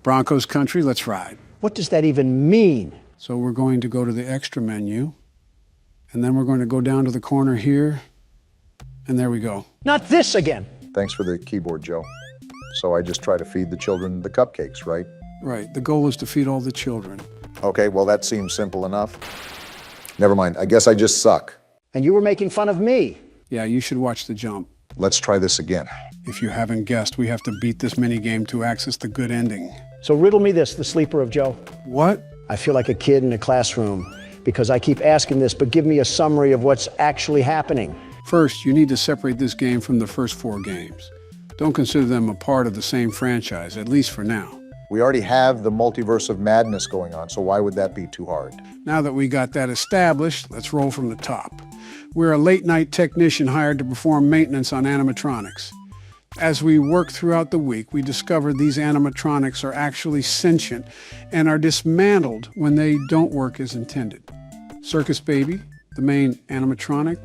Broncos country, let's ride. What does that even mean? So we're going to go to the extra menu, and then we're going to go down to the corner here, and there we go. Not this again. Thanks for the keyboard, Joe. So I just try to feed the children the cupcakes, right? Right, the goal is to feed all the children. Okay, well, that seems simple enough. Never mind, I guess I just suck. And you were making fun of me. Yeah, you should watch The Jump. Let's try this again. If you haven't guessed, we have to beat this minigame to access the good ending. So riddle me this, the sleeper of Joe. What? I feel like a kid in a classroom because I keep asking this, but give me a summary of what's actually happening. First, you need to separate this game from the first 4 games. Don't consider them a part of the same franchise, at least for now. We already have the multiverse of madness going on, so why would that be too hard? Now that we got that established, let's roll from the top. We're a late-night technician hired to perform maintenance on animatronics. As we work throughout the week, we discover these animatronics are actually sentient and are dismantled when they don't work as intended. Circus Baby, the main animatronic,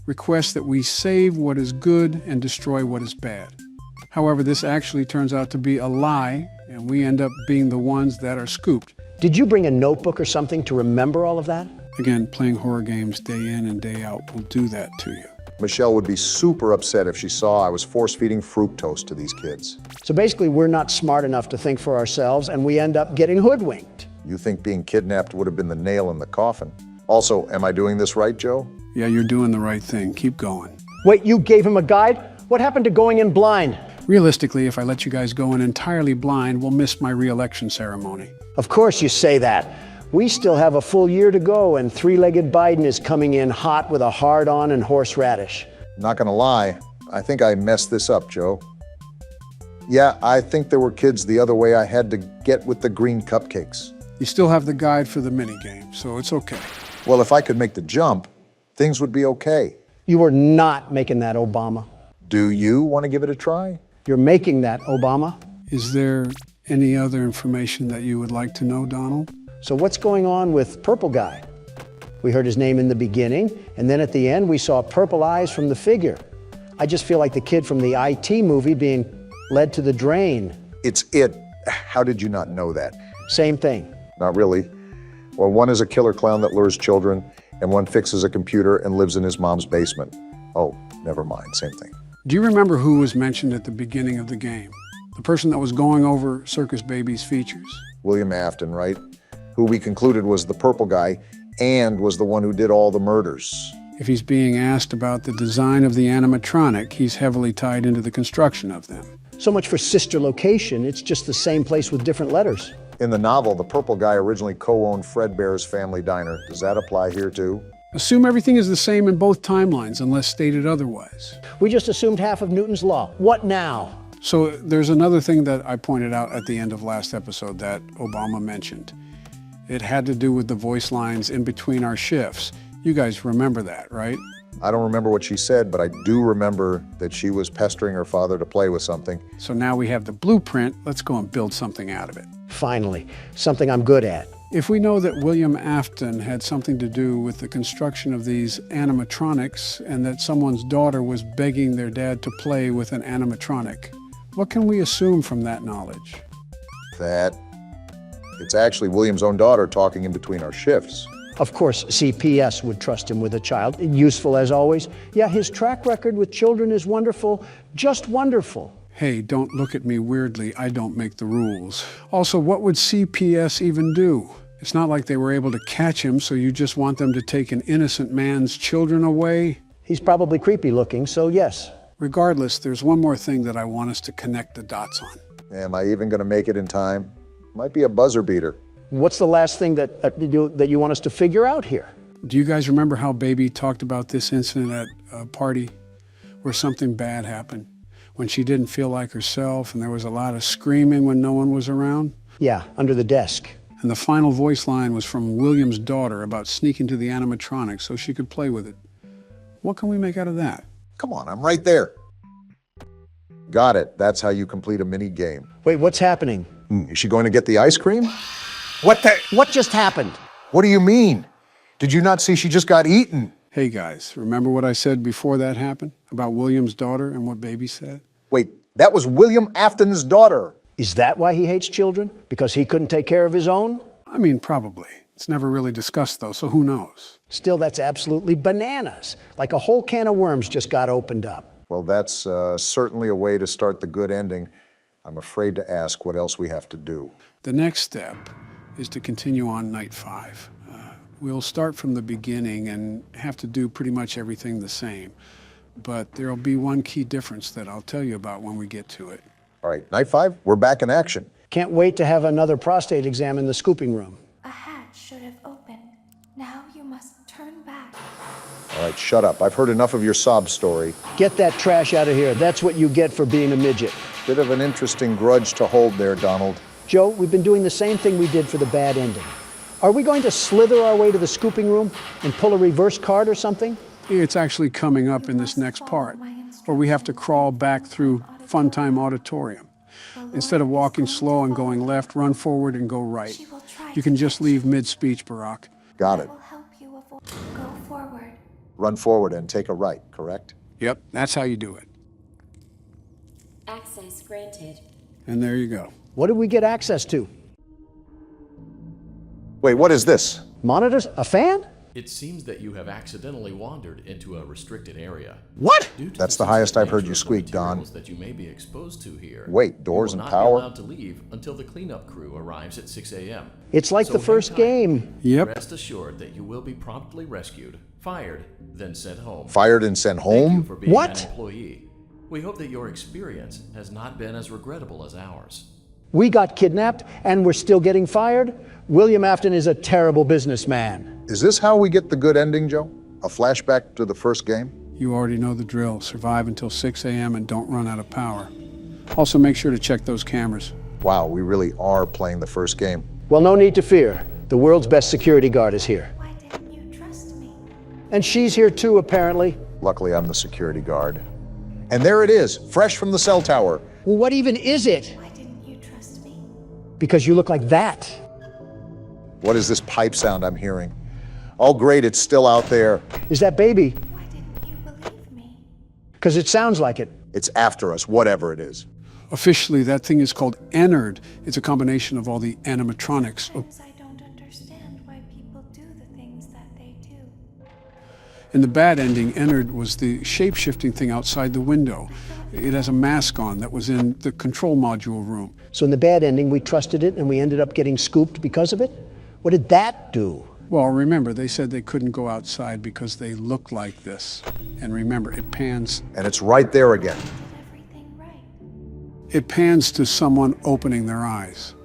requests that we save what is good and destroy what is bad. However, this actually turns out to be a lie, and we end up being the ones that are scooped. Did you bring a notebook or something to remember all of that? Again, playing horror games day in and day out will do that to you. Michelle would be super upset if she saw I was force-feeding fructose to these kids. So basically, we're not smart enough to think for ourselves, and we end up getting hoodwinked. You think being kidnapped would have been the nail in the coffin? Also, am I doing this right, Joe? Yeah, you're doing the right thing. Keep going. Wait, you gave him a guide? What happened to going in blind? Realistically, if I let you guys go in entirely blind, we'll miss my re-election ceremony. Of course you say that. We still have a full year to go, and three-legged Biden is coming in hot with a hard-on and horseradish. Not gonna lie, I think I messed this up, Joe. Yeah, I think there were kids the other way I had to get with the green cupcakes. You still have the guide for the minigame, so it's okay. Well, if I could make the jump, things would be okay. You are not making that, Obama. Do you want to give it a try? You're making that, Obama. Is there any other information that you would like to know, Donald? So what's going on with Purple Guy? We heard his name in the beginning, and then at the end we saw purple eyes from the figure. I just feel like the kid from the IT movie being led to the drain. It's it. How did you not know that? Same thing. Not really. Well, one is a killer clown that lures children, and one fixes a computer and lives in his mom's basement. Oh, never mind, same thing. Do you remember who was mentioned at the beginning of the game? The person that was going over Circus Baby's features? William Afton, right? Who we concluded was the purple guy and was the one who did all the murders. If he's being asked about the design of the animatronic, he's heavily tied into the construction of them. So much for sister location, it's just the same place with different letters. In the novel, the purple guy originally co-owned Fredbear's Family Diner. Does that apply here too? Assume everything is the same in both timelines unless stated otherwise. We just assumed half of Newton's law. What now? So there's another thing that I pointed out at the end of last episode that Obama mentioned. It had to do with the voice lines in between our shifts. You guys remember that, right? I don't remember what she said, but I do remember that she was pestering her father to play with something. So now we have the blueprint. Let's go and build something out of it. Finally, something I'm good at. If we know that William Afton had something to do with the construction of these animatronics and that someone's daughter was begging their dad to play with an animatronic, what can we assume from that knowledge? That it's actually William's own daughter talking in between our shifts. Of course, CPS would trust him with a child. Useful as always. Yeah, his track record with children is wonderful, just wonderful. Hey, don't look at me weirdly. I don't make the rules. Also, what would CPS even do? It's not like they were able to catch him, so you just want them to take an innocent man's children away? He's probably creepy looking, so yes. Regardless, there's one more thing that I want us to connect the dots on. Am I even going to make it in time? Might be a buzzer beater. What's the last thing that you want us to figure out here? Do you guys remember how Baby talked about this incident at a party where something bad happened? When she didn't feel like herself and there was a lot of screaming when no one was around? Yeah, under the desk. And the final voice line was from William's daughter about sneaking to the animatronics so she could play with it. What can we make out of that? Come on, I'm right there. Got it. That's how you complete a mini game. Wait, what's happening? Is she going to get the ice cream? What just happened? What do you mean? Did you not see she just got eaten? Hey guys, remember what I said before that happened about William's daughter and what Baby said? Wait, that was William Afton's daughter. Is that why he hates children? Because he couldn't take care of his own? I mean, probably. It's never really discussed, though, so who knows? Still, that's absolutely bananas. Like a whole can of worms just got opened up. Well, that's certainly a way to start the good ending. I'm afraid to ask what else we have to do. The next step is to continue on night 5. We'll start from the beginning and have to do pretty much everything the same. But there'll be one key difference that I'll tell you about when we get to it. All right, night 5, we're back in action. Can't wait to have another prostate exam in the scooping room. A hatch should have opened. Now you must turn back. All right, shut up. I've heard enough of your sob story. Get that trash out of here. That's what you get for being a midget. Bit of an interesting grudge to hold there, Donald. Joe, we've been doing the same thing we did for the bad ending. Are we going to slither our way to the scooping room and pull a reverse card or something? It's actually coming up in this next part, where we have to crawl back through Funtime Auditorium. Instead of walking slow and going left, run forward and go right. You can just leave mid-speech, Barack. Got it. Will help you avoid. Go forward. Run forward and take a right, correct? Yep, that's how you do it. Access granted. And there you go. What did we get access to? Wait, what is this? Monitors? A fan? It seems that you have accidentally wandered into a restricted area. What? Due to That's the the highest I've heard nature you of the squeak, Don. materials that you may be exposed to here. Wait, doors you will and not power? be allowed to leave until the cleanup crew arrives at 6 a.m. It's like So the hang first tight. game. Yep. Rest assured that you will be promptly rescued, fired, then sent home. Fired and sent Thank you home? for being What? an employee. We hope that your experience has not been as regrettable as ours. We got kidnapped and we're still getting fired? William Afton is a terrible businessman. Is this how we get the good ending, Joe? A flashback to the first game? You already know the drill. Survive until 6 a.m. and don't run out of power. Also, make sure to check those cameras. Wow, we really are playing the first game. Well, no need to fear. The world's best security guard is here. Why didn't you trust me? And she's here too, apparently. Luckily, I'm the security guard. And there it is, fresh from the cell tower. Well, what even is it? Why didn't you trust me? Because you look like that. What is this pipe sound I'm hearing? Oh, great, it's still out there. Is that baby? Why didn't you believe me? Because it sounds like it. It's after us, whatever it is. Officially, that thing is called Ennard. It's a combination of all the animatronics. Sometimes I don't understand why people do the things that they do. In the bad ending, Ennard was the shape-shifting thing outside the window. It has a mask on that was in the control module room. So in the bad ending, we trusted it and we ended up getting scooped because of it? What did that do? Well, remember, they said they couldn't go outside because they look like this. And remember, it pans. And it's right there again. Did everything right. It pans to someone opening their eyes.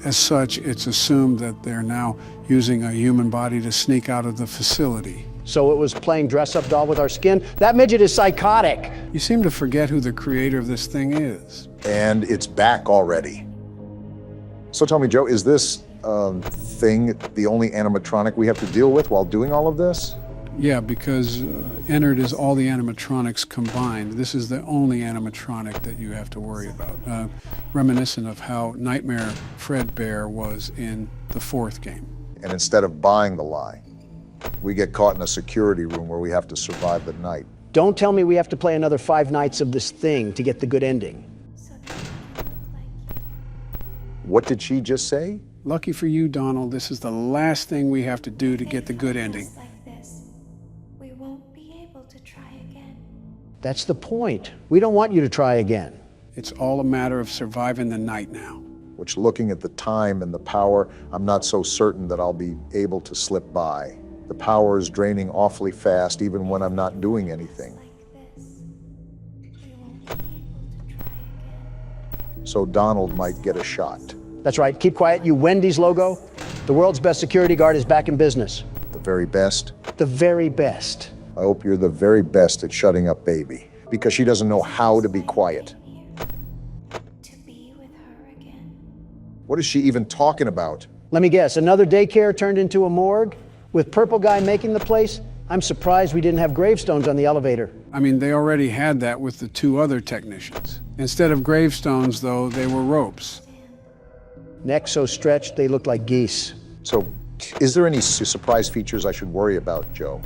As such, it's assumed that they're now using a human body to sneak out of the facility. So it was playing dress-up doll with our skin? That midget is psychotic. You seem to forget who the creator of this thing is. And it's back already. So tell me, Joe, is this thing the only animatronic we have to deal with while doing all of this? Yeah, because Ennard is all the animatronics combined. This is the only animatronic that you have to worry about. Reminiscent of how Nightmare Fredbear was in the 4th game. And instead of buying the lie, we get caught in a security room where we have to survive the night. Don't tell me we have to play another 5 nights of this thing to get the good ending. So that I can look like you. What did she just say? Lucky for you, Donald, this is the last thing we have to do to get the good ending. Just like this, we won't be able to try again. That's the point. We don't want you to try again. It's all a matter of surviving the night now. Which, looking at the time and the power, I'm not so certain that I'll be able to slip by. The power is draining awfully fast even when I'm not doing anything. Like this, we won't be able to try again. So Donald might get a shot. That's right. Keep quiet, you Wendy's logo. The world's best security guard is back in business. The very best. The very best. I hope you're the very best at shutting up baby, because she doesn't know how to be quiet. To be with her again. What is she even talking about? Let me guess, another daycare turned into a morgue? With Purple Guy making the place? I'm surprised we didn't have gravestones on the elevator. I mean, they already had that with the 2 other technicians. Instead of gravestones, though, they were ropes. Necks so stretched they look like geese. So, is there any surprise features I should worry about, Joe?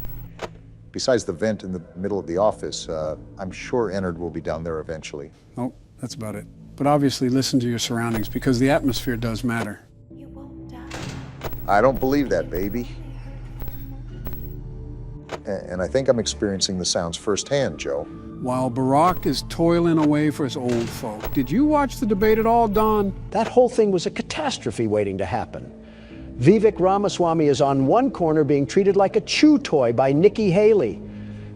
Besides the vent in the middle of the office, I'm sure Ennard will be down there eventually. Oh, that's about it. But obviously listen to your surroundings because the atmosphere does matter. You won't die. I don't believe that, baby. And I think I'm experiencing the sounds firsthand, Joe. While Barack is toiling away for his old folk. Did you watch the debate at all, Don? That whole thing was a catastrophe waiting to happen. Vivek Ramaswamy is on one corner being treated like a chew toy by Nikki Haley.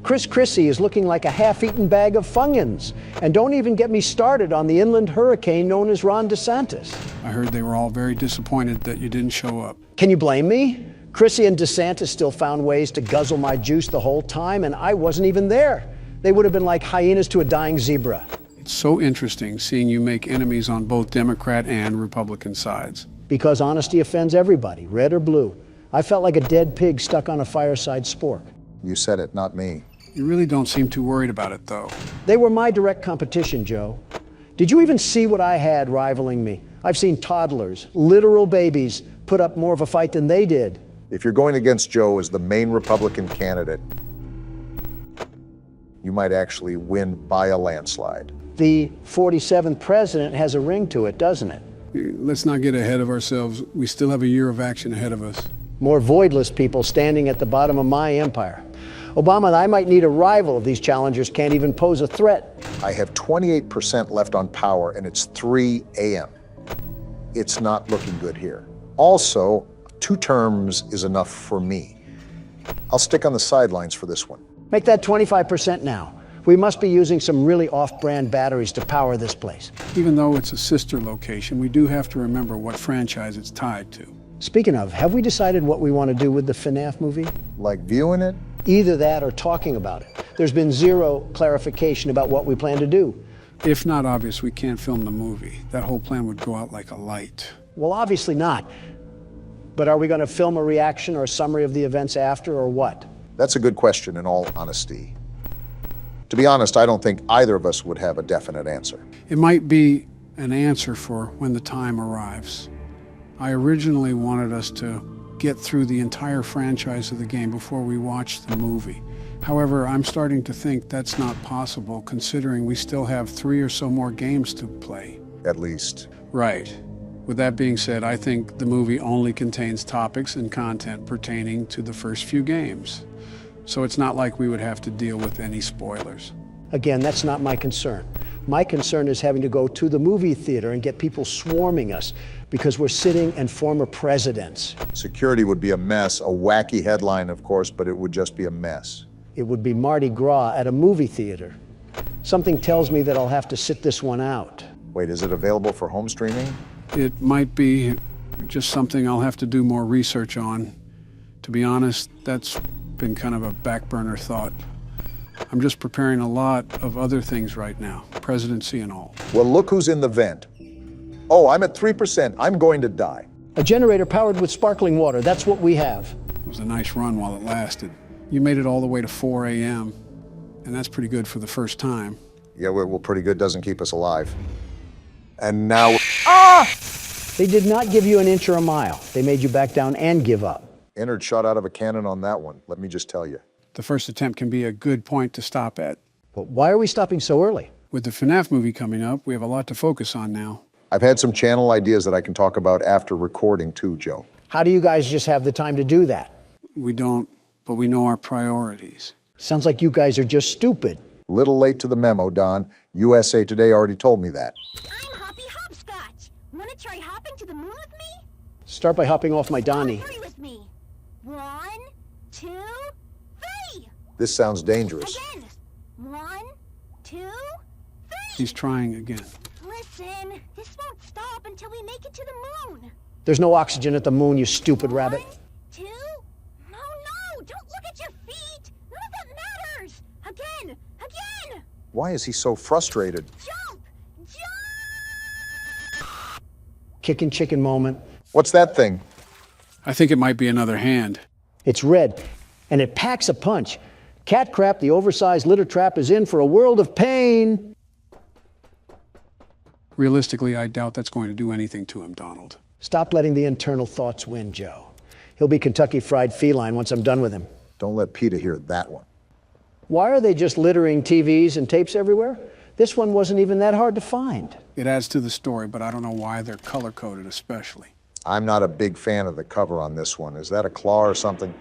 Chris Christie is looking like a half-eaten bag of Funyuns. And don't even get me started on the inland hurricane known as Ron DeSantis. I heard they were all very disappointed that you didn't show up. Can you blame me? Christie and DeSantis still found ways to guzzle my juice the whole time, and I wasn't even there. They would have been like hyenas to a dying zebra. It's so interesting seeing you make enemies on both Democrat and Republican sides. Because honesty offends everybody, red or blue. I felt like a dead pig stuck on a fireside spork. You said it, not me. You really don't seem too worried about it, though. They were my direct competition, Joe. Did you even see what I had rivaling me? I've seen toddlers, literal babies, put up more of a fight than they did. If you're going against Joe as the main Republican candidate, you might actually win by a landslide. The 47th president has a ring to it, doesn't it? Let's not get ahead of ourselves. We still have a year of action ahead of us. More voidless people standing at the bottom of my empire. Obama, I might need a rival if these challengers can't even pose a threat. I have 28% left on power, and it's 3 a.m. It's not looking good here. Also, 2 terms is enough for me. I'll stick on the sidelines for this one. Make that 25% now. We must be using some really off-brand batteries to power this place. Even though it's a sister location, we do have to remember what franchise it's tied to. Speaking of, have we decided what we want to do with the FNAF movie? Like viewing it? Either that or talking about it. There's been zero clarification about what we plan to do. If not obvious, we can't film the movie. That whole plan would go out like a light. Well, obviously not. But are we going to film a reaction or a summary of the events after, or what? That's a good question, in all honesty. To be honest, I don't think either of us would have a definite answer. It might be an answer for when the time arrives. I originally wanted us to get through the entire franchise of the game before we watched the movie. However, I'm starting to think that's not possible, considering we still have 3 or so more games to play. At least. Right. With that being said, I think the movie only contains topics and content pertaining to the first few games. So it's not like we would have to deal with any spoilers. Again, that's not my concern. My concern is having to go to the movie theater and get people swarming us because we're sitting and former presidents. Security would be a mess, a wacky headline, of course, but it would just be a mess. It would be Mardi Gras at a movie theater. Something tells me that I'll have to sit this one out. Wait, is it available for home streaming? It might be just something I'll have to do more research on. To be honest, that's been kind of a back burner thought. I'm just preparing a lot of other things right now, presidency and all. Well, look who's in the vent. Oh, I'm at 3%. I'm going to die. A generator powered with sparkling water, that's what we have. It was a nice run while it lasted. You made it all the way to 4 a.m., and that's pretty good for the first time. Yeah, well, pretty good doesn't keep us alive. And now... They did not give you an inch or a mile. They made you back down and give up. Ennard shot out of a cannon on that one, let me just tell you. The first attempt can be a good point to stop at. But why are we stopping so early? With the FNAF movie coming up, we have a lot to focus on now. I've had some channel ideas that I can talk about after recording too, Joe. How do you guys just have the time to do that? We don't, but we know our priorities. Sounds like you guys are just stupid. Little late to the memo, Don. USA Today already told me that. I'm Hoppy Hopscotch. Want to try hopping to the moon with me? Start by hopping off my Donnie. Hurry with me. 1, 2, 3. This sounds dangerous. Again. 1, 2, 3. He's trying again. Listen, this won't stop until we make it to the moon. There's no oxygen at the moon, you stupid rabbit. 1, 2. No, don't look at your feet. None of that matters. Again. Why is he so frustrated? Jump. Kicking chicken moment. What's that thing? I think it might be another hand. It's red, and it packs a punch. Cat Crap, the oversized litter trap, is in for a world of pain. Realistically, I doubt that's going to do anything to him, Donald. Stop letting the internal thoughts win, Joe. He'll be Kentucky Fried Feline once I'm done with him. Don't let PETA hear that one. Why are they just littering TVs and tapes everywhere? This one wasn't even that hard to find. It adds to the story, but I don't know why they're color-coded especially. I'm not a big fan of the cover on this one. Is that a claw or something?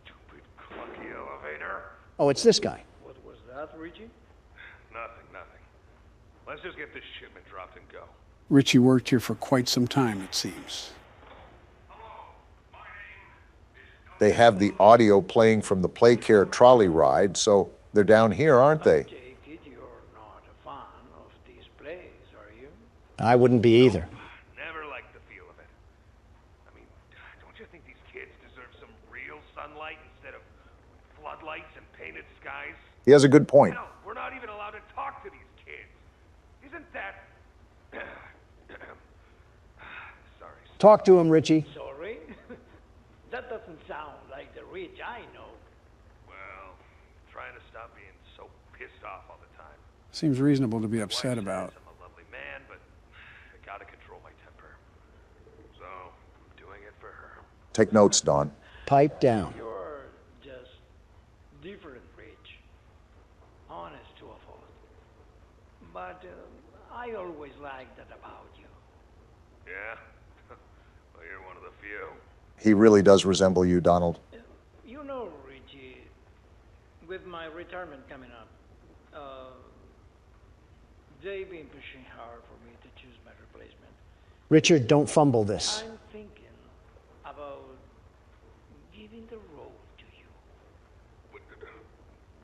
Stupid clunky elevator. Oh, it's this guy. What was that, Richie? Nothing. Let's just get this shipment dropped and go. Richie worked here for quite some time, it seems. They have the audio playing from the Playcare trolley ride, so they're down here, aren't they? Take it you're not a fan of these plays, are you? I wouldn't be either. Never liked the feel of it. I mean, don't you think these kids deserve some real sunlight instead of floodlights and painted skies? He has a good point. Hell, we're not even allowed to talk to these kids. Isn't that... Sorry. Talk to him, Richie. Sorry? That doesn't sound like the Rich I know. Well, trying to stop being so pissed off all the time. Seems reasonable to be upset Wife about. says I'm a lovely man, but I gotta control my temper. So, I'm doing it for her. Take notes, Don. Pipe down. You're just different, Rich. Honest to a fault. But I always liked that about you. Yeah? Well, you're one of the few. He really does resemble you, Donald. You know, Richie, with my retirement coming up, they've been pushing hard for me to choose my replacement. Richard, don't fumble this. I'm thinking about giving the role to you. What,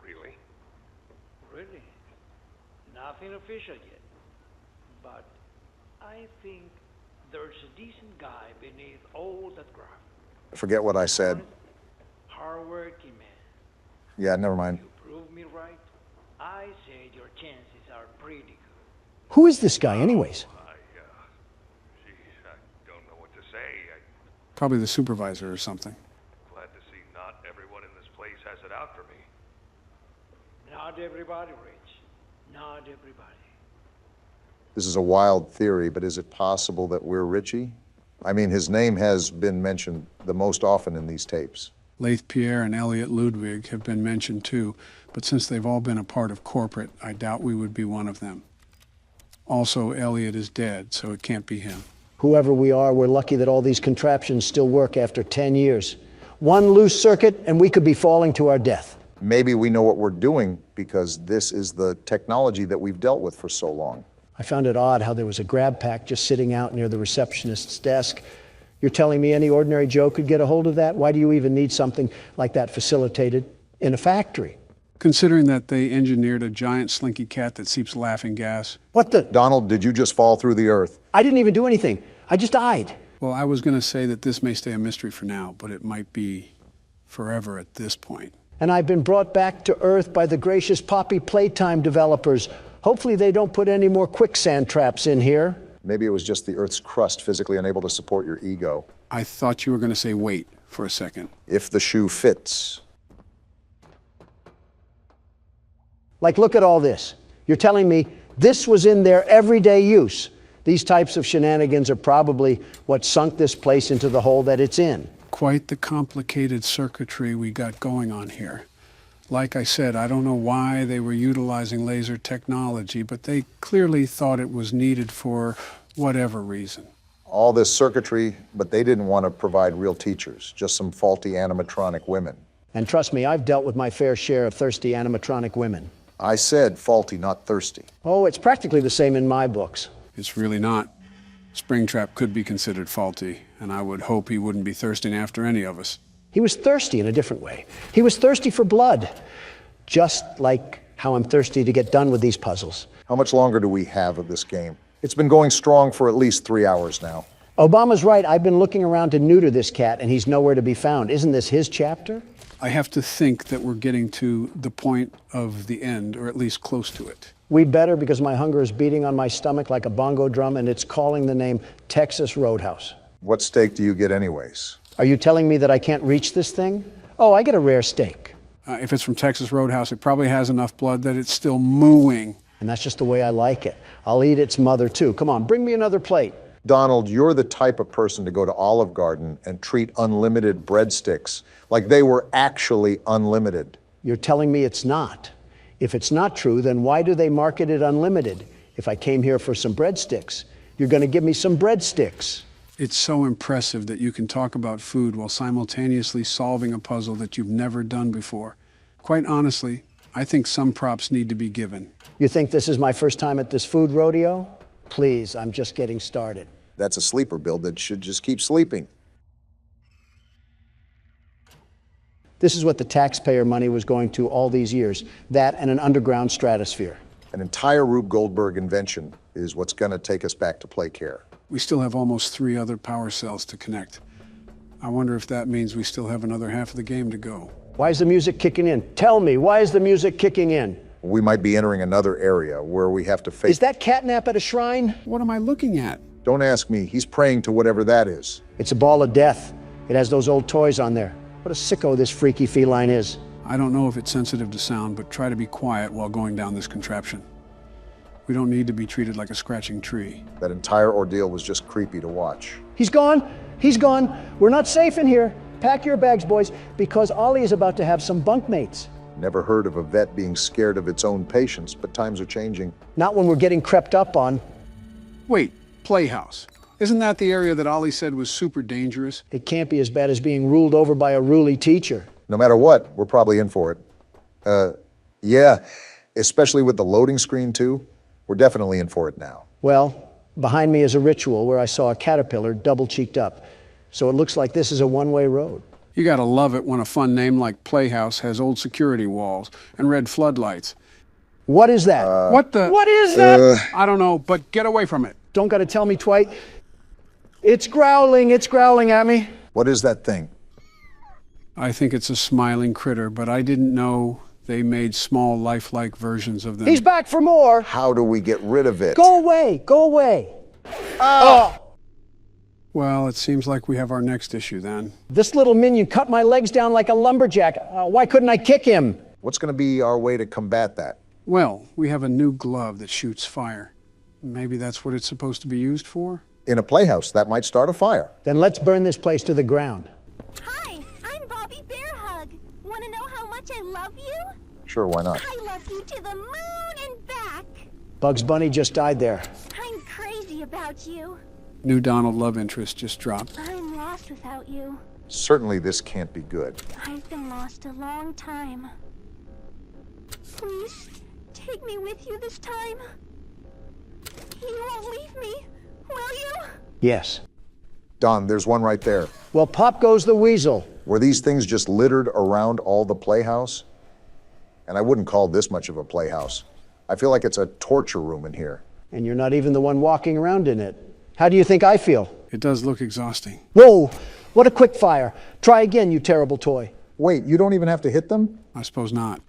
really? Really? Nothing official yet. But I think there's a decent guy beneath all that graft. Forget what I said. Hard-working man. Yeah, never mind. You prove me right. I say your chances are pretty good. Who is this guy, anyways? Geez, I don't know what to say. Probably the supervisor or something. Glad to see not everyone in this place has it out for me. Not everybody, Rich. Not everybody. This is a wild theory, but is it possible that we're Richie? I mean, his name has been mentioned the most often in these tapes. Leith Pierre and Elliot Ludwig have been mentioned too, but since they've all been a part of corporate, I doubt we would be one of them. Also, Elliot is dead, so it can't be him. Whoever we are, we're lucky that all these contraptions still work after 10 years. One loose circuit, and we could be falling to our death. Maybe we know what we're doing because this is the technology that we've dealt with for so long. I found it odd how there was a grab pack just sitting out near the receptionist's desk. You're telling me any ordinary Joe could get a hold of that? Why do you even need something like that facilitated in a factory? Considering that they engineered a giant slinky cat that seeps laughing gas. What the? Donald, did you just fall through the earth? I didn't even do anything. I just died. Well, I was going to say that this may stay a mystery for now, but it might be forever at this point. And I've been brought back to Earth by the gracious Poppy Playtime developers. Hopefully they don't put any more quicksand traps in here. Maybe it was just the Earth's crust physically unable to support your ego. I thought you were going to say wait for a second. If the shoe fits. Like, look at all this. You're telling me this was in their everyday use. These types of shenanigans are probably what sunk this place into the hole that it's in. Quite the complicated circuitry we got going on here. Like I said, I don't know why they were utilizing laser technology, but they clearly thought it was needed for whatever reason. All this circuitry, but they didn't want to provide real teachers, just some faulty animatronic women. And trust me, I've dealt with my fair share of thirsty animatronic women. I said faulty, not thirsty. Oh, it's practically the same in my books. It's really not. Springtrap could be considered faulty, and I would hope he wouldn't be thirsting after any of us. He was thirsty in a different way. He was thirsty for blood, just like how I'm thirsty to get done with these puzzles. How much longer do we have of this game? It's been going strong for at least 3 hours now. Obama's right. I've been looking around to neuter this cat, and he's nowhere to be found. Isn't this his chapter? I have to think that we're getting to the point of the end, or at least close to it. We'd better, because my hunger is beating on my stomach like a bongo drum, and it's calling the name Texas Roadhouse. What steak do you get anyways? Are you telling me that I can't reach this thing? Oh, I get a rare steak. If it's from Texas Roadhouse, it probably has enough blood that it's still mooing. And that's just the way I like it. I'll eat its mother, too. Come on, bring me another plate. Donald, you're the type of person to go to Olive Garden and treat unlimited breadsticks like they were actually unlimited. You're telling me it's not. If it's not true, then why do they market it unlimited? If I came here for some breadsticks, you're going to give me some breadsticks. It's so impressive that you can talk about food while simultaneously solving a puzzle that you've never done before. Quite honestly, I think some props need to be given. You think this is my first time at this food rodeo? Please, I'm just getting started. That's a sleeper build that should just keep sleeping. This is what the taxpayer money was going to all these years, that and an underground stratosphere. An entire Rube Goldberg invention is what's going to take us back to play care. We still have almost 3 other power cells to connect. I wonder if that means we still have another half of the game to go. Why is the music kicking in? Tell me, why is the music kicking in? We might be entering another area where we have to face... Is that catnap at a shrine? What am I looking at? Don't ask me. He's praying to whatever that is. It's a ball of death. It has those old toys on there. What a sicko this freaky feline is. I don't know if it's sensitive to sound, but try to be quiet while going down this contraption. We don't need to be treated like a scratching tree. That entire ordeal was just creepy to watch. He's gone. He's gone. We're not safe in here. Pack your bags, boys, because Ollie is about to have some bunkmates. Never heard of a vet being scared of its own patients, but times are changing. Not when we're getting crept up on. Wait, Playhouse. Isn't that the area that Ollie said was super dangerous? It can't be as bad as being ruled over by a ruly teacher. No matter what, we're probably in for it. Yeah, especially with the loading screen too. We're definitely in for it now. Well, behind me is a ritual where I saw a caterpillar double-cheeked up. So it looks like this is a one-way road. You gotta love it when a fun name like Playhouse has old security walls and red floodlights. What is that? What is that? I don't know, but get away from it. Don't gotta tell me, Twite. It's growling at me. What is that thing? I think it's a smiling critter, but I didn't know they made small, lifelike versions of them. He's back for more. How do we get rid of it? Go away, go away. Well, it seems like we have our next issue then. This little minion cut my legs down like a lumberjack. Why couldn't I kick him? What's going to be our way to combat that? Well, we have a new glove that shoots fire. Maybe that's what it's supposed to be used for? In a playhouse, that might start a fire. Then let's burn this place to the ground. Hi, I'm Bobby Bearhug. Want to know how much I love you? Sure, why not? I love you to the moon and back. Bugs Bunny just died there. I'm crazy about you. New Donald love interest just dropped. I'm lost without you. Certainly this can't be good. I've been lost a long time. Please, take me with you this time. You won't leave me, will you? Yes. Don, there's one right there. Well, pop goes the weasel. Were these things just littered around all the playhouse? And I wouldn't call this much of a playhouse. I feel like it's a torture room in here. And you're not even the one walking around in it. How do you think I feel? It does look exhausting. Whoa, what a quick fire. Try again, you terrible toy. Wait, you don't even have to hit them? I suppose not.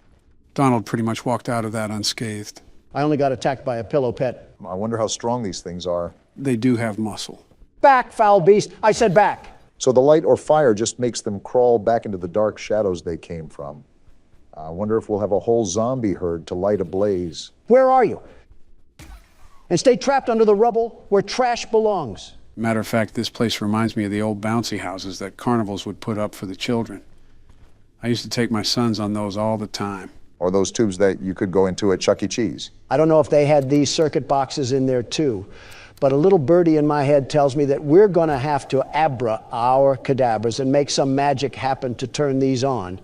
Donald pretty much walked out of that unscathed. I only got attacked by a pillow pet. I wonder how strong these things are. They do have muscle. Back, foul beast. I said back. So the light or fire just makes them crawl back into the dark shadows they came from. I wonder if we'll have a whole zombie herd to light a blaze. Where are you? And stay trapped under the rubble where trash belongs. Matter of fact, this place reminds me of the old bouncy houses that carnivals would put up for the children. I used to take my sons on those all the time. Or those tubes that you could go into at Chuck E. Cheese. I don't know if they had these circuit boxes in there too, but a little birdie in my head tells me that we're gonna have to abra our cadabras and make some magic happen to turn these on.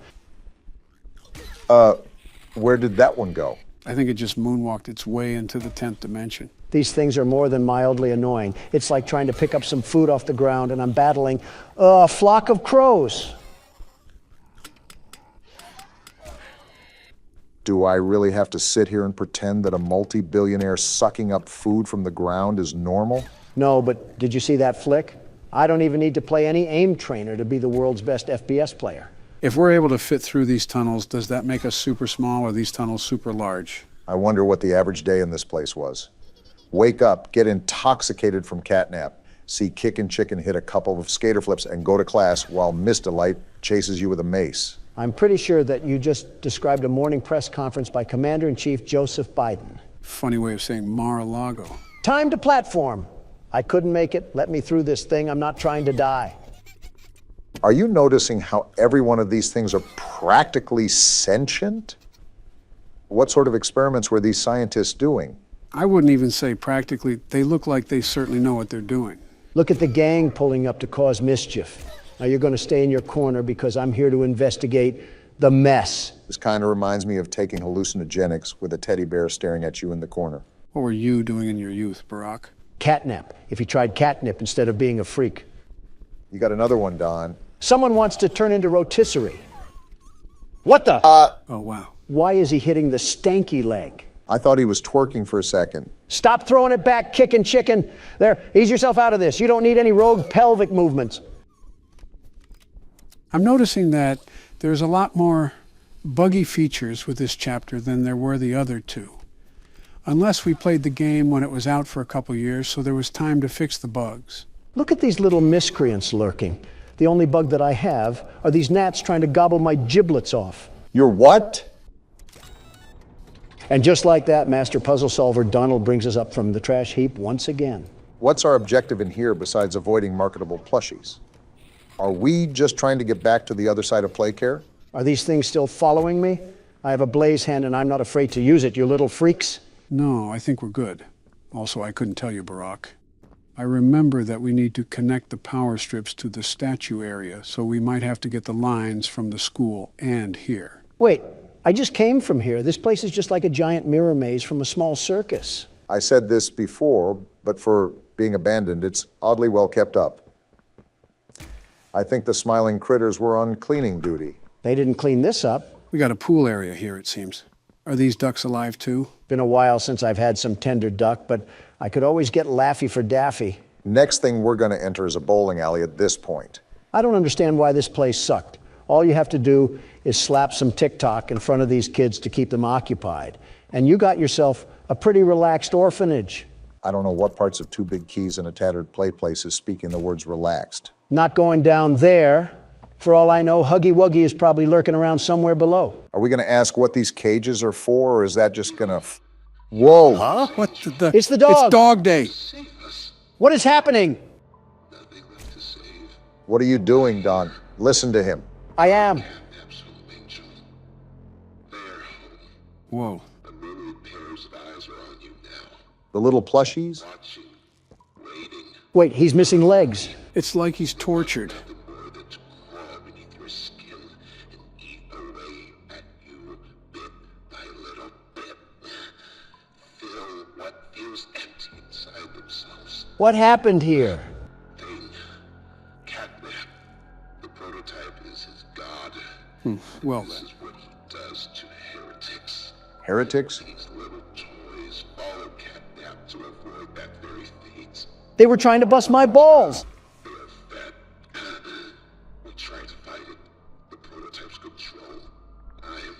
Where did that one go? I think it just moonwalked its way into the 10th dimension. These things are more than mildly annoying. It's like trying to pick up some food off the ground and I'm battling a flock of crows. Do I really have to sit here and pretend that a multi-billionaire sucking up food from the ground is normal? No, but did you see that flick? I don't even need to play any aim trainer to be the world's best FPS player. If we're able to fit through these tunnels, does that make us super small or these tunnels super large? I wonder what the average day in this place was. Wake up, get intoxicated from catnap, see Kickin' Chicken hit a couple of skater flips and go to class while Mr. Light chases you with a mace. I'm pretty sure that you just described a morning press conference by Commander-in-Chief Joseph Biden. Funny way of saying Mar-a-Lago. Time to platform. I couldn't make it. Let me through this thing. I'm not trying to die. Are you noticing how every one of these things are practically sentient? What sort of experiments were these scientists doing? I wouldn't even say practically. They look like they certainly know what they're doing. Look at the gang pulling up to cause mischief. Now you're going to stay in your corner because I'm here to investigate the mess. This kind of reminds me of taking hallucinogenics with a teddy bear staring at you in the corner. What were you doing in your youth, Barack? Catnip, if he tried catnip instead of being a freak. You got another one, Don. Someone wants to turn into rotisserie. What the? Oh, wow. Why is he hitting the stanky leg? I thought he was twerking for a second. Stop throwing it back, kicking chicken. There, ease yourself out of this. You don't need any rogue pelvic movements. I'm noticing that there's a lot more buggy features with this chapter than there were the other two. Unless we played the game when it was out for a couple years, so there was time to fix the bugs. Look at these little miscreants lurking. The only bug that I have are these gnats trying to gobble my giblets off. You're what? And just like that, Master Puzzle Solver Donald brings us up from the trash heap once again. What's our objective in here besides avoiding marketable plushies? Are we just trying to get back to the other side of Playcare? Are these things still following me? I have a blaze hand and I'm not afraid to use it, you little freaks. No, I think we're good. Also, I couldn't tell you, Barack. I remember that we need to connect the power strips to the statue area, so we might have to get the lines from the school and here. Wait, I just came from here. This place is just like a giant mirror maze from a small circus. I said this before, but for being abandoned, it's oddly well kept up. I think the smiling critters were on cleaning duty. They didn't clean this up. We got a pool area here, it seems. Are these ducks alive, too? Been a while since I've had some tender duck, but I could always get Laffy for Daffy. Next thing we're going to enter is a bowling alley at this point. I don't understand why this place sucked. All you have to do is slap some TikTok in front of these kids to keep them occupied. And you got yourself a pretty relaxed orphanage. I don't know what parts of Two Big Keys and a Tattered Play Place is speaking the words relaxed. Not going down there. For all I know, Huggy Wuggy is probably lurking around somewhere below. Are we going to ask what these cages are for, or is that just going to... Whoa! Huh? What the... It's the dog! It's dog day! What is happening? What are you doing, Don? Listen to him. I am. Whoa. The little plushies? Wait, he's missing legs. It's like he's tortured. What happened here? Catnip. The prototype is his god. Well This then. is what he does to heretics. Heretics? These little toys follow Catnip to avoid that very fate. They were trying to bust my balls. They are fed. We try to fight it. The prototype's control. I am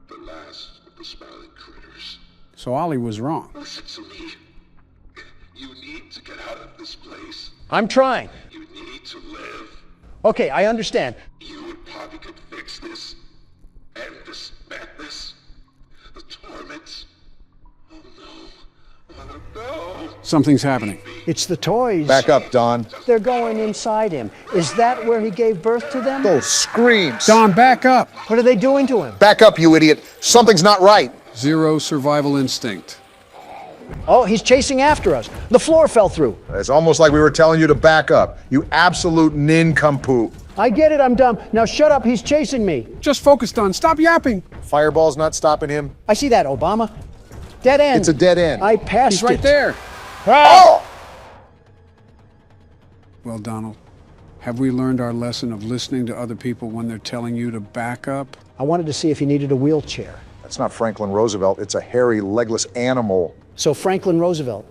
the last of the smiling critters. So Ollie was wrong. Listen to me. You need to get out of this place. I'm trying. You need to live. Okay, I understand. You and Poppy could fix this. End this madness. The torment. Oh no. Oh no. Something's happening. It's the toys. Back up, Don. They're going inside him. Is that where he gave birth to them? Those screams! Don, back up! What are they doing to him? Back up, you idiot! Something's not right! Zero survival instinct. Oh, he's chasing after us. The floor fell through. It's almost like we were telling you to back up. You absolute nincompoop. I get it, I'm dumb. Now shut up, he's chasing me. Just focus, Don. Stop yapping. Fireball's not stopping him. I see that, Obama. Dead end. It's a dead end. I passed He's right it. there. Oh! Well, Donald, have we learned our lesson of listening to other people when they're telling you to back up? I wanted to see if he needed a wheelchair. That's not Franklin Roosevelt. It's a hairy, legless animal. So Franklin Roosevelt.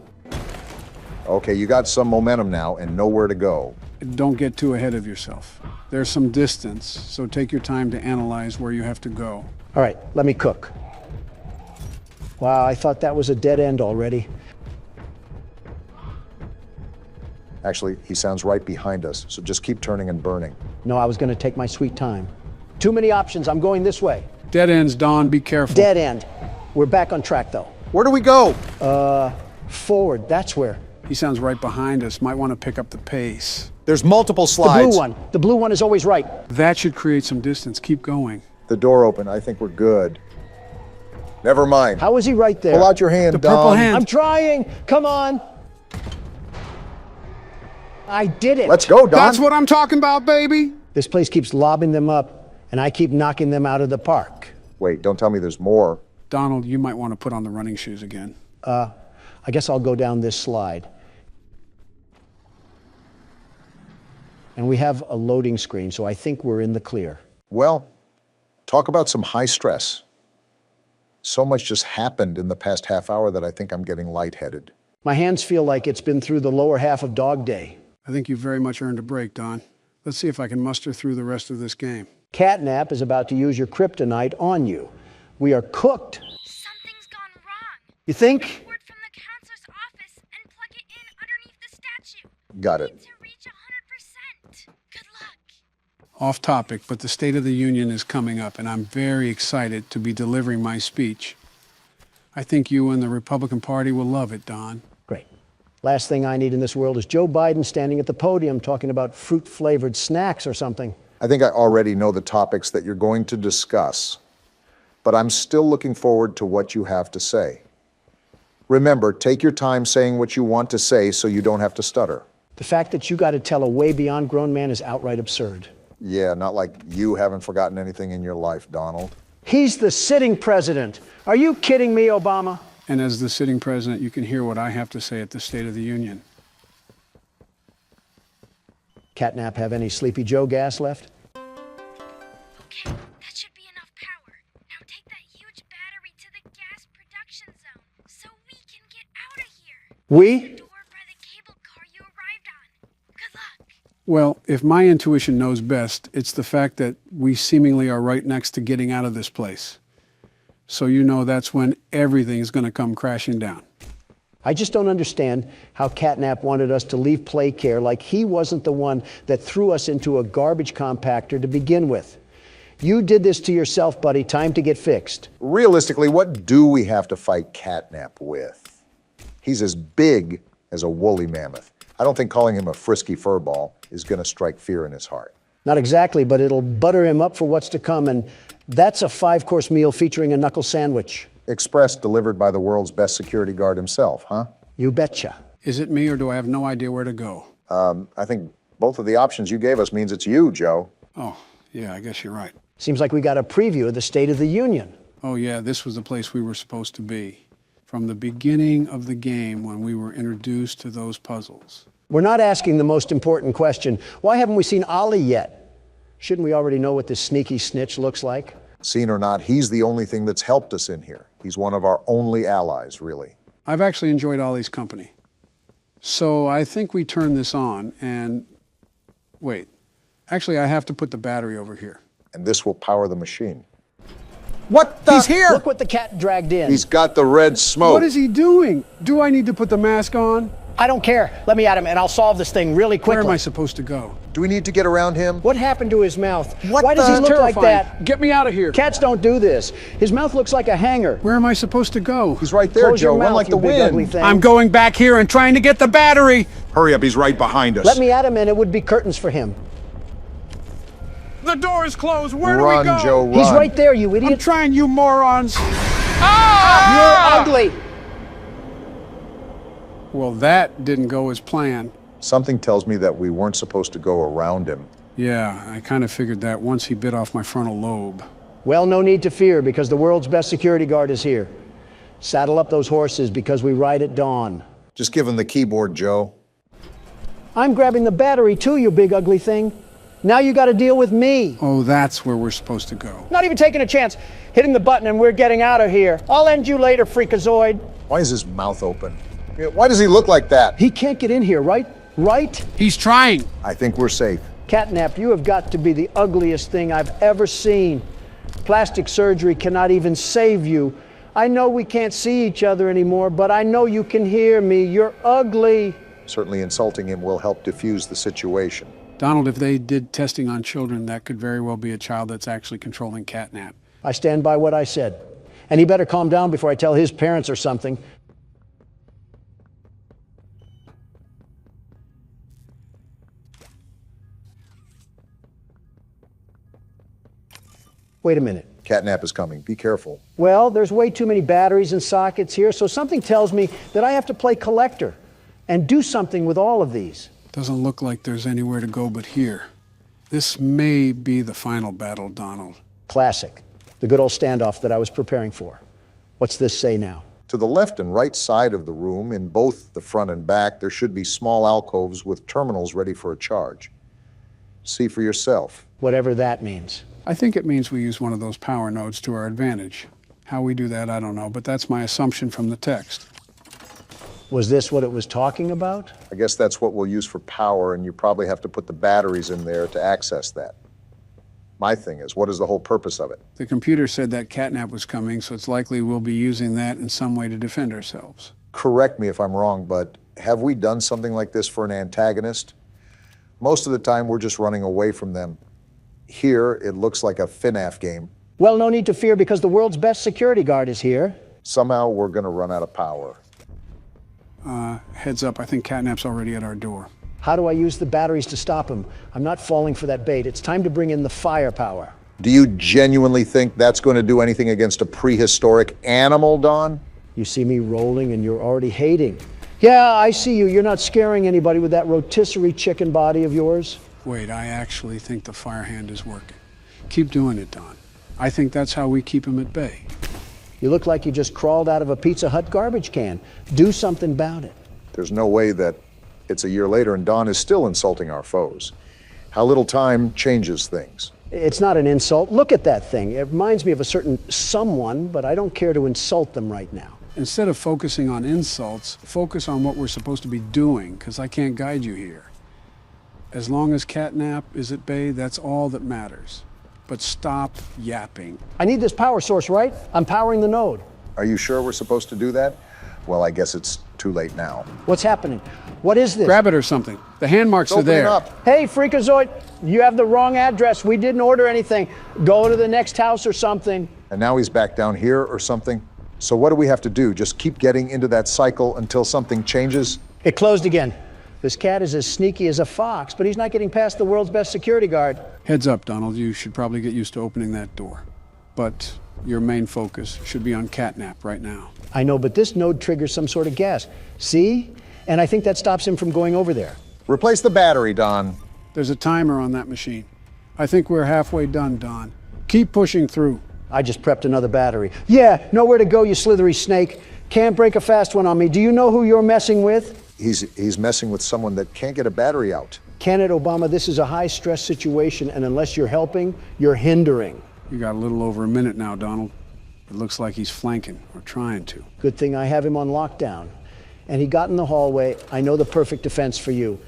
Okay, you got some momentum now and nowhere to go. Don't get too ahead of yourself. There's some distance, so take your time to analyze where you have to go. All right, let me cook. Wow, I thought that was a dead end already. Actually, he sounds right behind us, so just keep turning and burning. No, I was going to take my sweet time. Too many options. I'm going this way. Dead ends, Don. Be careful. Dead end. We're back on track, though. Where do we go? Forward, that's where. He sounds right behind us. Might want to pick up the pace. There's multiple The slides. blue one. The blue one is always right. That should create some distance. Keep going. The door open. I think we're good. Never mind. How is he right there? Pull out your hand, The Don. purple hand. I'm trying. Come on. I did it. Let's go, Don. That's what I'm talking about, baby. This place keeps lobbing them up, and I keep knocking them out of the park. Wait, don't tell me there's more. Donald, you might want to put on the running shoes again. I guess I'll go down this slide. And we have a loading screen, so I think we're in the clear. Well, talk about some high stress. So much just happened in the past half hour that I think I'm getting lightheaded. My hands feel like it's been through the lower half of Dog Day. I think you very much earned a break, Don. Let's see if I can muster through the rest of this game. Catnap is about to use your kryptonite on you. We are cooked. Something's gone wrong. You think? Word from the counselor's office and plug it in underneath the statue. Got it. Need to reach 100%. Good luck. Off topic, but the State of the Union is coming up, and I'm very excited to be delivering my speech. I think you and the Republican Party will love it, Don. Great. Last thing I need in this world is Joe Biden standing at the podium talking about fruit-flavored snacks or something. I think I already know the topics that you're going to discuss, but I'm still looking forward to what you have to say. Remember, take your time saying what you want to say so you don't have to stutter. The fact that you got to tell a way beyond grown man is outright absurd. Yeah, not like you haven't forgotten anything in your life, Donald. He's the sitting president. Are you kidding me, Obama? And as the sitting president, you can hear what I have to say at the State of the Union. Catnap have any Sleepy Joe gas left? Okay, that should be enough power. Now take that huge battery to the gas production zone so we can get out of here. We? Door by the cable car you arrived on. Good luck. Well, if my intuition knows best, it's the fact that we seemingly are right next to getting out of this place. So you know that's when everything is going to come crashing down. I just don't understand how Catnap wanted us to leave Playcare like he wasn't the one that threw us into a garbage compactor to begin with. You did this to yourself, buddy. Time to get fixed. Realistically, what do we have to fight Catnap with? He's as big as a woolly mammoth. I don't think calling him a frisky furball is going to strike fear in his heart. Not exactly, but it'll butter him up for what's to come, and that's a 5-course meal featuring a knuckle sandwich. Express delivered by the world's best security guard himself, huh? You betcha. Is it me, or do I have no idea where to go? I think both of the options you gave us means it's you, Joe. Oh, yeah, I guess you're right. Seems like we got a preview of the State of the Union. Oh, yeah, this was the place we were supposed to be. From the beginning of the game when we were introduced to those puzzles. We're not asking the most important question. Why haven't we seen Ollie yet? Shouldn't we already know what this sneaky snitch looks like? Seen or not, he's the only thing that's helped us in here. He's one of our only allies, really. I've actually enjoyed Ollie's company. So I think we turn this on and... Wait. Actually, I have to put the battery over here. And this will power the machine. What the? He's here! Look what the cat dragged in. He's got the red smoke. What is he doing? Do I need to put the mask on? I don't care. Let me at him and I'll solve this thing really quickly. Where am I supposed to go? Do we need to get around him? What happened to his mouth? What Why does the- he look like Terrifying. that? Get me out of here. Cats don't do this. His mouth looks like a hanger. Where am I supposed to go? He's right there, Close your Joe. Run mouth, like you the big ugly wind. thing. I'm going back here and trying to get the battery. Hurry up, he's right behind us. Let me at him and it would be curtains for him. The door is closed. Where do Run, we go? Joe, run. He's right there, you I'm idiot. trying, you morons. You're ugly. Well, that didn't go as planned. Something tells me that we weren't supposed to go around him. Yeah, I kind of figured that once he bit off my frontal lobe. Well, no need to fear because the world's best security guard is here. Saddle up those horses because we ride at dawn. Just give him the keyboard, Joe. I'm grabbing the battery too, you big ugly thing. Now you got to deal with me. Oh, that's where we're supposed to go. Not even taking a chance. Hitting the button and we're getting out of here. I'll end you later, freakazoid. Why is his mouth open? Yeah, why does he look like that? He can't get in here, right? Right? He's trying. I think we're safe. Catnap, you have got to be the ugliest thing I've ever seen. Plastic surgery cannot even save you. I know we can't see each other anymore, but I know you can hear me. You're ugly. Certainly insulting him will help diffuse the situation. Donald, if they did testing on children, that could very well be a child that's actually controlling catnap. I stand by what I said. And he better calm down before I tell his parents or something. Wait a minute. Catnap is coming. Be careful. Well, there's way too many batteries and sockets here, so something tells me that I have to play collector and do something with all of these. Doesn't look like there's anywhere to go but here. This may be the final battle, Donald. Classic. The good old standoff that I was preparing for. What's this say now? To the left and right side of the room, in both the front and back, there should be small alcoves with terminals ready for a charge. See for yourself. Whatever that means. I think it means we use one of those power nodes to our advantage. How we do that, I don't know, but that's my assumption from the text. Was this what it was talking about? I guess that's what we'll use for power, and you probably have to put the batteries in there to access that. My thing is, what is the whole purpose of it? The computer said that Catnap was coming, so it's likely we'll be using that in some way to defend ourselves. Correct me if I'm wrong, but have we done something like this for an antagonist? Most of the time, we're just running away from them. Here, it looks like a FNAF game. Well, no need to fear because the world's best security guard is here. Somehow, we're going to run out of power. Heads up, I think Catnap's already at our door. How do I use the batteries to stop him? I'm not falling for that bait. It's time to bring in the firepower. Do you genuinely think that's going to do anything against a prehistoric animal, Don? You see me rolling and you're already hating. Yeah, I see you. You're not scaring anybody with that rotisserie chicken body of yours. Wait, I actually think the fire hand is working. Keep doing it, Don. I think that's how we keep him at bay. You look like you just crawled out of a Pizza Hut garbage can. Do something about it. There's no way that it's a year later and Don is still insulting our foes. How little time changes things. It's not an insult. Look at that thing. It reminds me of a certain someone, but I don't care to insult them right now. Instead of focusing on insults, focus on what we're supposed to be doing, because I can't guide you here. As long as Catnap is at bay, that's all that matters. But stop yapping. I need this power source, right? I'm powering the node. Are you sure we're supposed to do that? Well, I guess it's too late now. What's happening? What is this? Grab it or something. The hand marks are Open there. it up. Hey, Freakazoid, you have the wrong address. We didn't order anything. Go to the next house or something. And now he's back down here or something. So what do we have to do? Just keep getting into that cycle until something changes? It closed again. This cat is as sneaky as a fox, but he's not getting past the world's best security guard. Heads up, Donald. You should probably get used to opening that door. But your main focus should be on Catnap right now. I know, but this node triggers some sort of gas. See? And I think that stops him from going over there. Replace the battery, Don. There's a timer on that machine. I think we're halfway done, Don. Keep pushing through. I just prepped another battery. Yeah, nowhere to go, you slithery snake. Can't break a fast one on me. Do you know who you're messing with? He's messing with someone that can't get a battery out. Can it, Obama? This is a high-stress situation, and unless you're helping, you're hindering. You got a little over a minute now, Donald. It looks like he's flanking, or trying to. Good thing I have him on lockdown. And he got in the hallway. I know the perfect defense for you.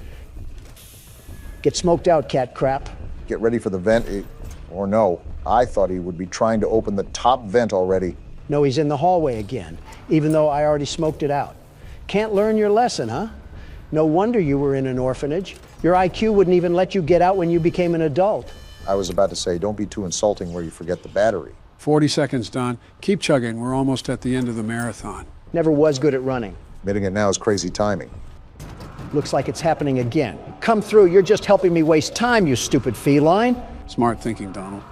Get smoked out, cat crap. Get ready for the vent, or no. I thought he would be trying to open the top vent already. No, he's in the hallway again, even though I already smoked it out. Can't learn your lesson, huh? No wonder you were in an orphanage. Your IQ wouldn't even let you get out when you became an adult. I was about to say, don't be too insulting where you forget the battery. 40 seconds, Don. Keep chugging. We're almost at the end of the marathon. Never was good at running. Admitting it now is crazy timing. Looks like it's happening again. Come through, you're just helping me waste time, you stupid feline. Smart thinking, Donald.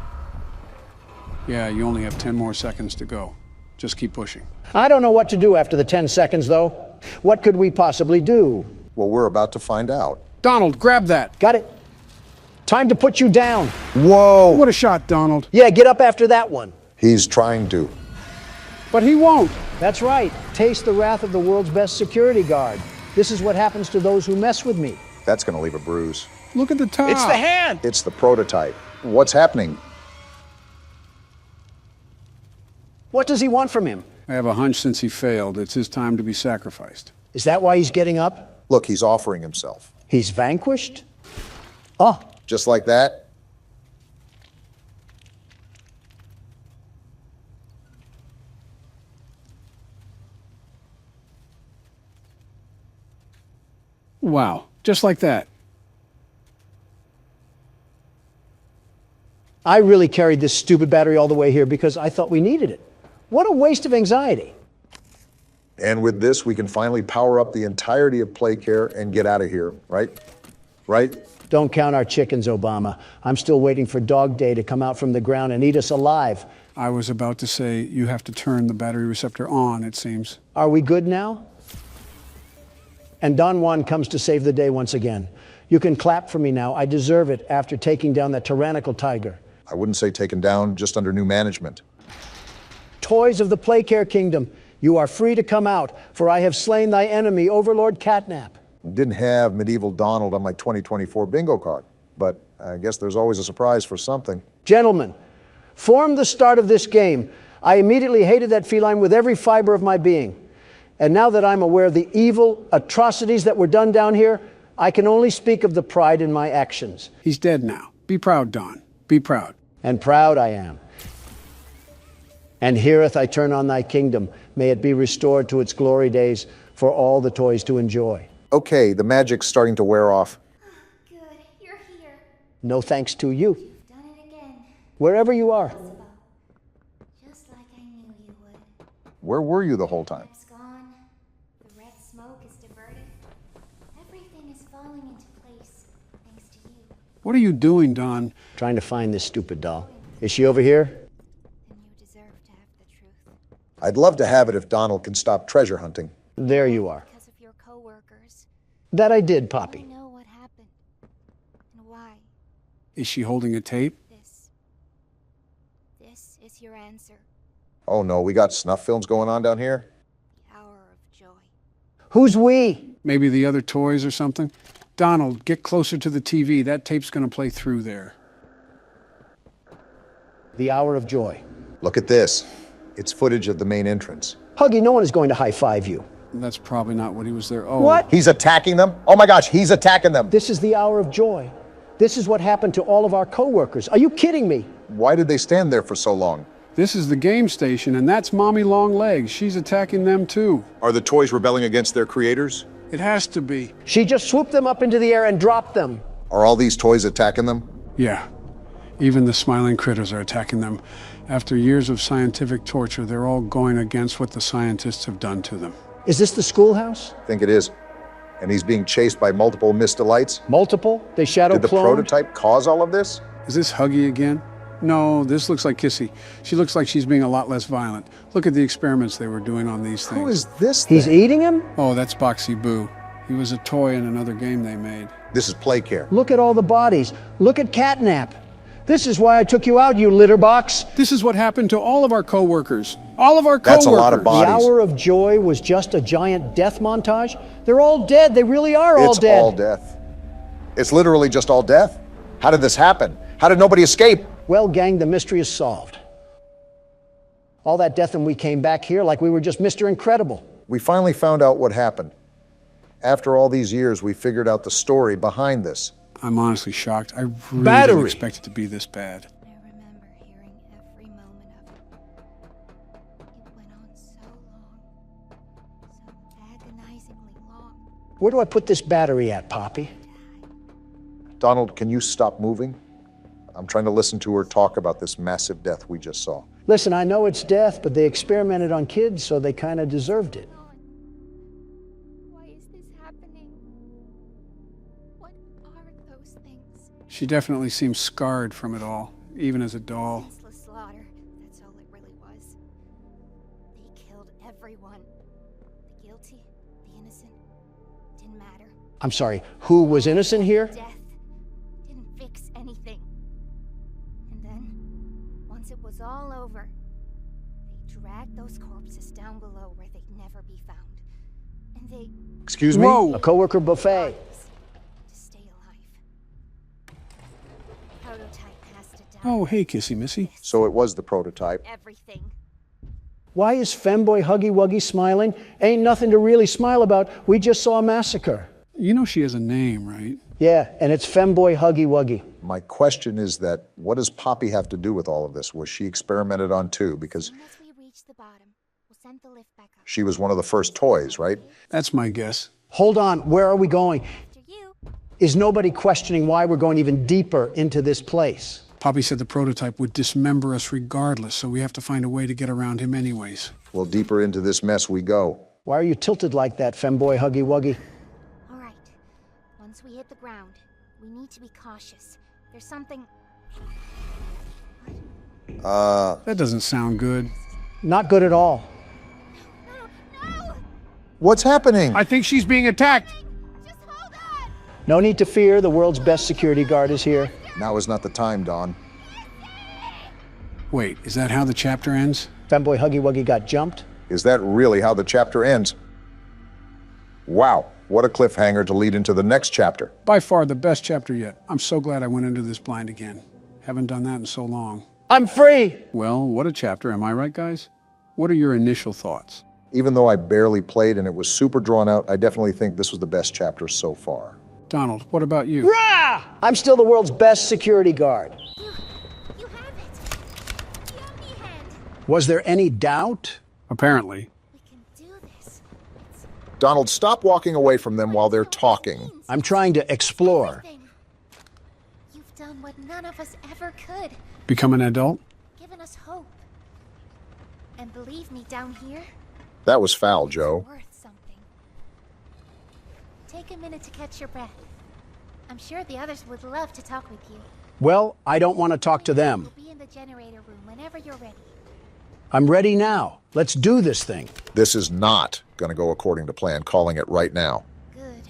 Yeah, you only have 10 more seconds to go. Just keep pushing. I don't know what to do after the 10 seconds, though. What could we possibly do? Well, we're about to find out. Donald, grab that. Got it. Time to put you down. Whoa! What a shot, Donald. Yeah, get up after that one. He's trying to. But he won't. That's right. Taste the wrath of the world's best security guard. This is what happens to those who mess with me. That's going to leave a bruise. Look at the top. It's the hand. It's the prototype. What's happening? What does he want from him? I have a hunch since he failed, it's his time to be sacrificed. Is that why he's getting up? Look, he's offering himself. He's vanquished? Oh, Just like that? Wow, just like that. I really carried this stupid battery all the way here because I thought we needed it. What a waste of anxiety. And with this, we can finally power up the entirety of Playcare and get out of here, right? Right? Don't count our chickens, Obama. I'm still waiting for Dog Day to come out from the ground and eat us alive. I was about to say you have to turn the battery receptor on, it seems. Are we good now? And Don Juan comes to save the day once again. You can clap for me now. I deserve it after taking down that tyrannical tiger. I wouldn't say taken down, just under new management. Toys of the Playcare Kingdom, you are free to come out, for I have slain thy enemy, Overlord Catnap. Didn't have Medieval Donald on my 2024 bingo card, but I guess there's always a surprise for something. Gentlemen, from the start of this game, I immediately hated that feline with every fiber of my being. And now that I'm aware of the evil atrocities that were done down here, I can only speak of the pride in my actions. He's dead now. Be proud, Don. Be proud. And proud I am. And herewith I turn on thy kingdom. May it be restored to its glory days for all the toys to enjoy. Okay, the magic's starting to wear off. Good, you're here. No thanks to you. You've done it again. Wherever you are. Just like I knew you would. Where were you the whole time? It's gone. The red smoke is diverted. Everything is falling into place, thanks to you. What are you doing, Don? Trying to find this stupid doll. Is she over here? Then you deserve to have the truth. I'd love to have it if Donald can stop treasure hunting. There you are. Because of your coworkers. That I did, I Poppy. know what happened. And why. Is she holding a tape? This is your answer. Oh no, we got snuff films going on down here? The hour of joy. Who's we? Maybe the other toys or something? Donald, get closer to the TV. That tape's going to play through there. The hour of joy. Look at this. It's footage of the main entrance. Huggy, no one is going to high-five you. That's probably not what he was there. Oh. What? He's attacking them? Oh my gosh, he's attacking them! This is the hour of joy. This is what happened to all of our coworkers. Are you kidding me? Why did they stand there for so long? This is the game station, and that's Mommy Longlegs. She's attacking them, too. Are the toys rebelling against their creators? It has to be. She just swooped them up into the air and dropped them. Are all these toys attacking them? Yeah. Even the smiling critters are attacking them. After years of scientific torture, they're all going against what the scientists have done to them. Is this the schoolhouse? I think it is. And he's being chased by multiple Miss Delights? Multiple? They shadow Did the cloned? prototype cause all of this? Is this Huggy again? No, this looks like Kissy. She looks like she's being a lot less violent. Look at the experiments they were doing on these things. Who is this He's thing? eating him? Oh, that's Boxy Boo. He was a toy in another game they made. This is Playcare. Look at all the bodies. Look at Catnap. This is why I took you out, you litter box. This is what happened to all of our coworkers. All of our coworkers. That's a lot of The bodies. hour of joy was just a giant death montage? They're all dead. They really are all dead. It's all death. It's literally just all death. How did this happen? How did nobody escape? Well, gang, the mystery is solved. All that death and we came back here like we were just Mr. Incredible. We finally found out what happened. After all these years, we figured out the story behind this. I'm honestly shocked. I really Battery. didn't expect it to be this bad. I remember hearing every moment of it. It went on so long. So agonizingly long. Where do I put this battery at, Poppy? Donald, can you stop moving? I'm trying to listen to her talk about this massive death we just saw. Listen, I know it's death, but they experimented on kids, so they kind of deserved it. Why is this happening? What are those things? She definitely seems scarred from it all, even as a doll. Senseless slaughter. That's all it really was. They killed everyone. The guilty, the innocent. Didn't matter. I'm sorry, who was innocent here? Death didn't fix anything. And then, once it was all over, they dragged those corpses down below where they'd never be found. And they Excuse me? Whoa! A coworker buffet. to stay alive. Prototype has to die. Oh, hey, Kissy Missy. So it was the prototype. Everything. Why is Femboy Huggy Wuggy smiling? Ain't nothing to really smile about. We just saw a massacre. You know she has a name, right? Yeah, and it's Femboy Huggy Wuggy. My question is that, what does Poppy have to do with all of this? Was she experimented on too? Because As we reach the bottom, we'll send the lift back up. she was one of the first toys, right? That's my guess. Hold on, where are we going? After you. Is nobody questioning why we're going even deeper into this place? Poppy said the prototype would dismember us regardless, so we have to find a way to get around him anyways. Well, deeper into this mess we go. Why are you tilted like that, Femboy Huggy Wuggy? All right. Once we hit the ground, we need to be cautious. There's something. What? That doesn't sound good. Not good at all. What's happening? I think she's being attacked. Just hold on! No need to fear, the world's best security guard is here. Now is not the time, Don. Wait, is that how the chapter ends? Femboy Huggy Wuggy got jumped. Is that really how the chapter ends? Wow, what a cliffhanger to lead into the next chapter. By far the best chapter yet. I'm so glad I went into this blind again. Haven't done that in so long. I'm free! Well, what a chapter, am I right, guys? What are your initial thoughts? Even though I barely played and it was super drawn out, I definitely think this was the best chapter so far. Donald, what about you? Rah! I'm still the world's best security guard. You have it! The Omni Hand! Was there any doubt? Apparently. We can do this. Donald, stop walking away from them while they're talking. I'm trying to explore. Everything. You've done what none of us ever could. Become an adult? Given us hope. And believe me, down here, That was foul, Joe. worth something. Take a minute to catch your breath. I'm sure the others would love to talk with you. Well, I don't want to talk to them. We'll be in the generator room whenever you're ready. I'm ready now. Let's do this thing. This is not going to go according to plan, calling it right now. Good.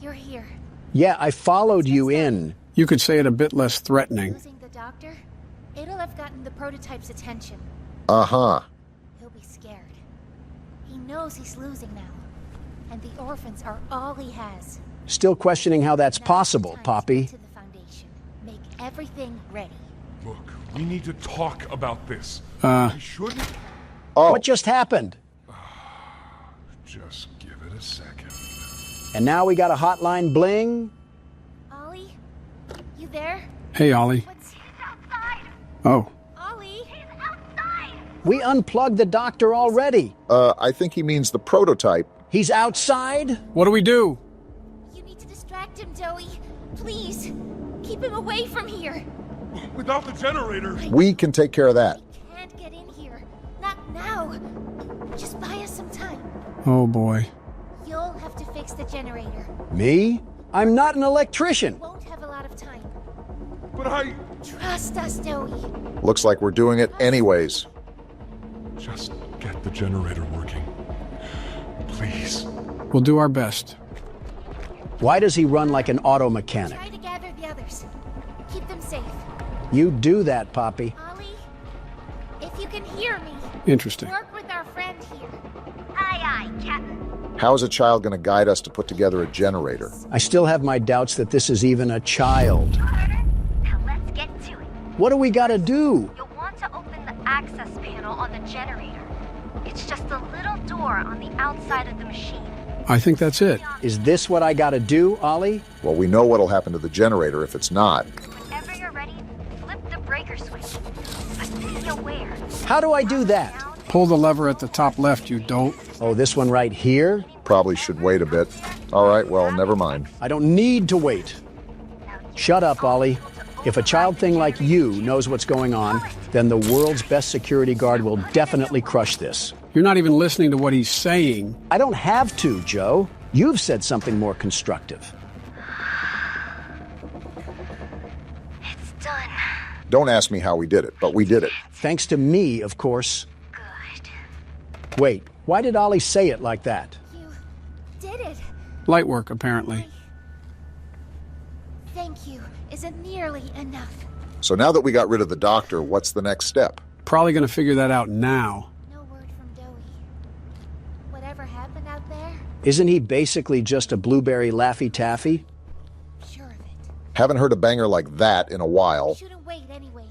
You're here. Yeah, I followed you in. You could say it a bit less threatening. Losing the doctor, it'll have gotten the prototype's attention. Uh-huh. He'll be scared. He knows he's losing now. And the orphans are all he has. Still questioning how that's Now's the possible, time to Poppy. get to the Foundation. Make everything ready. Look, we need to talk about this. We shouldn't. Oh, What just happened? Just give it a second. And now we got a hotline bling? Ollie? You there? Hey, Ollie. What's outside? Oh, Ollie? He's outside! We unplugged the doctor already. I think he means the prototype. He's outside? what do we do? You need to distract him, Joey. Please. Keep him away from here. Without the generator. We can take care of that. He can't get in here. Not now. Just buy us some time. Oh, boy. You'll have to fix the generator. Me? I'm not an electrician. Won't have a lot of time. But I Trust us, Joey. Looks like we're doing it anyways. just get the generator working. Please. We'll do our best. Why does he run like an auto mechanic? Try to gather the others. Keep them safe. You do that, Poppy. Ollie, if you can hear me, Interesting. work with our friend here. Aye, aye, Captain. How is a child going to guide us to put together a generator? I still have my doubts that this is even a child. Now let's get to it. What do we gotta do? You'll want to open the access panel on the generator. It's just a little door on the outside of the machine. I think that's it. Is this what I gotta do, Ollie? Well, we know what'll happen to the generator if it's not. Whenever you're ready, flip the breaker switch. But be aware. How do I do that? Pull the lever at the top left, you dolt. Oh, this one right here? Probably should wait a bit. All right, well, never mind. I don't need to wait. Shut up, Ollie. If a child thing like you knows what's going on, then the world's best security guard will definitely crush this. You're not even listening to what he's saying. I don't have to, Joe. You've said something more constructive. It's done. Don't ask me how we did it, but we did it. Thanks to me, of course. Good. Wait, why did Ollie say it like that? You did it. Light work, apparently. Thank you isn't nearly enough. So now that we got rid of the doctor, what's the next step? Probably gonna figure that out now. No word from Doey. Whatever happened out there, Isn't he basically just a blueberry Laffy Taffy? sure of it. Haven't heard a banger like that in a while. Shouldn't wait anyway.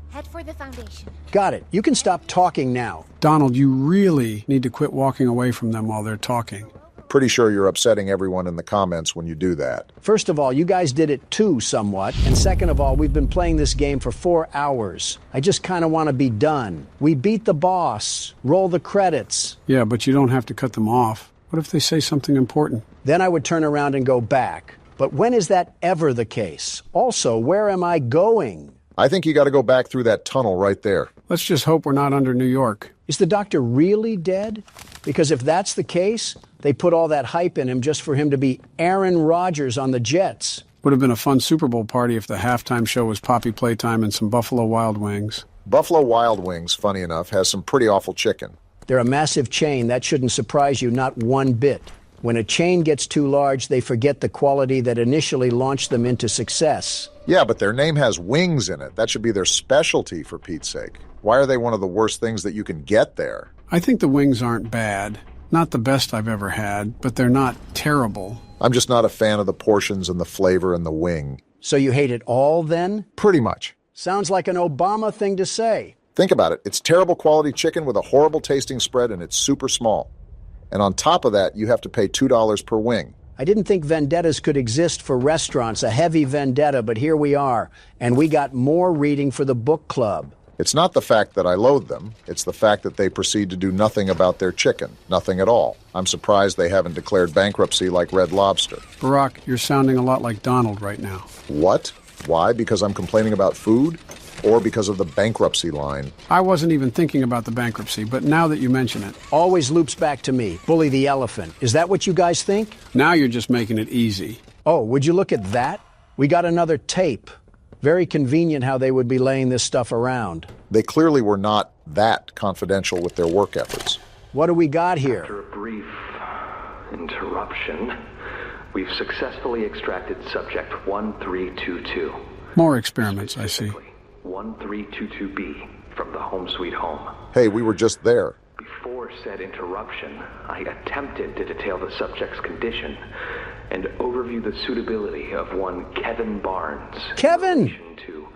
Head for the Foundation. Got it. You can stop talking now. Donald, you really need to quit walking away from them while they're talking. Pretty sure you're upsetting everyone in the comments when you do that. First of all, you guys did it too, somewhat. And second of all, we've been playing this game for 4 hours. I just kind of want to be done. We beat the boss. Roll the credits. Yeah, but you don't have to cut them off. What if they say something important? Then I would turn around and go back. But when is that ever the case? Also, where am I going? I think you got to go back through that tunnel right there. Let's just hope we're not under New York. Is the doctor really dead? Because if that's the case, they put all that hype in him just for him to be Aaron Rodgers on the Jets. Would have been a fun Super Bowl party if the halftime show was Poppy Playtime and some Buffalo Wild Wings. Buffalo Wild Wings, funny enough, has some pretty awful chicken. They're a massive chain. That shouldn't surprise you, not one bit. When a chain gets too large, they forget the quality that initially launched them into success. Yeah, but their name has wings in it. That should be their specialty, for Pete's sake. Why are they one of the worst things that you can get there? I think the wings aren't bad. Not the best I've ever had, but they're not terrible. I'm just not a fan of the portions and the flavor and the wing. So you hate it all, then? Pretty much. Sounds like an Obama thing to say. Think about it. It's terrible quality chicken with a horrible tasting spread, and it's super small. And on top of that, you have to pay $2 per wing. I didn't think vendettas could exist for restaurants, a heavy vendetta, but here we are. And we got more reading for the book club. It's not the fact that I loathe them. It's the fact that they proceed to do nothing about their chicken. Nothing at all. I'm surprised they haven't declared bankruptcy like Red Lobster. Barack, you're sounding a lot like Donald right now. What? Why? Because I'm complaining about food? Or because of the bankruptcy line? I wasn't even thinking about the bankruptcy, but now that you mention it. Always loops back to me. Bully the elephant. Is that what you guys think? Now you're just making it easy. Oh, would you look at that? We got another tape. Very convenient how they would be laying this stuff around. They clearly were not that confidential with their work efforts. What do we got here? After a brief interruption, we've successfully extracted subject 1322. More experiments, I see. 1322B from the home sweet home. Hey, we were just there. Before said interruption, I attempted to detail the subject's condition and overview the suitability of one Kevin Barnes. Kevin! In relation to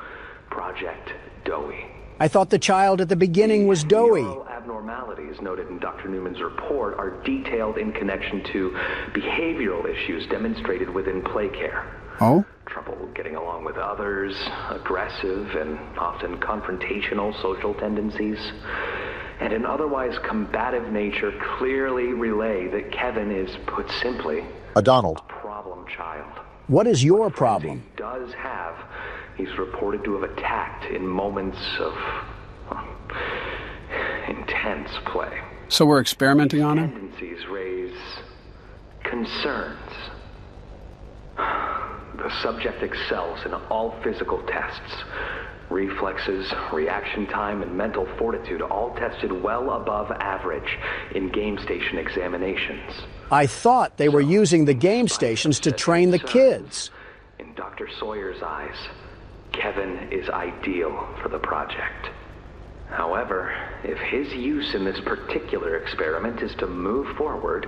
Project Doughy. I thought the child at the beginning was doughy. Neural abnormalities noted in Dr. Newman's report are detailed in connection to behavioral issues demonstrated within play care. Oh? Trouble getting along with others, aggressive and often confrontational social tendencies, and an otherwise combative nature clearly relay that Kevin is, put simply, a Donald. A problem child. What is your problem? He does have. He's reported to have attacked in moments of intense play. So we're experimenting on him? Tendencies raise concerns. The subject excels in all physical tests. Reflexes, reaction time, and mental fortitude all tested well above average in game station examinations. I thought they were using the game stations to train the kids. In Dr. Sawyer's eyes, Kevin is ideal for the project. However, if his use in this particular experiment is to move forward,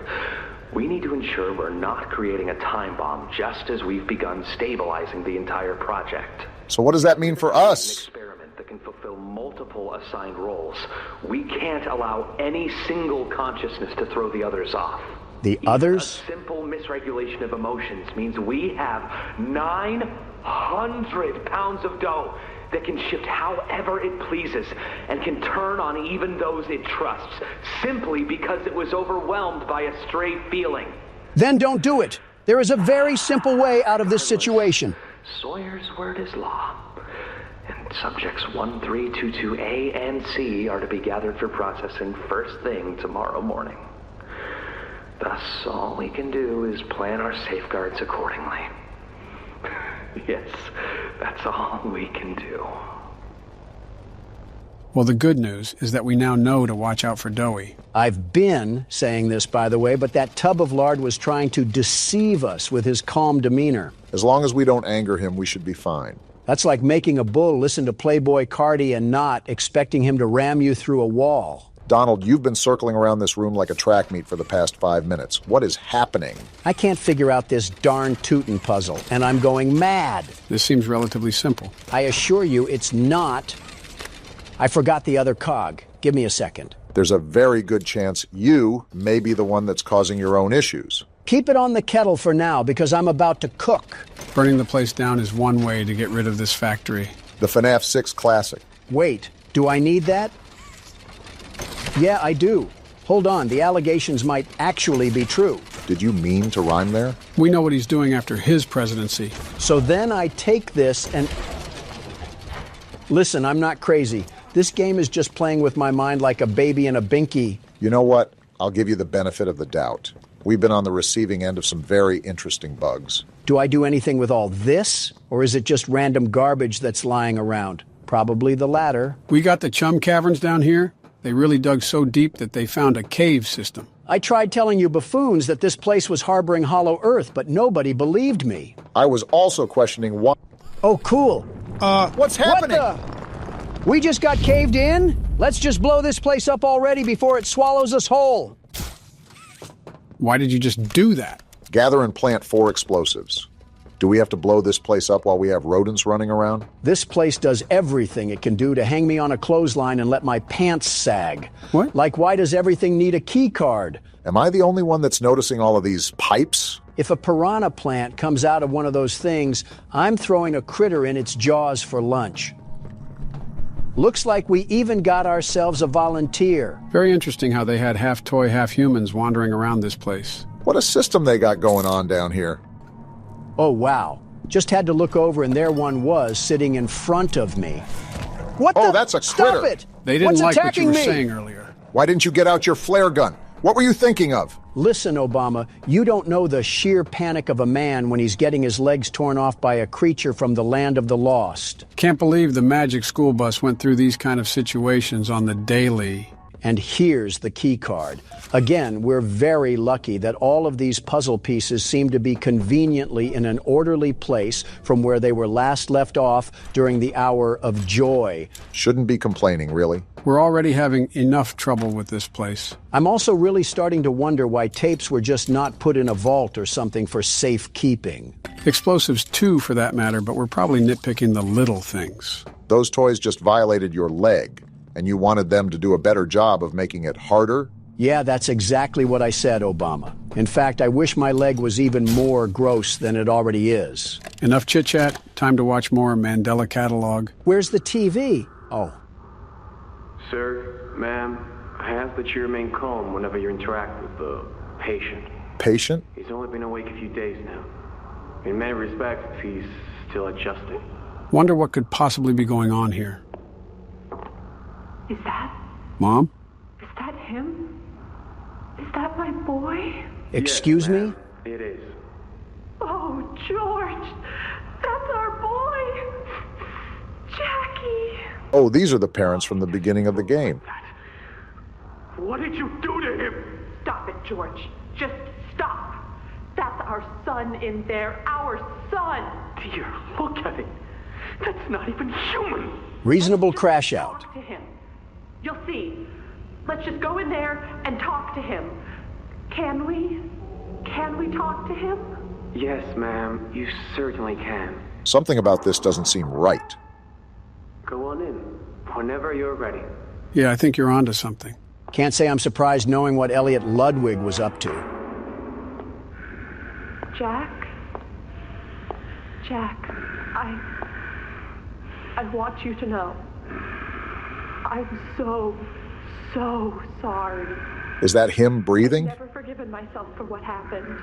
we need to ensure we're not creating a time bomb just as we've begun stabilizing the entire project. So what does that mean for us? An experiment that can fulfill multiple assigned roles. We can't allow any single consciousness to throw the others off. The others? A simple misregulation of emotions means we have 900 pounds of dough that can shift however it pleases and can turn on even those it trusts, simply because it was overwhelmed by a stray feeling. Then don't do it. There is a very simple way out of this situation. Sawyer's word is law. And subjects 1322A and C are to be gathered for processing first thing tomorrow morning. Thus, all we can do is plan our safeguards accordingly. Yes, that's all we can do. Well, the good news is that we now know to watch out for Doughy. I've been saying this, by the way, but that tub of lard was trying to deceive us with his calm demeanor. As long as we don't anger him, we should be fine. That's like making a bull listen to Playboy Cardi and not expecting him to ram you through a wall. Donald, you've been circling around this room like a track meet for the past 5 minutes. What is happening? I can't figure out this darn Tootin' puzzle, and I'm going mad. This seems relatively simple. I assure you it's not. I forgot the other cog. Give me a second. There's a very good chance you may be the one that's causing your own issues. Keep it on the kettle for now, because I'm about to cook. Burning the place down is one way to get rid of this factory. The FNAF 6 classic. Wait, do I need that? Yeah, I do. Hold on, the allegations might actually be true. Did you mean to rhyme there? We know what he's doing after his presidency. So then I take this and... Listen, I'm not crazy. This game is just playing with my mind like a baby in a binky. You know what? I'll give you the benefit of the doubt. We've been on the receiving end of some very interesting bugs. Do I do anything with all this, or is it just random garbage that's lying around? Probably the latter. We got the chum caverns down here. They really dug so deep that they found a cave system. I tried telling you buffoons that this place was harboring hollow earth, but nobody believed me. I was also questioning why. Oh, cool. What's happening? We just got caved in? Let's just blow this place up already before it swallows us whole. Why did you just do that? Gather and plant 4 explosives. Do we have to blow this place up while we have rodents running around? This place does everything it can do to hang me on a clothesline and let my pants sag. What? Like, why does everything need a key card? Am I the only one that's noticing all of these pipes? If a piranha plant comes out of one of those things, I'm throwing a critter in its jaws for lunch. Looks like we even got ourselves a volunteer. Very interesting how they had half toy, half humans wandering around this place. What a system they got going on down here. Oh, wow. Just had to look over and there one was sitting in front of me. What Oh, the? that's a Stop critter. it! They didn't What's like what you attacking were me? saying earlier. Why didn't you get out your flare gun? What were you thinking of? Listen, Obama, you don't know the sheer panic of a man when he's getting his legs torn off by a creature from the land of the lost. Can't believe the magic school bus went through these kind of situations on the daily. And here's the key card. Again, we're very lucky that all of these puzzle pieces seem to be conveniently in an orderly place from where they were last left off during the hour of joy. Shouldn't be complaining, really. We're already having enough trouble with this place. I'm also really starting to wonder why tapes were just not put in a vault or something for safekeeping. Explosives too, for that matter, but we're probably nitpicking the little things. Those toys just violated your leg, and you wanted them to do a better job of making it harder? Yeah, that's exactly what I said, Obama. In fact, I wish my leg was even more gross than it already is. Enough chit-chat. Time to watch more Mandela Catalog. Where's the TV? Oh. Sir, ma'am, I ask that you remain calm whenever you interact with the patient. Patient? He's only been awake a few days now. In many respects, he's still adjusting. Wonder what could possibly be going on here. Is that? Mom? Is that him? Is that my boy? Excuse me? It is. Oh, George! That's our boy! Jackie! Oh, these are the parents from the beginning of the game. What did you do to him? Stop it, George. Just stop. That's our son in there. Our son! Dear, look at it. That's not even human. Reasonable crash out. Talk to him. You'll see. Let's just go in there and talk to him. Can we? Can we talk to him? Yes, ma'am, you certainly can. Something about this doesn't seem right. Go on in, whenever you're ready. Yeah, I think you're onto something. Can't say I'm surprised knowing what Elliot Ludwig was up to. Jack? Jack, I want you to know. I'm so sorry. Is that him breathing? I've never forgiven myself for what happened.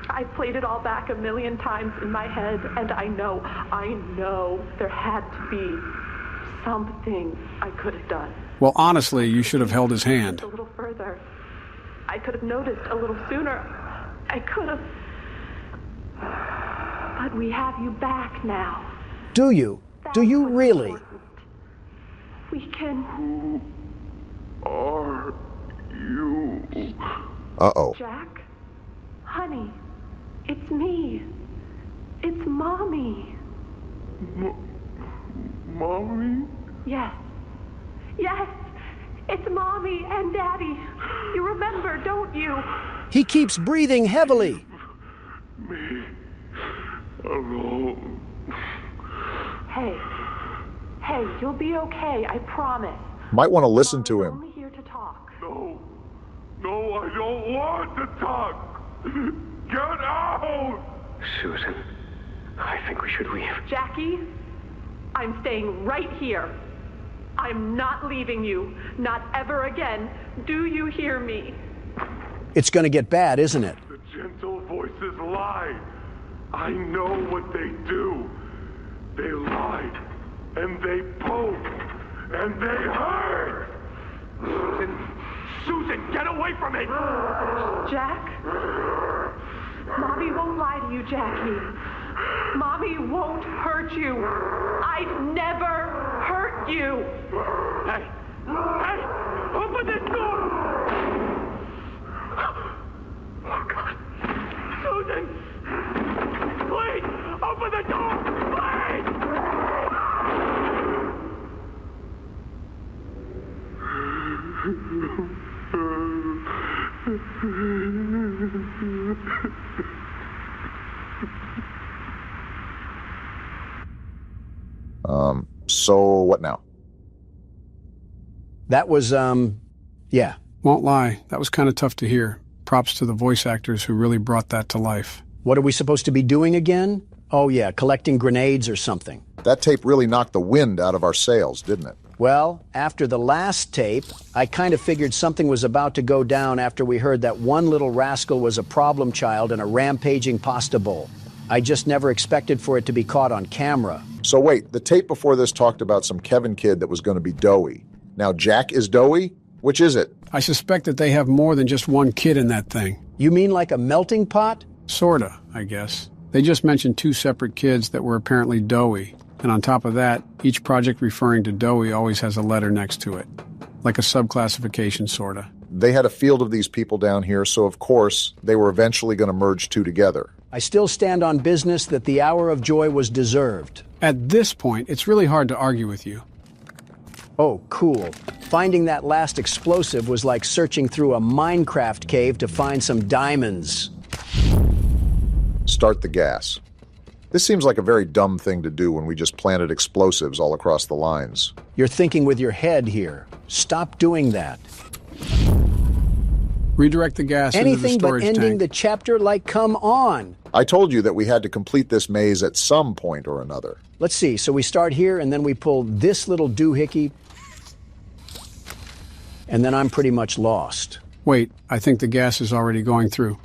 I played it all back a million times in my head, and I know there had to be something I could have done. Well, honestly, you should have held his hand. A little further. I could have noticed a little sooner. I could have. But we have you back now. Do you? Do you really? We can. Who are you? Uh-oh. Jack? Honey, it's me. It's Mommy. Mommy? Yes. Yes! It's Mommy and Daddy. You remember, don't you? He keeps breathing heavily. Me alone. Hey, you'll be okay, I promise. Might want to listen to We're him. only here to talk. No, I don't want to talk. Get out! Susan, I think we should leave. Jackie, I'm staying right here. I'm not leaving you. Not ever again. Do you hear me? It's going to get bad, isn't it? The gentle voices lie. I know what they do. They lie, and they poke, and they hurt. Susan, get away from me! Jack? Mommy won't lie to you, Jackie. Mommy won't hurt you. I'd never hurt you. Hey! Hey! Open this door! Oh, God. Susan! Please! Open the door! Please! So what now? That was, yeah. Won't lie, that was kind of tough to hear. Props to the voice actors who really brought that to life. What are we supposed to be doing again? Oh, yeah, collecting grenades or something. That tape really knocked the wind out of our sails, didn't it? Well, after the last tape, I kind of figured something was about to go down after we heard that one little rascal was a problem child in a rampaging pasta bowl. I just never expected for it to be caught on camera. So wait, the tape before this talked about some Kevin kid that was going to be doughy. Now Jack is doughy? Which is it? I suspect that they have more than just one kid in that thing. You mean like a melting pot? Sorta, I guess. They just mentioned two separate kids that were apparently doughy. And on top of that, each project referring to doughy always has a letter next to it. Like a subclassification, sorta. They had a field of these people down here, so of course, they were eventually going to merge two together. I still stand on business that the hour of joy was deserved. At this point, it's really hard to argue with you. Oh, cool. Finding that last explosive was like searching through a Minecraft cave to find some diamonds. Start the gas. This seems like a very dumb thing to do when we just planted explosives all across the lines. You're thinking with your head here. Stop doing that. Redirect the gas into the Anything storage but ending tank. the chapter, like, come on. I told you that we had to complete this maze at some point or another. Let's see, so we start here and then we pull this little doohickey, and then I'm pretty much lost. Wait, I think the gas is already going through.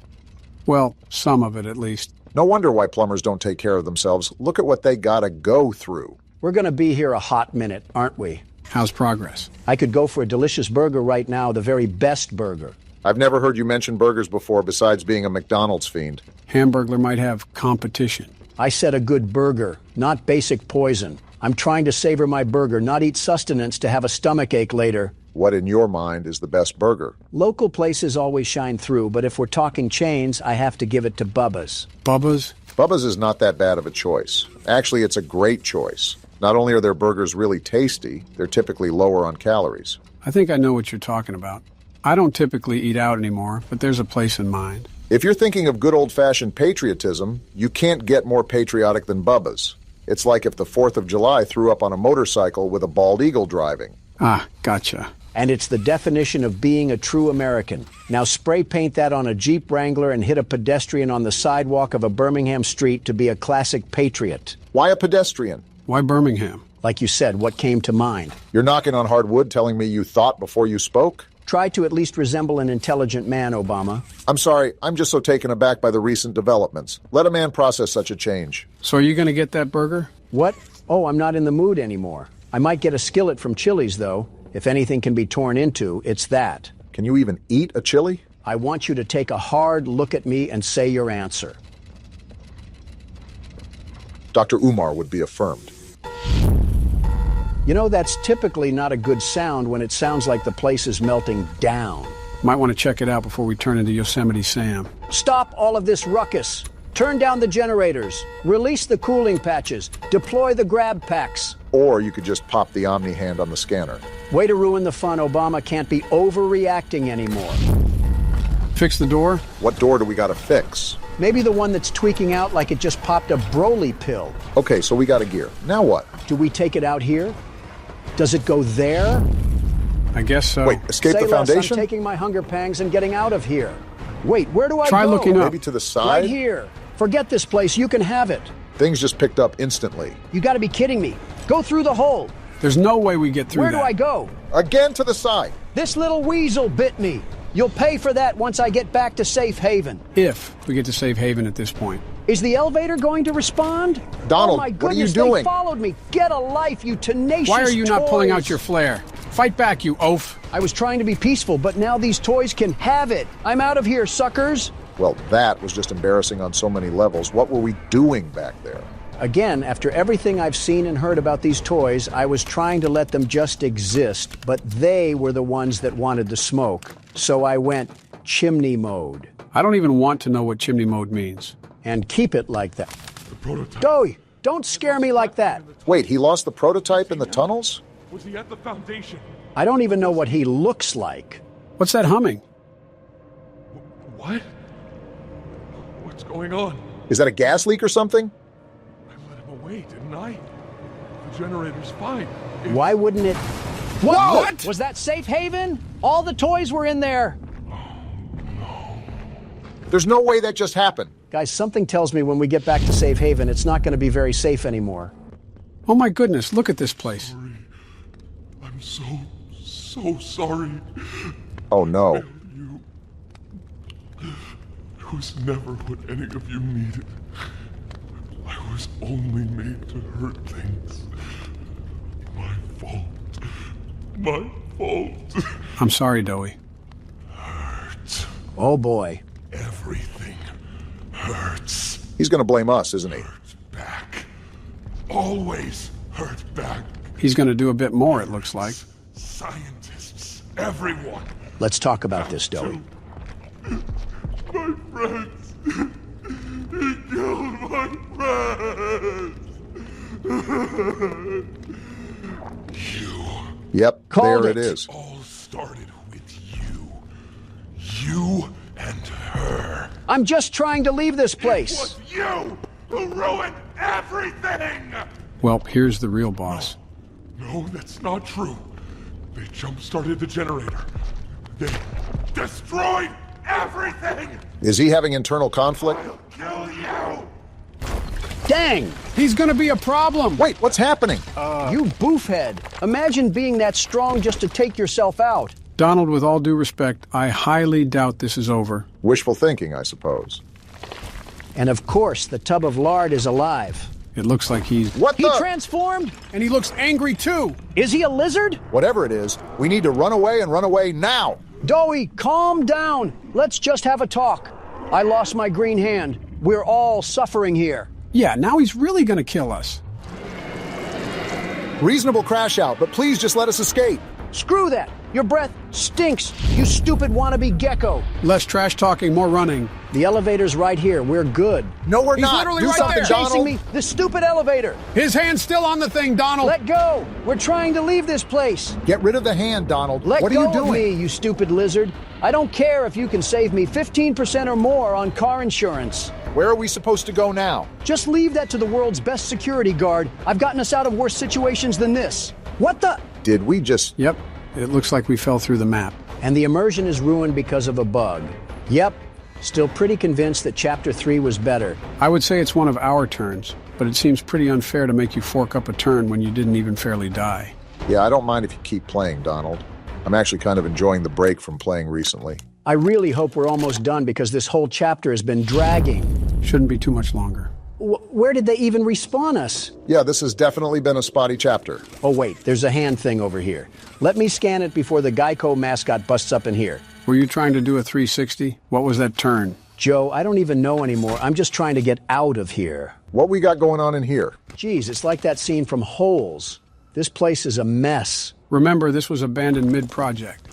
Well, some of it at least. No wonder why plumbers don't take care of themselves. Look at what they gotta go through. We're gonna be here a hot minute, aren't we? How's progress? I could go for a delicious burger right now, the very best burger. I've never heard you mention burgers before besides being a McDonald's fiend. Hamburglar might have competition. I said a good burger, not basic poison. I'm trying to savor my burger, not eat sustenance to have a stomachache later. What in your mind is the best burger? Local places always shine through, but if we're talking chains, I have to give it to Bubba's. Bubba's? Bubba's is not that bad of a choice. Actually, it's a great choice. Not only are their burgers really tasty, they're typically lower on calories. I think I know what you're talking about. I don't typically eat out anymore, but there's a place in mind. If you're thinking of good old-fashioned patriotism, you can't get more patriotic than Bubba's. It's like if the 4th of July threw up on a motorcycle with a bald eagle driving. Ah, gotcha. And it's the definition of being a true American. Now spray paint that on a Jeep Wrangler and hit a pedestrian on the sidewalk of a Birmingham street to be a classic patriot. Why a pedestrian? Why Birmingham? Like you said, what came to mind? You're knocking on hard wood telling me you thought before you spoke? Try to at least resemble an intelligent man, Obama. I'm sorry, I'm just so taken aback by the recent developments. Let a man process such a change. So are you going to get that burger? What? Oh, I'm not in the mood anymore. I might get a skillet from Chili's, though. If anything can be torn into, it's that. Can you even eat a chili? I want you to take a hard look at me and say your answer. Dr. Umar would be affirmed. You know, that's typically not a good sound when it sounds like the place is melting down. Might want to check it out before we turn into Yosemite Sam. Stop all of this ruckus. Turn down the generators. Release the cooling patches. Deploy the grab packs. Or you could just pop the Omni hand on the scanner. Way to ruin the fun. Obama can't be overreacting anymore. Fix the door? What door do we gotta fix? Maybe the one that's tweaking out like it just popped a Broly pill. Okay, so we got a gear. Now what? Do we take it out here? Does it go there? I guess so. Wait, escape Say the foundation? Less, I'm taking my hunger pangs and getting out of here. Wait, where do I Try go? looking up. Maybe to the side? Right here. Forget this place. You can have it. Things just picked up instantly. You gotta be kidding me. Go through the hole. There's no way we get through Where that. do I go? Again to the side. This little weasel bit me. You'll pay for that once I get back to safe haven. If we get to safe haven at this point. Is the elevator going to respond? Donald, oh my what are you goodness, doing? They followed me. Get a life, you tenacious Why are you not toys. pulling out your flare? Fight back, you oaf. I was trying to be peaceful, but now these toys can have it. I'm out of here, suckers. Well, that was just embarrassing on so many levels. What were we doing back there? Again, after everything I've seen and heard about these toys, I was trying to let them just exist, but they were the ones that wanted the smoke. So I went chimney mode. I don't even want to know what chimney mode means. And keep it like that. The prototype. Dowie, don't scare me like that. Wait, he lost the prototype in the tunnels? Was he at the foundation? I don't even know what he looks like. What's that humming? What? What's going on? Is that a gas leak or something? I let him away, didn't I? The generator's fine. Why wouldn't it? Whoa! What? Was that safe haven? All the toys were in there. There's no way that just happened. Guys, something tells me when we get back to safe haven, it's not going to be very safe anymore. Oh my goodness, look at this place. I'm so sorry. Oh no. You. It was never what any of you needed. I was only made to hurt things. My fault. My fault. I'm sorry, Dowie. Hurt. Oh boy. Everything hurts. He's gonna blame us, isn't he? Hurt back. Always hurt back. He's going to do a bit more, it looks like. Scientists, everyone. Let's talk about this, Dowie. My friends. He killed my friends. You. Yep, Called there it it. is. All started with you. You and her. I'm just trying to leave this It place. was you who ruined everything! Well, here's the real boss. No, that's not true. They jump-started the generator. They destroyed everything! Is he having internal conflict? I'll kill you! Dang! He's going to be a problem. Wait, what's happening? You boofhead. Imagine being that strong just to take yourself out. Donald, with all due respect, I highly doubt this is over. Wishful thinking, I suppose. And of course, the tub of lard is alive. It looks like he's... What He the? transformed? And he looks angry, too. Is he a lizard? Whatever it is, we need to run away and run away now. Dowie, calm down. Let's just have a talk. I lost my green hand. We're all suffering here. Yeah, now he's really going to kill us. Reasonable crash out, but please just let us escape. Screw that. Your breath stinks, you stupid wannabe gecko. Less trash talking, more running. The elevator's right here. We're good. No, we're He's not. literally Do right something, there. Chasing Donald. me. The stupid elevator. His hand's still on the thing, Donald. Let go. We're trying to leave this place. Get rid of the hand, Donald. Let what are go you of doing? me, you stupid lizard. I don't care if you can save me 15% or more on car insurance. Where are we supposed to go now? Just leave that to the world's best security guard. I've gotten us out of worse situations than this. What the? Did we just... Yep, it looks like we fell through the map. And the immersion is ruined because of a bug. Yep, still pretty convinced that Chapter 3 was better. I would say it's one of our turns, but it seems pretty unfair to make you fork up a turn when you didn't even fairly die. Yeah, I don't mind if you keep playing, Donald. I'm actually kind of enjoying the break from playing recently. I really hope we're almost done because this whole chapter has been dragging. Shouldn't be too much longer. Where did they even respawn us? Yeah, this has definitely been a spotty chapter. Oh wait, there's a hand thing over here. Let me scan it before the Geico mascot busts up in here. Were you trying to do a 360? What was that turn? Joe, I don't even know anymore. I'm just trying to get out of here. What we got going on in here? Geez, it's like that scene from Holes. This place is a mess. Remember, this was abandoned mid-project.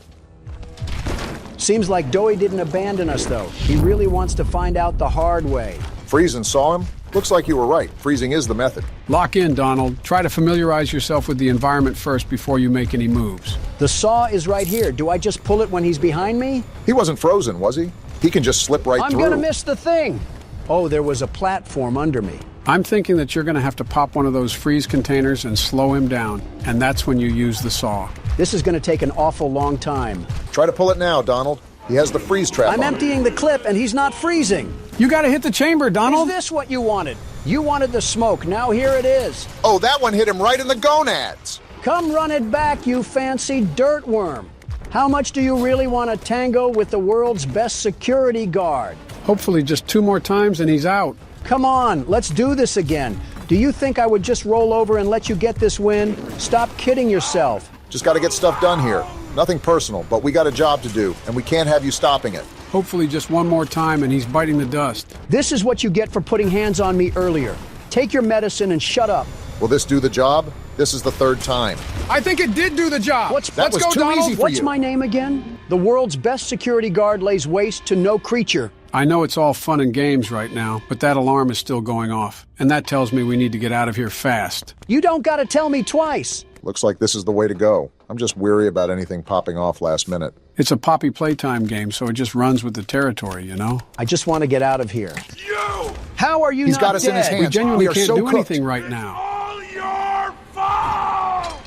Seems like Dowie didn't abandon us, though. He really wants to find out the hard way. Freezing saw him? Looks like you were right. Freezing is the method. Lock in, Donald. Try to familiarize yourself with the environment first before you make any moves. The saw is right here. Do I just pull it when he's behind me? He wasn't frozen, was he? He can just slip right through. I'm gonna miss the thing. Oh, there was a platform under me. I'm thinking that you're going to have to pop one of those freeze containers and slow him down, and that's when you use the saw. This is gonna take an awful long time. Try to pull it now, Donald. He has the freeze trap I'm on emptying the clip and he's not freezing. You got to hit the chamber, Donald. Is this what you wanted? You wanted the smoke. Now here it is. Oh, that one hit him right in the gonads. Come run it back, you fancy dirt worm. How much do you really want to tango with the world's best security guard? Hopefully just 2 more times and he's out. Come on, let's do this again. Do you think I would just roll over and let you get this win? Stop kidding yourself. Just got to get stuff done here. Nothing personal, but we got a job to do, and we can't have you stopping it. Hopefully just one more time and he's biting the dust. This is what you get for putting hands on me earlier. Take your medicine and shut up. Will this do the job? This is the third time. I think it did do the job. That Let's was go, too Donald. easy for What's you. my name again? The world's best security guard lays waste to no creature. I know it's all fun and games right now, but that alarm is still going off. And that tells me we need to get out of here fast. You don't gotta tell me twice. Looks like this is the way to go. I'm just weary about anything popping off last minute. It's a Poppy Playtime game, so it just runs with the territory, you know? I just want to get out of here. You! How are you He's not got us dead? in his hands. We genuinely We are can't so do cooked. anything right now. All your fault!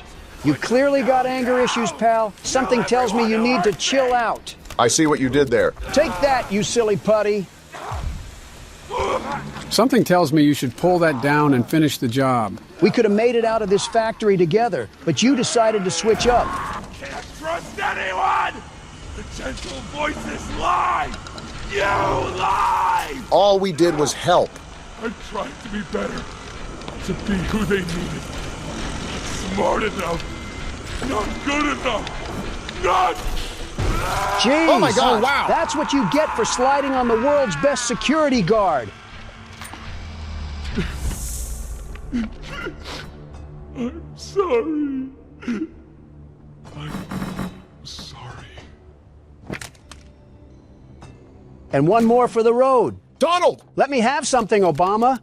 You clearly got anger issues, pal. Something tells me you need to chill out. I see what you did there. Take that, you silly putty. Something tells me you should pull that down and finish the job. We could have made it out of this factory together, but you decided to switch up. Can't trust anyone! The gentle voices lie! You lie! All we did was help. I tried to be better, to be who they needed. Not smart enough, not good enough, not... Jeez. Oh my God. Wow. That's what you get for sliding on the world's best security guard. I'm sorry. I'm sorry. And one more for the road. Donald! Let me have something, Obama.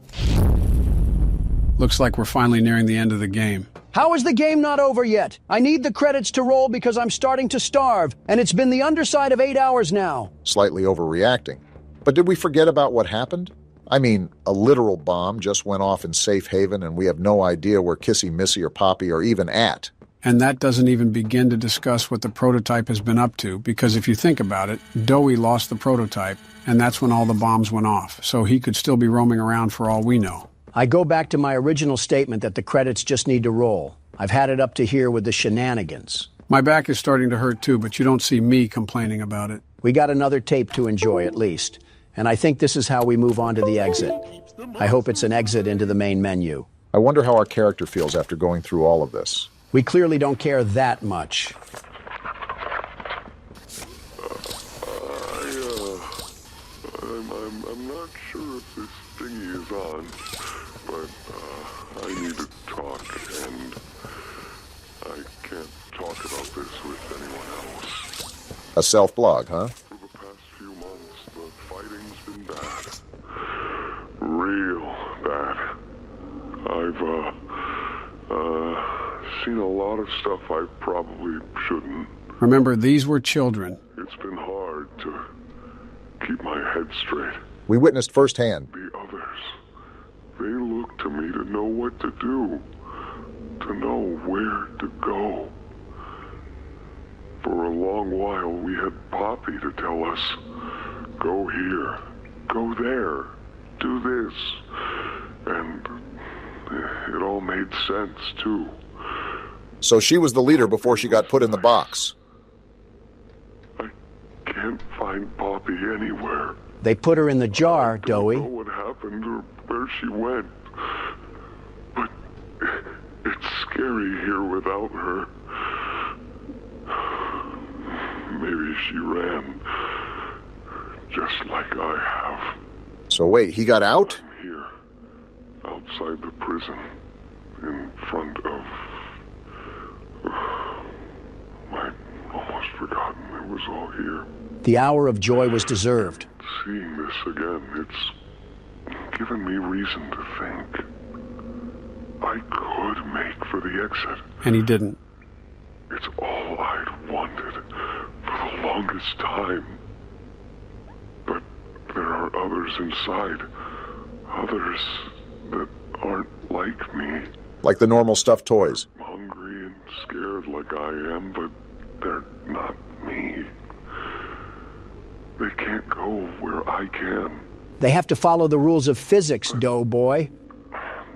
Looks like we're finally nearing the end of the game. How is the game not over yet? I need the credits to roll because I'm starting to starve, and it's been the underside of 8 hours now. Slightly overreacting. But did we forget about what happened? I mean, a literal bomb just went off in safe haven and we have no idea where Kissy, Missy, or Poppy are even at. And that doesn't even begin to discuss what the prototype has been up to, because if you think about it, Doey lost the prototype, and that's when all the bombs went off, so he could still be roaming around for all we know. I go back to my original statement that the credits just need to roll. I've had it up to here with the shenanigans. My back is starting to hurt too, but you don't see me complaining about it. We got another tape to enjoy at least, and I think this is how we move on to the exit. I hope it's an exit into the main menu. I wonder how our character feels after going through all of this. We clearly don't care that much. I'm not sure if this thingy is on, but I need to talk, and I can't talk about this with anyone else. A self-blog, huh? For the past few months, the fighting's been bad. Real bad. I've, seen a lot of stuff I probably shouldn't. Remember, these were children. It's been hard to keep my head straight. We witnessed firsthand. The others, they look to me to know what to do, to know where to go. For a long while, we had Poppy to tell us, go here, go there, do this. And it all made sense, too. So she was the leader before she got put in the box. I can't find Poppy anywhere. They put her in the jar, Doey. I don't know what happened or where she went. But it's scary here without her. Maybe she ran, just like I have. So wait, he got out? I'm here, outside the prison, in front of... I'd almost forgotten it was all here. The hour of joy was deserved. Seeing this again, it's given me reason to think. I could make for the exit. And he didn't. It's all I'd wanted for the longest time. But there are others inside. Others that aren't like me. Like the normal stuffed toys. Hungry and scared like I am, but they're not me. They can't go where I can. They have to follow the rules of physics, Doughboy.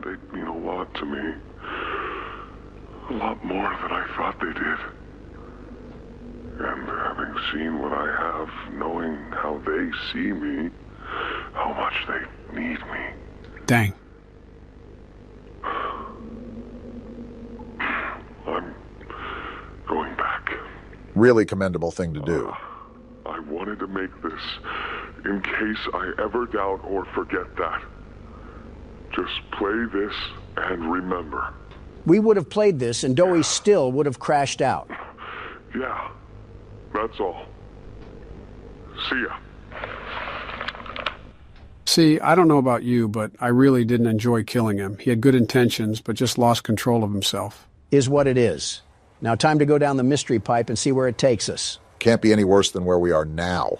They mean a lot to me. A lot more than I thought they did. And having seen what I have, knowing how they see me, how much they need me. Dang. I'm going back. Really commendable thing to do. I wanted to make this, in case I ever doubt or forget that. Just play this and remember. We would have played this and Dowie still would have crashed out. Yeah, that's all. See ya. See, I don't know about you, but I really didn't enjoy killing him. He had good intentions, but just lost control of himself. Is what it is. Now time to go down the mystery pipe and see where it takes us. Can't be any worse than where we are now.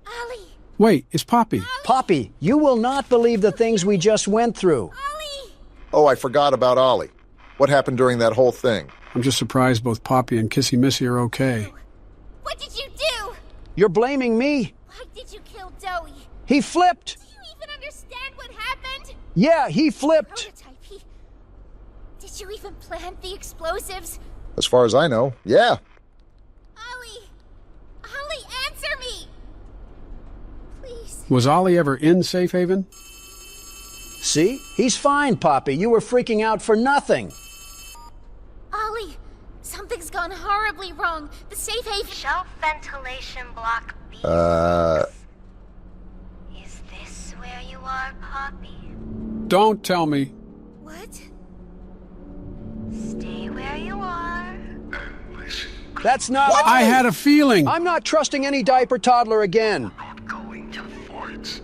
Ollie! Wait, it's Poppy. Poppy, you will not believe the things we just went through. Ollie! Oh, I forgot about Ollie. What happened during that whole thing? I'm just surprised both Poppy and Kissy Missy are okay. What did you do? You're blaming me? Why did you kill Dowie? He flipped. Do you even understand what happened? Yeah, he flipped. Prototype, Did you even plant the explosives? As far as I know, yeah. Ollie, answer me! Please. Was Ollie ever in Safe Haven? See? He's fine, Poppy. You were freaking out for nothing. Ollie, something's gone horribly wrong. The safe haven... Shelf ventilation block B. Is this where you are, Poppy? Don't tell me. What? Stay where you are. That's not... What? I had a feeling. I'm not trusting any diaper toddler again. Not going to fight.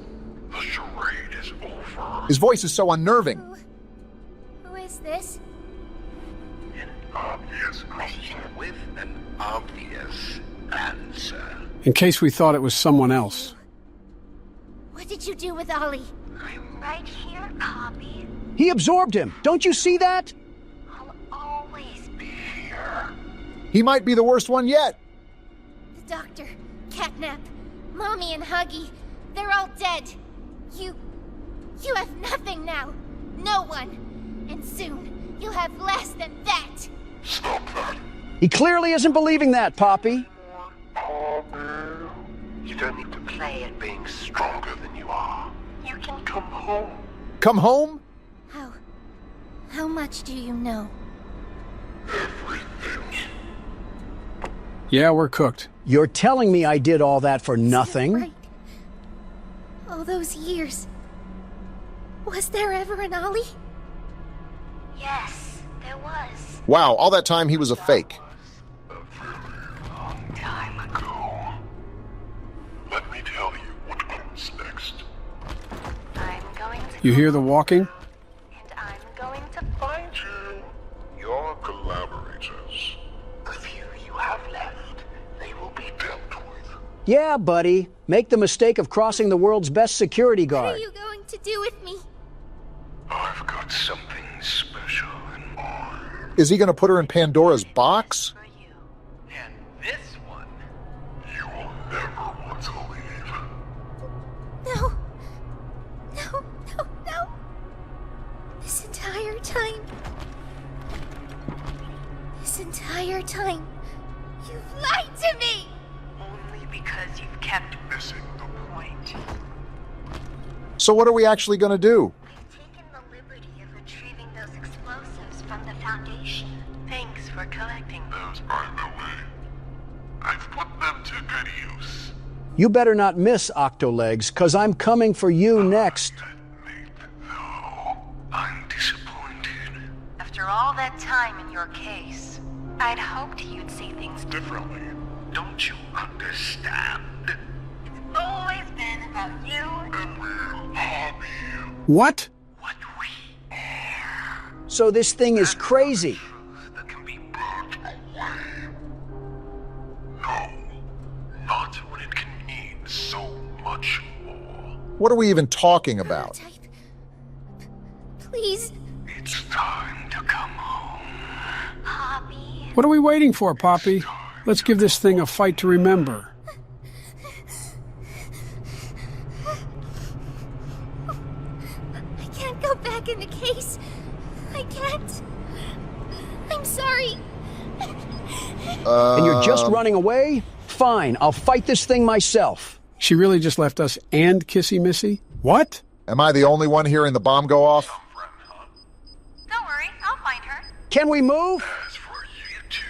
The charade is over. His voice is so unnerving. Who is this? An obvious question with an obvious answer. In case we thought it was someone else. What did you do with Ollie? I'm right here, Poppy. He absorbed him. Don't you see that? I'll always be here. He might be the worst one yet. The doctor, Catnap, Mommy and Huggy, they're all dead. You have nothing now. No one. And soon, you'll have less than that. Stop that. He clearly isn't believing that, Poppy. You don't need to play at being stronger than you are. You can come home. Come home? How much do you know? Everything. Yeah, we're cooked. You're telling me I did all that for nothing? Right. All those years. Was there ever an Ollie? Yes, there was. Wow, all that time he was a fake. A very long time ago. Let me tell you what comes next. I'm going to... You hear the walking? And I'm going to Find you. Your collaborators. The few you have left, they will be dealt with. Yeah, buddy. Make the mistake of crossing the world's best security What guard. are you going to do with me? I've got something special in mind. Is he going to put her in Pandora's box? for you. And this one, you will never want to leave. No. No, no, no. This entire time. This entire time. You've lied to me! Only because you've kept Missing the point. So what are we actually going to do? I've taken the liberty of retrieving those explosives from the Foundation. Thanks for collecting them. Those are the way. I've put them to good use. You better not miss, Octolegs, 'cause I'm coming for you next. Admit, though, I'm disappointed. After all that time in your case, I'd hoped you'd see things Differently. Don't you understand? It's always been about you. And we'll harm you. What? What we are. So this thing is crazy. Truth that can be brought away. No. Not when it can mean so much more. What are we even talking about? Prototype. Please. It's time to come home. Poppy. What are we waiting for, Poppy? Let's give this thing a fight to remember. I can't go back in the case. I can't. I'm sorry. And you're just running away? Fine, I'll fight this thing myself. She really just left us and Kissy Missy? What? Am I the only one hearing the bomb go off? Don't worry, I'll find her. Can we move? As for you two,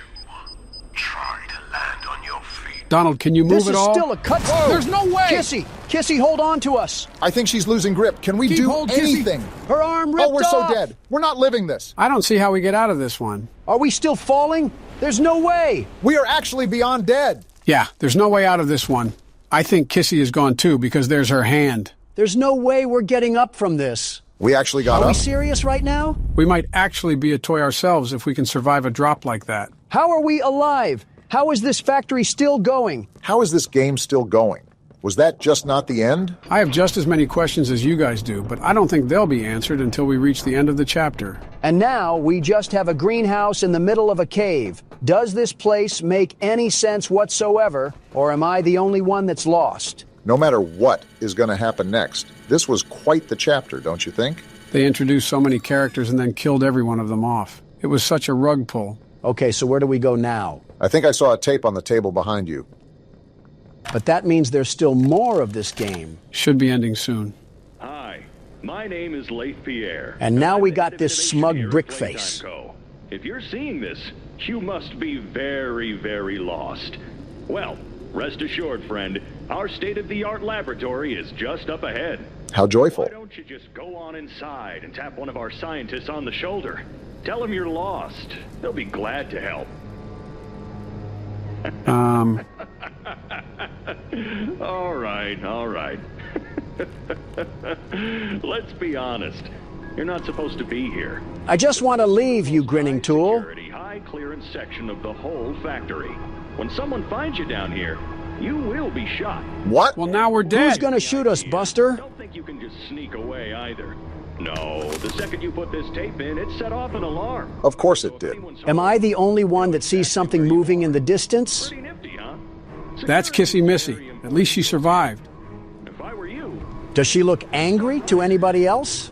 try to land on your feet. Donald, can you move This at is all? still a cut. There's no way! Kissy, hold on to us. I think she's losing grip. Can we Keep do hold, Kissy. anything? Her arm ripped Oh, we're off. so dead. We're not living this. I don't see how we get out of this one. Are we still falling? There's no way. We are actually beyond dead. Yeah, there's no way out of this one. I think Kissy is gone too because there's her hand. There's no way we're getting up from this. We actually got Are we up. serious right now? We might actually be a toy ourselves if we can survive a drop like that. How are we alive? How is this factory still going? How is this game still going? Was that just not the end? I have just as many questions as you guys do, but I don't think they'll be answered until we reach the end of the chapter. And now we just have a greenhouse in the middle of a cave. Does this place make any sense whatsoever, or am I the only one that's lost? No matter what is going to happen next, this was quite the chapter, don't you think? They introduced so many characters and then killed every one of them off. It was such a rug pull. Okay, so where do we go now? I think I saw a tape on the table behind you. But that means there's still more of this game. Should be ending soon. Hi, my name is Leif Pierre. And now I'm we the got this executive smug engineer brick of face. Playtime Co. If you're seeing this, you must be very, very lost. Well, rest assured, friend, our state-of-the-art laboratory is just up ahead. How joyful. Why don't you just go on inside and tap one of our scientists on the shoulder? Tell them you're lost. They'll be glad to help. All right. Let's be honest. You're not supposed to be here. I just want to leave, you grinning tool. Security, high clearance section of the whole factory. When someone finds you down here, you will be shot. What? Well, now we're dead. Who's gonna shoot us, Buster? Don't think you can just sneak away either. No, the second you put this tape in, it set off an alarm. Of course it did. Am I the only one that sees something moving in the distance? Pretty nifty, huh? That's Kissy Missy. At least she survived. If I were you, Does she look angry to anybody else?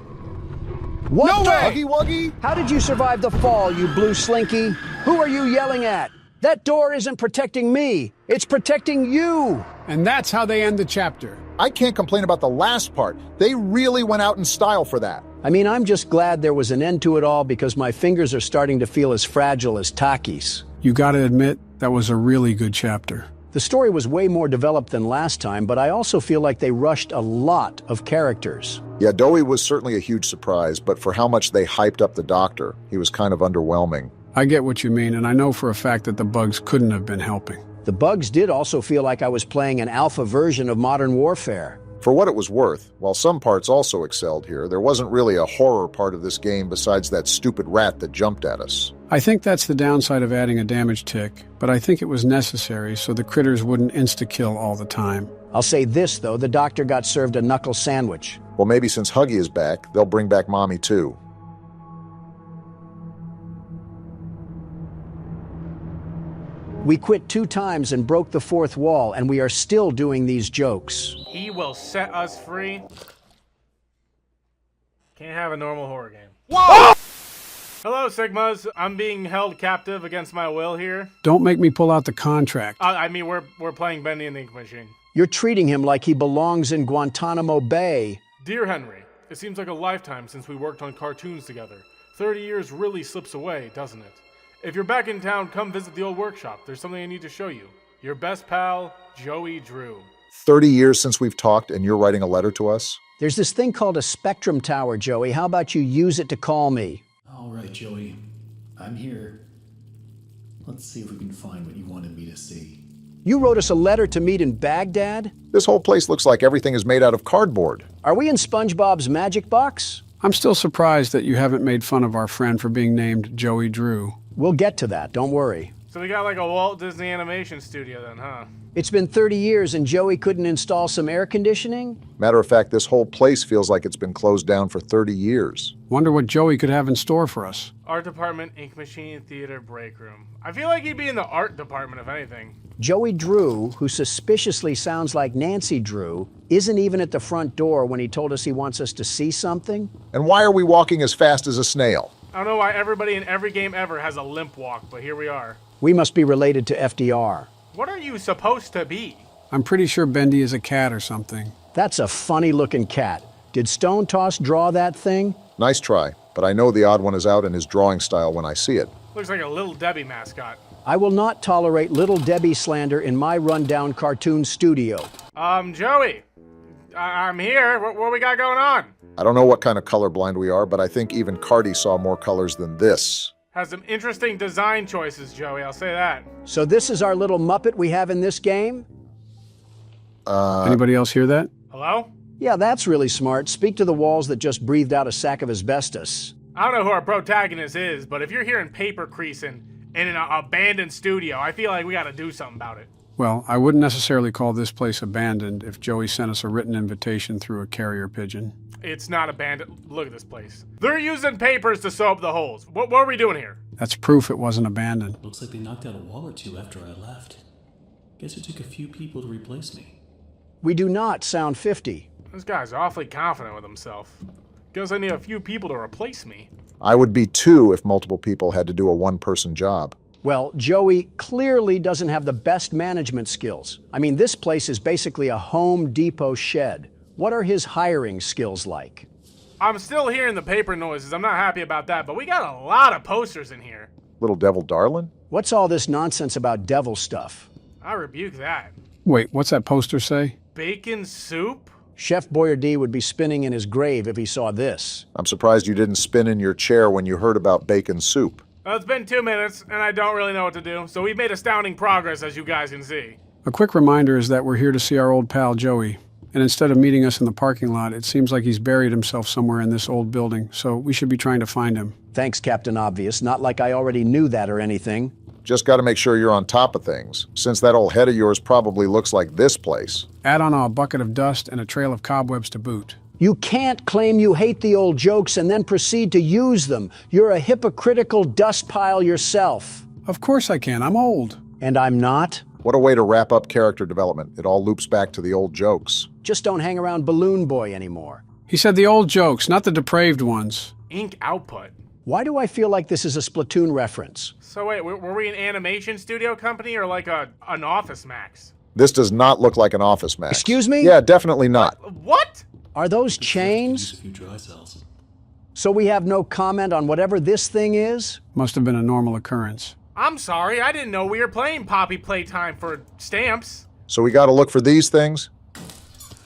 What No the? way! Huggy Wuggy? How did you survive the fall, you blue slinky? Who are you yelling at? That door isn't protecting me. It's protecting you. And that's how they end the chapter. I can't complain about the last part. They really went out in style for that. I mean, I'm just glad there was an end to it all because my fingers are starting to feel as fragile as Taki's. You gotta admit, that was a really good chapter. The story was way more developed than last time, but I also feel like they rushed a lot of characters. Yeah, Dowie was certainly a huge surprise, but for how much they hyped up the Doctor, he was kind of underwhelming. I get what you mean, and I know for a fact that the bugs couldn't have been helping. The bugs did also feel like I was playing an alpha version of Modern Warfare. For what it was worth, while some parts also excelled here, there wasn't really a horror part of this game besides that stupid rat that jumped at us. I think that's the downside of adding a damage tick, but I think it was necessary so the critters wouldn't insta-kill all the time. I'll say this, though, the Doctor got served a knuckle sandwich. Well, maybe since Huggy is back, they'll bring back Mommy too. We quit 2 times and broke the 4th wall, and we are still doing these jokes. He will set us free. Can't have a normal horror game. Whoa! Hello, Sigmas. I'm being held captive against my will here. Don't make me pull out the contract. I mean, we're playing Bendy and the Ink Machine. You're treating him like he belongs in Guantanamo Bay. Dear Henry, it seems like a lifetime since we worked on cartoons together. 30 years really slips away, doesn't it? If you're back in town, come visit the old workshop. There's something I need to show you. Your best pal, Joey Drew. 30 years since we've talked and you're writing a letter to us? There's this thing called a spectrum tower, Joey. How about you use it to call me? All right, Joey. I'm here. Let's see if we can find what you wanted me to see. You wrote us a letter to meet in Baghdad? This whole place looks like everything is made out of cardboard. Are we in SpongeBob's magic box? I'm still surprised that you haven't made fun of our friend for being named Joey Drew. We'll get to that, don't worry. So we got like a Walt Disney animation studio then, huh? It's been 30 years and Joey couldn't install some air conditioning? Matter of fact, this whole place feels like it's been closed down for 30 years. Wonder what Joey could have in store for us. Art department, ink machine, theater, break room. I feel like he'd be in the art department, if anything. Joey Drew, who suspiciously sounds like Nancy Drew, isn't even at the front door when he told us he wants us to see something. And why are we walking as fast as a snail? I don't know why everybody in every game ever has a limp walk, but here we are. We must be related to FDR. What are you supposed to be? I'm pretty sure Bendy is a cat or something. That's a funny-looking cat. Did Stone Toss draw that thing? Nice try, but I know the odd one is out in his drawing style when I see it. Looks like a Little Debbie mascot. I will not tolerate Little Debbie slander in my rundown cartoon studio. Joey, I'm here. What we got going on? I don't know what kind of colorblind we are, but I think even Cardi saw more colors than this. Has some interesting design choices, Joey, I'll say that. So this is our little Muppet we have in this game? Anybody else hear that? Hello? Yeah, that's really smart. Speak to the walls that just breathed out a sack of asbestos. I don't know who our protagonist is, but if you're hearing paper creasing in an abandoned studio, I feel like we gotta do something about it. Well, I wouldn't necessarily call this place abandoned if Joey sent us a written invitation through a carrier pigeon. It's not abandoned. Look at this place. They're using papers to sew up the holes. What are we doing here? That's proof it wasn't abandoned. Looks like they knocked out a wall or two after I left. Guess it took a few people to replace me. We do not sound 50. This guy's awfully confident with himself. Guess I need a few people to replace me. I would be too if multiple people had to do a one-person job. Well, Joey clearly doesn't have the best management skills. I mean, this place is basically a Home Depot shed. What are his hiring skills like? I'm still hearing the paper noises. I'm not happy about that, but we got a lot of posters in here. Little Devil Darlin'? What's all this nonsense about devil stuff? I rebuke that. Wait, what's that poster say? Bacon soup? Chef Boyardee would be spinning in his grave if he saw this. I'm surprised you didn't spin in your chair when you heard about bacon soup. Well, it's been 2 minutes, and I don't really know what to do, so we've made astounding progress, as you guys can see. A quick reminder is that we're here to see our old pal Joey. And instead of meeting us in the parking lot, it seems like he's buried himself somewhere in this old building, so we should be trying to find him. Thanks, Captain Obvious. Not like I already knew that or anything. Just got to make sure you're on top of things, since that old head of yours probably looks like this place. Add on a bucket of dust and a trail of cobwebs to boot. You can't claim you hate the old jokes and then proceed to use them. You're a hypocritical dust pile yourself. Of course I can. I'm old. And I'm not? What a way to wrap up character development. It all loops back to the old jokes. Just don't hang around Balloon Boy anymore. He said the old jokes, not the depraved ones. Ink output. Why do I feel like this is a Splatoon reference? So wait, were we an animation studio company or like an Office Max? This does not look like an Office Max. Excuse me? Yeah, definitely not. What? Are those chains? A few dry cells. So we have no comment on whatever this thing is? Must have been a normal occurrence. I'm sorry, I didn't know we were playing Poppy Playtime for stamps. So we got to look for these things?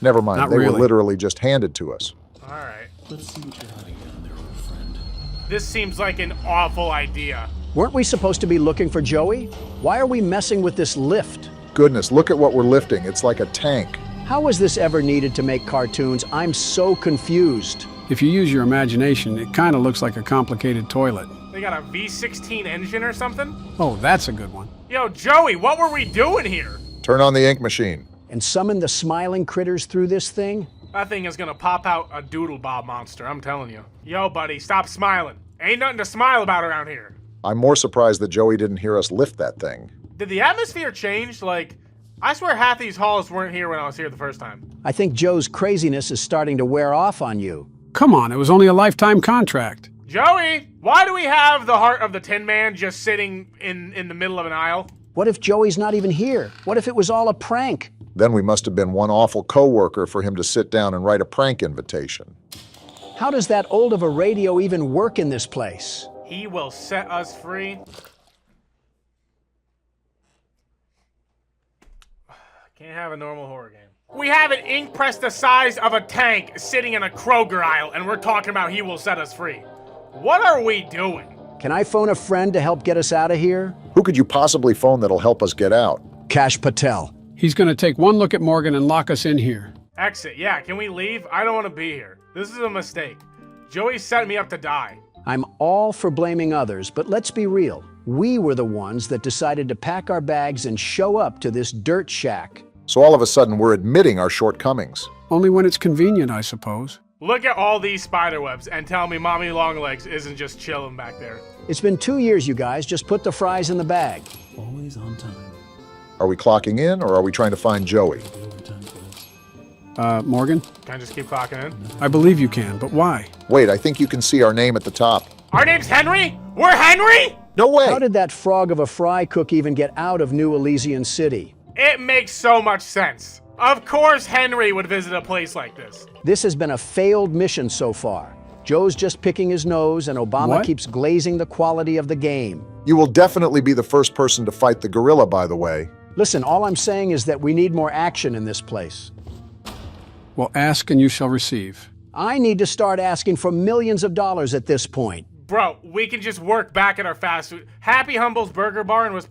Never mind, Not they really. were literally just handed to us. All right. Let's see what you're hiding down there, old friend. This seems like an awful idea. Weren't we supposed to be looking for Joey? Why are we messing with this lift? Goodness, look at what we're lifting. It's like a tank. How was this ever needed to make cartoons? I'm so confused. If you use your imagination, it kind of looks like a complicated toilet. They got a V16 engine or something? Oh, that's a good one. Yo, Joey, what were we doing here? Turn on the ink machine. And summon the smiling critters through this thing? That thing is gonna pop out a doodle bob monster, I'm telling you. Yo, buddy, stop smiling. Ain't nothing to smile about around here. I'm more surprised that Joey didn't hear us lift that thing. Did the atmosphere change? Like, I swear half these halls weren't here when I was here the first time. I think Joe's craziness is starting to wear off on you. Come on, it was only a lifetime contract. Joey, why do we have the heart of the Tin Man just sitting in the middle of an aisle? What if Joey's not even here? What if it was all a prank? Then we must have been one awful coworker for him to sit down and write a prank invitation. How does that old of a radio even work in this place? He will set us free. Can't have a normal horror game. We have an ink press the size of a tank sitting in a Kroger aisle, and we're talking about he will set us free. What are we doing? Can I phone a friend to help get us out of here? Who could you possibly phone that'll help us get out? Kash Patel. He's going to take one look at Morgan and lock us in here. Exit. Yeah, can we leave? I don't want to be here. This is a mistake. Joey set me up to die. I'm all for blaming others, but let's be real. We were the ones that decided to pack our bags and show up to this dirt shack. So all of a sudden we're admitting our shortcomings. Only when it's convenient, I suppose. Look at all these spider webs and tell me Mommy Longlegs isn't just chilling back there. It's been 2 years, you guys. Just put the fries in the bag. Always on time. Are we clocking in or are we trying to find Joey? Morgan? Can I just keep clocking in? I believe you can, but why? Wait, I think you can see our name at the top. Our name's Henry? We're Henry? No way! How did that frog of a fry cook even get out of New Elysian City? It makes so much sense. Of course Henry would visit a place like this. This has been a failed mission so far. Joe's just picking his nose and Obama What? keeps glazing the quality of the game. You will definitely be the first person to fight the gorilla, by the way. Listen, all I'm saying is that we need more action in this place. Well, ask and you shall receive. I need to start asking for millions of dollars at this point. Bro, we can just work back at our fast food. Happy Humble's Burger Barn was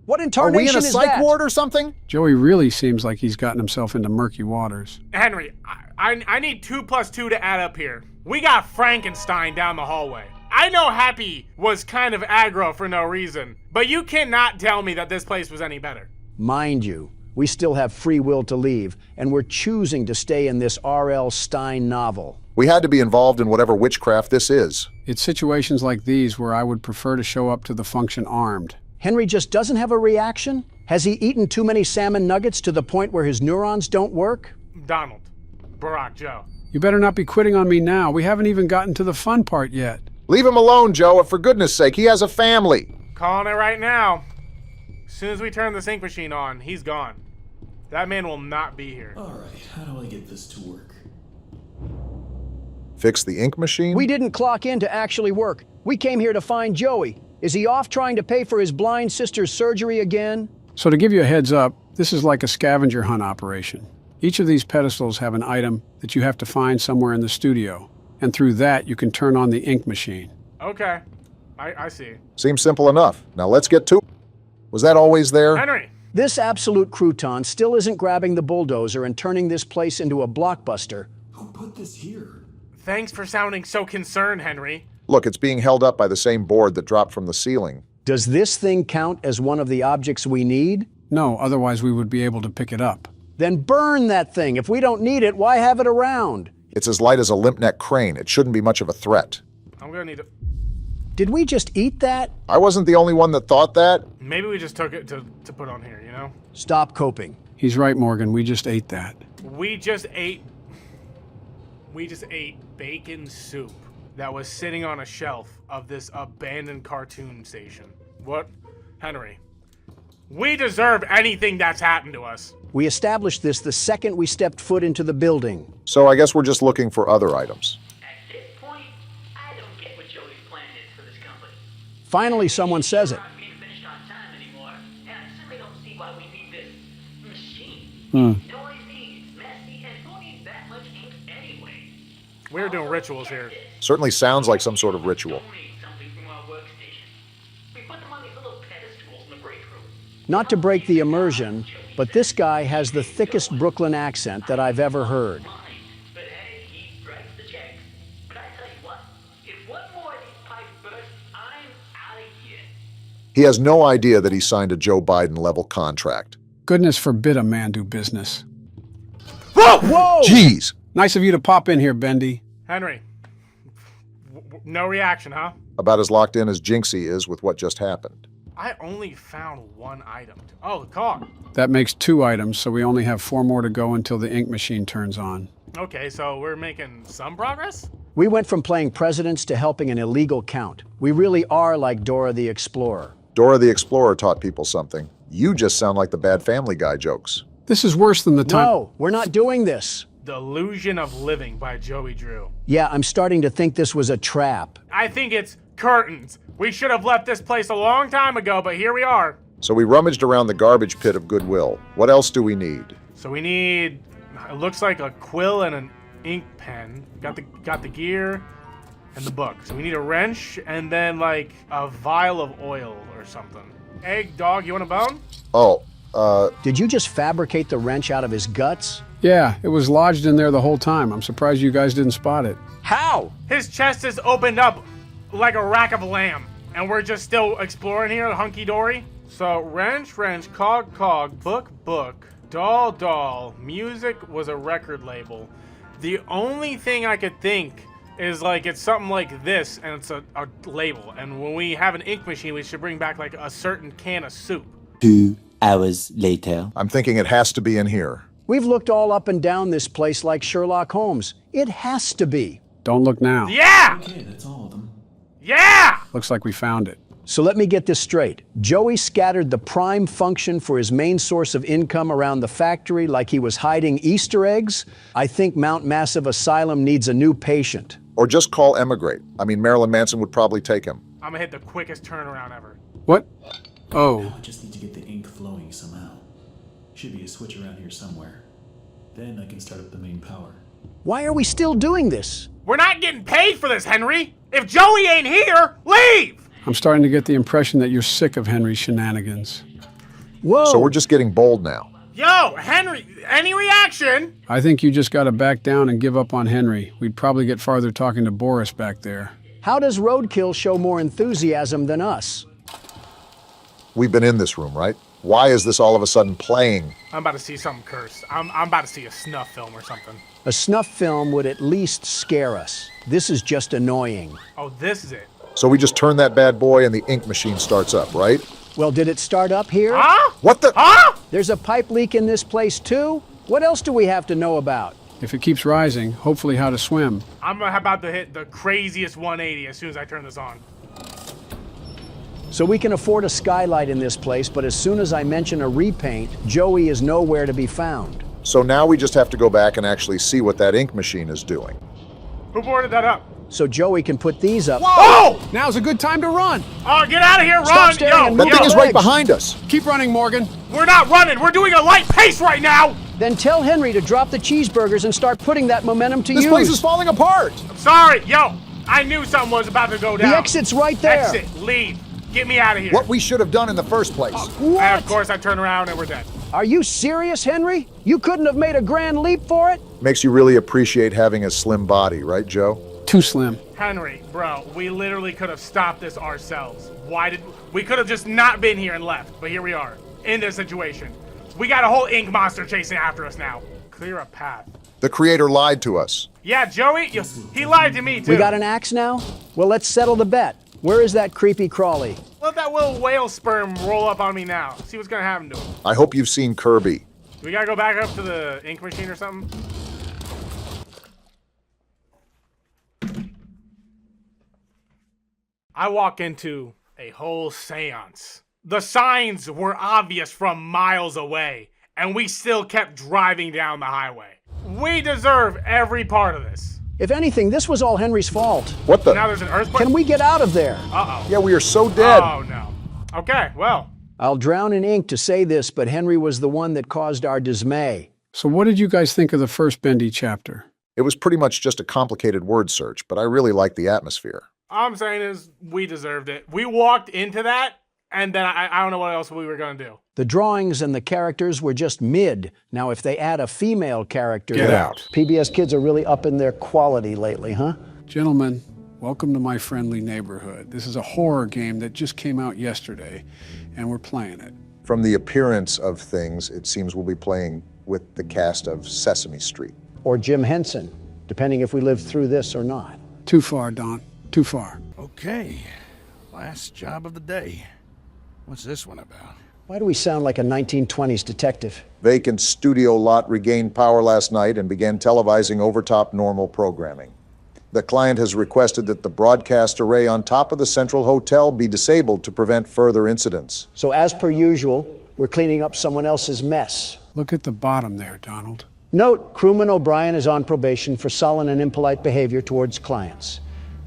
What Are incarnation we in a is psych that? ward or something? Joey really seems like he's gotten himself into murky waters. Henry, I need 2 + 2 to add up here. We got Frankenstein down the hallway. I know Happy was kind of aggro for no reason, but you cannot tell me that this place was any better. Mind you, we still have free will to leave, and we're choosing to stay in this R.L. Stein novel. We had to be involved in whatever witchcraft this is. It's situations like these where I would prefer to show up to the function armed. Henry just doesn't have a reaction? Has he eaten too many salmon nuggets to the point where his neurons don't work? Donald, Barack, Joe. You better not be quitting on me now. We haven't even gotten to the fun part yet. Leave him alone, Joe. For goodness sake, he has a family. Calling it right now. As soon as we turn the sync machine on, he's gone. That man will not be here. Alright, how do I get this to work? Fix the ink machine? We didn't clock in to actually work. We came here to find Joey. Is he off trying to pay for his blind sister's surgery again? So to give you a heads up, this is like a scavenger hunt operation. Each of these pedestals have an item that you have to find somewhere in the studio, and through that you can turn on the ink machine. Okay, I see. Seems simple enough. Now let's get to it. Was that always there? Henry! This absolute crouton still isn't grabbing the bulldozer and turning this place into a blockbuster. Who put this here? Thanks for sounding so concerned, Henry. Look, it's being held up by the same board that dropped from the ceiling. Does this thing count as one of the objects we need? No, otherwise we would be able to pick it up. Then burn that thing. If we don't need it, why have it around? It's as light as a limp neck crane. It shouldn't be much of a threat. I'm gonna need to... Did we just eat that? I wasn't the only one that thought that. Maybe we just took it to put on here, you know? Stop coping. He's right, Morgan. We just ate that. We just ate bacon soup that was sitting on a shelf of this abandoned cartoon station. What? Henry, we deserve anything that's happened to us. We established this the second we stepped foot into the building. So I guess we're just looking for other items. At this point, I don't get what Joey's plan is for this company. Finally, someone says it. Being finished on time anymore, and I simply don't see why we need this machine. Noisy, messy, and who needs that much ink anyway? We're doing rituals here. Certainly sounds like some sort of ritual. Something from our workstation. We put them on these little pedestals in the break room. Not to break the immersion, but this guy has the thickest Brooklyn accent that I've ever heard. But hey, he writes the checks. But I tell you what, if one more of these pipes burst, I'm out of here. He has no idea that he signed a Joe Biden-level contract. Goodness forbid a man do business. Whoa! Whoa! Jeez! Nice of you to pop in here, Bendy. Henry, no reaction, huh? About as locked in as Jinxie is with what just happened. I only found one item. Oh, the car. That makes 2 items, so we only have 4 more to go until the ink machine turns on. Okay, so we're making some progress? We went from playing presidents to helping an illegal count. We really are like Dora the Explorer. Dora the Explorer taught people something. You just sound like the bad Family Guy jokes. This is worse than the time— No, we're not doing this. The Illusion of Living by Joey Drew. Yeah, I'm starting to think this was a trap. I think it's curtains. We should have left this place a long time ago, but here we are. So we rummaged around the garbage pit of Goodwill. What else do we need? So we need, it looks like a quill and an ink pen. Got the gear and the book. So we need a wrench and then like a vial of oil or something. Egg, dog, you want a bone? Oh, Did you just fabricate the wrench out of his guts? Yeah, it was lodged in there the whole time. I'm surprised you guys didn't spot it. How? His chest is opened up like a rack of lamb. And we're just still exploring here, hunky-dory. So wrench, cog, book, doll, music was a record label. The only thing I could think is like it's something like this and it's a label. And when we have an ink machine, we should bring back like a certain can of soup. 2 hours later. I'm thinking it has to be in here. We've looked all up and down this place like Sherlock Holmes. It has to be. Don't look now. Yeah! Okay, that's all of them. Yeah! Looks like we found it. So let me get this straight. Joey scattered the prime function for his main source of income around the factory like he was hiding Easter eggs. I think Mount Massive Asylum needs a new patient. Or just call Emigrate. I mean, Marilyn Manson would probably take him. I'm gonna hit the quickest turnaround ever. What? Oh. Now I just need to get the ink flowing somehow. Should be a switch around here somewhere. Then I can start up the main power. Why are we still doing this? We're not getting paid for this, Henry! If Joey ain't here, leave! I'm starting to get the impression that you're sick of Henry's shenanigans. Whoa! So we're just getting bold now. Yo, Henry, any reaction? I think you just gotta back down and give up on Henry. We'd probably get farther talking to Boris back there. How does Roadkill show more enthusiasm than us? We've been in this room, right? Why is this all of a sudden playing? I'm about to see something cursed. I'm about to see a snuff film or something. A snuff film would at least scare us. This is just annoying. Oh, this is it. So we just turn that bad boy and the ink machine starts up, right? Well, did it start up here? Huh? What the? Huh? There's a pipe leak in this place too? What else do we have to know about? If it keeps rising, hopefully how to swim. I'm about to hit the craziest 180 as soon as I turn this on. So we can afford a skylight in this place, but as soon as I mention a repaint, Joey is nowhere to be found. So now we just have to go back and actually see what that ink machine is doing. Who boarded that up? So Joey can put these up. Whoa! Now's a good time to run. Oh, get out of here, Stop run! staring and That move thing your is right legs. behind us. Keep running, Morgan. We're not running, we're doing a light pace right now! Then tell Henry to drop the cheeseburgers and start putting that momentum to use. This place is falling apart. I'm sorry, yo! I knew something was about to go down. The exit's right there. Exit, leave. Get me out of here. What we should have done in the first place. What? And of course I turn around and we're dead. Are you serious, Henry? You couldn't have made a grand leap for it? Makes you really appreciate having a slim body, right, Joe? Too slim. Henry, bro, we literally could have stopped this ourselves. We could have just not been here and left, but here we are, in this situation. We got a whole ink monster chasing after us now. Clear a path. The creator lied to us. Yeah, Joey, he lied to me too. We got an axe now? Well, let's settle the bet. Where is that creepy crawly? Let that little whale sperm roll up on me now. See what's gonna happen to him. I hope you've seen Kirby. We gotta go back up to the ink machine or something? I walk into a whole seance. The signs were obvious from miles away, and we still kept driving down the highway. We deserve every part of this. If anything, this was all Henry's fault. What the? Now there's an earthquake? Can we get out of there? Uh-oh. Yeah, we are so dead. Oh, no. Okay, well. I'll drown in ink to say this, but Henry was the one that caused our dismay. So what did you guys think of the first Bendy chapter? It was pretty much just a complicated word search, but I really liked the atmosphere. All I'm saying is we deserved it. We walked into that, and then I don't know what else we were going to do. The drawings and the characters were just mid. Now, if they add a female character... Get out. PBS kids are really upping their quality lately, huh? Gentlemen, welcome to my friendly neighborhood. This is a horror game that just came out yesterday, and we're playing it. From the appearance of things, it seems we'll be playing with the cast of Sesame Street. Or Jim Henson, depending if we live through this or not. Too far, Don. Too far. Okay, last job of the day. What's this one about? Why do we sound like a 1920s detective? Vacant studio lot regained power last night and began televising overtop normal programming. The client has requested that the broadcast array on top of the Central Hotel be disabled to prevent further incidents. So as per usual, we're cleaning up someone else's mess. Look at the bottom there, Donald. Note, crewman O'Brien is on probation for sullen and impolite behavior towards clients.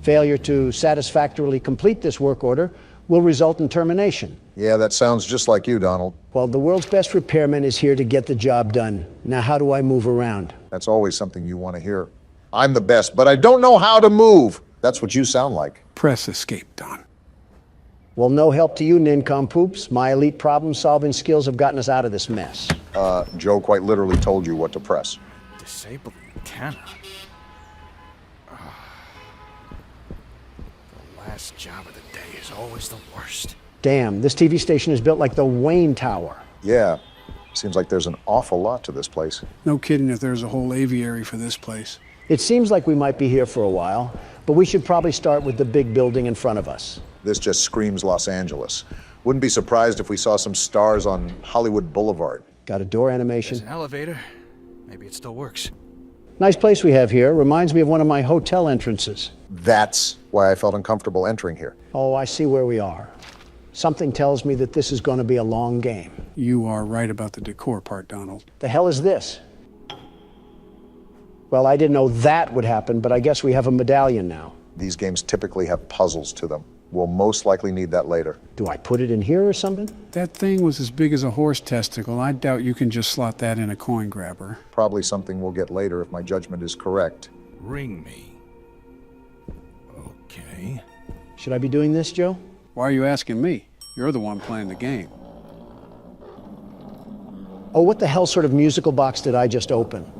Failure to satisfactorily complete this work order will result in termination. Yeah, that sounds just like you, Donald. Well, the world's best repairman is here to get the job done. Now, how do I move around? That's always something you want to hear. I'm the best, but I don't know how to move. That's what you sound like. Press escape, Don. Well, no help to you, nincompoops. My elite problem-solving skills have gotten us out of this mess. Joe quite literally told you what to press. Disable the antenna. The last job of the day is always the worst. Damn, this TV station is built like the Wayne Tower. Yeah, seems like there's an awful lot to this place. No kidding if there's a whole aviary for this place. It seems like we might be here for a while, but we should probably start with the big building in front of us. This just screams Los Angeles. Wouldn't be surprised if we saw some stars on Hollywood Boulevard. Got a door animation. There's an elevator. Maybe it still works. Nice place we have here. Reminds me of one of my hotel entrances. That's why I felt uncomfortable entering here. Oh, I see where we are. Something tells me that this is going to be a long game. You are right about the decor part, Donald. The hell is this? Well, I didn't know that would happen, but I guess we have a medallion now. These games typically have puzzles to them. We'll most likely need that later. Do I put it in here or something? That thing was as big as a horse testicle. I doubt you can just slot that in a coin grabber. Probably something we'll get later if my judgment is correct. Ring me. Okay. Should I be doing this, Joe? Why are you asking me? You're the one playing the game. Oh, what the hell sort of musical box did I just open?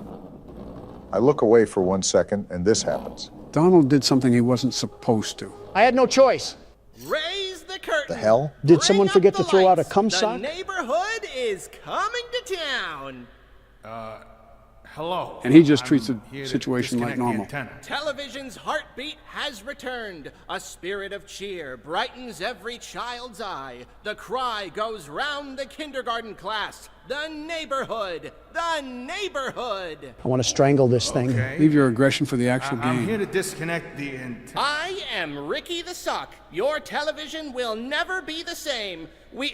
I look away for 1 second, and this happens. Donald did something he wasn't supposed to. I had no choice. Raise the curtain. The hell? Did someone forget to throw out a cum The sock? neighborhood is coming to town. Hello. And he just treats I'm the here to situation like disconnect the normal. antenna. Television's heartbeat has returned. A spirit of cheer brightens every child's eye. The cry goes round the kindergarten class. The neighborhood! The neighborhood! I want to strangle this thing. Leave your aggression for the actual I'm game. here to disconnect the antenna. I am Ricky the Sock. Your television will never be the same.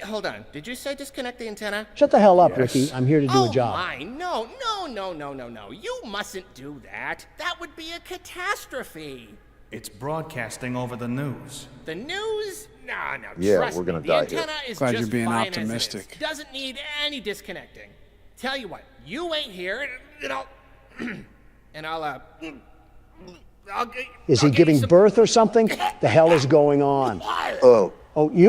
Hold on. Did you say disconnect the antenna? Shut the hell up, Yes. Ricky. I'm here to do a job. Oh my, no. You mustn't do that. That would be a catastrophe. It's broadcasting over the news. The news? No, Yeah, trust we're gonna me. die The antenna here. is Glad just you're being fine as it optimistic. is. Doesn't need any disconnecting. Tell you what, you wait here, and I'll, and I'll Is he giving birth or something? The hell is going on? Oh. Oh, yeah.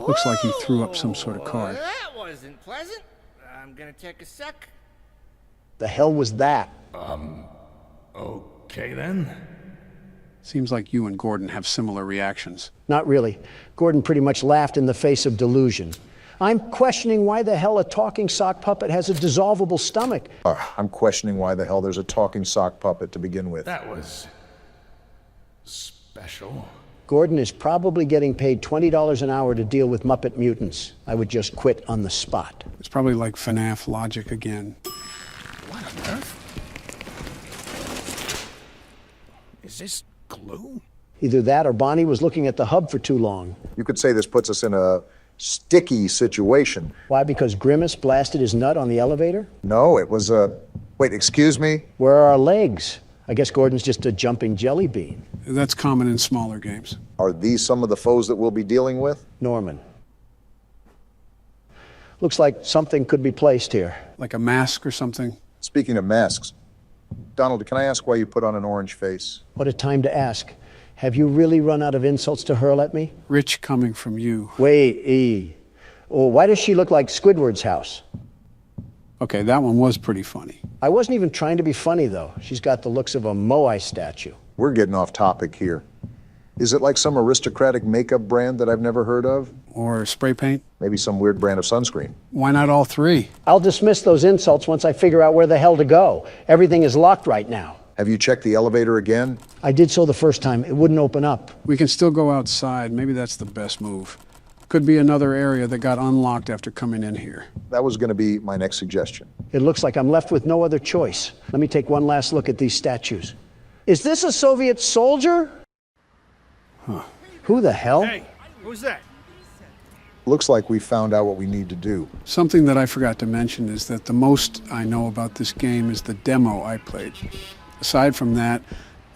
Looks like he threw up some sort of card. That wasn't pleasant. I'm gonna take a sec. The hell was that? Okay then. Seems like you and Gordon have similar reactions. Not really. Gordon pretty much laughed in the face of delusion. I'm questioning why the hell a talking sock puppet has a dissolvable stomach. I'm questioning why the hell there's a talking sock puppet to begin with. That was special. Gordon is probably getting paid $20 an hour to deal with Muppet mutants. I would just quit on the spot. It's probably like FNAF logic again. What on earth? Is this glue? Either that or Bonnie was looking at the hub for too long. You could say this puts us in a sticky situation. Why? Because Grimace blasted his nut on the elevator? No, it was a... Wait, excuse me? Where are our legs? I guess Gordon's just a jumping jelly bean. That's common in smaller games. Are these some of the foes that we'll be dealing with? Norman. Looks like something could be placed here. Like a mask or something? Speaking of masks, Donald, can I ask why you put on an orange face? What a time to ask. Have you really run out of insults to hurl at me? Rich coming from you. Wait, E. Oh, why does she look like Squidward's house? Okay, that one was pretty funny. I wasn't even trying to be funny, though. She's got the looks of a Moai statue. We're getting off topic here. Is it like some aristocratic makeup brand that I've never heard of? Or spray paint? Maybe some weird brand of sunscreen. Why not all three? I'll dismiss those insults once I figure out where the hell to go. Everything is locked right now. Have you checked the elevator again? I did so the first time. It wouldn't open up. We can still go outside. Maybe that's the best move. Could be another area that got unlocked after coming in here. That was going to be my next suggestion. It looks like I'm left with no other choice. Let me take one last look at these statues. Is this a Soviet soldier? Huh. Who the hell? Hey, who's that? Looks like we found out what we need to do. Something that I forgot to mention is that the most I know about this game is the demo I played. Aside from that,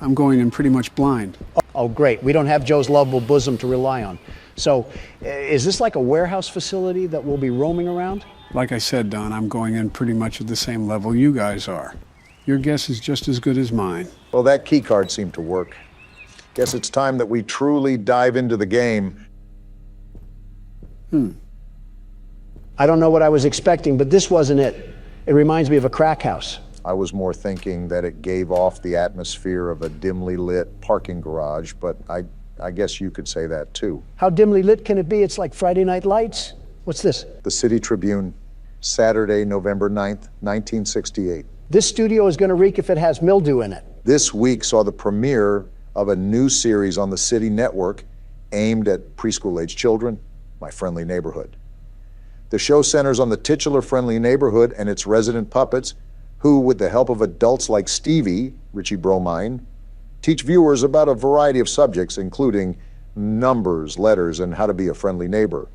I'm going in pretty much blind. Oh, great. We don't have Joe's lovable bosom to rely on. So, is this like a warehouse facility that we'll be roaming around? Like I said, Don, I'm going in pretty much at the same level you guys are. Your guess is just as good as mine. Well, that key card seemed to work. Guess it's time that we truly dive into the game. I don't know what I was expecting, but this wasn't it. It reminds me of a crack house. I was more thinking that it gave off the atmosphere of a dimly lit parking garage, but I guess you could say that too. How dimly lit can it be? It's like Friday Night Lights. What's this? The City Tribune, Saturday, November 9th, 1968. This studio is going to reek if it has mildew in it. This week saw the premiere of a new series on the City Network aimed at preschool-age children, My Friendly Neighborhood. The show centers on the titular friendly neighborhood and its resident puppets, who, with the help of adults like Stevie, Richie Bromine, teach viewers about a variety of subjects, including numbers, letters, and how to be a friendly neighbor.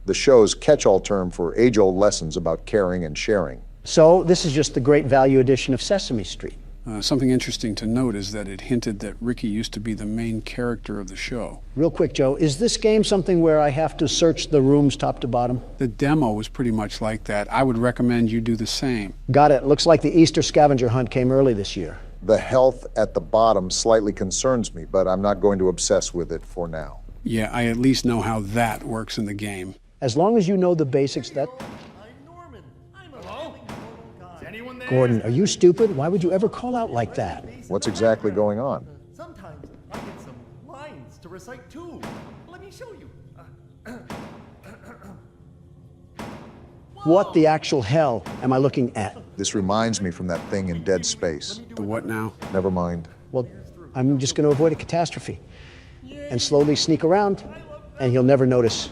The show's catch-all term for age-old lessons about caring and sharing. So, this is just the great value edition of Sesame Street. Something interesting to note is that it hinted that Ricky used to be the main character of the show. Real quick, Joe, is this game something where I have to search the rooms top to bottom? The demo was pretty much like that. I would recommend you do the same. Got it. Looks like the Easter scavenger hunt came early this year. The health at the bottom slightly concerns me, but I'm not going to obsess with it for now. Yeah, I at least know how that works in the game. As long as you know the basics, that... Gordon, are you stupid? Why would you ever call out like that? What's exactly going on? Sometimes I get some lines to recite too. Let me show you. What the actual hell am I looking at? This reminds me from that thing in Dead Space. The what now? Never mind. Well, I'm just going to avoid a catastrophe and slowly sneak around, and he'll never notice.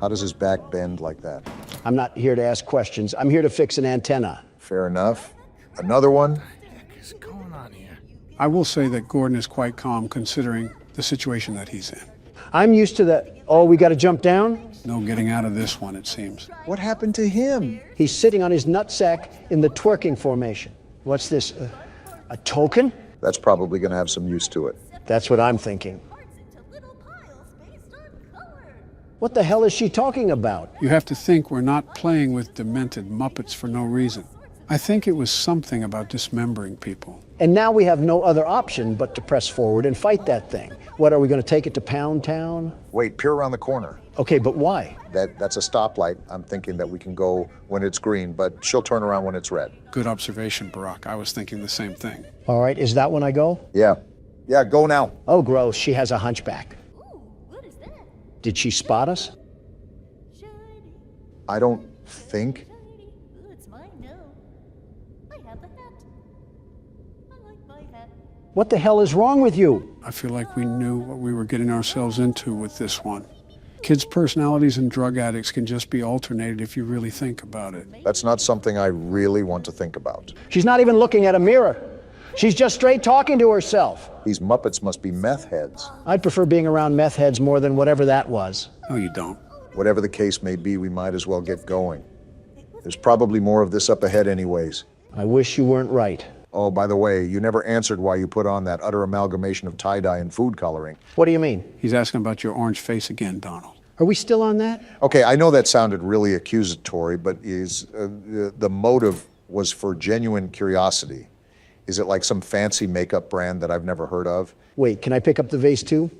How does his back bend like that? I'm not here to ask questions. I'm here to fix an antenna. Fair enough. Another one? What is going on here? I will say that Gordon is quite calm considering the situation that he's in. I'm used to that. Oh, we got to jump down? No getting out of this one, it seems. What happened to him? He's sitting on his nutsack in the twerking formation. What's this? A token? That's probably going to have some use to it. That's what I'm thinking. What the hell is she talking about? You have to think we're not playing with demented Muppets for no reason. I think it was something about dismembering people. And now we have no other option but to press forward and fight that thing. What, are we going to take it to Pound Town? Wait, peer around the corner. Okay, but why? That's a stoplight. I'm thinking that we can go when it's green, but she'll turn around when it's red. Good observation, Barack. I was thinking the same thing. All right, is that when I go? Yeah. Yeah, go now. Oh, gross. She has a hunchback. Did she spot us? I don't think. What the hell is wrong with you? I feel like we knew what we were getting ourselves into with this one. Kids' personalities and drug addicts can just be alternated if you really think about it. That's not something I really want to think about. She's not even looking at a mirror. She's just straight talking to herself. These Muppets must be meth heads. I'd prefer being around meth heads more than whatever that was. No, you don't. Whatever the case may be, we might as well get going. There's probably more of this up ahead anyways. I wish you weren't right. Oh, by the way, you never answered why you put on that utter amalgamation of tie-dye and food coloring. What do you mean? He's asking about your orange face again, Donald. Are we still on that? Okay, I know that sounded really accusatory, but the motive was for genuine curiosity. Is it like some fancy makeup brand that I've never heard of? Wait, can I pick up the vase too?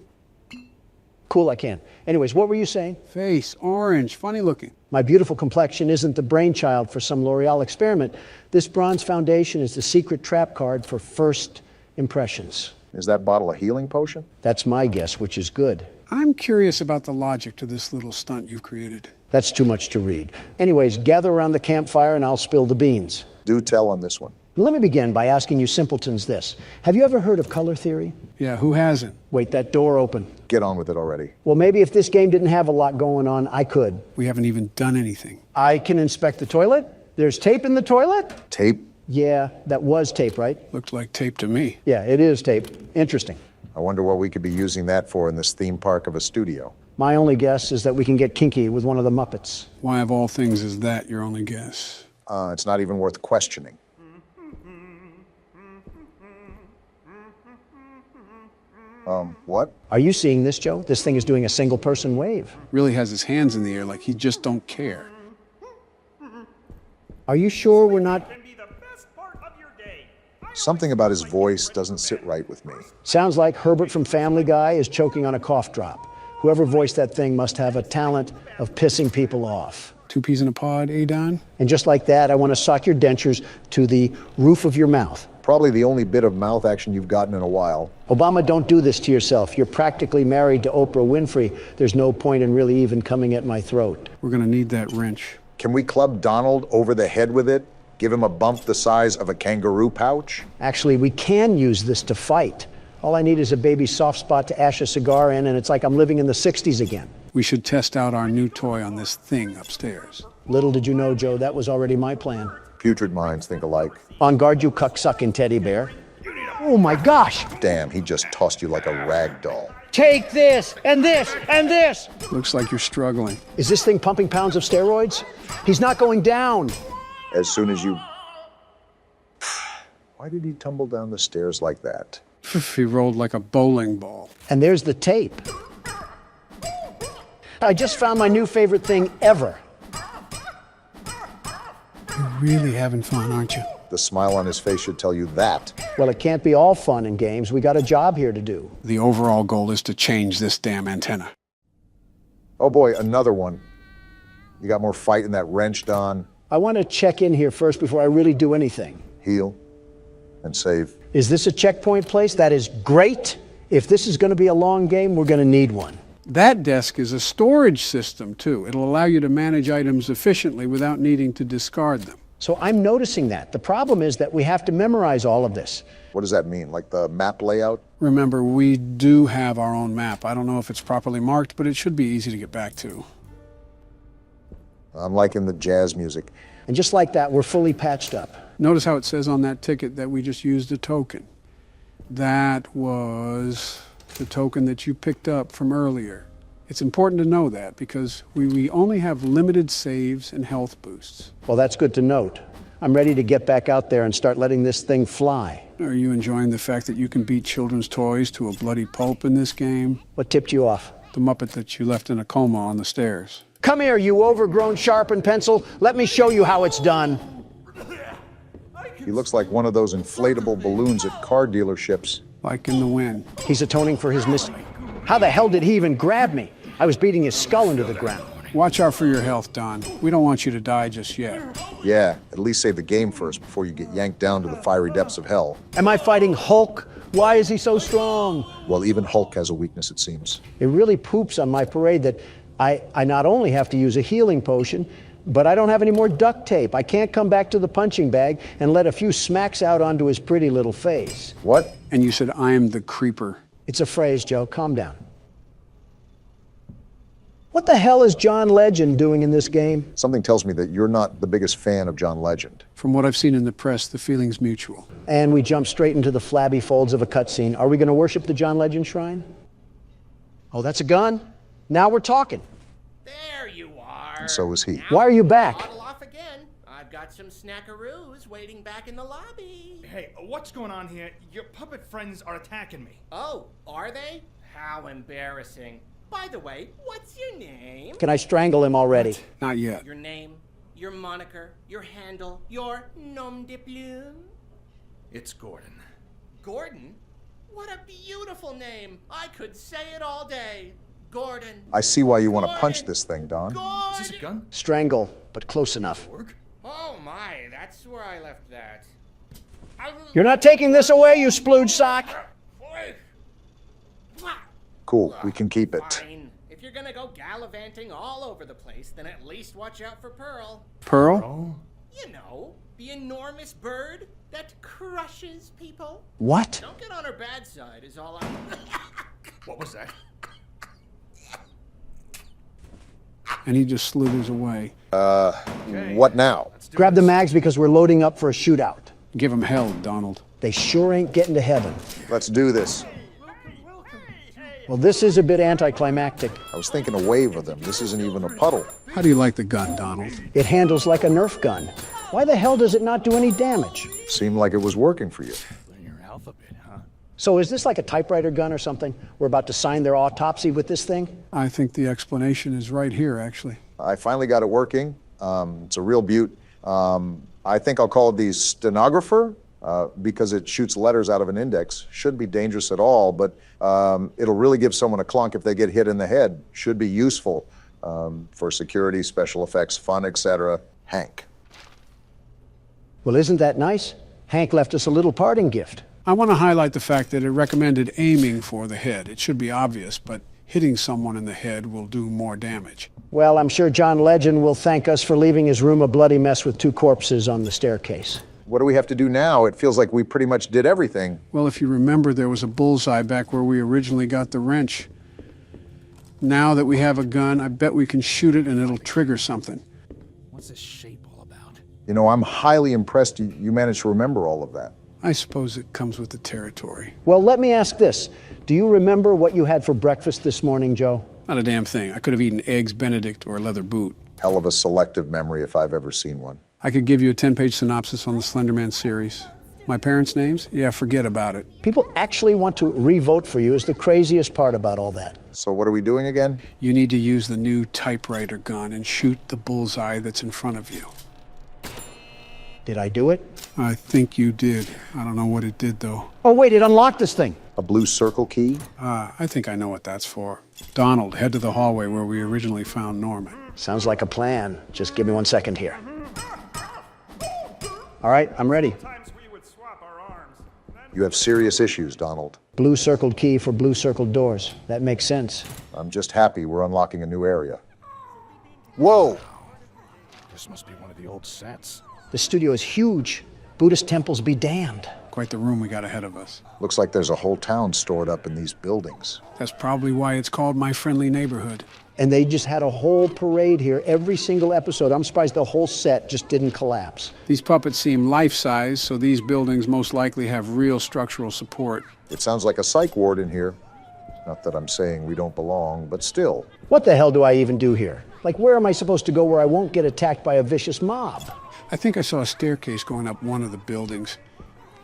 Cool, I can. Anyways, what were you saying? Face, orange, funny looking. My beautiful complexion isn't the brainchild for some L'Oreal experiment. This bronze foundation is the secret trap card for first impressions. Is that bottle a healing potion? That's my guess, which is good. I'm curious about the logic to this little stunt you've created. That's too much to read. Anyways, gather around the campfire and I'll spill the beans. Do tell on this one. Let me begin by asking you simpletons this. Have you ever heard of color theory? Yeah, who hasn't? Wait, that door open. Get on with it already. Well, maybe if this game didn't have a lot going on, I could. We haven't even done anything. I can inspect the toilet. There's tape in the toilet? Tape? Yeah, that was tape, right? Looked like tape to me. Yeah, it is tape. Interesting. I wonder what we could be using that for in this theme park of a studio. My only guess is that we can get kinky with one of the Muppets. Why of all things is that your only guess? It's not even worth questioning. What? Are you seeing this, Joe? This thing is doing a single person wave. Really has his hands in the air like he just don't care. Are you sure we're not... Something about his voice doesn't sit right with me. Sounds like Herbert from Family Guy is choking on a cough drop. Whoever voiced that thing must have a talent of pissing people off. 2 peas in a pod, eh, Don? And just like that, I want to sock your dentures to the roof of your mouth. Probably the only bit of mouth action you've gotten in a while. Obama, don't do this to yourself. You're practically married to Oprah Winfrey. There's no point in really even coming at my throat. We're gonna need that wrench. Can we club Donald over the head with it? Give him a bump the size of a kangaroo pouch? Actually, we can use this to fight. All I need is a baby soft spot to ash a cigar in, and it's like I'm living in the 60s again. We should test out our new toy on this thing upstairs. Little did you know, Joe, that was already my plan. Putrid minds think alike. On guard, you cuck-sucking teddy bear. Oh my gosh! Damn, he just tossed you like a rag doll. Take this, and this, and this! Looks like you're struggling. Is this thing pumping pounds of steroids? He's not going down. As soon as you... Why did he tumble down the stairs like that? He rolled like a bowling ball. And there's the tape. I just found my new favorite thing ever. You're really having fun, aren't you? The smile on his face should tell you that. Well, it can't be all fun and games. We got a job here to do. The overall goal is to change this damn antenna. Oh boy, another one. You got more fight in that wrench, Don. I want to check in here first before I really do anything. Heal and save. Is this a checkpoint place? That is great. If this is going to be a long game, we're going to need one. That desk is a storage system, too. It'll allow you to manage items efficiently without needing to discard them. So I'm noticing that. The problem is that we have to memorize all of this. What does that mean? Like the map layout? Remember, we do have our own map. I don't know if it's properly marked, but it should be easy to get back to. I'm liking the jazz music. And just like that, we're fully patched up. Notice how it says on that ticket that we just used a token. That was the token that you picked up from earlier. It's important to know that because we only have limited saves and health boosts. Well, that's good to note. I'm ready to get back out there and start letting this thing fly. Are you enjoying the fact that you can beat children's toys to a bloody pulp in this game? What tipped you off? The Muppet that you left in a coma on the stairs. Come here, you overgrown sharpened pencil. Let me show you how it's done. He looks like one of those inflatable balloons at car dealerships. Like in the wind. He's atoning for his mistake. How the hell did he even grab me? I was beating his skull into the ground. Watch out for your health, Don. We don't want you to die just yet. Yeah, at least save the game first before you get yanked down to the fiery depths of hell. Am I fighting Hulk? Why is he so strong? Well, even Hulk has a weakness, it seems. It really poops on my parade that I not only have to use a healing potion, but I don't have any more duct tape. I can't come back to the punching bag and let a few smacks out onto his pretty little face. What? And you said, I'm the creeper. It's a phrase, Joe. Calm down. What the hell is John Legend doing in this game? Something tells me that you're not the biggest fan of John Legend. From what I've seen in the press, the feeling's mutual. And we jump straight into the flabby folds of a cutscene. Are we going to worship the John Legend shrine? Oh, that's a gun? Now we're talking. There you are. And so is he. Now Why are you back? bottle off again. I've got some snackaroos waiting back in the lobby. Hey, what's going on here? Your puppet friends are attacking me. Oh, are they? How embarrassing. By the way, what's your name? Can I strangle him already? Not yet. Your name, your moniker, your handle, your nom de plume? It's Gordon. Gordon? What a beautiful name. I could say it all day. Gordon. I see why you want to punch this thing, Don. Is this a gun? Strangle, but close enough. Oh my, that's where I left that. You're not taking this away, you splooge sock. Cool, we can keep it. Fine. If you're gonna go gallivanting all over the place, then at least watch out for Pearl. Pearl? You know, the enormous bird that crushes people. What? Don't get on her bad side is all I... What was that? And he just slithers away. What now? Grab the mags because we're loading up for a shootout. Give him hell, Donald. They sure ain't getting to heaven. Let's do this. Well, this is a bit anticlimactic. I was thinking a wave of them. This isn't even a puddle. How do you like the gun, Donald? It handles like a Nerf gun. Why the hell does it not do any damage? Seemed like it was working for you. Your alphabet, huh? So is this like a typewriter gun or something? We're about to sign their autopsy with this thing? I think the explanation is right here, actually. I finally got it working. It's a real beaut. I think I'll call it the stenographer because it shoots letters out of an index. Shouldn't be dangerous at all, but it'll really give someone a clunk if they get hit in the head. Should be useful for security, special effects, fun, etc. Hank. Well, isn't that nice? Hank left us a little parting gift. I want to highlight the fact that it recommended aiming for the head. It should be obvious, but hitting someone in the head will do more damage. Well, I'm sure John Legend will thank us for leaving his room a bloody mess with 2 corpses on the staircase. What do we have to do now? It feels like we pretty much did everything. Well, if you remember, there was a bullseye back where we originally got the wrench. Now that we have a gun, I bet we can shoot it and it'll trigger something. What's this shape all about? You know, I'm highly impressed you managed to remember all of that. I suppose it comes with the territory. Well, let me ask this. Do you remember what you had for breakfast this morning, Joe? Not a damn thing. I could have eaten eggs Benedict or a leather boot. Hell of a selective memory if I've ever seen one. I could give you a 10-page synopsis on the Slender Man series. My parents' names? Yeah, forget about it. People actually want to re-vote for you is the craziest part about all that. So what are we doing again? You need to use the new typewriter gun and shoot the bullseye that's in front of you. Did I do it? I think you did. I don't know what it did, though. Oh, wait, it unlocked this thing. A blue circle key? I think I know what that's for. Donald, head to the hallway where we originally found Norman. Sounds like a plan. Just give me 1 second here. All right, I'm ready. You have serious issues, Donald. Blue circled key for blue circled doors. That makes sense. I'm just happy we're unlocking a new area. Whoa! This must be one of the old sets. The studio is huge. Buddhist temples be damned. Quite the room we got ahead of us. Looks like there's a whole town stored up in these buildings. That's probably why it's called My Friendly Neighborhood. And they just had a whole parade here every single episode. I'm surprised the whole set just didn't collapse. These puppets seem life-size, so these buildings most likely have real structural support. It sounds like a psych ward in here. Not that I'm saying we don't belong, but still. What the hell do I even do here? Like, where am I supposed to go where I won't get attacked by a vicious mob? I think I saw a staircase going up one of the buildings.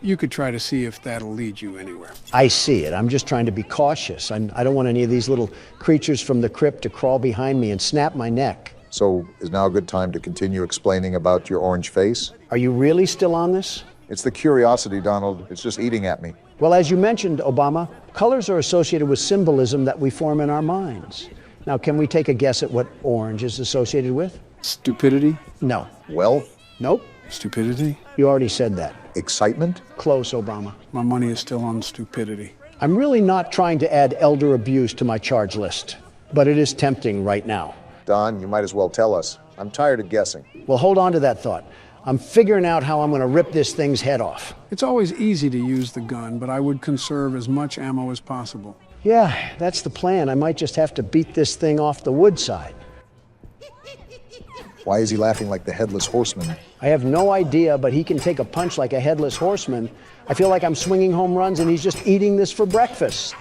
You could try to see if that'll lead you anywhere. I see it. I'm just trying to be cautious. I don't want any of these little creatures from the crypt to crawl behind me and snap my neck. So is now a good time to continue explaining about your orange face? Are you really still on this? It's the curiosity, Donald. It's just eating at me. Well, as you mentioned, Obama, colors are associated with symbolism that we form in our minds. Now, can we take a guess at what orange is associated with? Stupidity? No. Wealth? Nope. Stupidity? You already said that. Excitement? Close, Obama. My money is still on stupidity. I'm really not trying to add elder abuse to my charge list, but it is tempting right now. Don, you might as well tell us. I'm tired of guessing. Well, hold on to that thought. I'm figuring out how I'm going to rip this thing's head off. It's always easy to use the gun, but I would conserve as much ammo as possible. Yeah, that's the plan. I might just have to beat this thing off the wood side. Why is he laughing like the headless horseman? I have no idea, but he can take a punch like a headless horseman. I feel like I'm swinging home runs and he's just eating this for breakfast.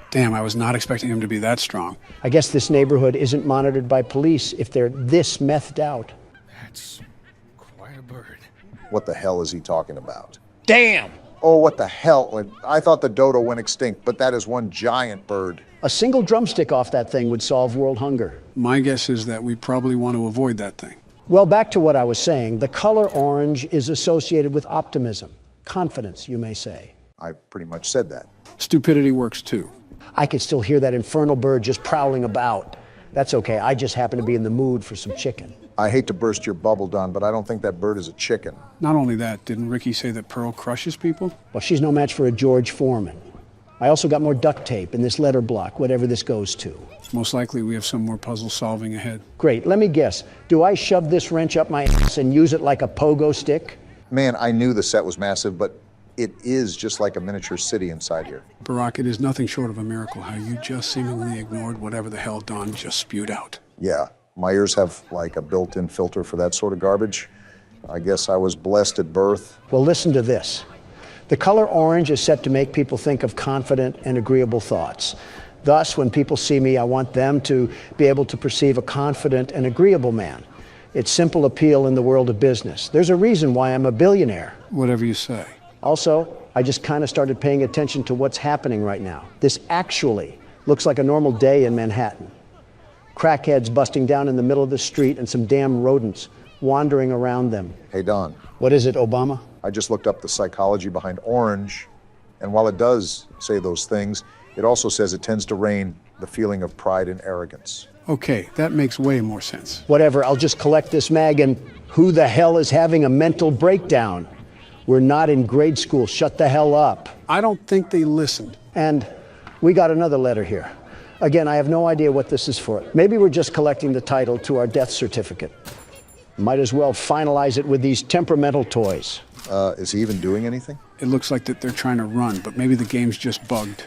Damn, I was not expecting him to be that strong. I guess this neighborhood isn't monitored by police if they're this methed out. That's quite a bird. What the hell is he talking about? Damn! Oh, what the hell? I thought the dodo went extinct, but that is one giant bird. A single drumstick off that thing would solve world hunger. My guess is that we probably want to avoid that thing. Well, back to what I was saying. The color orange is associated with optimism, confidence, you may say. I pretty much said that. Stupidity works too. I could still hear that infernal bird just prowling about. That's okay, I just happen to be in the mood for some chicken. I hate to burst your bubble, Don, but I don't think that bird is a chicken. Not only that, didn't Ricky say that Pearl crushes people? Well, she's no match for a George Foreman. I also got more duct tape in this letter block, whatever this goes to. Most likely we have some more puzzle solving ahead. Great, let me guess. Do I shove this wrench up my ass and use it like a pogo stick? Man, I knew the set was massive, but it is just like a miniature city inside here. Barack, it is nothing short of a miracle how you just seemingly ignored whatever the hell Don just spewed out. Yeah, my ears have like a built-in filter for that sort of garbage. I guess I was blessed at birth. Well, listen to this. The color orange is set to make people think of confident and agreeable thoughts. Thus, when people see me, I want them to be able to perceive a confident and agreeable man. It's simple appeal in the world of business. There's a reason why I'm a billionaire. Whatever you say. Also, I just kind of started paying attention to what's happening right now. This actually looks like a normal day in Manhattan. Crackheads busting down in the middle of the street and some damn rodents wandering around them. Hey, Don. What is it, Obama? I just looked up the psychology behind orange, and while it does say those things, it also says it tends to reign the feeling of pride and arrogance. Okay, that makes way more sense. Whatever, I'll just collect this mag and who the hell is having a mental breakdown? We're not in grade school, shut the hell up. I don't think they listened. And we got another letter here. Again, I have no idea what this is for. Maybe we're just collecting the title to our death certificate. Might as well finalize it with these temperamental toys. Is he even doing anything? It looks like that they're trying to run, but maybe the game's just bugged.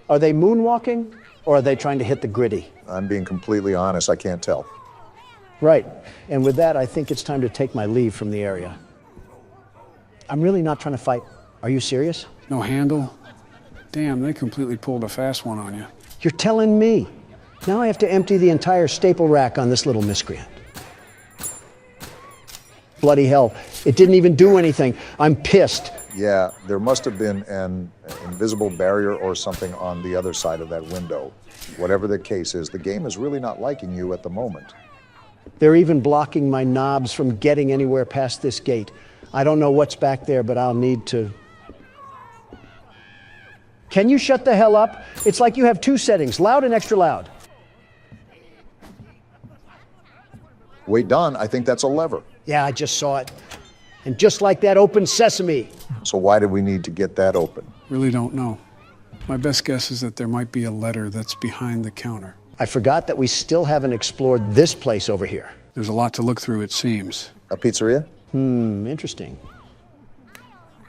Are they moonwalking, or are they trying to hit the gritty? I'm being completely honest, I can't tell. Right, and with that, I think it's time to take my leave from the area. I'm really not trying to fight. Are you serious? No handle? Damn, they completely pulled a fast one on you. You're telling me. Now I have to empty the entire staple rack on this little miscreant. Bloody hell, it didn't even do anything. I'm pissed. Yeah, there must have been an invisible barrier or something on the other side of that window. Whatever the case is, the game is really not liking you at the moment. They're even blocking my knobs from getting anywhere past this gate. I don't know what's back there, but I'll need to. Can you shut the hell up? It's like you have two settings, loud and extra loud. Wait, Don, I think that's a lever. Yeah, I just saw it. And just like that, open sesame. So why did we need to get that open? Really don't know. My best guess is that there might be a letter that's behind the counter. I forgot that we still haven't explored this place over here. There's a lot to look through, it seems. A pizzeria? Interesting.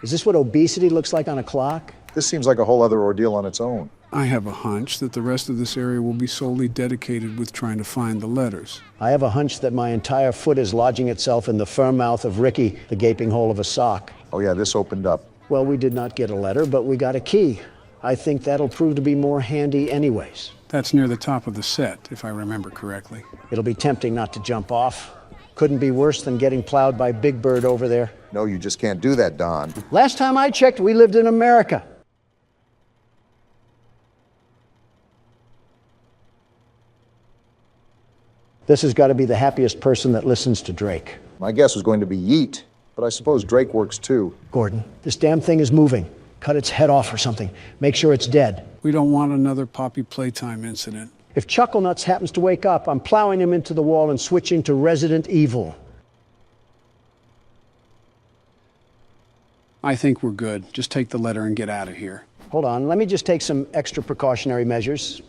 Is this what obesity looks like on a clock? This seems like a whole other ordeal on its own. I have a hunch that the rest of this area will be solely dedicated with trying to find the letters. I have a hunch that my entire foot is lodging itself in the firm mouth of Ricky, the gaping hole of a sock. Oh yeah, this opened up. Well, we did not get a letter, but we got a key. I think that'll prove to be more handy anyways. That's near the top of the set, if I remember correctly. It'll be tempting not to jump off. Couldn't be worse than getting plowed by Big Bird over there. No, you just can't do that, Don. Last time I checked, we lived in America. This has got to be the happiest person that listens to Drake. My guess was going to be Yeet, but I suppose Drake works too. Gordon, this damn thing is moving. Cut its head off or something. Make sure it's dead. We don't want another Poppy Playtime incident. If Chucklenuts happens to wake up, I'm plowing him into the wall and switching to Resident Evil. I think we're good. Just take the letter and get out of here. Hold on, let me just take some extra precautionary measures.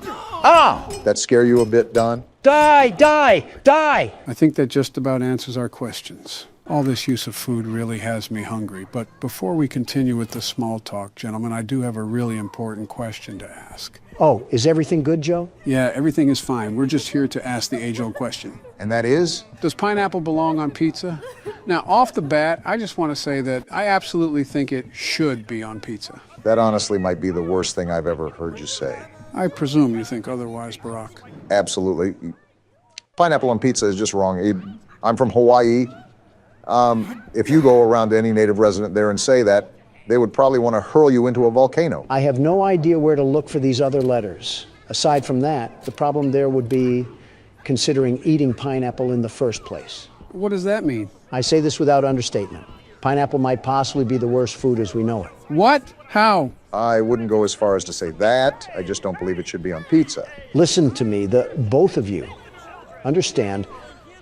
Ah! That scare you a bit, Don? Die! Die! Die! I think that just about answers our questions. All this use of food really has me hungry. But before we continue with the small talk, gentlemen, I do have a really important question to ask. Oh, is everything good, Joe? Yeah, everything is fine. We're just here to ask the age-old question. And that is? Does pineapple belong on pizza? Now, off the bat, I just want to say that I absolutely think it should be on pizza. That honestly might be the worst thing I've ever heard you say. I presume you think otherwise, Barack. Absolutely. Pineapple on pizza is just wrong. I'm from Hawaii. If you go around to any native resident there and say that, they would probably want to hurl you into a volcano. I have no idea where to look for these other letters. Aside from that, the problem there would be considering eating pineapple in the first place. What does that mean? I say this without understatement. Pineapple might possibly be the worst food as we know it. What? How? I wouldn't go as far as to say that. I just don't believe it should be on pizza. Listen to me, both of you understand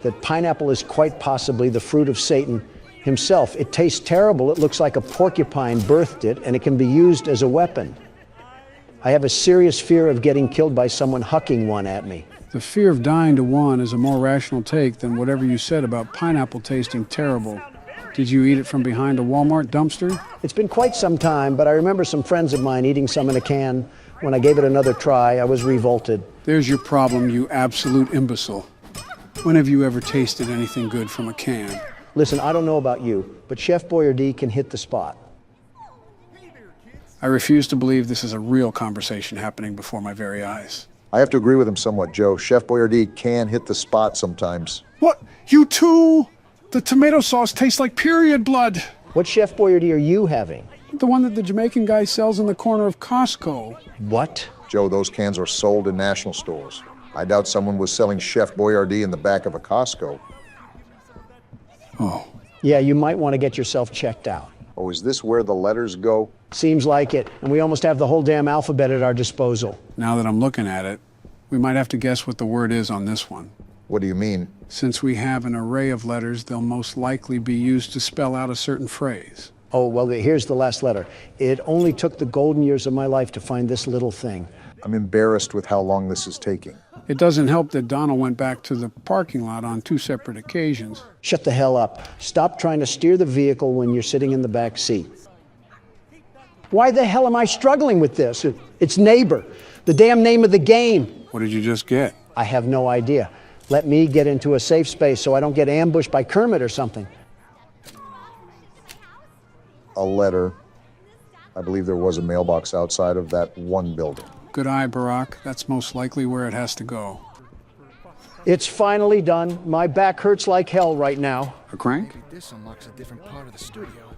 that pineapple is quite possibly the fruit of Satan himself. It tastes terrible. It looks like a porcupine birthed it, and it can be used as a weapon. I have a serious fear of getting killed by someone hucking one at me. The fear of dying to one is a more rational take than whatever you said about pineapple tasting terrible. Did you eat it from behind a Walmart dumpster? It's been quite some time, but I remember some friends of mine eating some in a can. When I gave it another try, I was revolted. There's your problem, you absolute imbecile. When have you ever tasted anything good from a can? Listen, I don't know about you, but Chef Boyardee can hit the spot. I refuse to believe this is a real conversation happening before my very eyes. I have to agree with him somewhat, Joe. Chef Boyardee can hit the spot sometimes. What? You too? The tomato sauce tastes like period blood. What Chef Boyardee are you having? The one that the Jamaican guy sells in the corner of Costco. What? Joe, those cans are sold in national stores. I doubt someone was selling Chef Boyardee in the back of a Costco. Oh. Yeah, you might want to get yourself checked out. Oh, is this where the letters go? Seems like it, and we almost have the whole damn alphabet at our disposal. Now that I'm looking at it, we might have to guess what the word is on this one. What do you mean? Since we have an array of letters, they'll most likely be used to spell out a certain phrase. Oh, well, here's the last letter. It only took the golden years of my life to find this little thing. I'm embarrassed with how long this is taking. It doesn't help that Donald went back to the parking lot on 2 separate occasions. Shut the hell up. Stop trying to steer the vehicle when you're sitting in the back seat. Why the hell am I struggling with this? It's Neighbor, the damn name of the game. What did you just get? I have no idea. Let me get into a safe space so I don't get ambushed by Kermit or something. A letter. I believe there was a mailbox outside of that one building. Good eye, Barack. That's most likely where it has to go. It's finally done. My back hurts like hell right now. A crank? Maybe this unlocks a different part of the studio.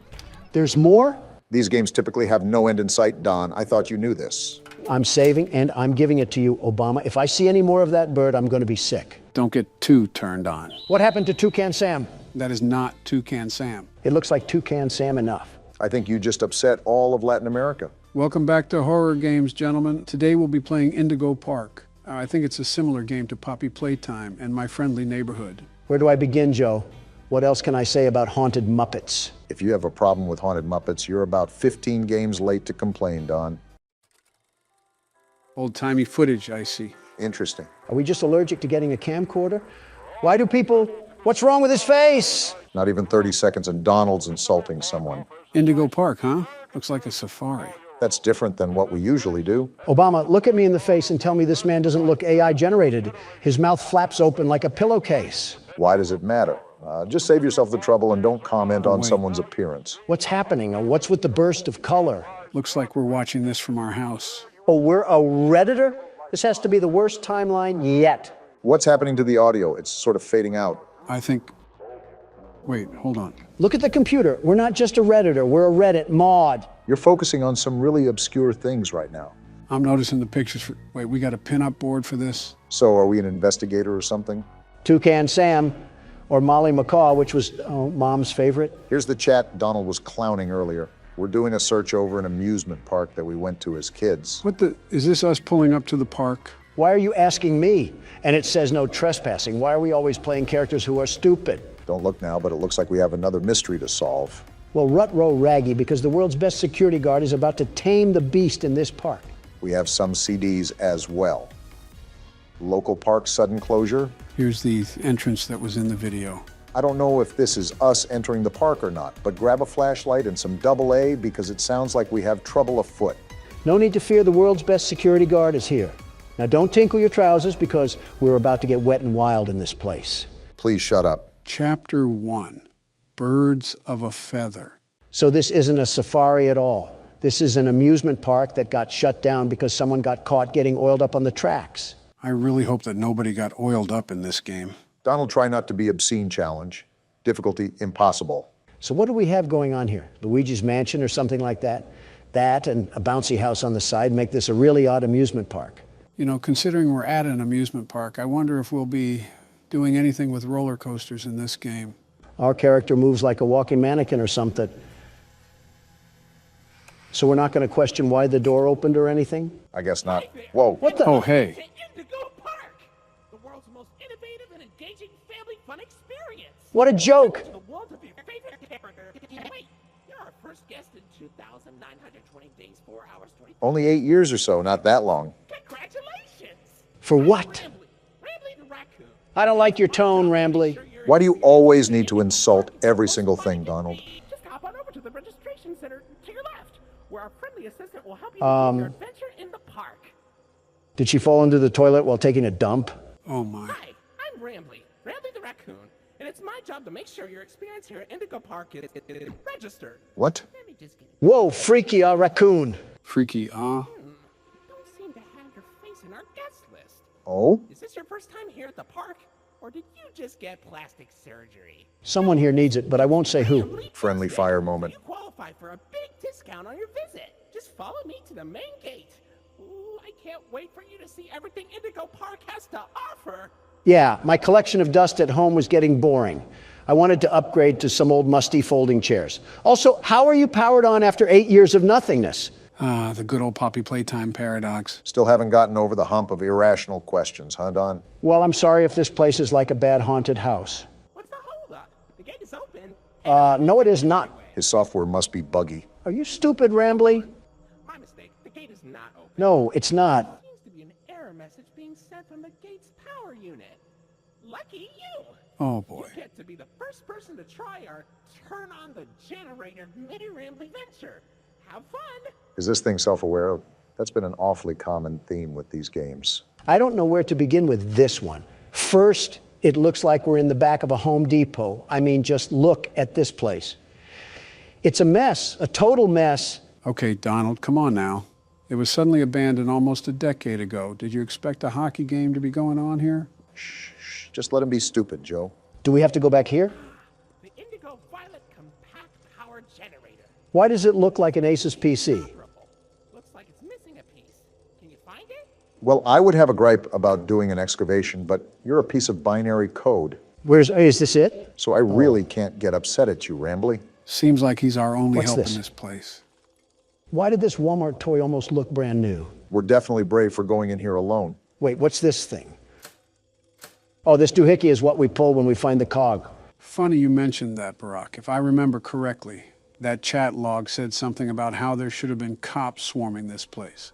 There's more? These games typically have no end in sight, Don. I thought you knew this. I'm saving and I'm giving it to you, Obama. If I see any more of that bird, I'm going to be sick. Don't get too turned on. What happened to Toucan Sam? That is not Toucan Sam. It looks like Toucan Sam enough. I think you just upset all of Latin America. Welcome back to Horror Games, gentlemen. Today we'll be playing Indigo Park. I think it's a similar game to Poppy Playtime and My Friendly Neighborhood. Where do I begin, Joe? What else can I say about haunted Muppets? If you have a problem with haunted Muppets, you're about 15 games late to complain, Don. Old-timey footage, I see. Interesting. Are we just allergic to getting a camcorder? Why do people... What's wrong with his face? Not even 30 seconds and Donald's insulting someone. Indigo Park, huh? Looks like a safari. That's different than what we usually do. Obama, look at me in the face and tell me this man doesn't look AI generated. His mouth flaps open like a pillowcase. Why does it matter? Just save yourself the trouble and don't comment on someone's appearance. What's happening? What's with the burst of color? Looks like we're watching this from our house. Oh, we're a Redditor? This has to be the worst timeline yet. What's happening to the audio? It's sort of fading out. I think... Wait, hold on. Look at the computer. We're not just a Redditor, we're a Reddit mod. You're focusing on some really obscure things right now. I'm noticing the pictures for... Wait, we got a pin-up board for this? So are we an investigator or something? Toucan Sam, or Molly McCaw, which was Mom's favorite. Here's the chat Donald was clowning earlier. We're doing a search over an amusement park that we went to as kids. What the... Is this us pulling up to the park? Why are you asking me? And it says no trespassing. Why are we always playing characters who are stupid? Don't look now, but it looks like we have another mystery to solve. Well, rut-row raggy, because the world's best security guard is about to tame the beast in this park. We have some CDs as well. Local park sudden closure. Here's the entrance that was in the video. I don't know if this is us entering the park or not, but grab a flashlight and some AA because it sounds like we have trouble afoot. No need to fear, the world's best security guard is here. Now don't tinkle your trousers because we're about to get wet and wild in this place. Please shut up. Chapter 1, Birds of a Feather. So this isn't a safari at all. This is an amusement park that got shut down because someone got caught getting oiled up on the tracks. I really hope that nobody got oiled up in this game. Donald, try not to be obscene challenge. Difficulty impossible. So what do we have going on here? Luigi's Mansion or something like that? That and a bouncy house on the side make this a really odd amusement park. You know, considering we're at an amusement park, I wonder if we'll be doing anything with roller coasters in this game. Our character moves like a walking mannequin or something. So we're not going to question why the door opened or anything? I guess not. Whoa. What the? Oh, hey. Indigo Park, the world's most innovative and engaging family fun experience. What a joke. The world of your favorite character. Wait, you're our first guest in 2,920 days, 4 hours, 20. Only 8 years or so, not that long. Congratulations. For what? Rambly the raccoon. I don't like your tone, Rambly. Why do you always need to insult every single thing, Donald? Just hop on over to the registration center to your left, where our friendly assistant will help you begin your adventure in the park. Did she fall into the toilet while taking a dump? Oh my. Hi, I'm Rambly the raccoon, and it's my job to make sure your experience here at Indigo Park is registered. What? Let me just get it. Whoa, freaky raccoon. Freaky, Don't seem to have your face in our guest list. Oh? Is this your first time here at the park, or did you just get plastic surgery? Someone here needs it, but I won't say who. Friendly fire moment. You qualify for a big discount on your visit. Just follow me to the main gate. Ooh, I can't wait for you to see everything Indigo Park has to offer. Yeah, my collection of dust at home was getting boring. I wanted to upgrade to some old musty folding chairs. Also, how are you powered on after 8 years of nothingness? The good old Poppy Playtime paradox. Still haven't gotten over the hump of irrational questions, huh, Don? Well, I'm sorry if this place is like a bad haunted house. What's the holdup? The gate is open. No, it is not. His software must be buggy. Are you stupid, Rambly? My mistake. The gate is not open. No, it's not. There seems to be an error message being sent from the gate's power unit. Lucky you. Oh boy. You get to be the first person to try our turn on the generator mini Rambly venture. Have fun. Is this thing self-aware? That's been an awfully common theme with these games. I don't know where to begin with this one. First, it looks like we're in the back of a Home Depot. I mean, just look at this place. It's a mess, a total mess. Okay, Donald, come on now. It was suddenly abandoned almost a decade ago. Did you expect a hockey game to be going on here? Shh, just let him be stupid, Joe. Do we have to go back here? The Indigo Violet Compact Power Generator. Why does it look like an Asus PC? Looks like it's missing a piece. Can you find it? Well, I would have a gripe about doing an excavation, but you're a piece of binary code. Is this it? So I really can't get upset at you, Rambly. Seems like he's our only What's help this? in this place. Why did this Walmart toy almost look brand new? We're definitely brave for going in here alone. Wait, what's this thing? Oh, this doohickey is what we pull when we find the cog. Funny you mentioned that, Barack. If I remember correctly, that chat log said something about how there should have been cops swarming this place.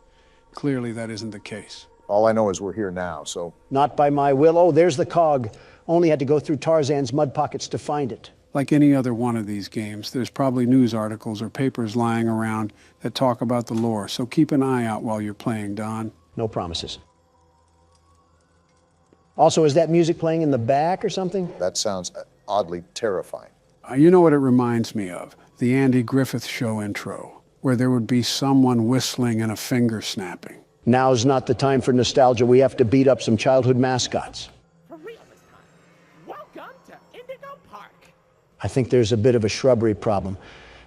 Clearly, that isn't the case. All I know is we're here now, so... Not by my will. Oh, there's the cog. Only had to go through Tarzan's mud pockets to find it. Like any other one of these games, there's probably news articles or papers lying around that talk about the lore, so keep an eye out while you're playing, Don. No promises. Also, is that music playing in the back or something? That sounds oddly terrifying. You know what it reminds me of? The Andy Griffith Show intro, where there would be someone whistling and a finger snapping. Now's not the time for nostalgia. We have to beat up some childhood mascots. For real this time. Welcome to Indigo Park. I think there's a bit of a shrubbery problem.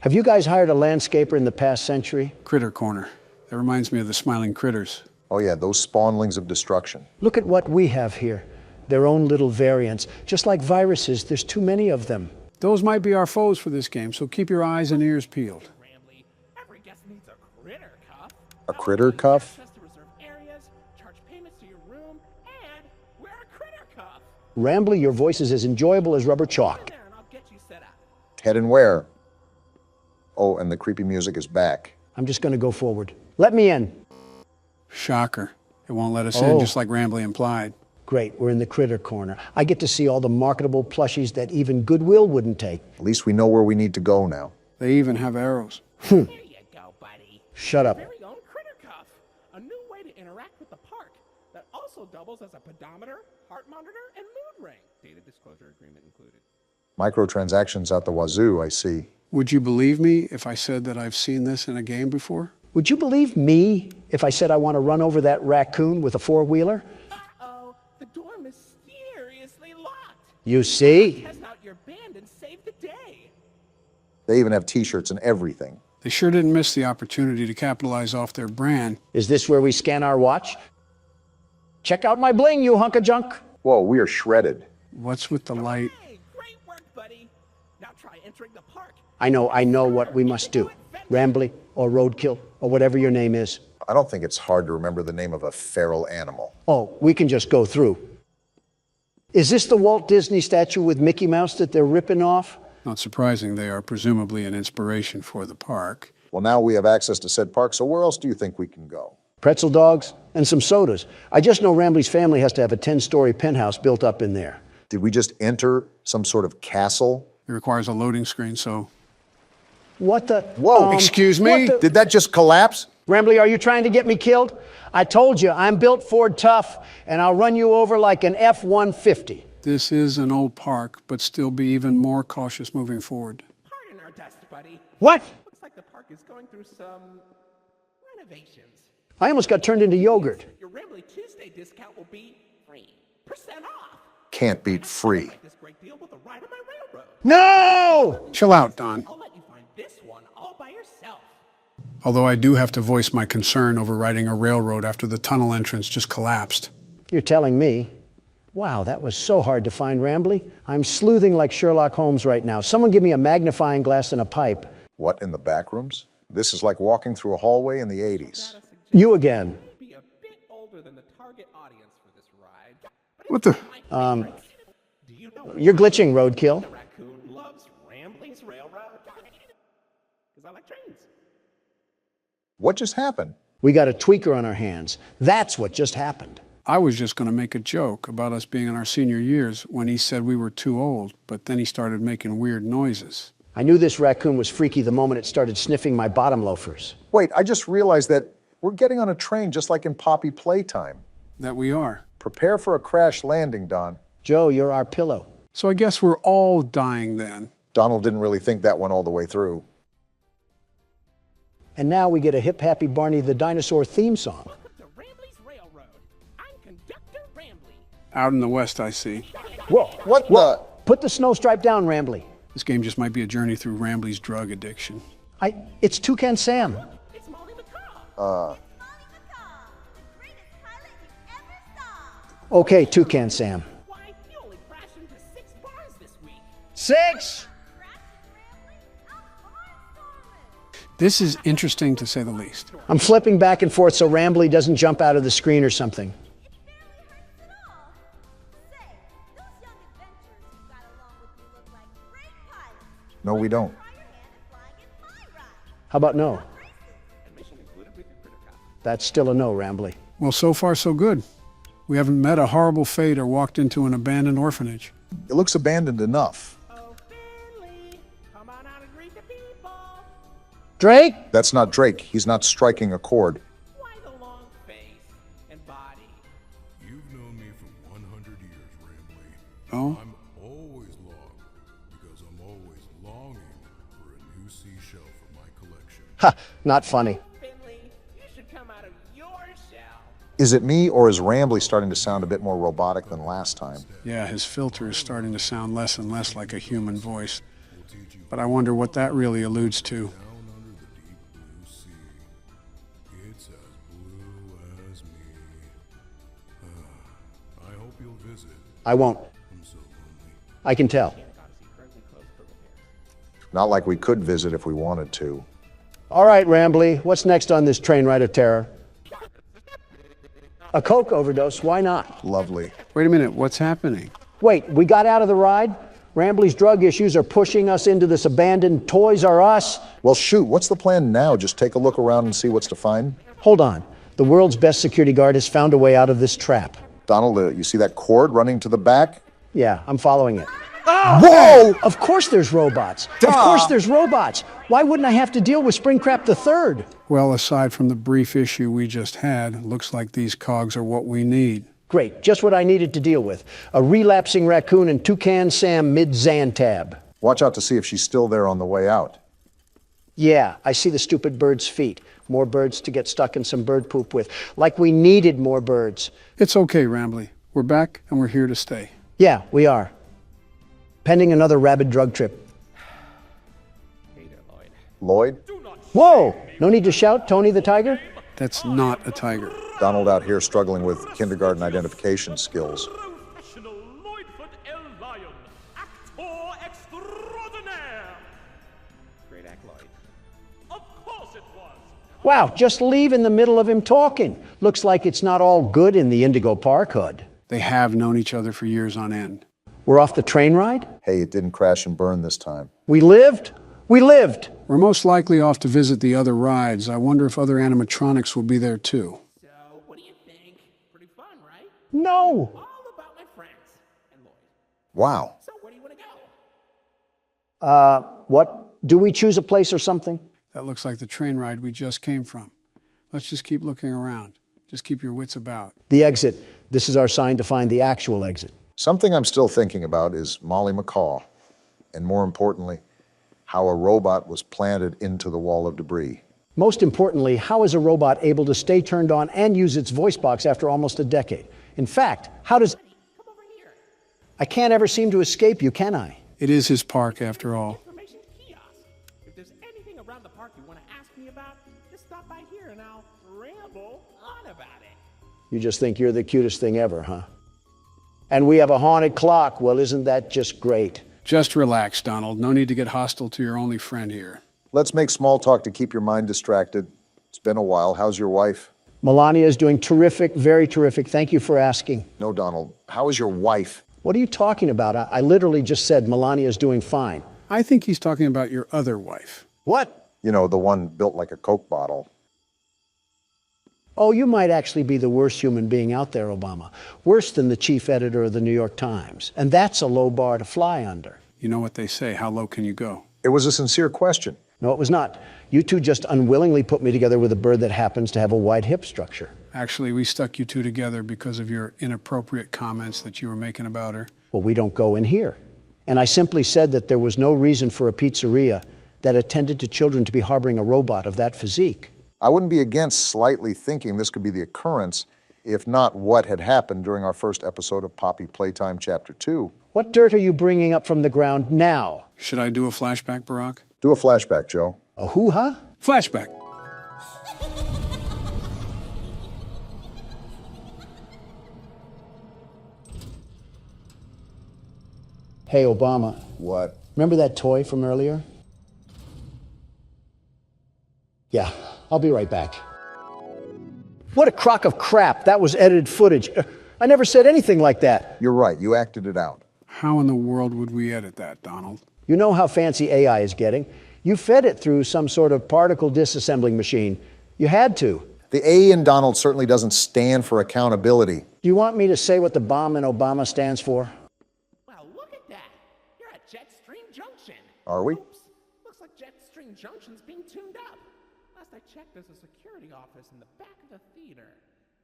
Have you guys hired a landscaper in the past century? Critter Corner. That reminds me of the Smiling Critters. Oh yeah, those spawnlings of destruction. Look at what we have here. Their own little variants. Just like viruses, there's too many of them. Those might be our foes for this game, so keep your eyes and ears peeled. Every guest needs a critter cuff. A critter cuff? Access to reserved areas, charge payments to your room, and wear a critter cuff. Rambly, your voice is as enjoyable as rubber chalk. There, and I'll get you set up. Heading where? Oh, and the creepy music is back. I'm just going to go forward. Let me in. Shocker. It won't let us in, just like Rambly implied. Great, we're in the critter corner. I get to see all the marketable plushies that even Goodwill wouldn't take. At least we know where we need to go now. They even have arrows. There you go, buddy. Shut up. Very own critter cuff. A new way to interact with the park that also doubles as a pedometer, heart monitor, and mood ring. Data disclosure agreement included. Microtransactions out the wazoo, I see. Would you believe me if I said that I've seen this in a game before? Would you believe me if I said I want to run over that raccoon with a four-wheeler? Uh-oh, the door mysteriously locked. You see? Test out your band and save the day. They even have t-shirts and everything. They sure didn't miss the opportunity to capitalize off their brand. Is this where we scan our watch? Check out my bling, you hunk of junk. Whoa, we are shredded. What's with the light? Hey, great work, buddy. Now try entering the park. I know what we must do. Rambly or Roadkill or whatever your name is. I don't think it's hard to remember the name of a feral animal. Oh, we can just go through. Is this the Walt Disney statue with Mickey Mouse that they're ripping off? Not surprising, they are presumably an inspiration for the park. Well, now we have access to said park, so where else do you think we can go? Pretzel dogs and some sodas. I just know Rambly's family has to have a 10-story penthouse built up in there. Did we just enter some sort of castle? It requires a loading screen, so... What the? Whoa, excuse me? Did that just collapse? Rambly, are you trying to get me killed? I told you, I'm built Ford tough, and I'll run you over like an F-150. This is an old park, but still be even more cautious moving forward. Pardon our dust, buddy. What? Looks like the park is going through some renovations. I almost got turned into yogurt. Your Rambly Tuesday discount will be 3% off. Can't beat free. This great deal with a ride on my railroad. No! Chill out, Don. I'll let you find this one all by yourself. Although I do have to voice my concern over riding a railroad after the tunnel entrance just collapsed. You're telling me? Wow, that was so hard to find, Rambly. I'm sleuthing like Sherlock Holmes right now. Someone give me a magnifying glass and a pipe. What, in the back rooms? This is like walking through a hallway in the 80s. You again. Be a bit older than the target audience for this ride. What the? Do you know You're glitching, Roadkill. the raccoon loves Rambly's railroad? Because I like trains. What just happened? We got a tweaker on our hands. That's what just happened. I was just going to make a joke about us being in our senior years when he said we were too old, but then he started making weird noises. I knew this raccoon was freaky the moment it started sniffing my bottom loafers. Wait, I just realized that we're getting on a train just like in Poppy Playtime. That we are. Prepare for a crash landing, Don. Joe, you're our pillow. So I guess we're all dying then. Donald didn't really think that one all the way through. And now we get a Hip Happy Barney the Dinosaur theme song. Out in the west, I see. Whoa, what the? Put the snow stripe down, Rambly. This game just might be a journey through Rambly's drug addiction. It's Toucan Sam. Okay, Toucan Sam. Why, you only crashed into 6 bars this week. 6? This is interesting to say the least. I'm flipping back and forth so Rambly doesn't jump out of the screen or something. No, we don't. How about no? That's still a no, Rambly. Well, so far so good. We haven't met a horrible fate or walked into an abandoned orphanage. It looks abandoned enough. Drake? That's not Drake. He's not striking a chord. Why the long face and body? You've known me for 100 years, Rambly. Oh? I'm always long because I'm always longing for a new seashell for my collection. Ha, not funny. Finley, you should come out of your shell. Is it me, or is Rambly starting to sound a bit more robotic than last time? Yeah, his filter is starting to sound less and less like a human voice. But I wonder what that really alludes to. It's as blue as me. I hope you'll visit. I won't. I'm so lonely. I can tell. Not like we could visit if we wanted to. All right, Rambly, what's next on this train ride of terror? A coke overdose, why not? Lovely. Wait a minute, what's happening? Wait, we got out of the ride? Rambly's drug issues are pushing us into this abandoned Toys R Us? Well, shoot, what's the plan now? Just take a look around and see what's to find? Hold on. The world's best security guard has found a way out of this trap. Donald, you see that cord running to the back? Yeah, I'm following it. Whoa! Of course there's robots. Of course there's robots. Why wouldn't I have to deal with Springtrap III? Well, aside from the brief issue we just had, looks like these cogs are what we need. Great, just what I needed to deal with. A relapsing raccoon and Toucan Sam mid-Xantab. Watch out to see if she's still there on the way out. Yeah, I see the stupid bird's feet. More birds to get stuck in some bird poop with. Like we needed more birds. It's okay, Rambly. We're back and we're here to stay. Yeah, we are. Pending another rabid drug trip. Lloyd? Whoa! No need to shout, Tony the Tiger? That's not a tiger. Donald out here struggling with kindergarten identification skills. Professional Lloydford L. Lion, actor extraordinaire. Great act, Lloyd. Of course it was. Wow, just leave in the middle of him talking. Looks like it's not all good in the Indigo Park hood. They have known each other for years on end. We're off the train ride? Hey, it didn't crash and burn this time. We lived? We lived! We're most likely off to visit the other rides. I wonder if other animatronics will be there too. So, what do you think? Pretty fun, right? No! All about my friends and Lloyd. Wow. So, where do you want to go? What? Do we choose a place or something? That looks like the train ride we just came from. Let's just keep looking around. Just keep your wits about. The exit. This is our sign to find the actual exit. Something I'm still thinking about is Molly McCaw, and more importantly, how a robot was planted into the wall of debris. Most importantly, how is a robot able to stay turned on and use its voice box after almost a decade? In fact, how does... Come over here. I can't ever seem to escape you, can I? It is his park after all. Information kiosk. If there's anything around the park you want to ask me about, just stop by here and I'll ramble on about it. You just think you're the cutest thing ever, huh? And we have a haunted clock. Well, isn't that just great? Just relax, Donald. No need to get hostile to your only friend here. Let's make small talk to keep your mind distracted. It's been a while. How's your wife? Melania is doing terrific, very terrific. Thank you for asking. No, Donald. How is your wife? What are you talking about? I literally just said Melania is doing fine. I think he's talking about your other wife. What? You know, the one built like a Coke bottle. Oh, you might actually be the worst human being out there, Obama. Worse than the chief editor of the New York Times. And that's a low bar to fly under. You know what they say, how low can you go? It was a sincere question. No, it was not. You two just unwillingly put me together with a bird that happens to have a wide hip structure. Actually, we stuck you two together because of your inappropriate comments that you were making about her. Well, we don't go in here. And I simply said that there was no reason for a pizzeria that attended to children to be harboring a robot of that physique. I wouldn't be against slightly thinking this could be the occurrence, if not what had happened during our first episode of Poppy Playtime Chapter 2. What dirt are you bringing up from the ground now? Should I do a flashback, Barack? Do a flashback, Joe. A hoo-ha? Flashback. Hey, Obama. What? Remember that toy from earlier? Yeah, I'll be right back. What a crock of crap. That was edited footage. I never said anything like that. You're right. You acted it out. How in the world would we edit that, Donald? You know how fancy AI is getting. You fed it through some sort of particle disassembling machine. You had to. The A in Donald certainly doesn't stand for accountability. Do you want me to say what the bomb in Obama stands for? Well, look at that. You're at Jetstream Junction. Are we? Oops. Looks like Jetstream Junction's being tuned up. Last I checked, there's a security office in the back of the theater.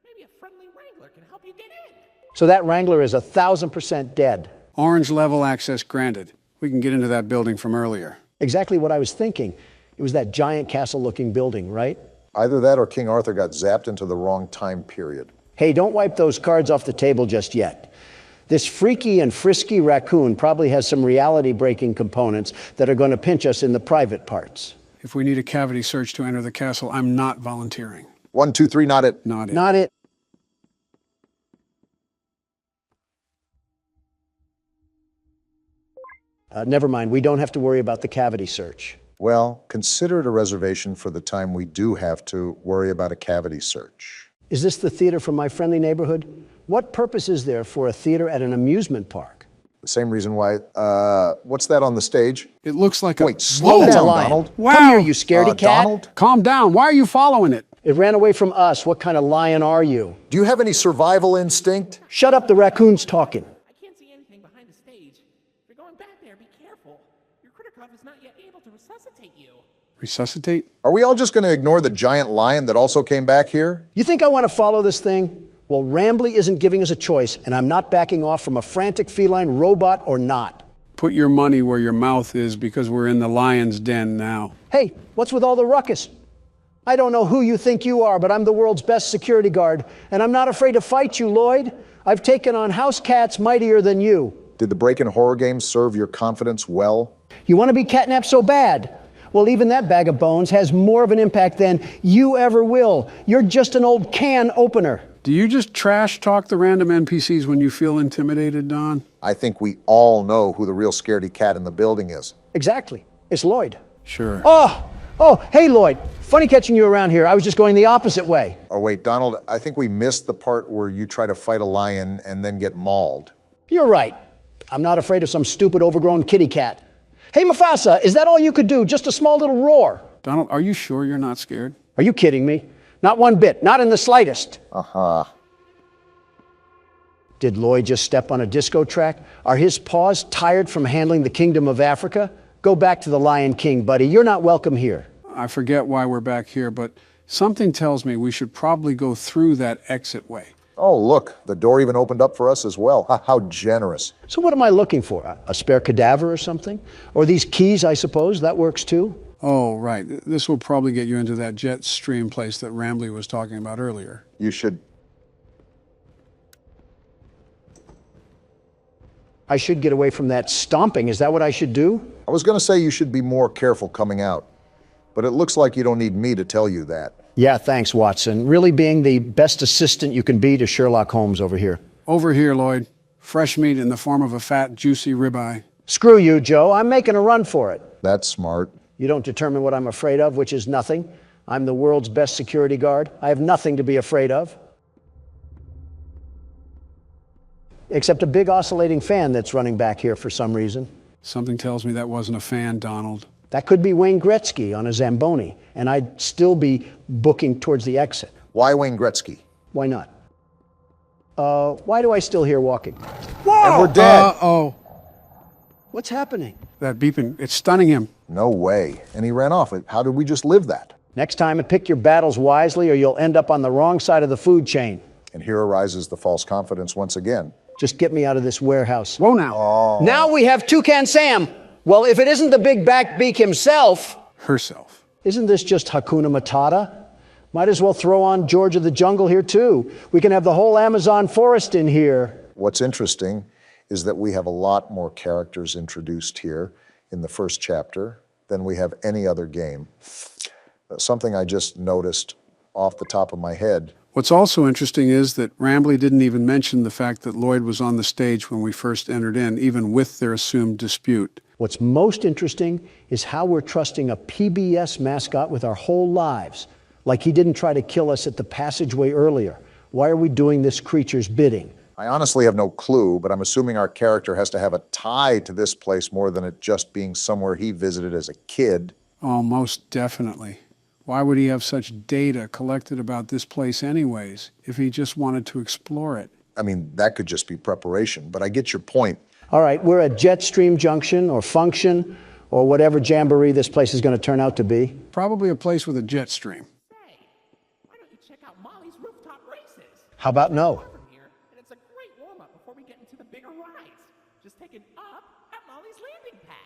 Maybe a friendly wrangler can help you get in. So that Wrangler is 1,000% dead. Orange level access granted. We can get into that building from earlier. Exactly what I was thinking. It was that giant castle-looking building, right? Either that or King Arthur got zapped into the wrong time period. Hey, don't wipe those cards off the table just yet. This freaky and frisky raccoon probably has some reality-breaking components that are going to pinch us in the private parts. If we need a cavity search to enter the castle, I'm not volunteering. 1, 2, 3, not it. Not it. Not it. Never mind, we don't have to worry about the cavity search. Well, consider it a reservation for the time we do have to worry about a cavity search. Is this the theater from my friendly neighborhood? What purpose is there for a theater at an amusement park? The same reason why, what's that on the stage? It looks like Wait, a... slow That's a down, lion. Donald. Wow. Come here, you scaredy cat. Donald? Calm down. Why are you following it? It ran away from us. What kind of lion are you? Do you have any survival instinct? Shut up, the raccoon's talking. I can't see anything behind the stage. If you're going back there, be careful. Your Kritikov is not yet able to resuscitate you. Resuscitate? Are we all just going to ignore the giant lion that also came back here? You think I want to follow this thing? Well, Rambly isn't giving us a choice, and I'm not backing off from a frantic feline robot or not. Put your money where your mouth is, because we're in the lion's den now. Hey, what's with all the ruckus? I don't know who you think you are, but I'm the world's best security guard, and I'm not afraid to fight you, Lloyd. I've taken on house cats mightier than you. Did the break-in horror game serve your confidence well? You want to be catnapped so bad? Well, even that bag of bones has more of an impact than you ever will. You're just an old can opener. Do you just trash talk the random NPCs when you feel intimidated, Don? I think we all know who the real scaredy cat in the building is. Exactly. It's Lloyd. Sure. Oh, hey, Lloyd. Funny catching you around here. I was just going the opposite way. Oh, wait, Donald, I think we missed the part where you try to fight a lion and then get mauled. You're right. I'm not afraid of some stupid overgrown kitty cat. Hey, Mufasa, is that all you could do? Just a small little roar? Donald, are you sure you're not scared? Are you kidding me? Not one bit. Not in the slightest. Uh-huh. Did Lloyd just step on a disco track? Are his paws tired from handling the kingdom of Africa? Go back to the Lion King, buddy. You're not welcome here. I forget why we're back here, but something tells me we should probably go through that exit way. Oh, look, the door even opened up for us as well. How generous. So what am I looking for? A spare cadaver or something? Or these keys, I suppose? That works too? Oh, right. This will probably get you into that jet stream place that Rambly was talking about earlier. You should... I should get away from that stomping. Is that what I should do? I was going to say you should be more careful coming out, but it looks like you don't need me to tell you that. Yeah, thanks, Watson. Really being the best assistant you can be to Sherlock Holmes over here. Over here, Lloyd. Fresh meat in the form of a fat, juicy ribeye. Screw you, Joe. I'm making a run for it. That's smart. You don't determine what I'm afraid of, which is nothing. I'm the world's best security guard. I have nothing to be afraid of. Except a big oscillating fan that's running back here for some reason. Something tells me that wasn't a fan, Donald. That could be Wayne Gretzky on a Zamboni, and I'd still be booking towards the exit. Why Wayne Gretzky? Why not? Why do I still hear walking? Whoa! And we're dead. Uh-oh. What's happening? That beeping, it's stunning him. No way. And he ran off. How did we just live that? Next time, pick your battles wisely, or you'll end up on the wrong side of the food chain. And here arises the false confidence once again. Just get me out of this warehouse. Whoa now. Oh. Now we have Toucan Sam. Well, if it isn't the big back beak himself, Herself. isn't this just Hakuna Matata? Might as well throw on George of the Jungle here too. We can have the whole Amazon forest in here. What's interesting is that we have a lot more characters introduced here in the first chapter than we have any other game. Something I just noticed off the top of my head. What's also interesting is that Rambley didn't even mention the fact that Lloyd was on the stage when we first entered in, even with their assumed dispute. What's most interesting is how we're trusting a PBS mascot with our whole lives, like he didn't try to kill us at the passageway earlier. Why are we doing this creature's bidding? I honestly have no clue, but I'm assuming our character has to have a tie to this place more than it just being somewhere he visited as a kid. Oh, most definitely. Why would he have such data collected about this place anyways, if he just wanted to explore it? I mean, that could just be preparation, but I get your point. All right, we're at Jetstream Junction or Function or whatever jamboree this place is going to turn out to be. Probably a place with a jet stream. Why don't you check out Molly's rooftop races? How about no? From here, and it's a great warm-up before we get into the bigger rides. Just take it up at Molly's landing pad.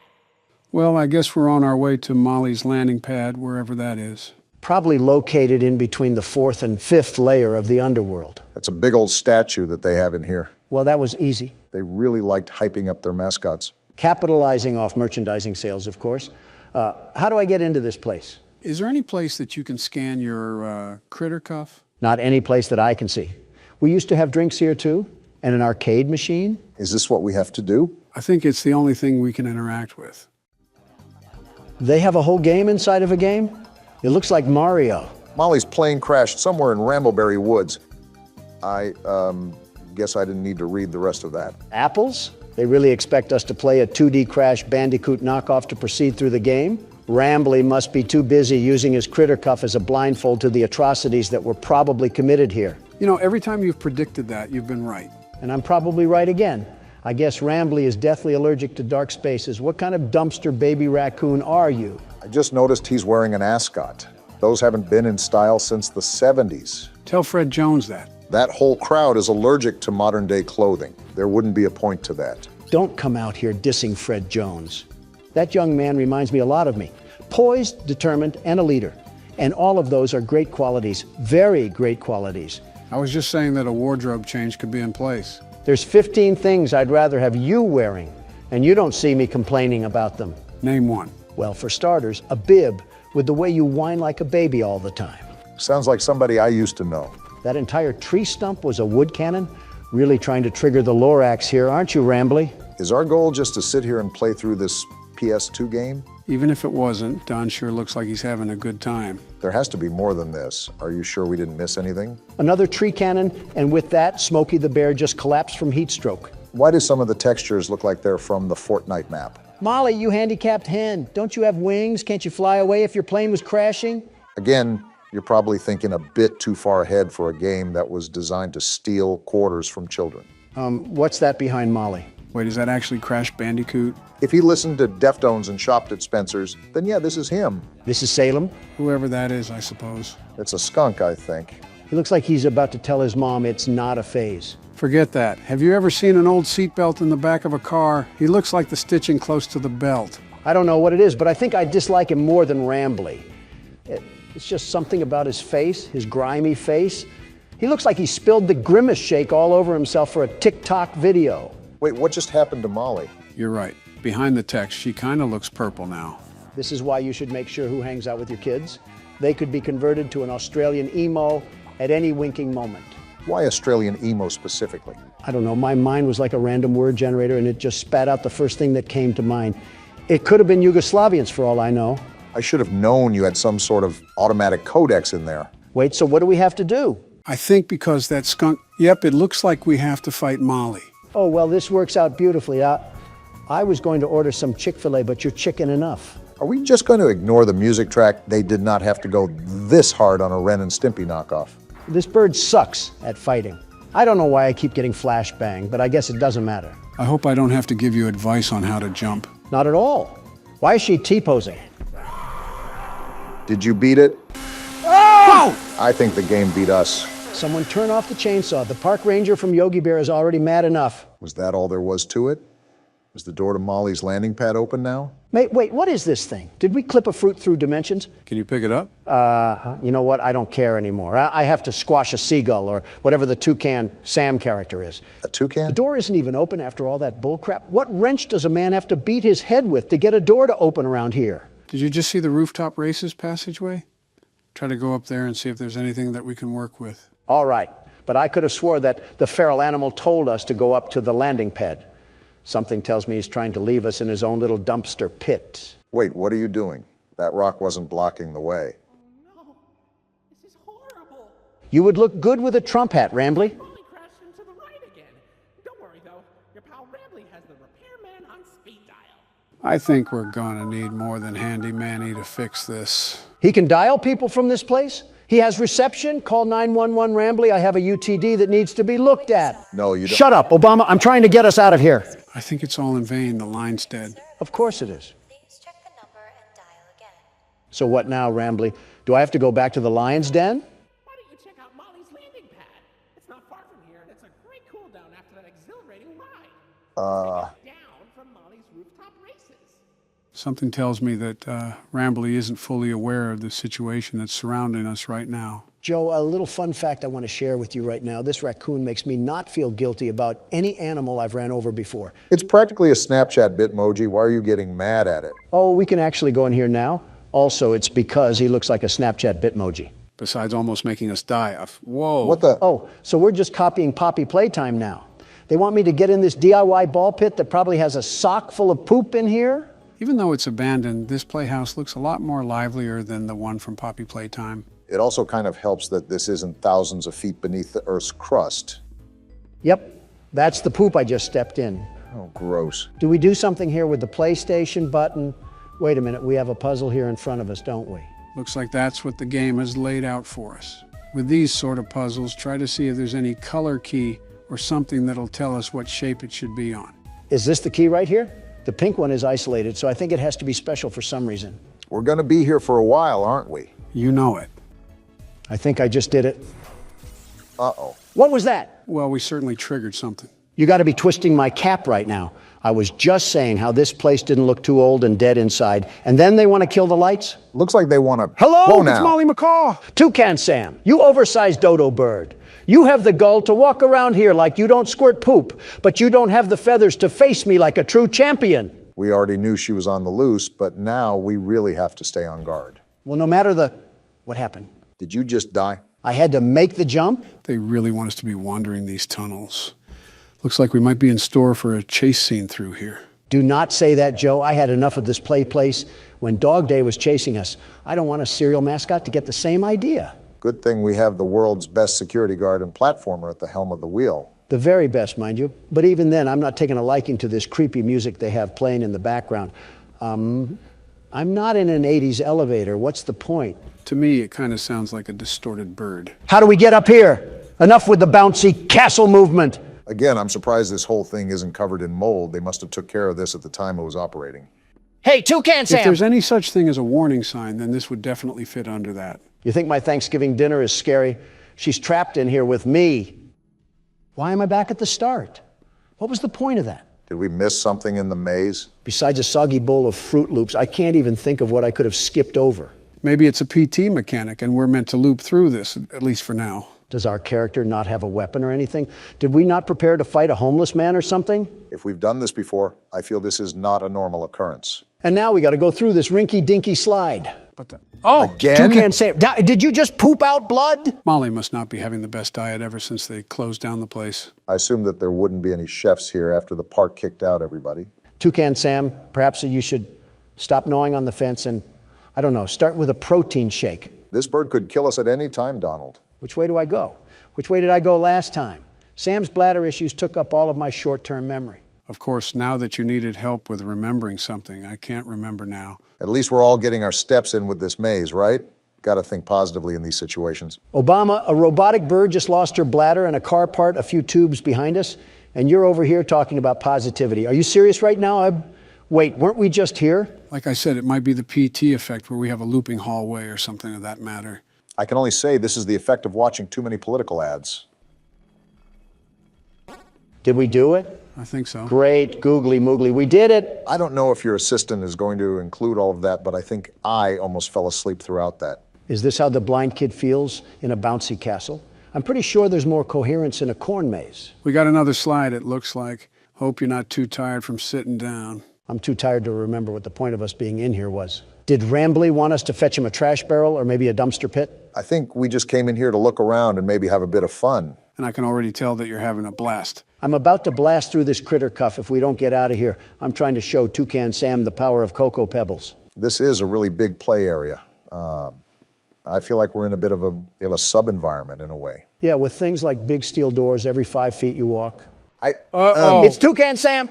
Well, I guess we're on our way to Molly's landing pad, wherever that is. Probably located in between the 4th and 5th layer of the underworld. That's a big old statue that they have in here. Well, that was easy. They really liked hyping up their mascots. Capitalizing off merchandising sales, of course. How do I get into this place? Is there any place that you can scan your critter cuff? Not any place that I can see. We used to have drinks here too, and an arcade machine. Is this what we have to do? I think it's the only thing we can interact with. They have a whole game inside of a game? It looks like Mario. Molly's plane crashed somewhere in Rambleberry Woods. I guess I didn't need to read the rest of that. Apples? They really expect us to play a 2D Crash Bandicoot knockoff to proceed through the game? Rambley must be too busy using his critter cuff as a blindfold to the atrocities that were probably committed here. You know, every time you've predicted that, you've been right. And I'm probably right again. I guess Rambley is deathly allergic to dark spaces. What kind of dumpster baby raccoon are you? I just noticed he's wearing an ascot. Those haven't been in style since the 70s. Tell Fred Jones that. That whole crowd is allergic to modern day clothing. There wouldn't be a point to that. Don't come out here dissing Fred Jones. That young man reminds me a lot of me. Poised, determined, and a leader. And all of those are great qualities, very great qualities. I was just saying that a wardrobe change could be in place. There's 15 things I'd rather have you wearing, and you don't see me complaining about them. Name one. Well, for starters, a bib with the way you whine like a baby all the time. Sounds like somebody I used to know. That entire tree stump was a wood cannon? Really trying to trigger the Lorax here, aren't you, Rambley? Is our goal just to sit here and play through this PS2 game? Even if it wasn't, Don sure looks like he's having a good time. There has to be more than this. Are you sure we didn't miss anything? Another tree cannon, and with that, Smokey the Bear just collapsed from heat stroke. Why do some of the textures look like they're from the Fortnite map? Molly, you handicapped hen. Don't you have wings? Can't you fly away if your plane was crashing? Again, you're probably thinking a bit too far ahead for a game that was designed to steal quarters from children. What's that behind Molly? Wait, is that actually Crash Bandicoot? If he listened to Deftones and shopped at Spencer's, then yeah, this is him. This is Salem? Whoever that is, I suppose. It's a skunk, I think. He looks like he's about to tell his mom it's not a phase. Forget that. Have you ever seen an old seatbelt in the back of a car? He looks like the stitching close to the belt. I don't know what it is, but I think I dislike him more than Rambley. It's just something about his face, his grimy face. He looks like he spilled the Grimace shake all over himself for a TikTok video. Wait, what just happened to Molly? You're right. Behind the text, she kind of looks purple now. This is why you should make sure who hangs out with your kids. They could be converted to an Australian emo at any winking moment. Why Australian emo specifically? I don't know. My mind was like a random word generator, and it just spat out the first thing that came to mind. It could have been Yugoslavians for all I know. I should have known you had some sort of automatic codex in there. Wait, so what do we have to do? I think because that skunk... Yep, it looks like we have to fight Molly. Oh, well, this works out beautifully. I was going to order some Chick-fil-A, but you're chicken enough. Are we just going to ignore the music track? They did not have to go this hard on a Ren and Stimpy knockoff. This bird sucks at fighting. I don't know why I keep getting flashbang, but I guess it doesn't matter. I hope I don't have to give you advice on how to jump. Not at all. Why is she T-posing? Did you beat it? Oh! I think the game beat us. Someone turn off the chainsaw. The park ranger from Yogi Bear is already mad enough. Was that all there was to it? Is the door to Molly's landing pad open now? Wait, what is this thing? Did we clip a fruit through dimensions? Can you pick it up? You know what? I don't care anymore. I have to squash a seagull or whatever the Toucan Sam character is. A toucan? The door isn't even open after all that bullcrap. What wrench does a man have to beat his head with to get a door to open around here? Did you just see the rooftop races passageway? Try to go up there and see if there's anything that we can work with. All right, but I could have swore that the feral animal told us to go up to the landing pad. Something tells me he's trying to leave us in his own little dumpster pit. Wait, what are you doing? That rock wasn't blocking the way. No, this is horrible. You would look good with a Trump hat, Rambley. Molly crashed into the right again. Don't worry though, your pal Rambley has the repairman on speed dial. I think we're gonna need more than Handy Manny to fix this. He can dial people from this place? He has reception? Call 911 Rambley. I have a UTD that needs to be looked at. No, you don't. Shut up, Obama. I'm trying to get us out of here. I think it's all in vain. The line's dead. Of course it is. So what now, Rambley? Do I have to go back to the lion's den? Why don't you check out Molly's landing pad? It's not far from here, and it's a great cool down after that exhilarating ride. Down from Molly's rooftop races. Something tells me that Rambley isn't fully aware of the situation that's surrounding us right now. Joe, a little fun fact I want to share with you right now. This raccoon makes me not feel guilty about any animal I've ran over before. It's practically a Snapchat Bitmoji. Why are you getting mad at it? Oh, we can actually go in here now. Also, it's because he looks like a Snapchat Bitmoji. Besides almost making us die. Whoa. What the? Oh, so we're just copying Poppy Playtime now. They want me to get in this DIY ball pit that probably has a sock full of poop in here? Even though it's abandoned, this playhouse looks a lot more livelier than the one from Poppy Playtime. It also kind of helps that this isn't thousands of feet beneath the Earth's crust. Yep, that's the poop I just stepped in. Oh, gross. Do we do something here with the PlayStation button? Wait a minute, we have a puzzle here in front of us, don't we? Looks like that's what the game has laid out for us. With these sort of puzzles, try to see if there's any color key or something that'll tell us what shape it should be on. Is this the key right here? The pink one is isolated, so I think it has to be special for some reason. We're going to be here for a while, aren't we? You know it. I think I just did it. Uh-oh. What was that? Well, we certainly triggered something. You got to be twisting my cap right now. I was just saying how this place didn't look too old and dead inside, and then they want to kill the lights? Looks like they want to... Hello, Whoa, it's now. Molly McCaw. Toucan Sam, you oversized dodo bird. You have the gall to walk around here like you don't squirt poop, but you don't have the feathers to face me like a true champion. We already knew she was on the loose, but now we really have to stay on guard. Well, no matter the... What happened? Did you just die? I had to make the jump? They really want us to be wandering these tunnels. Looks like we might be in store for a chase scene through here. Do not say that, Joe. I had enough of this play place when Dog Day was chasing us. I don't want a serial mascot to get the same idea. Good thing we have the world's best security guard and platformer at the helm of the wheel. The very best, mind you. But even then, I'm not taking a liking to this creepy music they have playing in the background. I'm not in an 80s elevator. What's the point? To me, it kind of sounds like a distorted bird. How do we get up here? Enough with the bouncy castle movement. Again, I'm surprised this whole thing isn't covered in mold. They must have took care of this at the time it was operating. Hey, Toucan Sam! If there's any such thing as a warning sign, then this would definitely fit under that. You think my Thanksgiving dinner is scary? She's trapped in here with me. Why am I back at the start? What was the point of that? Did we miss something in the maze? Besides a soggy bowl of Fruit Loops, I can't even think of what I could have skipped over. Maybe it's a PT mechanic and we're meant to loop through this, at least for now. Does our character not have a weapon or anything? Did we not prepare to fight a homeless man or something? If we've done this before, I feel this is not a normal occurrence. And now we got to go through this rinky-dinky slide. Again? Toucan Sam, did you just poop out blood? Molly must not be having the best diet ever since they closed down the place. I assume that there wouldn't be any chefs here after the park kicked out everybody. Toucan Sam, perhaps you should stop gnawing on the fence and, I don't know, start with a protein shake. This bird could kill us at any time, Donald. Which way do I go? Which way did I go last time? Sam's bladder issues took up all of my short-term memory. Of course, now that you needed help with remembering something, I can't remember now. At least we're all getting our steps in with this maze, right? Got to think positively in these situations. Obama, a robotic bird just lost her bladder and a car part a few tubes behind us, and you're over here talking about positivity. Are you serious right now? Wait, weren't we just here? Like I said, it might be the PT effect where we have a looping hallway or something of that matter. I can only say this is the effect of watching too many political ads. Did we do it? I think so. Great, googly moogly, we did it. I don't know if your assistant is going to include all of that, but I think I almost fell asleep throughout that. Is this how the blind kid feels in a bouncy castle? I'm pretty sure there's more coherence in a corn maze. We got another slide, it looks like. Hope you're not too tired from sitting down. I'm too tired to remember what the point of us being in here was. Did Rambley want us to fetch him a trash barrel or maybe a dumpster pit? I think we just came in here to look around and maybe have a bit of fun. And I can already tell that you're having a blast. I'm about to blast through this critter cuff if we don't get out of here. I'm trying to show Toucan Sam the power of Cocoa Pebbles. This is a really big play area. I feel like we're in a bit of a sub-environment in a way. Yeah, with things like big steel doors every 5 feet you walk. It's Toucan Sam!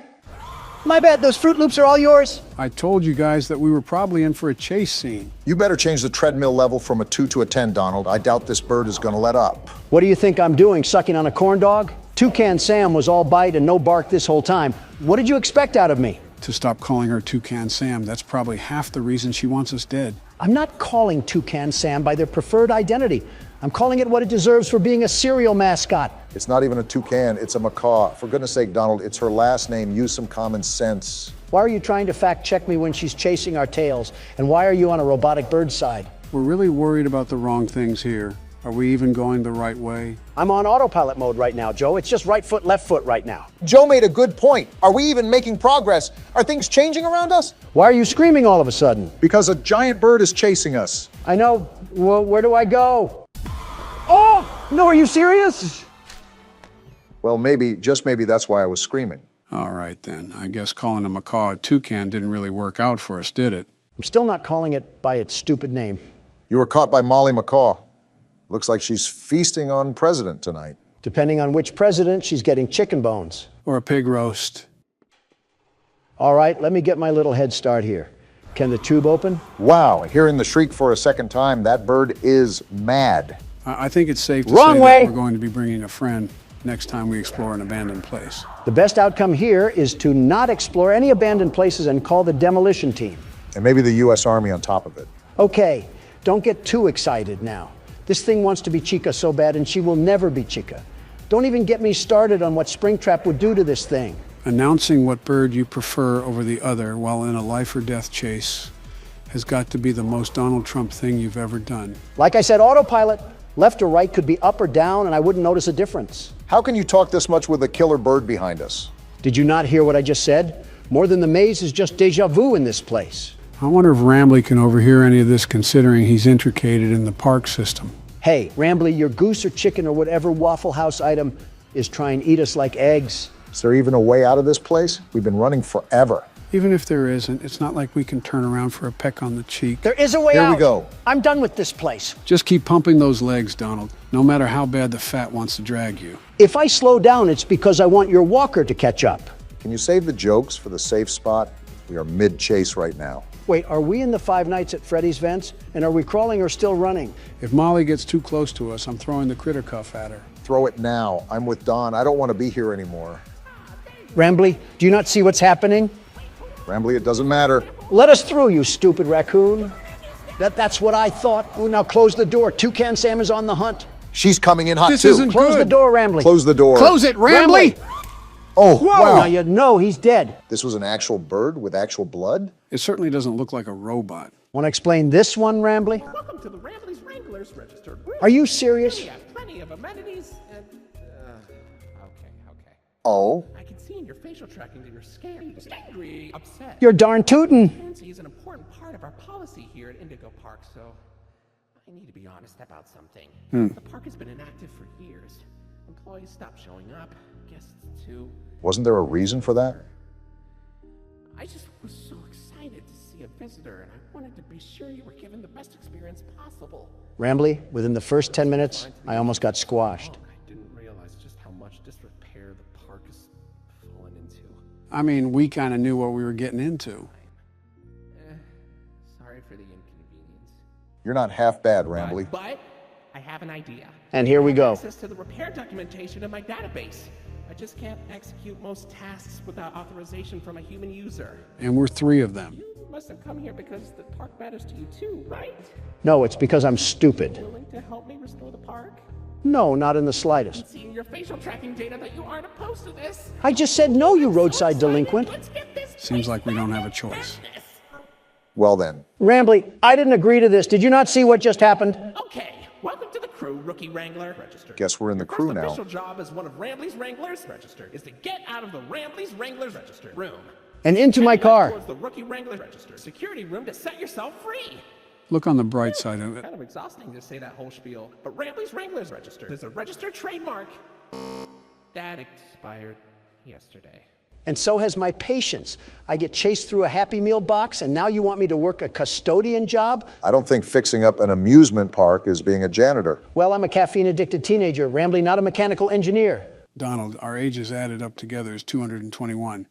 My bad, those Fruit Loops are all yours. I told you guys that we were probably in for a chase scene. You better change the treadmill level from a 2 to a 10, Donald. I doubt this bird is going to let up. What do you think I'm doing, sucking on a corn dog? Toucan Sam was all bite and no bark this whole time. What did you expect out of me? To stop calling her Toucan Sam. That's probably half the reason she wants us dead. I'm not calling Toucan Sam by their preferred identity. I'm calling it what it deserves for being a cereal mascot. It's not even a toucan, it's a macaw. For goodness sake, Donald, it's her last name. Use some common sense. Why are you trying to fact check me when she's chasing our tails? And why are you on a robotic bird side? We're really worried about the wrong things here. Are we even going the right way? I'm on autopilot mode right now, Joe. It's just right foot, left foot right now. Joe made a good point. Are we even making progress? Are things changing around us? Why are you screaming all of a sudden? Because a giant bird is chasing us. I know. Well, where do I go? Oh, no, are you serious? Well, maybe, just maybe that's why I was screaming. All right, then. I guess calling a macaw a toucan didn't really work out for us, did it? I'm still not calling it by its stupid name. You were caught by Molly Macaw. Looks like she's feasting on President tonight. Depending on which president, she's getting chicken bones. Or a pig roast. All right, let me get my little head start here. Can the tube open? Wow, hearing the shriek for a second time, that bird is mad. I think it's safe to Wrong say way. that we're going to be bringing a friend next time we explore an abandoned place. The best outcome here is to not explore any abandoned places and call the demolition team. And maybe the U.S. Army on top of it. Okay, don't get too excited now. This thing wants to be Chica so bad, and she will never be Chica. Don't even get me started on what Springtrap would do to this thing. Announcing what bird you prefer over the other while in a life or death chase has got to be the most Donald Trump thing you've ever done. Like I said, autopilot. Left or right could be up or down, and I wouldn't notice a difference. How can you talk this much with a killer bird behind us? Did you not hear what I just said? More than the maze is just deja vu in this place. I wonder if Rambley can overhear any of this, considering he's intricated in the park system. Hey, Rambley, your goose or chicken or whatever Waffle House item is trying to eat us like eggs. Is there even a way out of this place? We've been running forever. Even if there isn't, it's not like we can turn around for a peck on the cheek. There is a way out. Here we go. I'm done with this place. Just keep pumping those legs, Donald, no matter how bad the fat wants to drag you. If I slow down, it's because I want your walker to catch up. Can you save the jokes for the safe spot? We are mid-chase right now. Wait, are we in the Five Nights at Freddy's vents? And are we crawling or still running? If Molly gets too close to us, I'm throwing the critter cuff at her. Throw it now. I'm with Don. I don't want to be here anymore. Rambley, do you not see what's happening? Rambley, it doesn't matter. Let us through, you stupid raccoon. That's what I thought. Oh, now close the door. Toucan Sam is on the hunt. She's coming in hot This too. isn't Close the door, Rambley. Close the door. Close it, Rambley! Oh, Whoa! wow. Now you know he's dead. This was an actual bird with actual blood? It certainly doesn't look like a robot. Want to explain this one, Rambley? Welcome to the Rambley's Wranglers registered room. Are you serious? We have plenty of amenities and... Okay. Oh? I can see in your facial tracking that you're scared, angry, upset. You're darn tootin'. Transparency is an important part of our policy here at Indigo Park, so I need to be honest about something. The park has been inactive for years. Employees stopped showing up, guests too. Wasn't there a reason for that? I just was so excited to see a visitor, and I wanted to be sure you were given the best experience possible. Rambley, within the first 10 minutes, I almost got squashed. I didn't realize just how much disrepair the park has fallen into. I mean, we kind of knew what we were getting into. Sorry for the inconvenience. You're not half bad, Rambley. But I have an idea. And here we go. Access to the repair documentation in my database. I just can't execute most tasks without authorization from a human user. And we're 3 of them. You must have come here because the park matters to you too, right? No, it's because I'm stupid. Willing to help me restore the park? No, not in the slightest. Seeing your facial tracking data that you aren't opposed to this. I just said no, you roadside delinquent. Seems like we don't have a choice. Well then. Rambly, I didn't agree to this. Did you not see what just happened? Okay, welcome to the crew, Rookie Wrangler. Register. Guess we're in the crew now. Your official job as one of Rambley's Wranglers, register, is to get out of the Rambley's Wranglers register room. And into my car. Towards the Rookie Wrangler register security room to set yourself free. Look on the bright side of it. Kind of exhausting to say that whole spiel, but Rambley's Wranglers register is a registered trademark. That expired yesterday. And so has my patience. I get chased through a Happy Meal box, and now you want me to work a custodian job? I don't think fixing up an amusement park is being a janitor. Well, I'm a caffeine-addicted teenager, Rambly, not a mechanical engineer. Donald, our ages added up together is 221.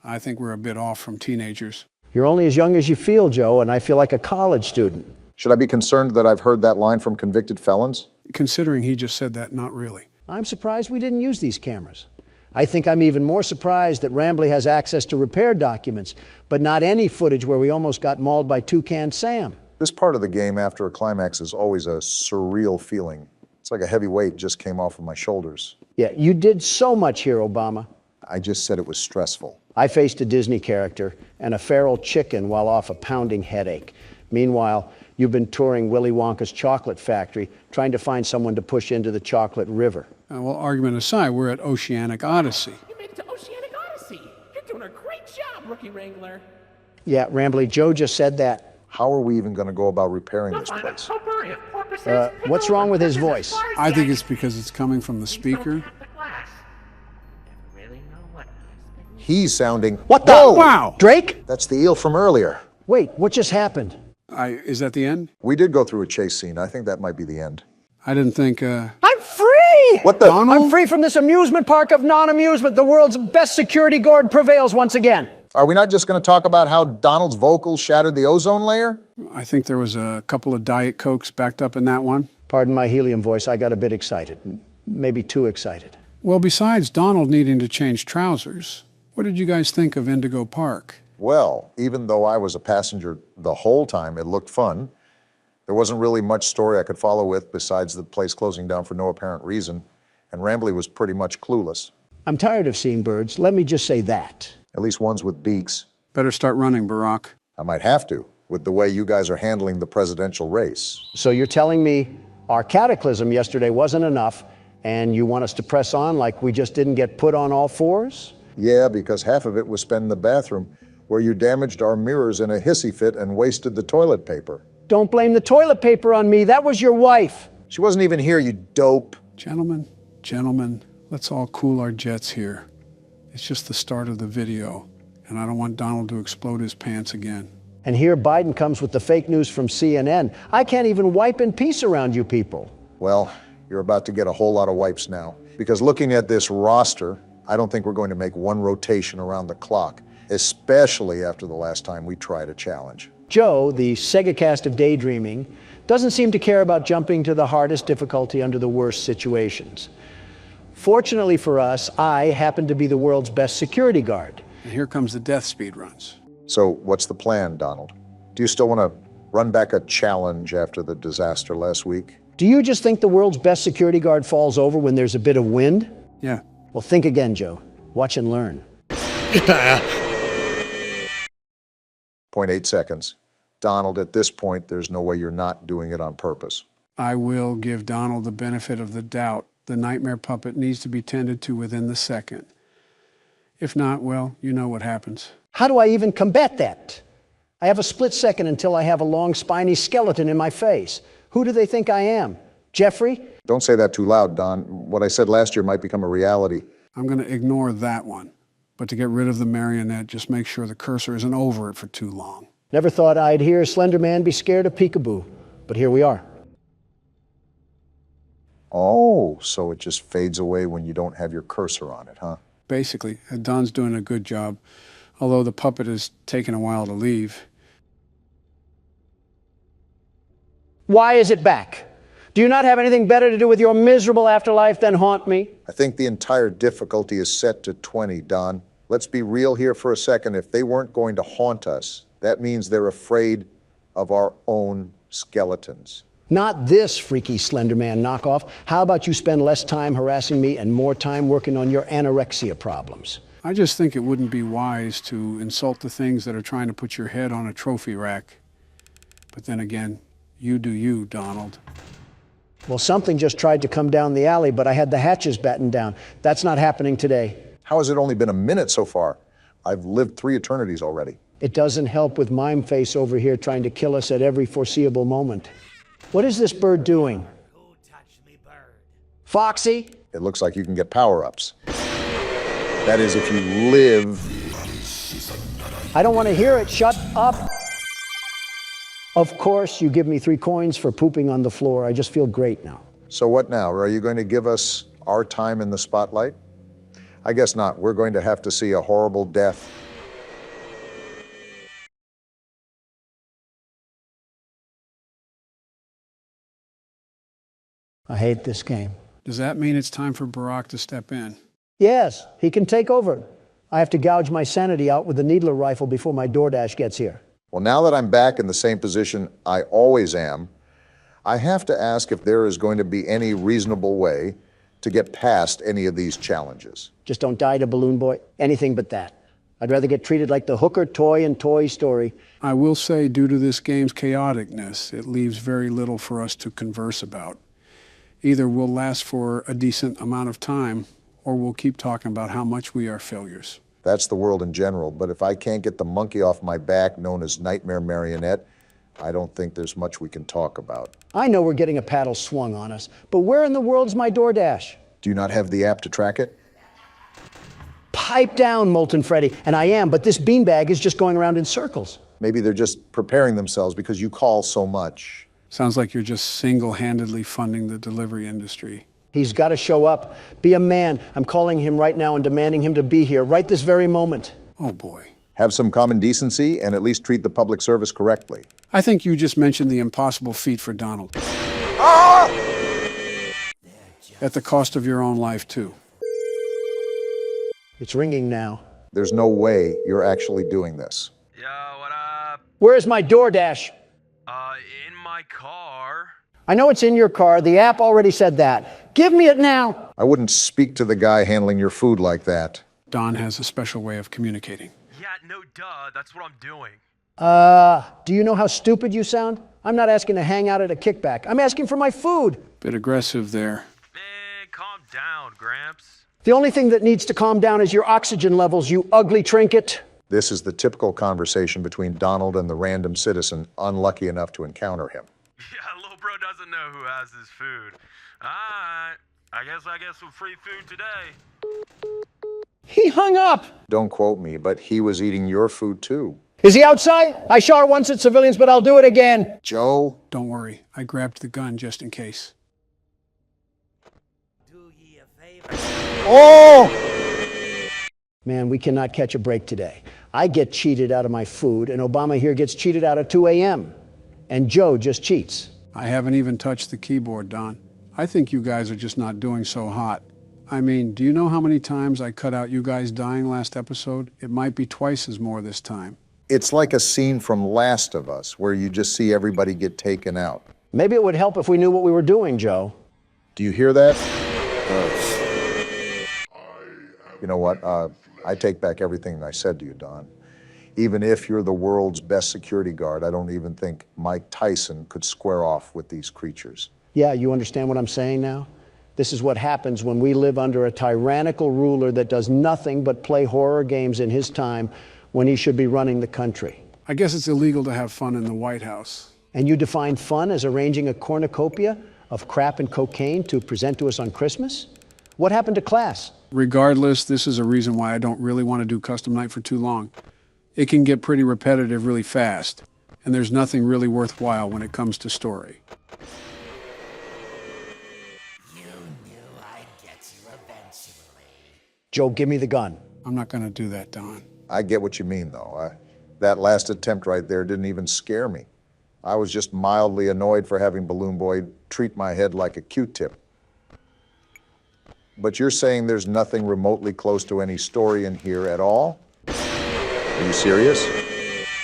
I think we're a bit off from teenagers. You're only as young as you feel, Joe, and I feel like a college student. Should I be concerned that I've heard that line from convicted felons? Considering he just said that, not really. I'm surprised we didn't use these cameras. I think I'm even more surprised that Rambly has access to repair documents, but not any footage where we almost got mauled by Toucan Sam. This part of the game after a climax is always a surreal feeling. It's like a heavy weight just came off of my shoulders. Yeah, you did so much here, Obama. I just said it was stressful. I faced a Disney character and a feral chicken while off a pounding headache. Meanwhile, you've been touring Willy Wonka's chocolate factory, trying to find someone to push into the chocolate river. Well, argument aside, we're at Oceanic Odyssey. You made it to Oceanic Odyssey. You're doing a great job, Rookie Wrangler. Yeah, Rambly, Joe just said that. How are we even going to go about repairing this place? What's wrong with his voice? I think it's because it's coming from the speaker. He's sounding... What the? Whoa! Wow! Drake? That's the eel from earlier. Wait, what just happened? Is that the end? We did go through a chase scene. I think that might be the end. I didn't think, I'm free! What the? Donald? I'm free from this amusement park of non-amusement. The world's best security guard prevails once again. Are we not just going to talk about how Donald's vocals shattered the ozone layer? I think there was a couple of Diet Cokes backed up in that one. Pardon my helium voice, I got a bit excited. Maybe too excited. Well, besides Donald needing to change trousers, what did you guys think of Indigo Park? Well, even though I was a passenger the whole time, it looked fun. There wasn't really much story I could follow with besides the place closing down for no apparent reason, and Rambly was pretty much clueless. I'm tired of seeing birds, let me just say that. At least ones with beaks. Better start running, Barack. I might have to, with the way you guys are handling the presidential race. So you're telling me our cataclysm yesterday wasn't enough, and you want us to press on like we just didn't get put on all fours? Yeah, because half of it was spent in the bathroom, where you damaged our mirrors in a hissy fit and wasted the toilet paper. Don't blame the toilet paper on me. That was your wife. She wasn't even here, you dope. Gentlemen, let's all cool our jets here. It's just the start of the video, and I don't want Donald to explode his pants again. And here Biden comes with the fake news from CNN. I can't even wipe in peace around you people. Well, you're about to get a whole lot of wipes now. Because looking at this roster, I don't think we're going to make one rotation around the clock, especially after the last time we tried a challenge. Joe, the Sega cast of daydreaming, doesn't seem to care about jumping to the hardest difficulty under the worst situations. Fortunately for us, I happen to be the world's best security guard. And here comes the death speed runs. So what's the plan, Donald? Do you still want to run back a challenge after the disaster last week? Do you just think the world's best security guard falls over when there's a bit of wind? Yeah. Well, think again, Joe. Watch and learn. 0.8 seconds. Donald, at this point, there's no way you're not doing it on purpose. I will give Donald the benefit of the doubt. The nightmare puppet needs to be tended to within the second. If not, well, you know what happens. How do I even combat that? I have a split second until I have a long, spiny skeleton in my face. Who do they think I am? Jeffrey? Don't say that too loud, Don. What I said last year might become a reality. I'm going to ignore that one. But to get rid of the marionette, just make sure the cursor isn't over it for too long. Never thought I'd hear Slender Man be scared of peekaboo, but here we are. Oh, so it just fades away when you don't have your cursor on it, huh? Basically, Don's doing a good job, although the puppet has taken a while to leave. Why is it back? Do you not have anything better to do with your miserable afterlife than haunt me? I think the entire difficulty is set to 20, Don. Let's be real here for a second. If they weren't going to haunt us, that means they're afraid of our own skeletons. Not this freaky Slender Man knockoff. How about you spend less time harassing me and more time working on your anorexia problems? I just think it wouldn't be wise to insult the things that are trying to put your head on a trophy rack. But then again, you do you, Donald. Well, something just tried to come down the alley, but I had the hatches battened down. That's not happening today. How has it only been a minute so far? I've lived 3 eternities already. It doesn't help with Mime Face over here trying to kill us at every foreseeable moment. What is this bird doing? Foxy? It looks like you can get power-ups. That is, if you live... I don't want to hear it. Shut up. Of course, you give me 3 coins for pooping on the floor. I just feel great now. So what now? Are you going to give us our time in the spotlight? I guess not. We're going to have to see a horrible death. I hate this game. Does that mean it's time for Barack to step in? Yes, he can take over. I have to gouge my sanity out with the needler rifle before my DoorDash gets here. Well, now that I'm back in the same position I always am, I have to ask if there is going to be any reasonable way to get past any of these challenges. Just don't die to Balloon Boy. Anything but that. I'd rather get treated like the hooker toy in Toy Story. I will say, due to this game's chaoticness, it leaves very little for us to converse about. Either we'll last for a decent amount of time, or we'll keep talking about how much we are failures. That's the world in general, but if I can't get the monkey off my back known as Nightmare Marionette, I don't think there's much we can talk about. I know we're getting a paddle swung on us, but where in the world's my DoorDash? Do you not have the app to track it? Pipe down, Molten Freddy. And I am, but this beanbag is just going around in circles. Maybe they're just preparing themselves because you call so much. Sounds like you're just single-handedly funding the delivery industry. He's got to show up. Be a man. I'm calling him right now and demanding him to be here right this very moment. Oh, boy. Have some common decency and at least treat the public service correctly. I think you just mentioned the impossible feat for Donald. Ah! At the cost of your own life, too. It's ringing now. There's no way you're actually doing this. Yo, what up? Where's my DoorDash? In my car. I know it's in your car. The app already said that. Give me it now. I wouldn't speak to the guy handling your food like that. Don has a special way of communicating. Yeah, no duh, that's what I'm doing. Do you know how stupid you sound? I'm not asking to hang out at a kickback. I'm asking for my food. Bit aggressive there. Man, calm down, Gramps. The only thing that needs to calm down is your oxygen levels, you ugly trinket. This is the typical conversation between Donald and the random citizen unlucky enough to encounter him. Yeah, little bro doesn't know who has his food. Alright, I guess I get some free food today. He hung up. Don't quote me, but he was eating your food too. Is he outside? I shot once at civilians, but I'll do it again. Joe? Don't worry, I grabbed the gun just in case. Oh! Man, we cannot catch a break today. I get cheated out of my food, and Obama here gets cheated out of 2 a.m. And Joe just cheats. I haven't even touched the keyboard, Don. I think you guys are just not doing so hot. I mean, do you know how many times I cut out you guys dying last episode? It might be twice as more this time. It's like a scene from Last of Us, where you just see everybody get taken out. Maybe it would help if we knew what we were doing, Joe. Do you hear that? You know what? I take back everything I said to you, Don. Even if you're the world's best security guard, I don't even think Mike Tyson could square off with these creatures. Yeah, you understand what I'm saying now? This is what happens when we live under a tyrannical ruler that does nothing but play horror games in his time when he should be running the country. I guess it's illegal to have fun in the White House. And you define fun as arranging a cornucopia of crap and cocaine to present to us on Christmas? What happened to class? Regardless, this is a reason why I don't really want to do custom night for too long. It can get pretty repetitive really fast, and there's nothing really worthwhile when it comes to story. You knew I'd get you eventually. Joe, give me the gun. I'm not going to do that, Don. I get what you mean, though. That last attempt right there didn't even scare me. I was just mildly annoyed for having Balloon Boy treat my head like a Q-tip. But you're saying there's nothing remotely close to any story in here at all? Are you serious?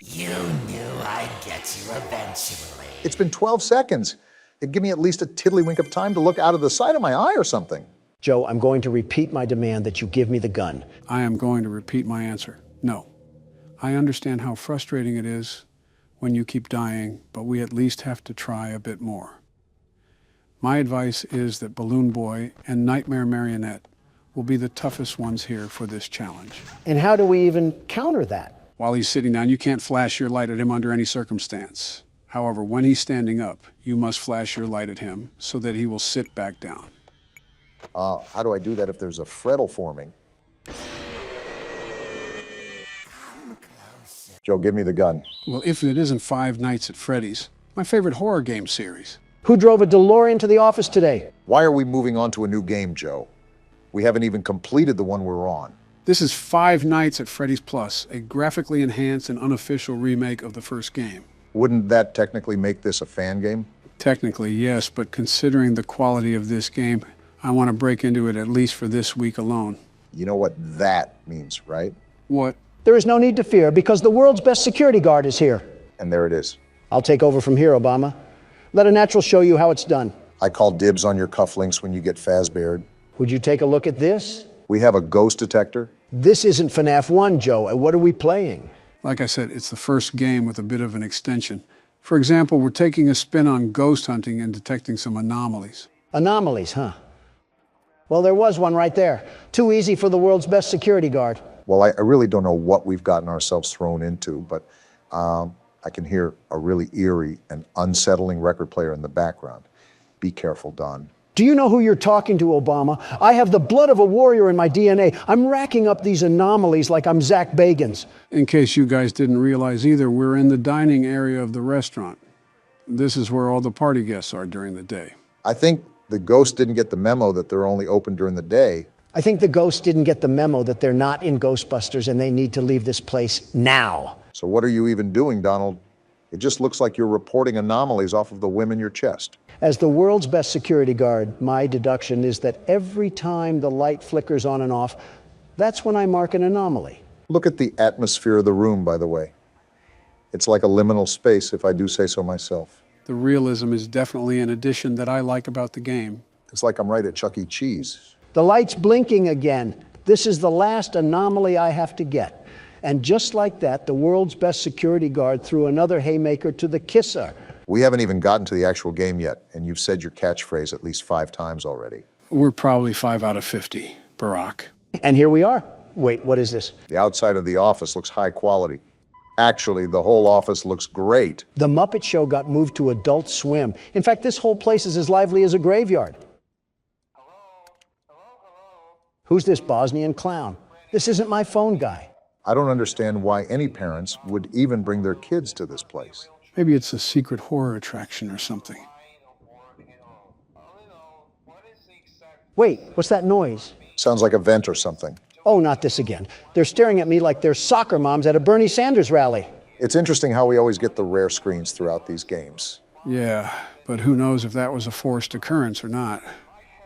You knew I'd get you eventually. It's been 12 seconds. It'd give me at least a tiddlywink of time to look out of the side of my eye or something. Joe, I'm going to repeat my demand that you give me the gun. I am going to repeat my answer. No. I understand how frustrating it is when you keep dying, but we at least have to try a bit more. My advice is that Balloon Boy and Nightmare Marionette will be the toughest ones here for this challenge. And how do we even counter that? While he's sitting down, you can't flash your light at him under any circumstance. However, when he's standing up, you must flash your light at him so that he will sit back down. How do I do that if there's a freddle forming? Joe, give me the gun. Well, if it isn't Five Nights at Freddy's, my favorite horror game series. Who drove a DeLorean to the office today? Why are we moving on to a new game, Joe? We haven't even completed the one we're on. This is Five Nights at Freddy's Plus, a graphically enhanced and unofficial remake of the first game. Wouldn't that technically make this a fan game? Technically, yes, but considering the quality of this game, I want to break into it at least for this week alone. You know what that means, right? What? There is no need to fear because the world's best security guard is here. And there it is. I'll take over from here, Obama. Let a natural show you how it's done. I call dibs on your cufflinks when you get Fazbeared. Would you take a look at this? We have a ghost detector. This isn't FNAF 1, Joe. What are we playing? Like I said, it's the first game with a bit of an extension. For example, we're taking a spin on ghost hunting and detecting some anomalies. Anomalies, huh? Well, there was one right there. Too easy for the world's best security guard. Well, I really don't know what we've gotten ourselves thrown into, but I can hear a really eerie and unsettling record player in the background. Be careful, Don. Do you know who you're talking to, Obama? I have the blood of a warrior in my DNA. I'm racking up these anomalies like I'm Zach Bagans. In case you guys didn't realize either, we're in the dining area of the restaurant. This is where all the party guests are during the day. I think the ghost didn't get the memo that they're only open during the day. I think the ghosts didn't get the memo that they're not in Ghostbusters and they need to leave this place now. So what are you even doing, Donald? It just looks like you're reporting anomalies off of the whim in your chest. As the world's best security guard, my deduction is that every time the light flickers on and off, that's when I mark an anomaly. Look at the atmosphere of the room, by the way. It's like a liminal space, if I do say so myself. The realism is definitely an addition that I like about the game. It's like I'm right at Chuck E. Cheese. The light's blinking again. This is the last anomaly I have to get. And just like that, the world's best security guard threw another haymaker to the kisser. We haven't even gotten to the actual game yet, and you've said your catchphrase at least 5 times already. We're probably 5 out of 50, Barack. And here we are. Wait, what is this? The outside of the office looks high quality. Actually, the whole office looks great. The Muppet Show got moved to Adult Swim. In fact, this whole place is as lively as a graveyard. Who's this Bosnian clown? This isn't my phone guy. I don't understand why any parents would even bring their kids to this place. Maybe it's a secret horror attraction or something. Wait, what's that noise? Sounds like a vent or something. Oh, not this again. They're staring at me like they're soccer moms at a Bernie Sanders rally. It's interesting how we always get the rare screens throughout these games. Yeah, but who knows if that was a forced occurrence or not.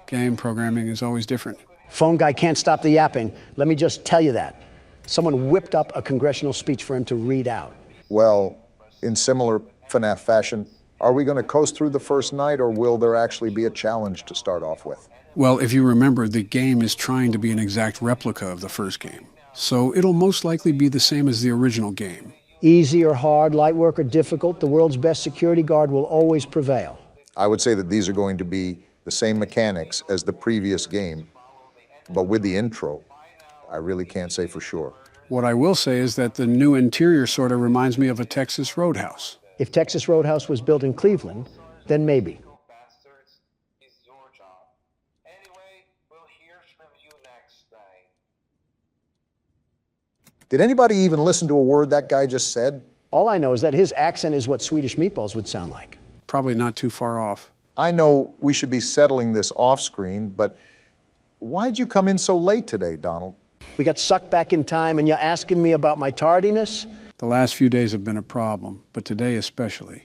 Game programming is always different. Phone guy can't stop the yapping. Let me just tell you that. Someone whipped up a congressional speech for him to read out. Well, in similar FNAF fashion, are we going to coast through the first night, or will there actually be a challenge to start off with? Well, if you remember, the game is trying to be an exact replica of the first game. So it'll most likely be the same as the original game. Easy or hard, light work or difficult, the world's best security guard will always prevail. I would say that these are going to be the same mechanics as the previous game, but with the intro, I really can't say for sure. What I will say is that the new interior sort of reminds me of a Texas Roadhouse. If Texas Roadhouse was built in Cleveland, then maybe. Did anybody even listen to a word that guy just said? All I know is that his accent is what Swedish meatballs would sound like. Probably not too far off. I know we should be settling this off screen, but why'd you come in so late today, Donald? We got sucked back in time and you're asking me about my tardiness? The last few days have been a problem, but today especially.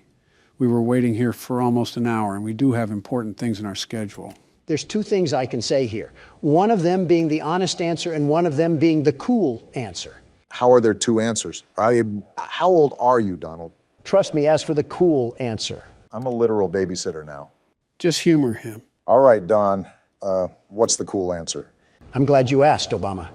We were waiting here for almost an hour, and we do have important things in our schedule. There's 2 things I can say here. One of them being the honest answer and one of them being the cool answer. How are there 2 answers? How old are you, Donald? Trust me, as for the cool answer. I'm a literal babysitter now. Just humor him. All right, Don. What's the cool answer? I'm glad you asked, Obama.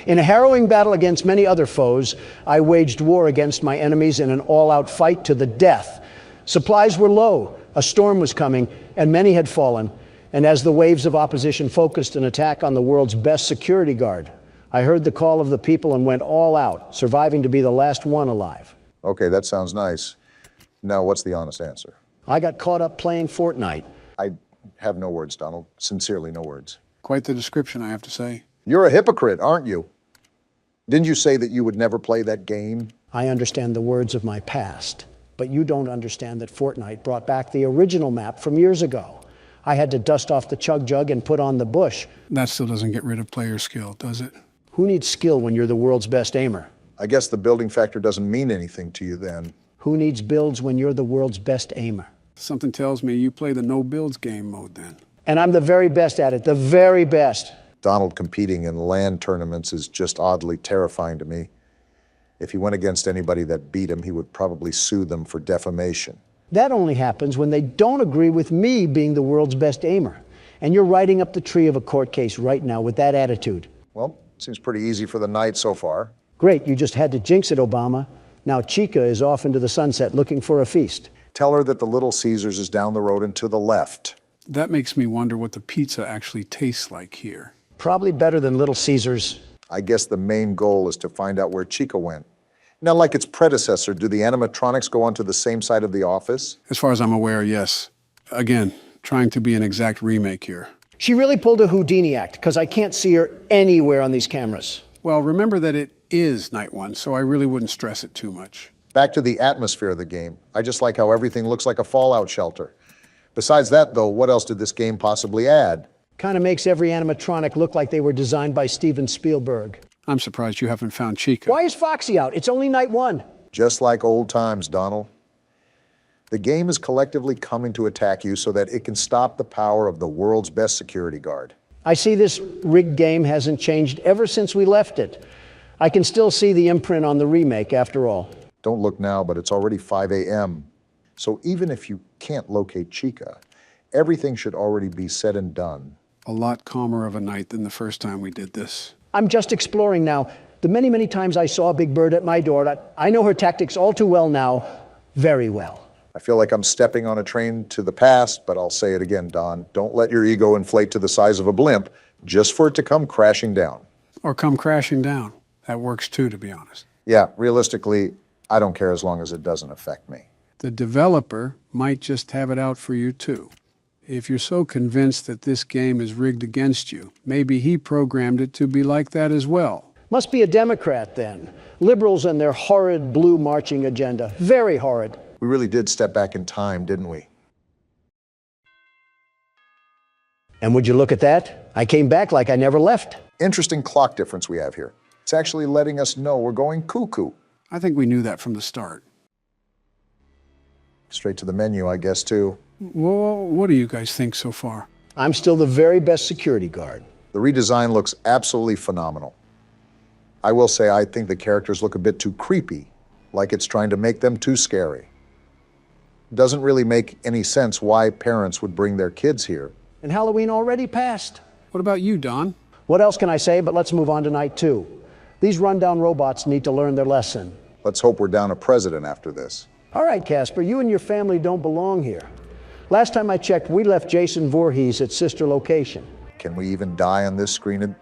In a harrowing battle against many other foes, I waged war against my enemies in an all-out fight to the death. Supplies were low, a storm was coming, and many had fallen. And as the waves of opposition focused an attack on the world's best security guard, I heard the call of the people and went all out, surviving to be the last one alive. Okay, that sounds nice. Now, what's the honest answer? I got caught up playing Fortnite. I have no words, Donald. Sincerely, no words. Quite the description, I have to say. You're a hypocrite, aren't you? Didn't you say that you would never play that game? I understand the words of my past, but you don't understand that Fortnite brought back the original map from years ago. I had to dust off the chug jug and put on the bush. That still doesn't get rid of player skill, does it? Who needs skill when you're the world's best aimer? I guess the building factor doesn't mean anything to you then. Who needs builds when you're the world's best aimer? Something tells me you play the no builds game mode then. And I'm the very best at it, the very best. Donald competing in LAN tournaments is just oddly terrifying to me. If he went against anybody that beat him, he would probably sue them for defamation. That only happens when they don't agree with me being the world's best aimer. And you're riding up the tree of a court case right now with that attitude. Well, seems pretty easy for the night so far. Great, you just had to jinx it, Obama. Now Chica is off into the sunset looking for a feast. Tell her that the Little Caesars is down the road and to the left. That makes me wonder what the pizza actually tastes like here. Probably better than Little Caesars. I guess the main goal is to find out where Chica went. Now, like its predecessor, do the animatronics go onto the same side of the office? As far as I'm aware, yes. Again, trying to be an exact remake here. She really pulled a Houdini act, because I can't see her anywhere on these cameras. Well, remember that it is night one, so I really wouldn't stress it too much. Back to the atmosphere of the game. I just like how everything looks like a fallout shelter. Besides that, though, what else did this game possibly add? Kind of makes every animatronic look like they were designed by Steven Spielberg. I'm surprised you haven't found Chica. Why is Foxy out? It's only night one. Just like old times, Donald. The game is collectively coming to attack you so that it can stop the power of the world's best security guard. I see this rigged game hasn't changed ever since we left it. I can still see the imprint on the remake, after all. Don't look now, but it's already 5 a.m. So even if you can't locate Chica, everything should already be said and done. A lot calmer of a night than the first time we did this. I'm just exploring now. The many, many times I saw Big Bird at my door, I know her tactics all too well now, very well. I feel like I'm stepping on a train to the past, but I'll say it again, Don. Don't let your ego inflate to the size of a blimp just for it to come crashing down. Or come crashing down. That works too, to be honest. Yeah, realistically, I don't care as long as it doesn't affect me. The developer might just have it out for you too. If you're so convinced that this game is rigged against you, maybe he programmed it to be like that as well. Must be a Democrat then. Liberals and their horrid blue marching agenda. Very horrid. We really did step back in time, didn't we? And would you look at that? I came back like I never left. Interesting clock difference we have here. It's actually letting us know we're going cuckoo. I think we knew that from the start. Straight to the menu, I guess, too. Well, what do you guys think so far? I'm still the very best security guard. The redesign looks absolutely phenomenal. I will say I think the characters look a bit too creepy, like it's trying to make them too scary. Doesn't really make any sense why parents would bring their kids here. And Halloween already passed. What about you, Don? What else can I say, but let's move on to night two. These rundown robots need to learn their lesson. Let's hope we're down a president after this. All right, Casper, you and your family don't belong here. Last time I checked, we left Jason Voorhees at sister location. Can we even die on this screen?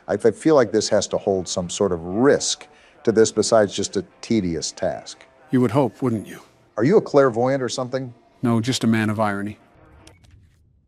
I feel like this has to hold some sort of risk to this besides just a tedious task. You would hope, wouldn't you? Are you a clairvoyant or something? No, just a man of irony.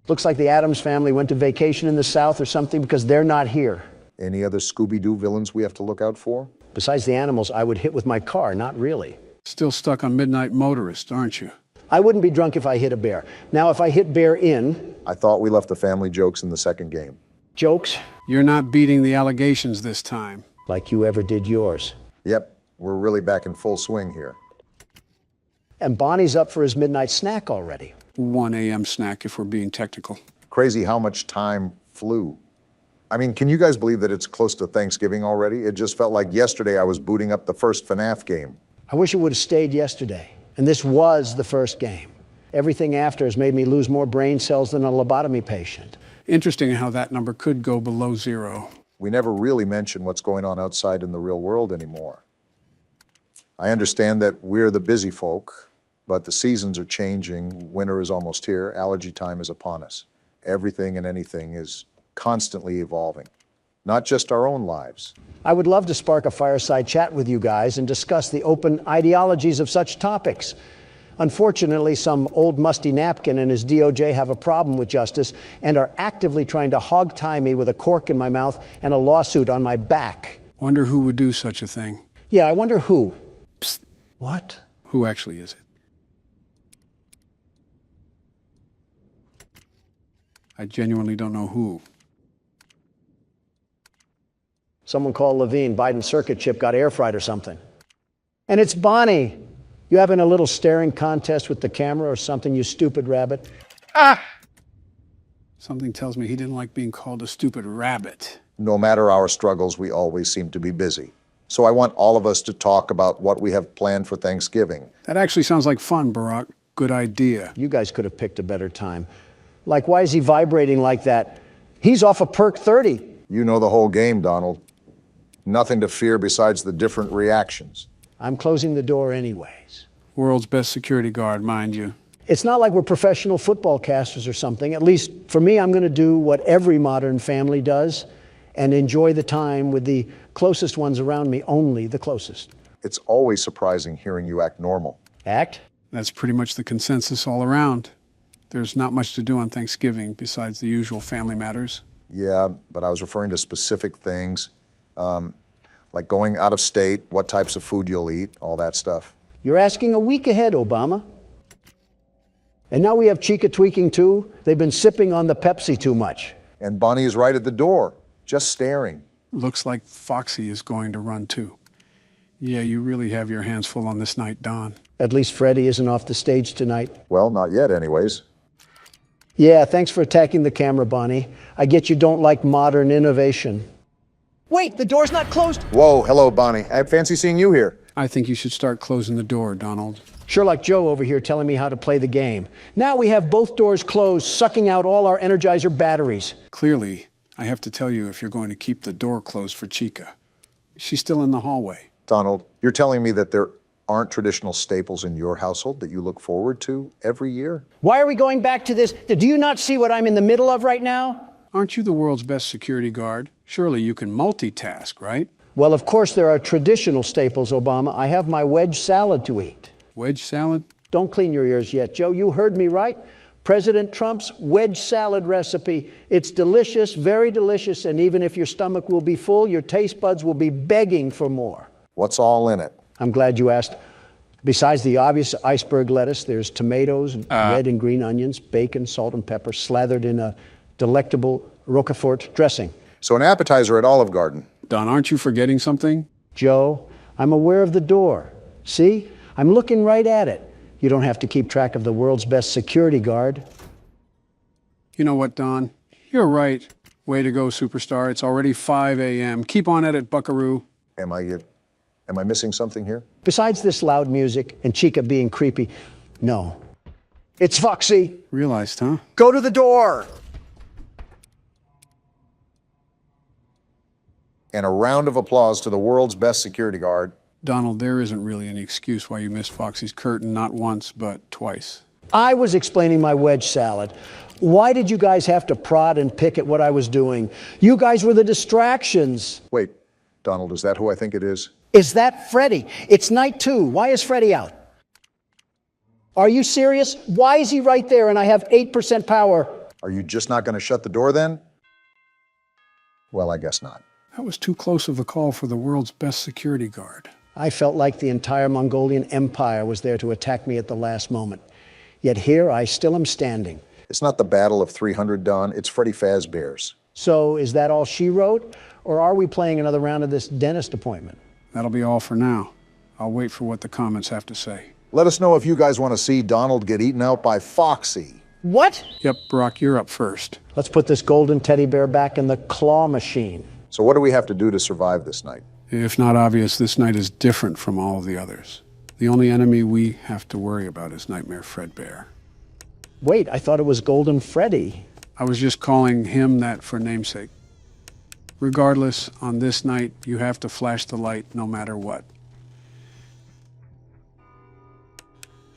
Looks like the Addams family went to vacation in the South or something because they're not here. Any other Scooby-Doo villains we have to look out for? Besides the animals I would hit with my car, not really. Still stuck on Midnight Motorist, aren't you? I wouldn't be drunk if I hit a bear. Now, if I hit bear in... I thought we left the family jokes in the second game. Jokes? You're not beating the allegations this time. Like you ever did yours. Yep, we're really back in full swing here. And Bonnie's up for his midnight snack already. 1 a.m. snack if we're being technical. Crazy how much time flew. I mean, can you guys believe that it's close to Thanksgiving already? It just felt like yesterday I was booting up the first FNAF game. I wish it would have stayed yesterday. And this was the first game. Everything after has made me lose more brain cells than a lobotomy patient. Interesting how that number could go below 0. We never really mention what's going on outside in the real world anymore. I understand that we're the busy folk, but the seasons are changing. Winter is almost here. Allergy time is upon us. Everything and anything is constantly evolving, not just our own lives. I would love to spark a fireside chat with you guys and discuss the open ideologies of such topics. Unfortunately, some old musty napkin and his DOJ have a problem with justice and are actively trying to hog-tie me with a cork in my mouth and a lawsuit on my back. Wonder who would do such a thing. Yeah, I wonder who. Psst. What? Who actually is it? I genuinely don't know who. Someone called Levine. Biden's circuit chip got air fried or something. And it's Bonnie. You having a little staring contest with the camera or something, you stupid rabbit? Ah! Something tells me he didn't like being called a stupid rabbit. No matter our struggles, we always seem to be busy. So I want all of us to talk about what we have planned for Thanksgiving. That actually sounds like fun, Barack. Good idea. You guys could have picked a better time. Like, why is he vibrating like that? He's off of perk 30. You know the whole game, Donald. Nothing to fear besides the different reactions. I'm closing the door anyways. World's best security guard, mind you. It's not like we're professional football casters or something. At least for me, I'm going to do what every modern family does and enjoy the time with the closest ones around me, only the closest. It's always surprising hearing you act normal. Act? That's pretty much the consensus all around. There's not much to do on Thanksgiving besides the usual family matters. Yeah, but I was referring to specific things, like going out of state, what types of food you'll eat, all that stuff. You're asking a week ahead, Obama. And now we have Chica tweaking too. They've been sipping on the Pepsi too much. And Bonnie is right at the door, just staring. Looks like Foxy is going to run too. Yeah, you really have your hands full on this night, Don. At least Freddie isn't off the stage tonight. Well, not yet anyways. Yeah, thanks for attacking the camera, Bonnie. I get you don't like modern innovation. Wait, the door's not closed. Whoa, hello, Bonnie. I fancy seeing you here. I think you should start closing the door, Donald. Sherlock Joe over here telling me how to play the game. Now we have both doors closed, sucking out all our Energizer batteries. Clearly, I have to tell you if you're going to keep the door closed for Chica. She's still in the hallway. Donald, you're telling me that there aren't traditional staples in your household that you look forward to every year? Why are we going back to this? Do you not see what I'm in the middle of right now? Aren't you the world's best security guard? Surely you can multitask, right? Well, of course there are traditional staples, Obama. I have my wedge salad to eat. Wedge salad? Don't clean your ears yet, Joe. You heard me right. President Trump's wedge salad recipe. It's delicious, very delicious, and even if your stomach will be full, your taste buds will be begging for more. What's all in it? I'm glad you asked. Besides the obvious iceberg lettuce, there's tomatoes, red and green onions, bacon, salt and pepper, slathered in a delectable Roquefort dressing. So an appetizer at Olive Garden. Don, aren't you forgetting something? Joe, I'm aware of the door. See? I'm looking right at it. You don't have to keep track of the world's best security guard. You know what, Don? You're right. Way to go, superstar. It's already 5 a.m. Keep on at it, buckaroo. Am I missing something here? Besides this loud music and Chica being creepy, no. It's Foxy. Realized, huh? Go to the door. And a round of applause to the world's best security guard. Donald, there isn't really any excuse why you missed Foxy's curtain, not once, but twice. I was explaining my wedge salad. Why did you guys have to prod and pick at what I was doing? You guys were the distractions. Wait, Donald, is that who I think it is? Is that Freddie? It's night 2. Why is Freddie out? Are you serious? Why is he right there and I have 8% power? Are you just not going to shut the door then? Well, I guess not. That was too close of a call for the world's best security guard. I felt like the entire Mongolian Empire was there to attack me at the last moment. Yet here I still am standing. It's not the Battle of 300, Don. It's Freddy Fazbear's. So is that all she wrote? Or are we playing another round of this dentist appointment? That'll be all for now. I'll wait for what the comments have to say. Let us know if you guys want to see Donald get eaten out by Foxy. What? Yep, Brock, you're up first. Let's put this golden teddy bear back in the claw machine. So what do we have to do to survive this night? If not obvious, this night is different from all of the others. The only enemy we have to worry about is Nightmare Fredbear. Wait, I thought it was Golden Freddy. I was just calling him that for namesake. Regardless, on this night, you have to flash the light no matter what.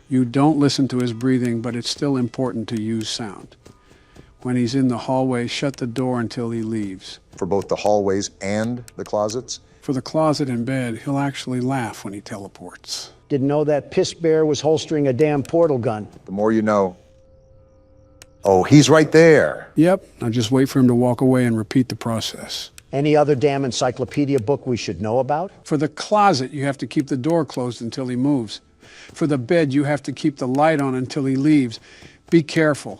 You don't listen to his breathing, but it's still important to use sound. When he's in the hallway, shut the door until he leaves. For both the hallways and the closets? For the closet and bed, he'll actually laugh when he teleports. Didn't know that piss bear was holstering a damn portal gun. The more you know. Oh, he's right there. Yep, now just wait for him to walk away and repeat the process. Any other damn encyclopedia book we should know about? For the closet, you have to keep the door closed until he moves. For the bed, you have to keep the light on until he leaves. Be careful.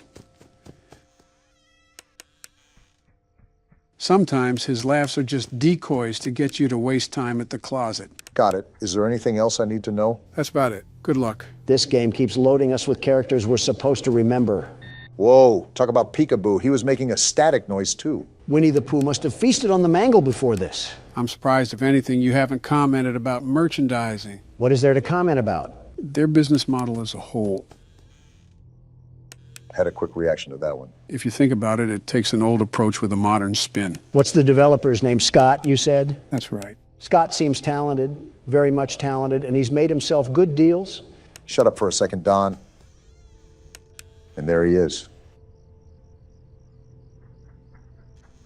Sometimes his laughs are just decoys to get you to waste time at the closet. Got it. Is there anything else I need to know? That's about it. Good luck. This game keeps loading us with characters we're supposed to remember. Whoa, talk about peekaboo. He was making a static noise too. Winnie the Pooh must have feasted on the mangle before this. I'm surprised, if anything, you haven't commented about merchandising. What is there to comment about? Their business model as a whole. Had a quick reaction to that one. If you think about it, it takes an old approach with a modern spin. What's the developer's name? Scott, you said? That's right. Scott seems talented, very much talented, and he's made himself good deals. Shut up for a second, Don. And there he is.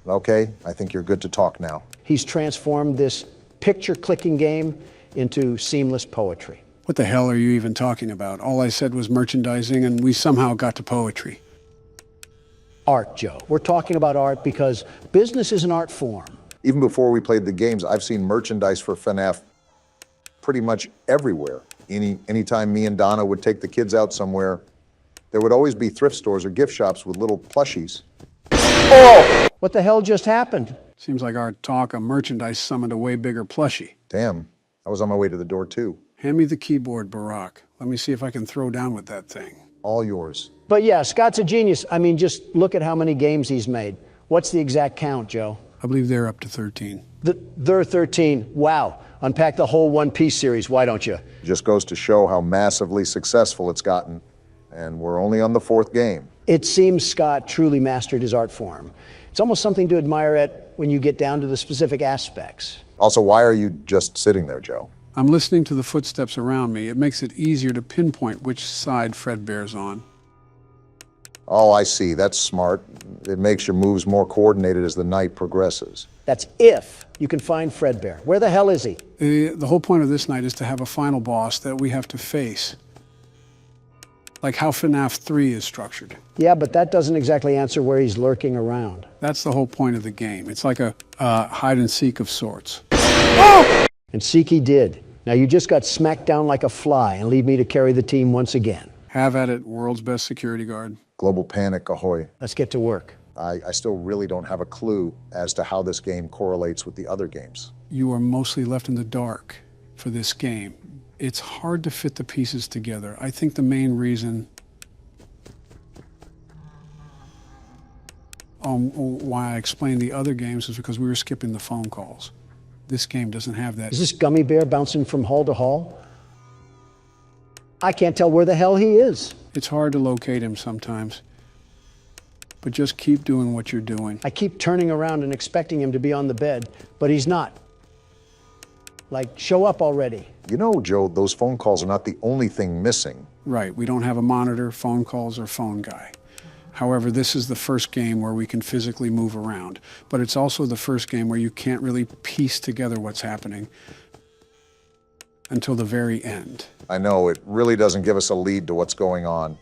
Okay, I think you're good to talk now. He's transformed this picture-clicking game into seamless poetry. What the hell are you even talking about? All I said was merchandising, and we somehow got to poetry. Art, Joe. We're talking about art because business is an art form. Even before we played the games, I've seen merchandise for FNAF pretty much everywhere. Anytime me and Donna would take the kids out somewhere, there would always be thrift stores or gift shops with little plushies. Oh! What the hell just happened? Seems like our talk of merchandise summoned a way bigger plushie. Damn, I was on my way to the door too. Hand me the keyboard, Barack. Let me see if I can throw down with that thing. All yours. But yeah, Scott's a genius. I mean, just look at how many games he's made. What's the exact count, Joe? I believe they're up to 13. They're 13. Wow. Unpack the whole One Piece series, why don't you? Just goes to show how massively successful it's gotten. And we're only on the 4th game. It seems Scott truly mastered his art form. It's almost something to admire at when you get down to the specific aspects. Also, why are you just sitting there, Joe? I'm listening to the footsteps around me. It makes it easier to pinpoint which side Fredbear's on. Oh, I see. That's smart. It makes your moves more coordinated as the night progresses. That's if you can find Fredbear. Where the hell is he? The whole point of this night is to have a final boss that we have to face. Like how FNAF 3 is structured. Yeah, but that doesn't exactly answer where he's lurking around. That's the whole point of the game. It's like a hide and seek of sorts. Oh! And seek he did. Now you just got smacked down like a fly and leave me to carry the team once again. Have at it, world's best security guard. Global panic, ahoy. Let's get to work. I still really don't have a clue as to how this game correlates with the other games. You are mostly left in the dark for this game. It's hard to fit the pieces together. I think the main reason why I explained the other games is because we were skipping the phone calls. This game doesn't have that. Is this gummy bear bouncing from hall to hall? I can't tell where the hell he is. It's hard to locate him sometimes. But just keep doing what you're doing. I keep turning around and expecting him to be on the bed, but he's not. Like, show up already. You know, Joe, those phone calls are not the only thing missing. Right, we don't have a monitor, phone calls, or phone guy. However, this is the first game where we can physically move around, but it's also the first game where you can't really piece together what's happening until the very end. I know, it really doesn't give us a lead to what's going on,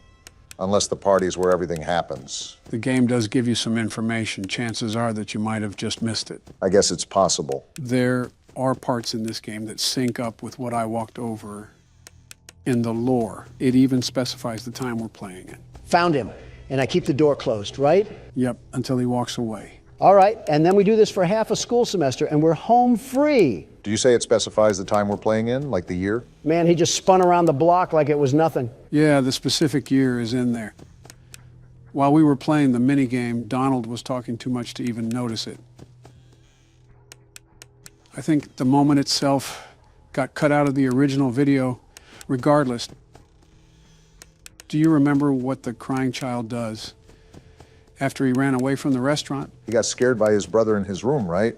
unless the party's where everything happens. The game does give you some information. Chances are that you might have just missed it. I guess it's possible. There are parts in this game that sync up with what I walked over in the lore. It even specifies the time we're playing it. Found him. And I keep the door closed, right? Yep, until he walks away. All right, and then we do this for half a school semester, and we're home free. Do you say it specifies the time we're playing in, like the year? Man, he just spun around the block like it was nothing. Yeah, the specific year is in there. While we were playing the minigame, Donald was talking too much to even notice it. I think the moment itself got cut out of the original video. Regardless, Do you remember what the crying child does after he ran away from the restaurant? He got scared by his brother in his room, right?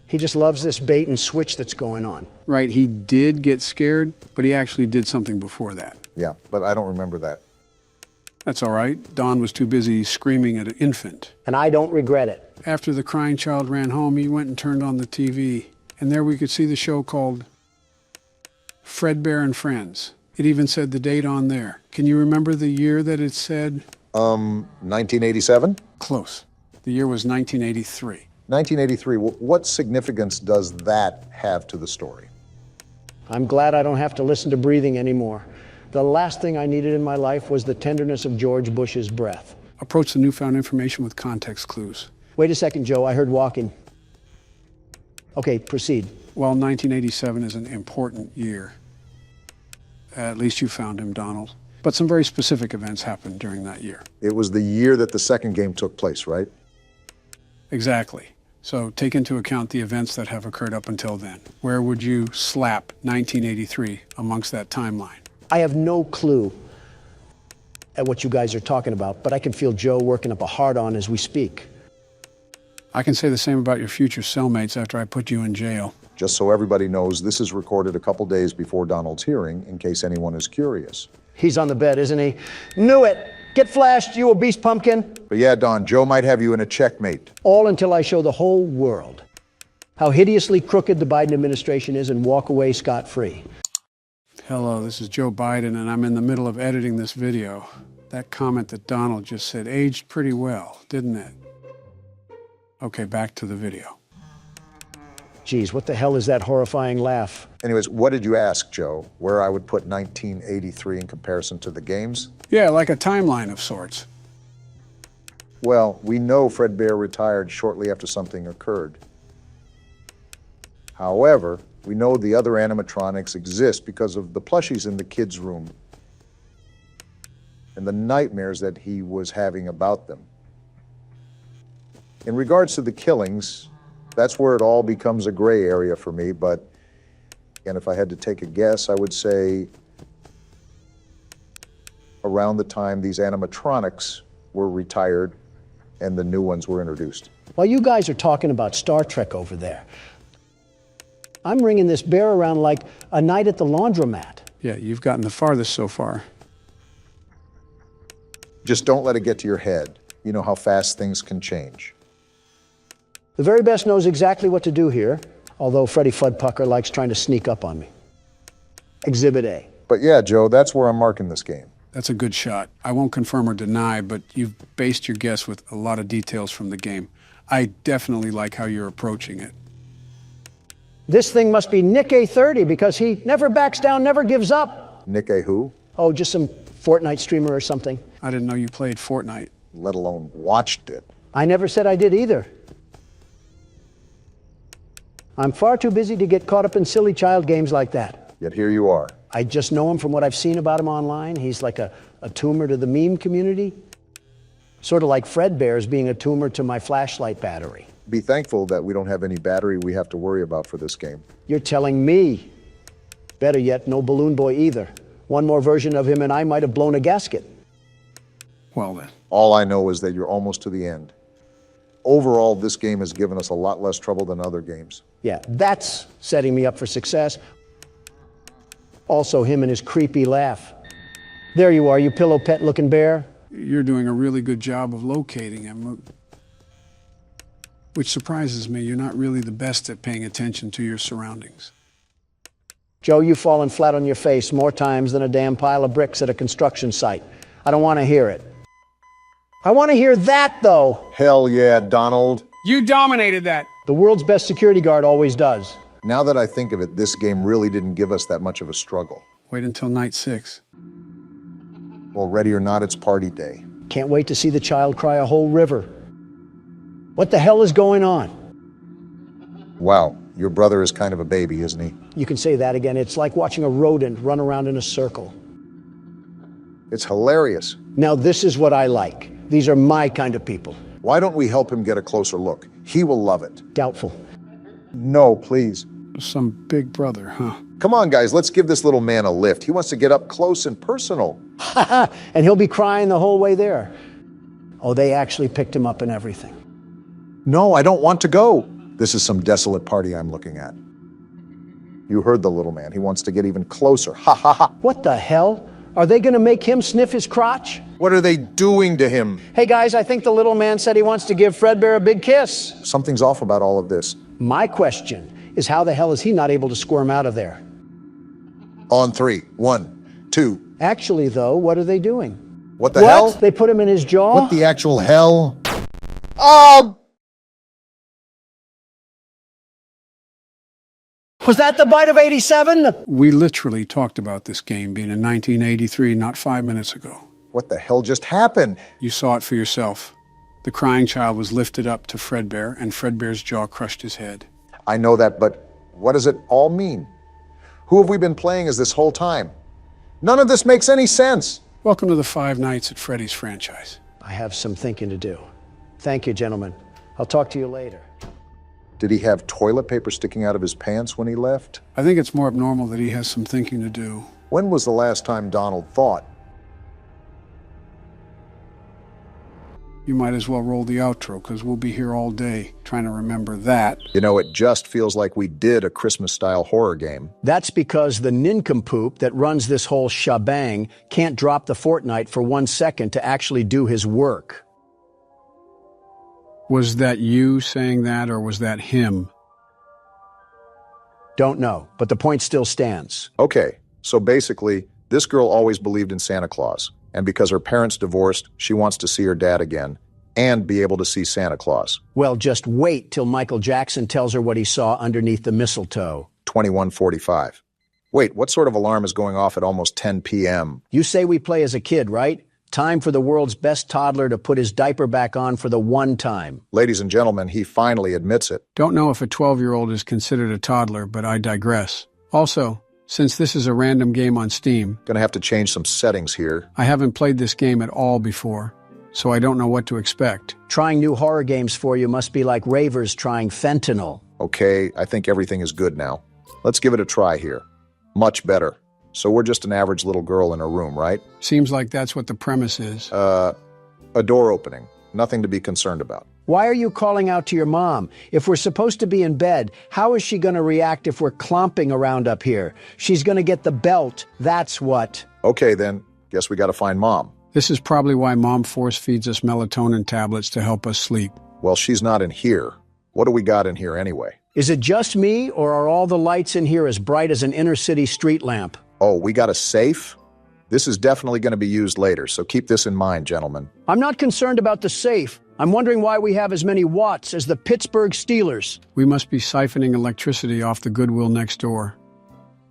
He just loves this bait and switch that's going on. Right, he did get scared, but he actually did something before that. Yeah, but I don't remember that. That's all right. Don was too busy screaming at an infant. And I don't regret it. After the crying child ran home, he went and turned on the TV. And there we could see the show called Fredbear and Friends. It even said the date on there. Can you remember the year that it said? 1987? Close. The year was 1983. 1983. What significance does that have to the story? I'm glad I don't have to listen to breathing anymore. The last thing I needed in my life was the tenderness of George Bush's breath. Approach the newfound information with context clues. Wait a second, Joe. I heard walking. Okay, proceed. Well, 1987 is an important year. At least you found him, Donald. But some very specific events happened during that year. It was the year that the second game took place, right? Exactly. So take into account the events that have occurred up until then. Where would you slap 1983 amongst that timeline? I have no clue at what you guys are talking about, but I can feel Joe working up a hard-on as we speak. I can say the same about your future cellmates after I put you in jail. Just so everybody knows, this is recorded a couple days before Donald's hearing, in case anyone is curious. He's on the bed, isn't he? Knew it! Get flashed, you obese pumpkin! But yeah, Don, Joe might have you in a checkmate. All until I show the whole world how hideously crooked the Biden administration is and walk away scot-free. Hello, this is Joe Biden, and I'm in the middle of editing this video. That comment that Donald just said aged pretty well, didn't it? Okay, back to the video. Geez, what the hell is that horrifying laugh? Anyways, what did you ask, Joe? Where I would put 1983 in comparison to the games? Yeah, like a timeline of sorts. Well, we know Fredbear retired shortly after something occurred. However, we know the other animatronics exist because of the plushies in the kids' room and the nightmares that he was having about them. In regards to the killings, that's where it all becomes a gray area for me, but again, if I had to take a guess, I would say around the time these animatronics were retired and the new ones were introduced. While you guys are talking about Star Trek over there, I'm ringing this bear around like a night at the laundromat. Yeah, you've gotten the farthest so far. Just don't let it get to your head. You know how fast things can change. The very best knows exactly what to do here, although Freddie Fuddpucker likes trying to sneak up on me. Exhibit A. But yeah, Joe, that's where I'm marking this game. That's a good shot. I won't confirm or deny, but you've based your guess with a lot of details from the game. I definitely like how you're approaching it. This thing must be Nick A30 because he never backs down, never gives up. Nick A who? Oh, just some Fortnite streamer or something. I didn't know you played Fortnite. Let alone watched it. I never said I did either. I'm far too busy to get caught up in silly child games like that. Yet here you are. I just know him from what I've seen about him online. He's like a tumor to the meme community. Sort of like Fredbear's being a tumor to my flashlight battery. Be thankful that we don't have any battery we have to worry about for this game. You're telling me. Better yet, no Balloon Boy either. One more version of him and I might have blown a gasket. Well then. All I know is that you're almost to the end. Overall, this game has given us a lot less trouble than other games. Yeah, that's setting me up for success. Also, him and his creepy laugh. There you are, you pillow pet looking bear. You're doing a really good job of locating him, which surprises me. You're not really the best at paying attention to your surroundings. Joe, you've fallen flat on your face more times than a damn pile of bricks at a construction site. I don't want to hear it. I want to hear that, though. Hell yeah, Donald. You dominated that. The world's best security guard always does. Now that I think of it, this game really didn't give us that much of a struggle. Wait until night 6. Well, ready or not, it's party day. Can't wait to see the child cry a whole river. What the hell is going on? Wow, your brother is kind of a baby, isn't he? You can say that again. It's like watching a rodent run around in a circle. It's hilarious. Now this is what I like. These are my kind of people. Why don't we help him get a closer look? He will love it. Doubtful. No, please. Some big brother, huh? Come on, guys, let's give this little man a lift. He wants to get up close and personal. And he'll be crying the whole way there. Oh, they actually picked him up and everything. No, I don't want to go. This is some desolate party I'm looking at. You heard the little man. He wants to get even closer. Ha ha ha. What the hell? Are they going to make him sniff his crotch? What are they doing to him? Hey guys, I think the little man said he wants to give Fredbear a big kiss. Something's off about all of this. My question is, how the hell is he not able to squirm out of there? On 3. 1, 2. Actually, though, what are they doing? What the hell? They put him in his jaw? What the actual hell? Oh! Was that the bite of 87? We literally talked about this game being in 1983, not 5 minutes ago. What the hell just happened? You saw it for yourself. The crying child was lifted up to Fredbear, and Fredbear's jaw crushed his head. I know that, but what does it all mean? Who have we been playing as this whole time? None of this makes any sense. Welcome to the Five Nights at Freddy's franchise. I have some thinking to do. Thank you, gentlemen. I'll talk to you later. Did he have toilet paper sticking out of his pants when he left? I think it's more abnormal that he has some thinking to do. When was the last time Donald thought? You might as well roll the outro, because we'll be here all day trying to remember that. You know, it just feels like we did a Christmas-style horror game. That's because the nincompoop that runs this whole shebang can't drop the Fortnite for 1 second to actually do his work. Was that you saying that, or was that him? Don't know, but the point still stands. Okay, so basically, this girl always believed in Santa Claus. And because her parents divorced, she wants to see her dad again and be able to see Santa Claus. Well, just wait till Michael Jackson tells her what he saw underneath the mistletoe. 21:45. Wait, what sort of alarm is going off at almost 10 p.m.? You say we play as a kid, right? Time for the world's best toddler to put his diaper back on for the one time. Ladies and gentlemen, he finally admits it. Don't know if a 12-year-old is considered a toddler, but I digress. Also, since this is a random game on Steam, Gonna have to change some settings here. I haven't played this game at all before, so I don't know what to expect. Trying new horror games for you must be like ravers trying fentanyl. Okay, I think everything is good now. Let's give it a try here. Much better. So we're just an average little girl in a room, right? Seems like that's what the premise is. A door opening. Nothing to be concerned about. Why are you calling out to your mom? If we're supposed to be in bed, how is she going to react if we're clomping around up here? She's going to get the belt, that's what. Okay then, guess we gotta find Mom. This is probably why Mom force feeds us melatonin tablets to help us sleep. Well, she's not in here. What do we got in here anyway? Is it just me, or are all the lights in here as bright as an inner-city street lamp? Oh, we got a safe? This is definitely going to be used later, so keep this in mind, gentlemen. I'm not concerned about the safe. I'm wondering why we have as many watts as the Pittsburgh Steelers. We must be siphoning electricity off the Goodwill next door.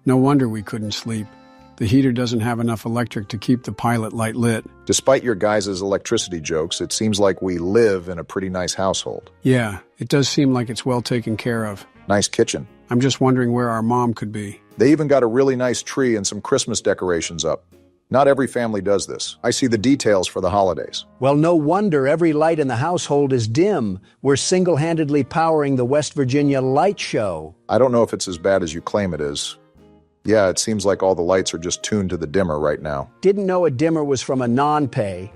No wonder we couldn't sleep. The heater doesn't have enough electric to keep the pilot light lit. Despite your guys' electricity jokes, it seems like we live in a pretty nice household. Yeah, it does seem like it's well taken care of. Nice kitchen. I'm just wondering where our mom could be. They even got a really nice tree and some Christmas decorations up. Not every family does this. I see the details for the holidays. Well, no wonder every light in the household is dim. We're single-handedly powering the West Virginia Light Show. I don't know if it's as bad as you claim it is. Yeah, it seems like all the lights are just tuned to the dimmer right now. Didn't know a dimmer was from a non-pay.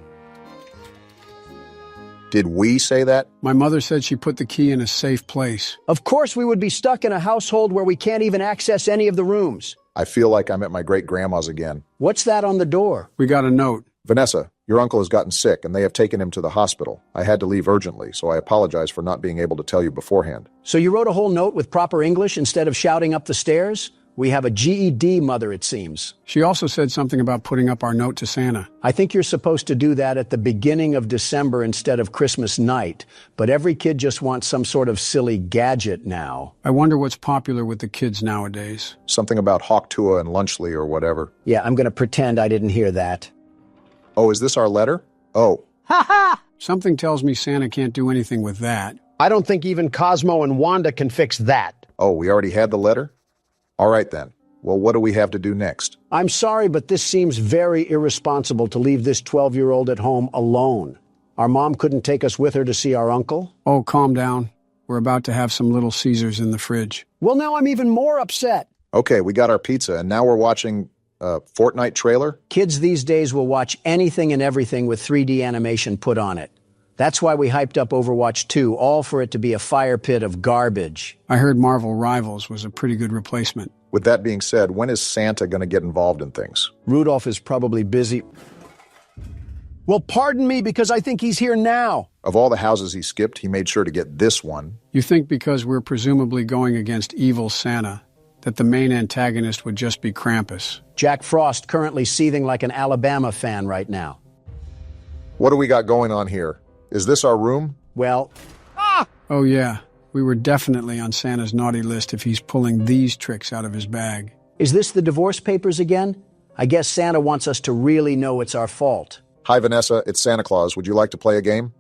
Did we say that? My mother said she put the key in a safe place. Of course we would be stuck in a household where we can't even access any of the rooms. I feel like I'm at my great-grandma's again. What's that on the door? We got a note. Vanessa, your uncle has gotten sick and they have taken him to the hospital. I had to leave urgently, so I apologize for not being able to tell you beforehand. So you wrote a whole note with proper English instead of shouting up the stairs? We have a GED mother, it seems. She also said something about putting up our note to Santa. I think you're supposed to do that at the beginning of December instead of Christmas night, but every kid just wants some sort of silly gadget now. I wonder what's popular with the kids nowadays. Something about Hawktua and Lunchley or whatever. Yeah, I'm going to pretend I didn't hear that. Oh, is this our letter? Oh. Ha ha! Something tells me Santa can't do anything with that. I don't think even Cosmo and Wanda can fix that. Oh, we already had the letter? All right, then. Well, what do we have to do next? I'm sorry, but this seems very irresponsible to leave this 12-year-old at home alone. Our mom couldn't take us with her to see our uncle? Oh, calm down. We're about to have some Little Caesars in the fridge. Well, now I'm even more upset. Okay, we got our pizza, and now we're watching a Fortnite trailer? Kids these days will watch anything and everything with 3D animation put on it. That's why we hyped up Overwatch 2, all for it to be a fire pit of garbage. I heard Marvel Rivals was a pretty good replacement. With that being said, when is Santa going to get involved in things? Rudolph is probably busy. Well, pardon me, because I think he's here now. Of all the houses he skipped, he made sure to get this one. You think because we're presumably going against evil Santa, that the main antagonist would just be Krampus? Jack Frost currently seething like an Alabama fan right now. What do we got going on here? Is this our room? Well... Oh yeah, we were definitely on Santa's naughty list if he's pulling these tricks out of his bag. Is this the divorce papers again? I guess Santa wants us to really know it's our fault. Hi, Vanessa. It's Santa Claus. Would you like to play a game?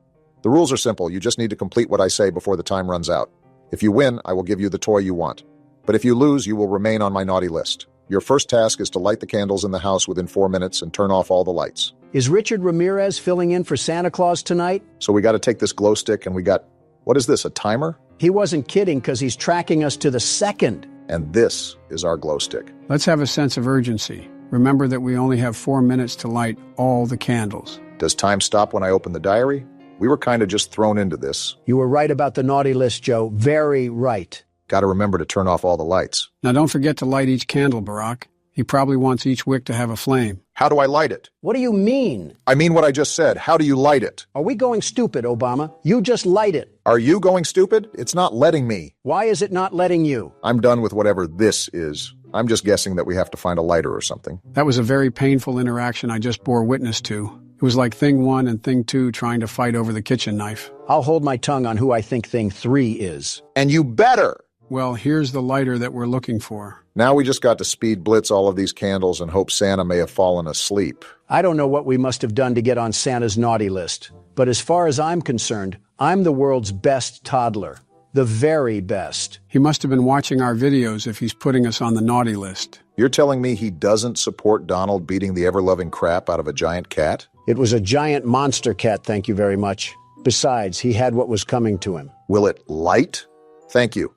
The rules are simple. You just need to complete what I say before the time runs out. If you win, I will give you the toy you want. But if you lose, you will remain on my naughty list. Your first task is to light the candles in the house within 4 minutes and turn off all the lights. Is Richard Ramirez filling in for Santa Claus tonight? So we got to take this glow stick and we got... What is this, a timer? He wasn't kidding because he's tracking us to the second. And this is our glow stick. Let's have a sense of urgency. Remember that we only have 4 minutes to light all the candles. Does time stop when I open the diary? We were kind of just thrown into this. You were right about the naughty list, Joe. Very right. Got to remember to turn off all the lights. Now don't forget to light each candle, Barack. He probably wants each wick to have a flame. How do I light it? What do you mean? I mean what I just said. How do you light it? Are we going stupid, Obama? You just light it. Are you going stupid? It's not letting me. Why is it not letting you? I'm done with whatever this is. I'm just guessing that we have to find a lighter or something. That was a very painful interaction I just bore witness to. It was like Thing 1 and Thing 2 trying to fight over the kitchen knife. I'll hold my tongue on who I think Thing 3 is. And you better! Well, here's the lighter that we're looking for. Now we just got to speed blitz all of these candles and hope Santa may have fallen asleep. I don't know what we must have done to get on Santa's naughty list. But as far as I'm concerned, I'm the world's best toddler. The very best. He must have been watching our videos if he's putting us on the naughty list. You're telling me he doesn't support Donald beating the ever-loving crap out of a giant cat? It was a giant monster cat, thank you very much. Besides, he had what was coming to him. Will it light? Thank you.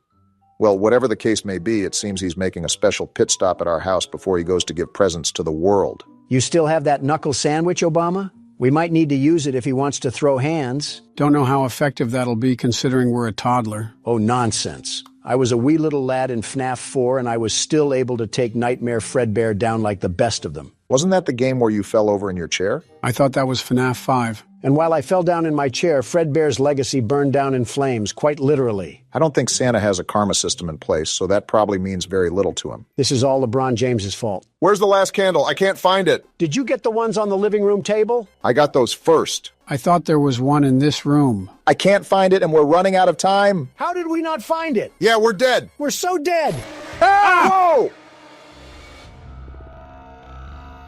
Well, whatever the case may be, it seems he's making a special pit stop at our house before he goes to give presents to the world. You still have that knuckle sandwich, Obama? We might need to use it if he wants to throw hands. Don't know how effective that'll be considering we're a toddler. Oh, nonsense. I was a wee little lad in FNAF 4 and I was still able to take Nightmare Fredbear down like the best of them. Wasn't that the game where you fell over in your chair? I thought that was FNAF 5. And while I fell down in my chair, Fredbear's legacy burned down in flames, quite literally. I don't think Santa has a karma system in place, so that probably means very little to him. This is all LeBron James's fault. Where's the last candle? I can't find it. Did you get the ones on the living room table? I got those first. I thought there was one in this room. I can't find it and we're running out of time. How did we not find it? Yeah, we're dead. We're so dead. Whoa!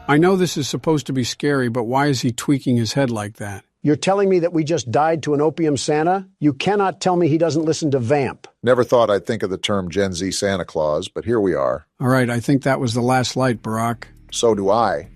I know this is supposed to be scary, but why is he tweaking his head like that? You're telling me that we just died to an opium Santa? You cannot tell me he doesn't listen to Vamp. Never thought I'd think of the term Gen Z Santa Claus, but here we are. All right, I think that was the last light, Barack. So do I.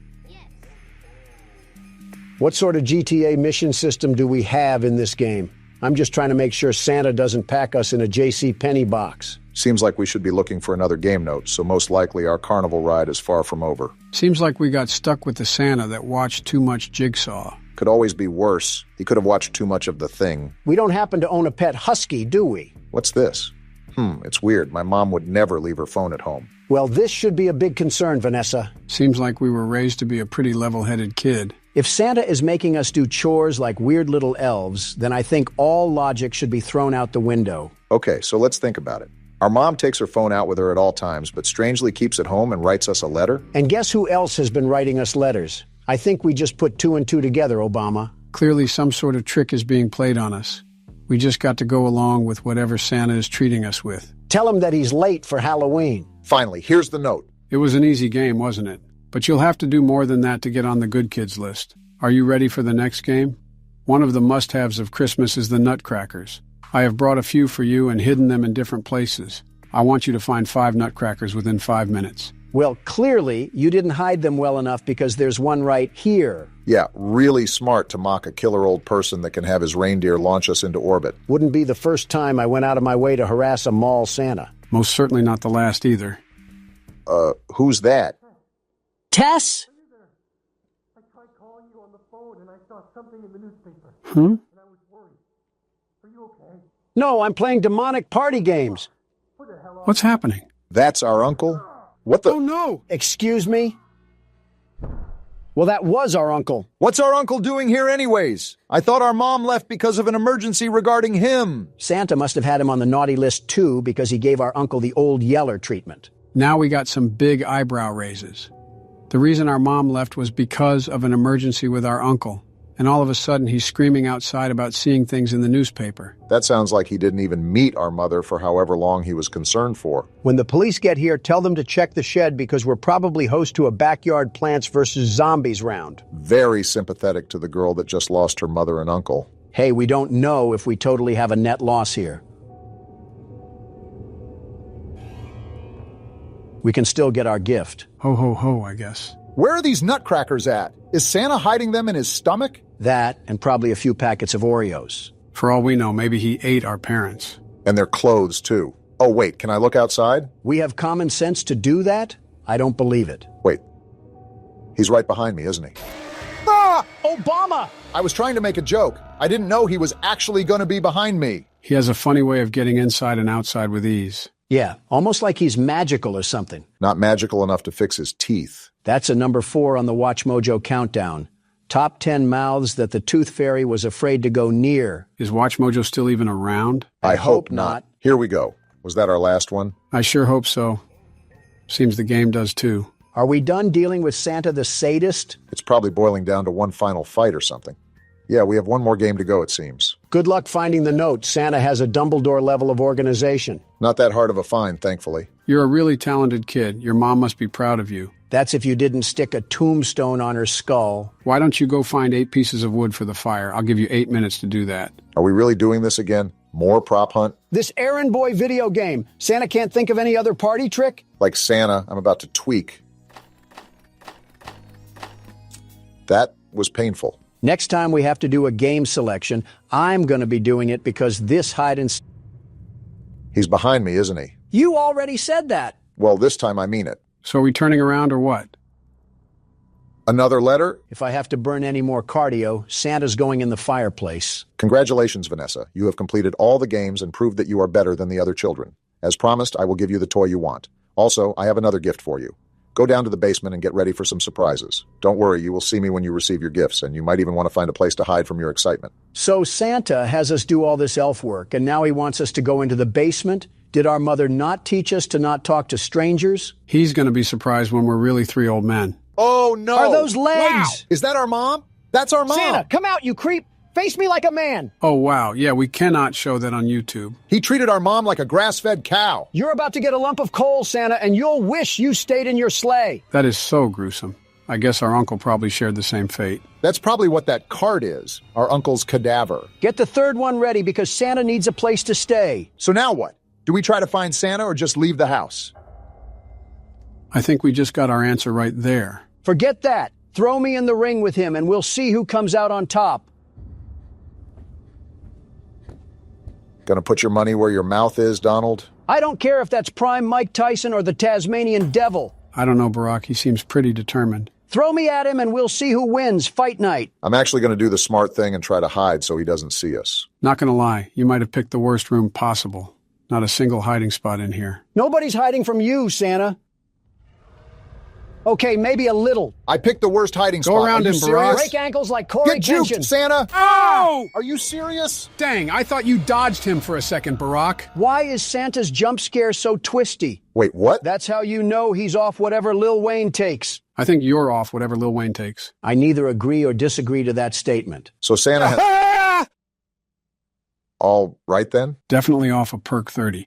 What sort of GTA mission system do we have in this game? I'm just trying to make sure Santa doesn't pack us in a J.C. Penney box. Seems like we should be looking for another game note, so most likely our carnival ride is far from over. Seems like we got stuck with the Santa that watched too much Jigsaw. Could always be worse. He could have watched too much of The Thing. We don't happen to own a pet husky, do we? What's this? It's weird. My mom would never leave her phone at home. Well, this should be a big concern, Vanessa. Seems like we were raised to be a pretty level-headed kid. If Santa is making us do chores like weird little elves, then I think all logic should be thrown out the window. Okay, so let's think about it. Our mom takes her phone out with her at all times, but strangely keeps it home and writes us a letter. And guess who else has been writing us letters? I think we just put 2 and 2 together, Obama. Clearly some sort of trick is being played on us. We just got to go along with whatever Santa is treating us with. Tell him that he's late for Halloween. Finally, here's the note. It was an easy game, wasn't it? But you'll have to do more than that to get on the good kids list. Are you ready for the next game? One of the must-haves of Christmas is the nutcrackers. I have brought a few for you and hidden them in different places. I want you to find 5 nutcrackers within 5 minutes. Well, clearly, you didn't hide them well enough because there's one right here. Yeah, really smart to mock a killer old person that can have his reindeer launch us into orbit. Wouldn't be the first time I went out of my way to harass a mall Santa. Most certainly not the last either. Who's that? Tess? I tried calling you on the phone and I saw something in the newspaper. Hmm? And I was worried. Are you okay? No, I'm playing demonic party games. What's happening? That's our uncle? What the? Oh, no! Excuse me? Well, that was our uncle. What's our uncle doing here anyways? I thought our mom left because of an emergency regarding him. Santa must have had him on the naughty list too because he gave our uncle the old yeller treatment. Now we got some big eyebrow raises. The reason our mom left was because of an emergency with our uncle. And all of a sudden, he's screaming outside about seeing things in the newspaper. That sounds like he didn't even meet our mother for however long he was concerned for. When the police get here, tell them to check the shed because we're probably host to a backyard Plants vs. Zombies round. Very sympathetic to the girl that just lost her mother and uncle. Hey, we don't know if we totally have a net loss here. We can still get our gift. Ho, ho, ho, I guess. Where are these nutcrackers at? Is Santa hiding them in his stomach? That, and probably a few packets of Oreos. For all we know, maybe he ate our parents. And their clothes, too. Oh, wait, can I look outside? We have common sense to do that? I don't believe it. Wait. He's right behind me, isn't he? Ah! Obama! I was trying to make a joke. I didn't know he was actually going to be behind me. He has a funny way of getting inside and outside with ease. Yeah, almost like he's magical or something. Not magical enough to fix his teeth. That's a number 4 on the Watch Mojo countdown. Top 10 mouths that the Tooth Fairy was afraid to go near. Is Watch Mojo still even around? I hope not. Here we go. Was that our last one? I sure hope so. Seems the game does too. Are we done dealing with Santa the sadist? It's probably boiling down to one final fight or something. Yeah, we have one more game to go, it seems. Good luck finding the note. Santa has a Dumbledore level of organization. Not that hard of a find, thankfully. You're a really talented kid. Your mom must be proud of you. That's if you didn't stick a tombstone on her skull. Why don't you go find 8 pieces of wood for the fire? I'll give you 8 minutes to do that. Are we really doing this again? More prop hunt? This errand boy video game. Santa can't think of any other party trick? Like Santa, I'm about to tweak. That was painful. Next time we have to do a game selection, I'm going to be doing it because this hide and... He's behind me, isn't he? You already said that. Well, this time I mean it. So are we turning around or what? Another letter? If I have to burn any more cardio, Santa's going in the fireplace. Congratulations, Vanessa. You have completed all the games and proved that you are better than the other children. As promised, I will give you the toy you want. Also, I have another gift for you. Go down to the basement and get ready for some surprises. Don't worry, you will see me when you receive your gifts, and you might even want to find a place to hide from your excitement. So Santa has us do all this elf work, and now he wants us to go into the basement? Did our mother not teach us to not talk to strangers? He's going to be surprised when we're really 3 old men. Oh, no! Are those legs? Wow. Is that our mom? That's our mom! Santa, come out, you creep! Face me like a man! Oh, wow. Yeah, we cannot show that on YouTube. He treated our mom like a grass-fed cow. You're about to get a lump of coal, Santa, and you'll wish you stayed in your sleigh. That is so gruesome. I guess our uncle probably shared the same fate. That's probably what that card is, our uncle's cadaver. Get the 3rd one ready because Santa needs a place to stay. So now what? Do we try to find Santa or just leave the house? I think we just got our answer right there. Forget that. Throw me in the ring with him and we'll see who comes out on top. Gonna put your money where your mouth is, Donald? I don't care if that's prime Mike Tyson or the Tasmanian Devil. I don't know, Barack. He seems pretty determined. Throw me at him and we'll see who wins. Fight night. I'm actually gonna do the smart thing and try to hide so he doesn't see us. Not gonna lie, you might have picked the worst room possible. Not a single hiding spot in here. Nobody's hiding from you, Santa. Okay, maybe a little. I picked the worst hiding spot. Go around him, Barack. Break ankles like Corey Get juked, Kenshin. Santa! Oh! Are you serious? Dang, I thought you dodged him for a second, Barack. Why is Santa's jump scare so twisty? Wait, what? That's how you know he's off whatever Lil Wayne takes. I think you're off whatever Lil Wayne takes. I neither agree or disagree to that statement. So Santa has... All right, then? Definitely off a perk 30.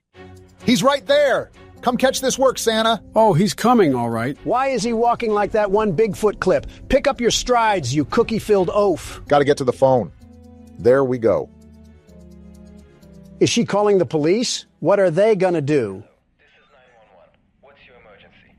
He's right there! Come catch this work, Santa. Oh, he's coming, all right. Why is he walking like that one Bigfoot clip? Pick up your strides, you cookie-filled oaf. Gotta get to the phone. There we go. Is she calling the police? What are they gonna do? This is 911. What's your emergency?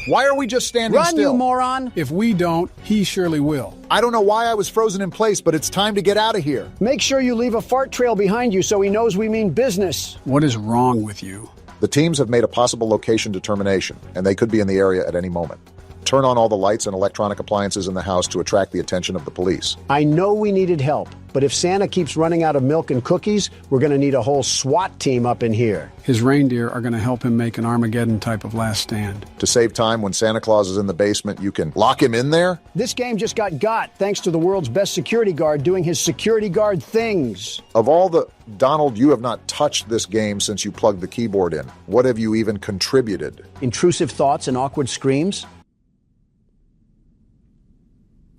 Why are we just standing Run, still? you moron! If we don't, he surely will. I don't know why I was frozen in place, but it's time to get out of here. Make sure you leave a fart trail behind you so he knows we mean business. What is wrong with you? The teams have made a possible location determination, and they could be in the area at any moment. Turn on all the lights and electronic appliances in the house to attract the attention of the police. I know we needed help, but if Santa keeps running out of milk and cookies, we're going to need a whole SWAT team up in here. His reindeer are going to help him make an Armageddon type of last stand. To save time, when Santa Claus is in the basement, you can lock him in there? This game just got thanks to the world's best security guard doing his security guard things. Of all the... Donald, you have not touched this game since you plugged the keyboard in. What have you even contributed? Intrusive thoughts and awkward screams?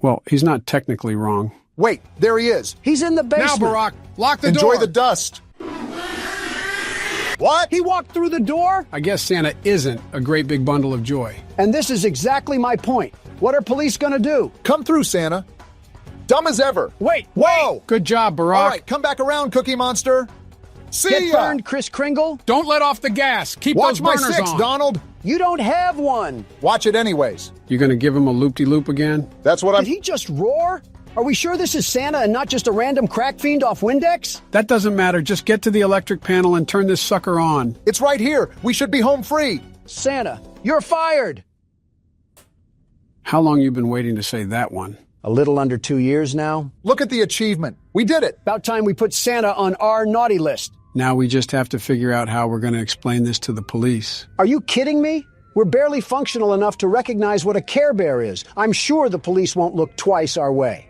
Well, he's not technically wrong. Wait, there he is. He's in the basement. Now, Barack, lock the door. door. Enjoy the dust. What? He walked through the door? I guess Santa isn't a great big bundle of joy. And this is exactly my point. What are police gonna do? Come through, Santa. Dumb as ever. Wait, whoa! Good job, Barack. All right, come back around, Cookie Monster. See Get ya! burned, Kris Kringle. Don't let off the gas. Keep Watch those my burners 6, on. Donald. You don't have one. Watch it anyways. You gonna give him a loop-de-loop again? That's what Did he just roar? Are we sure this is Santa and not just a random crack fiend off Windex? That doesn't matter. Just get to the electric panel and turn this sucker on. It's right here. We should be home free. Santa, you're fired. How long you been waiting to say that one? A little under 2 years now. Look at the achievement. We did it. About time we put Santa on our naughty list. Now we just have to figure out how we're going to explain this to the police. Are you kidding me? We're barely functional enough to recognize what a Care Bear is. I'm sure the police won't look twice our way.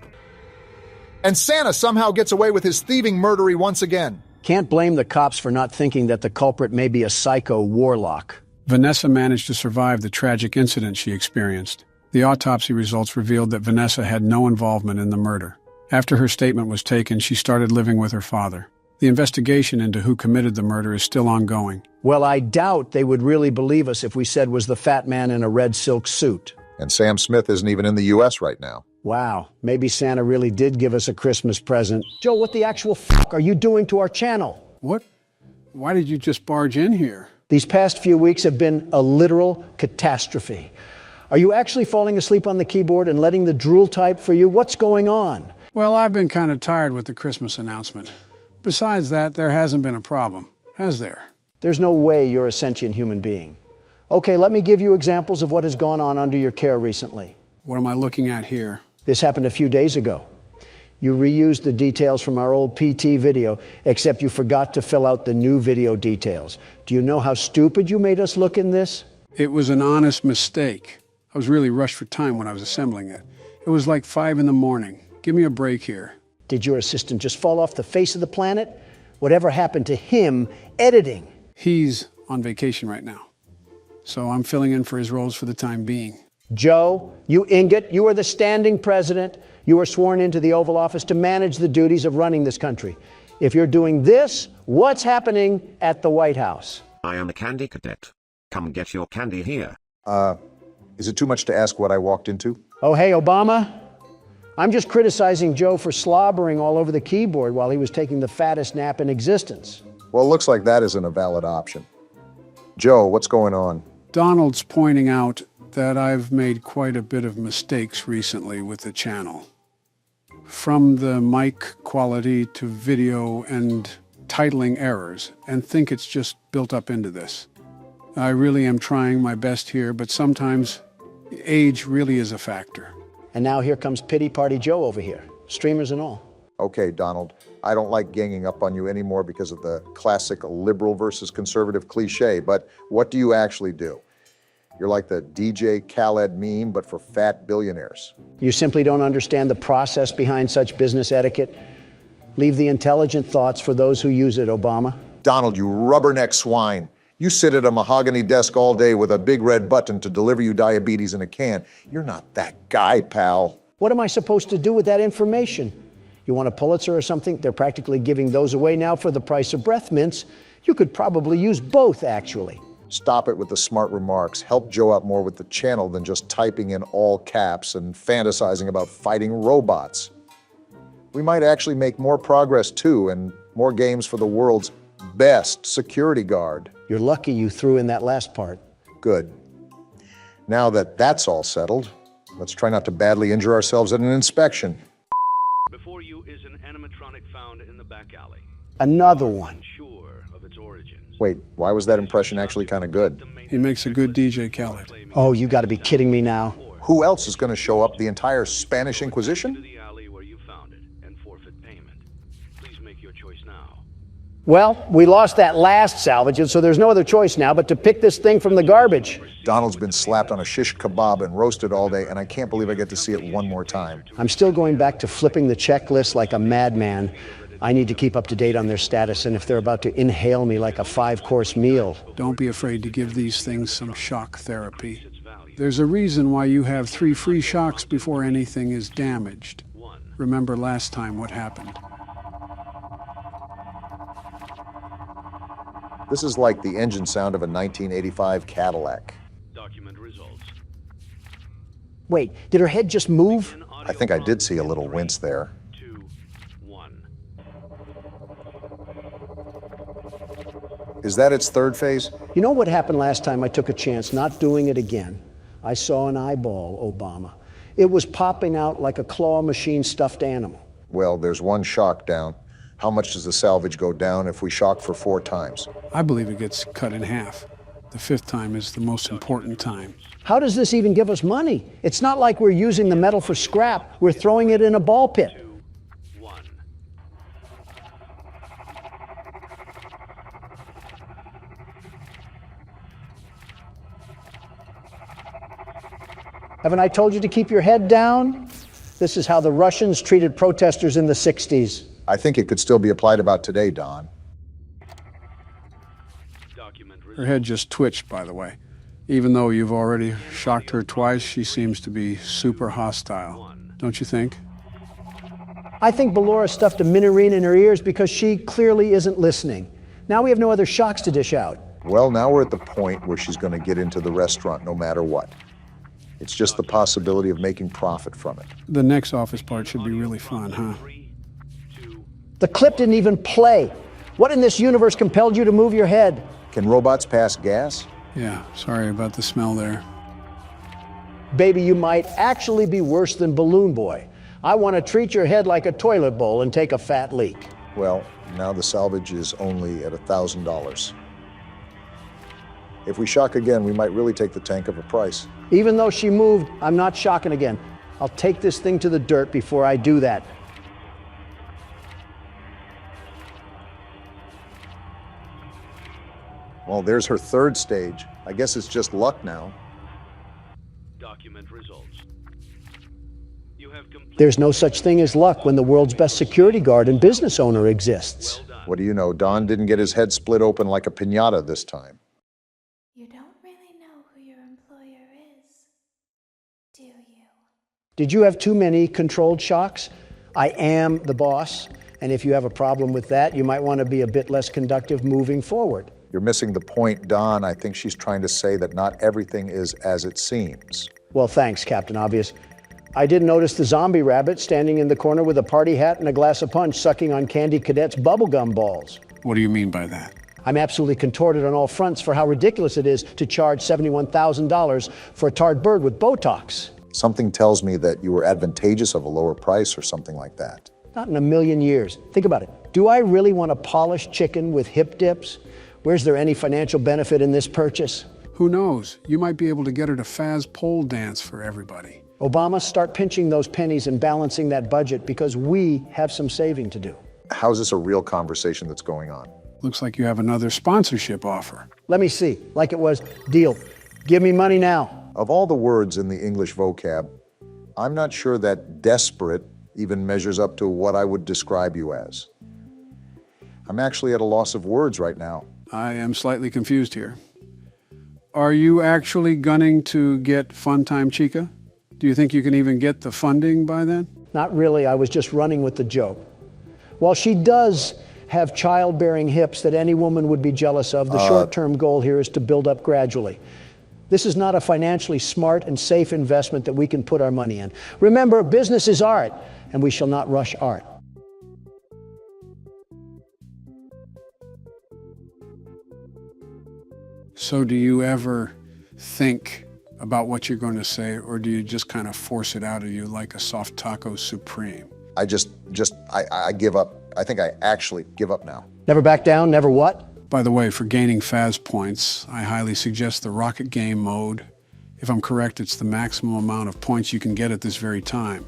And Santa somehow gets away with his thieving murdery once again. Can't blame the cops for not thinking that the culprit may be a psycho warlock. Vanessa managed to survive the tragic incident she experienced. The autopsy results revealed that Vanessa had no involvement in the murder. After her statement was taken, she started living with her father. The investigation into who committed the murder is still ongoing. Well, I doubt they would really believe us if we said was the fat man in a red silk suit. And Sam Smith isn't even in the U.S. right now. Wow, maybe Santa really did give us a Christmas present. Joe, what the actual f*** are you doing to our channel? What? Why did you just barge in here? These past few weeks have been a literal catastrophe. Are you actually falling asleep on the keyboard and letting the drool type for you? What's going on? Well, I've been kind of tired with the Christmas announcement. Besides that, there hasn't been a problem, has there? There's no way you're a sentient human being. Okay, let me give you examples of what has gone on under your care recently. What am I looking at here? This happened a few days ago. You reused the details from our old PT video, except you forgot to fill out the new video details. Do you know how stupid you made us look in this? It was an honest mistake. I was really rushed for time when I was assembling it. It was like 5 in the morning. Give me a break here. Did your assistant just fall off the face of the planet? Whatever happened to him editing? He's on vacation right now, so I'm filling in for his roles for the time being. Joe, you ingot, you are the standing president. You are sworn into the Oval Office to manage the duties of running this country. If you're doing this, what's happening at the White House? I am a candy cadet. Come get your candy here. Is it too much to ask what I walked into? Oh, hey, Obama. I'm just criticizing Joe for slobbering all over the keyboard while he was taking the fattest nap in existence. Well, it looks like that isn't a valid option. Joe, what's going on? Donald's pointing out that I've made quite a bit of mistakes recently with the channel. From the mic quality to video and titling errors, and think it's just built up into this. I really am trying my best here, but sometimes age really is a factor. And now here comes Pity Party Joe over here, streamers and all. Okay, Donald, I don't like ganging up on you anymore because of the classic liberal versus conservative cliche, but what do you actually do? You're like the DJ Khaled meme, but for fat billionaires. You simply don't understand the process behind such business etiquette. Leave the intelligent thoughts for those who use it, Obama. Donald, you rubberneck swine. You sit at a mahogany desk all day with a big red button to deliver you diabetes in a can. You're not that guy, pal. What am I supposed to do with that information? You want a Pulitzer or something? They're practically giving those away now for the price of breath mints. You could probably use both, actually. Stop it with the smart remarks. Help Joe out more with the channel than just typing in all caps and fantasizing about fighting robots. We might actually make more progress too, and more games for the world's best security guard. You're lucky you threw in that last part. Good. Now that that's all settled, let's try not to badly injure ourselves at an inspection. Before you is an animatronic found in the back alley. Another one. Unsure of its origins. Wait, why was that impression actually kind of good? He makes a good DJ, Khaled. Oh, you got to be kidding me now. Who else is going to show up? The entire Spanish Inquisition? Well, we lost that last salvage, and so there's no other choice now but to pick this thing from the garbage. Donald's been slapped on a shish kebab and roasted all day, and I can't believe I get to see it one more time. I'm still going back to flipping the checklist like a madman. I need to keep up to date on their status, and if they're about to inhale me like a 5-course meal. Don't be afraid to give these things some shock therapy. There's a reason why you have 3 free shocks before anything is damaged. Remember last time what happened. This is like the engine sound of a 1985 Cadillac. Wait, did her head just move? I think I did see a little wince there. Is that its third phase? You know what happened last time I took a chance, not doing it again? I saw an eyeball, Obama. It was popping out like a claw machine stuffed animal. Well, there's one shock down. How much does the salvage go down if we shock for 4 times? I believe it gets cut in half. The 5th time is the most important time. How does this even give us money? It's not like we're using the metal for scrap. We're throwing it in a ball pit. Haven't I told you to keep your head down? This is how the Russians treated protesters in the 60s. I think it could still be applied about today, Don. Her head just twitched, by the way. Even though you've already shocked her twice, she seems to be super hostile. Don't you think? I think Ballora stuffed a minorine in her ears because she clearly isn't listening. Now we have no other shocks to dish out. Well, now we're at the point where she's going to get into the restaurant no matter what. It's just the possibility of making profit from it. The next office part should be really fun, huh? The clip didn't even play. What in this universe compelled you to move your head? Can robots pass gas? Yeah, sorry about the smell there. Baby, you might actually be worse than Balloon Boy. I want to treat your head like a toilet bowl and take a fat leak. Well, now the salvage is only at $1,000. If we shock again, we might really take the tank of a price. Even though she moved, I'm not shocking again. I'll take this thing to the dirt before I do that. Well, there's her 3rd stage. I guess it's just luck now. Document results. There's no such thing as luck when the world's best security guard and business owner exists. What do you know? Don didn't get his head split open like a piñata this time. You don't really know who your employer is, do you? Did you have too many controlled shocks? I am the boss, and if you have a problem with that, you might want to be a bit less conductive moving forward. You're missing the point, Don. I think she's trying to say that not everything is as it seems. Well, thanks, Captain Obvious. I did notice the zombie rabbit standing in the corner with a party hat and a glass of punch sucking on Candy Cadet's bubblegum balls. What do you mean by that? I'm absolutely contorted on all fronts for how ridiculous it is to charge $71,000 for a tarred bird with Botox. Something tells me that you were advantageous of a lower price or something like that. Not in a million years. Think about it. Do I really want a polished chicken with hip dips? Where's there any financial benefit in this purchase? Who knows? You might be able to get her to Faz pole dance for everybody. Obama, start pinching those pennies and balancing that budget because we have some saving to do. How's this a real conversation that's going on? Looks like you have another sponsorship offer. Let me see. Like it was, deal. Give me money now. Of all the words in the English vocab, I'm not sure that desperate even measures up to what I would describe you as. I'm actually at a loss of words right now. I am slightly confused here. Are you actually gunning to get Funtime Chica? Do you think you can even get the funding by then? Not really. I was just running with the joke. While she does have childbearing hips that any woman would be jealous of, the short-term goal here is to build up gradually. This is not a financially smart and safe investment that we can put our money in. Remember, business is art, and we shall not rush art. So do you ever think about what you're going to say, or do you just kind of force it out of you like a soft taco supreme? I give up. I think I actually give up now. Never back down, never what? By the way, for gaining FAS points, I highly suggest the Rocket Game mode. If I'm correct, it's the maximum amount of points you can get at this very time.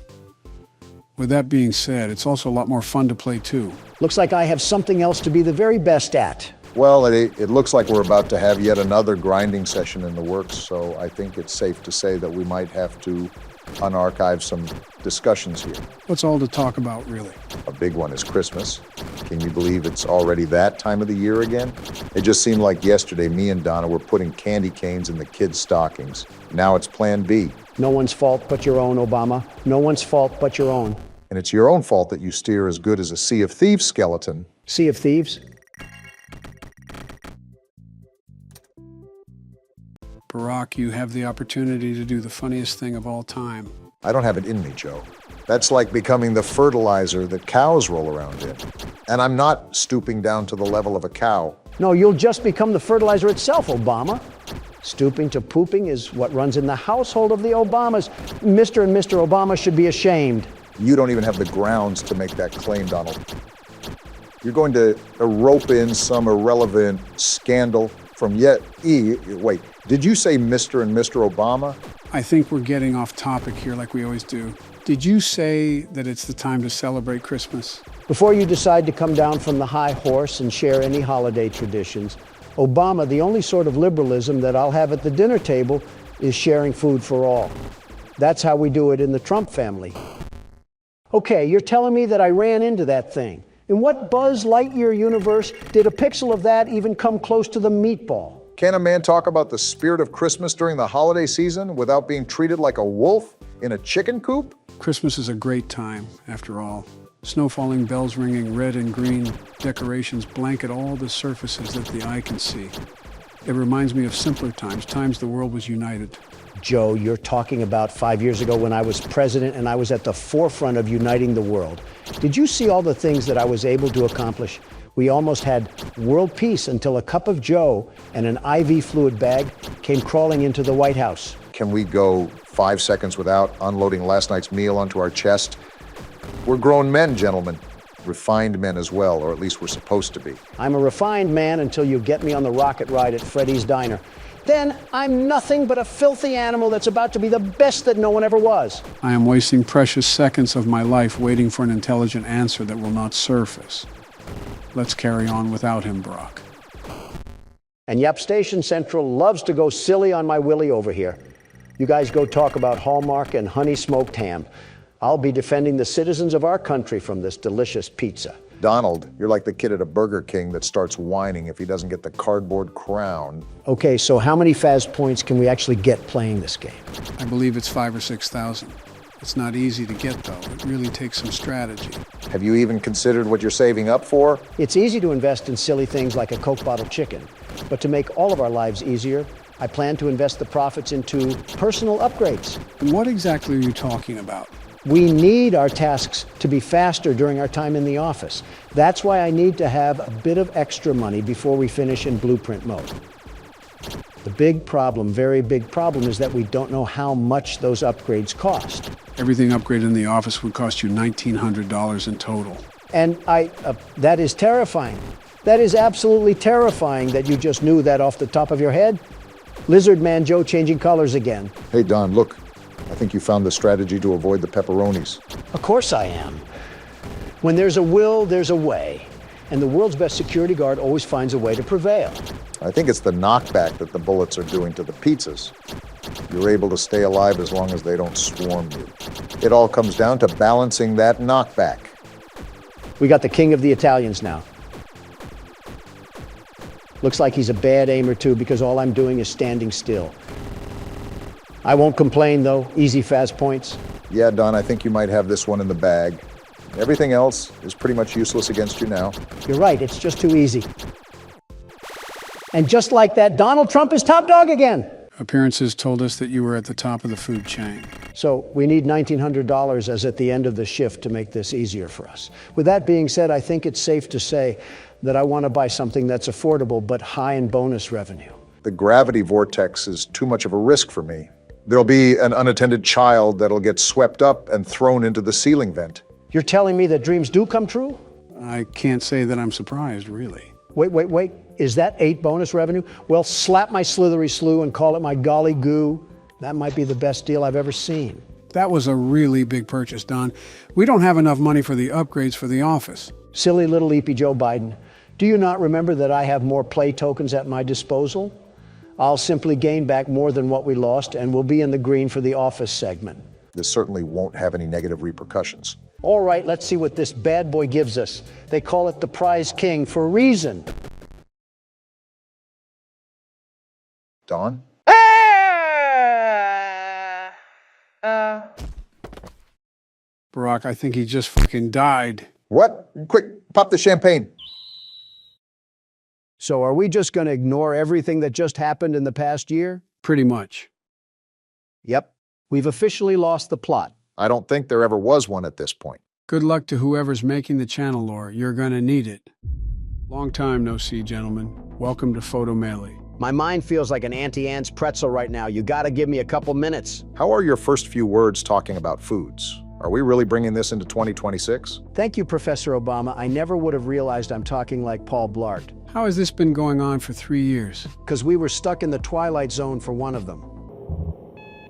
With that being said, it's also a lot more fun to play too. Looks like I have something else to be the very best at. Well, it looks like we're about to have yet another grinding session in the works, so I think it's safe to say that we might have to unarchive some discussions here. What's all to talk about, really? A big one is Christmas. Can you believe it's already that time of the year again? It just seemed like yesterday me and Donna were putting candy canes in the kids' stockings. Now it's Plan B. No one's fault but your own, Obama. No one's fault but your own. And it's your own fault that you steer as good as a Sea of Thieves skeleton. Sea of Thieves? Barack, you have the opportunity to do the funniest thing of all time. I don't have it in me, Joe. That's like becoming the fertilizer that cows roll around in. And I'm not stooping down to the level of a cow. No, you'll just become the fertilizer itself, Obama. Stooping to pooping is what runs in the household of the Obamas. Mr. and Mr. Obama should be ashamed. You don't even have the grounds to make that claim, Donald. You're going to rope in some irrelevant scandal from wait, did you say Mr. and Mr. Obama? I think we're getting off topic here like we always do. Did you say that it's the time to celebrate Christmas? Before you decide to come down from the high horse and share any holiday traditions, Obama, the only sort of liberalism that I'll have at the dinner table is sharing food for all. That's how we do it in the Trump family. Okay, you're telling me that I ran into that thing. In what Buzz Lightyear universe did a pixel of that even come close to the meatball? Can a man talk about the spirit of Christmas during the holiday season without being treated like a wolf in a chicken coop? Christmas is a great time, after all. Snow falling, bells ringing, red and green decorations blanket all the surfaces that the eye can see. It reminds me of simpler times, times the world was united. Joe, you're talking about 5 years ago when I was president and I was at the forefront of uniting the world. Did you see all the things that I was able to accomplish? We almost had world peace until a cup of Joe and an IV fluid bag came crawling into the White House. Can we go 5 seconds without unloading last night's meal onto our chest? We're grown men, gentlemen. Refined men as well, or at least we're supposed to be. I'm a refined man until you get me on the rocket ride at Freddy's Diner. Then I'm nothing but a filthy animal that's about to be the best that no one ever was. I am wasting precious seconds of my life waiting for an intelligent answer that will not surface. Let's carry on without him, Barack. And Yap Station Central loves to go silly on my Willie over here. You guys go talk about Hallmark and honey smoked ham. I'll be defending the citizens of our country from this delicious pizza. Donald, you're like the kid at a Burger King that starts whining if he doesn't get the cardboard crown. Okay, so how many FAS points can we actually get playing this game? I believe it's 5,000 or 6,000. It's not easy to get, though. It really takes some strategy. Have you even considered what you're saving up for? It's easy to invest in silly things like a Coke bottle chicken. But to make all of our lives easier, I plan to invest the profits into personal upgrades. What exactly are you talking about? We need our tasks to be faster during our time in the office. That's why I need to have a bit of extra money before we finish in blueprint mode. The big problem, very big problem, is that we don't know how much those upgrades cost. Everything upgraded in the office would cost you $1,900 in total. And that is terrifying. That is absolutely terrifying that you just knew that off the top of your head. Lizard Man Joe changing colors again. Hey, Don, look. I think you found the strategy to avoid the pepperonis. Of course I am. When there's a will, there's a way. And the world's best security guard always finds a way to prevail. I think it's the knockback that the bullets are doing to the pizzas. You're able to stay alive as long as they don't swarm you. It all comes down to balancing that knockback. We got the king of the Italians now. Looks like he's a bad aimer too, because all I'm doing is standing still. I won't complain though, easy fast points. Yeah, Don, I think you might have this one in the bag. Everything else is pretty much useless against you now. You're right, it's just too easy. And just like that, Donald Trump is top dog again. Appearances told us that you were at the top of the food chain. So we need $1,900 as at the end of the shift to make this easier for us. With that being said, I think it's safe to say that I want to buy something that's affordable but high in bonus revenue. The gravity vortex is too much of a risk for me. There'll be an unattended child that'll get swept up and thrown into the ceiling vent. You're telling me that dreams do come true? I can't say that I'm surprised, really. Wait. Is that 8 bonus revenue? Well, slap my slithery slew and call it my golly goo. That might be the best deal I've ever seen. That was a really big purchase, Don. We don't have enough money for the upgrades for the office. Silly little leapy Joe Biden. Do you not remember that I have more play tokens at my disposal? I'll simply gain back more than what we lost, and we'll be in the green for the office segment. This certainly won't have any negative repercussions. All right, let's see what this bad boy gives us. They call it the prize king for a reason. Dawn? Barack, I think he just fucking died. What? Quick, pop the champagne. So are we just going to ignore everything that just happened in the past year? Pretty much. Yep. We've officially lost the plot. I don't think there ever was one at this point. Good luck to whoever's making the channel lore. You're gonna need it. Long time no see, gentlemen. Welcome to Photo Melee. My mind feels like an Auntie Anne's pretzel right now. You gotta give me a couple minutes. How are your first few words talking about foods? Are we really bringing this into 2026? Thank you, Professor Obama. I never would have realized I'm talking like Paul Blart. How has this been going on for 3 years? Because we were stuck in the Twilight Zone for one of them.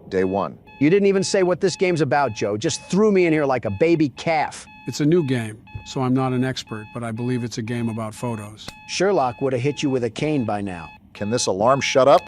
Day 1. You didn't even say what this game's about, Joe. Just threw me in here like a baby calf. It's a new game, so I'm not an expert, but I believe it's a game about photos. Sherlock would have hit you with a cane by now. Can this alarm shut up?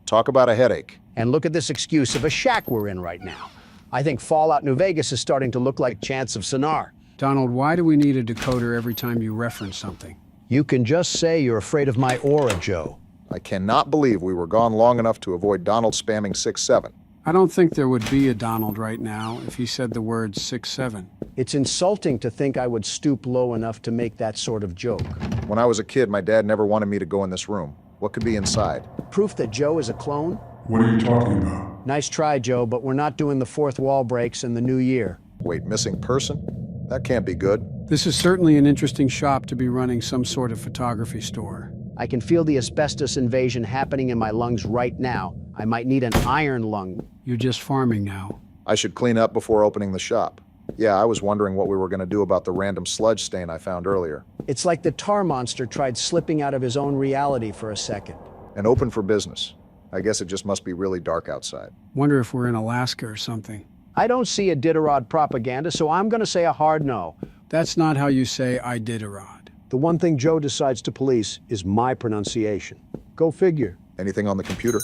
Talk about a headache. And look at this excuse of a shack we're in right now. I think Fallout New Vegas is starting to look like Chants of Sonar. Donald, why do we need a decoder every time you reference something? You can just say you're afraid of my aura, Joe. I cannot believe we were gone long enough to avoid Donald spamming 6-7. I don't think there would be a Donald right now if he said the word 6-7. It's insulting to think I would stoop low enough to make that sort of joke. When I was a kid, my dad never wanted me to go in this room. What could be inside? Proof that Joe is a clone? What are you talking about? Nice try, Joe, but we're not doing the fourth wall breaks in the new year. Wait, missing person? That can't be good. This is certainly an interesting shop to be running some sort of photography store. I can feel the asbestos invasion happening in my lungs right now. I might need an iron lung. You're just farming now. I should clean up before opening the shop. Yeah, I was wondering what we were going to do about the random sludge stain I found earlier. It's like the tar monster tried slipping out of his own reality for a second. And open for business. I guess it just must be really dark outside. Wonder if we're in Alaska or something. I don't see Iditarod propaganda, so I'm going to say a hard no. That's not how you say Iditarod. The one thing Joe decides to police is my pronunciation. Go figure. Anything on the computer?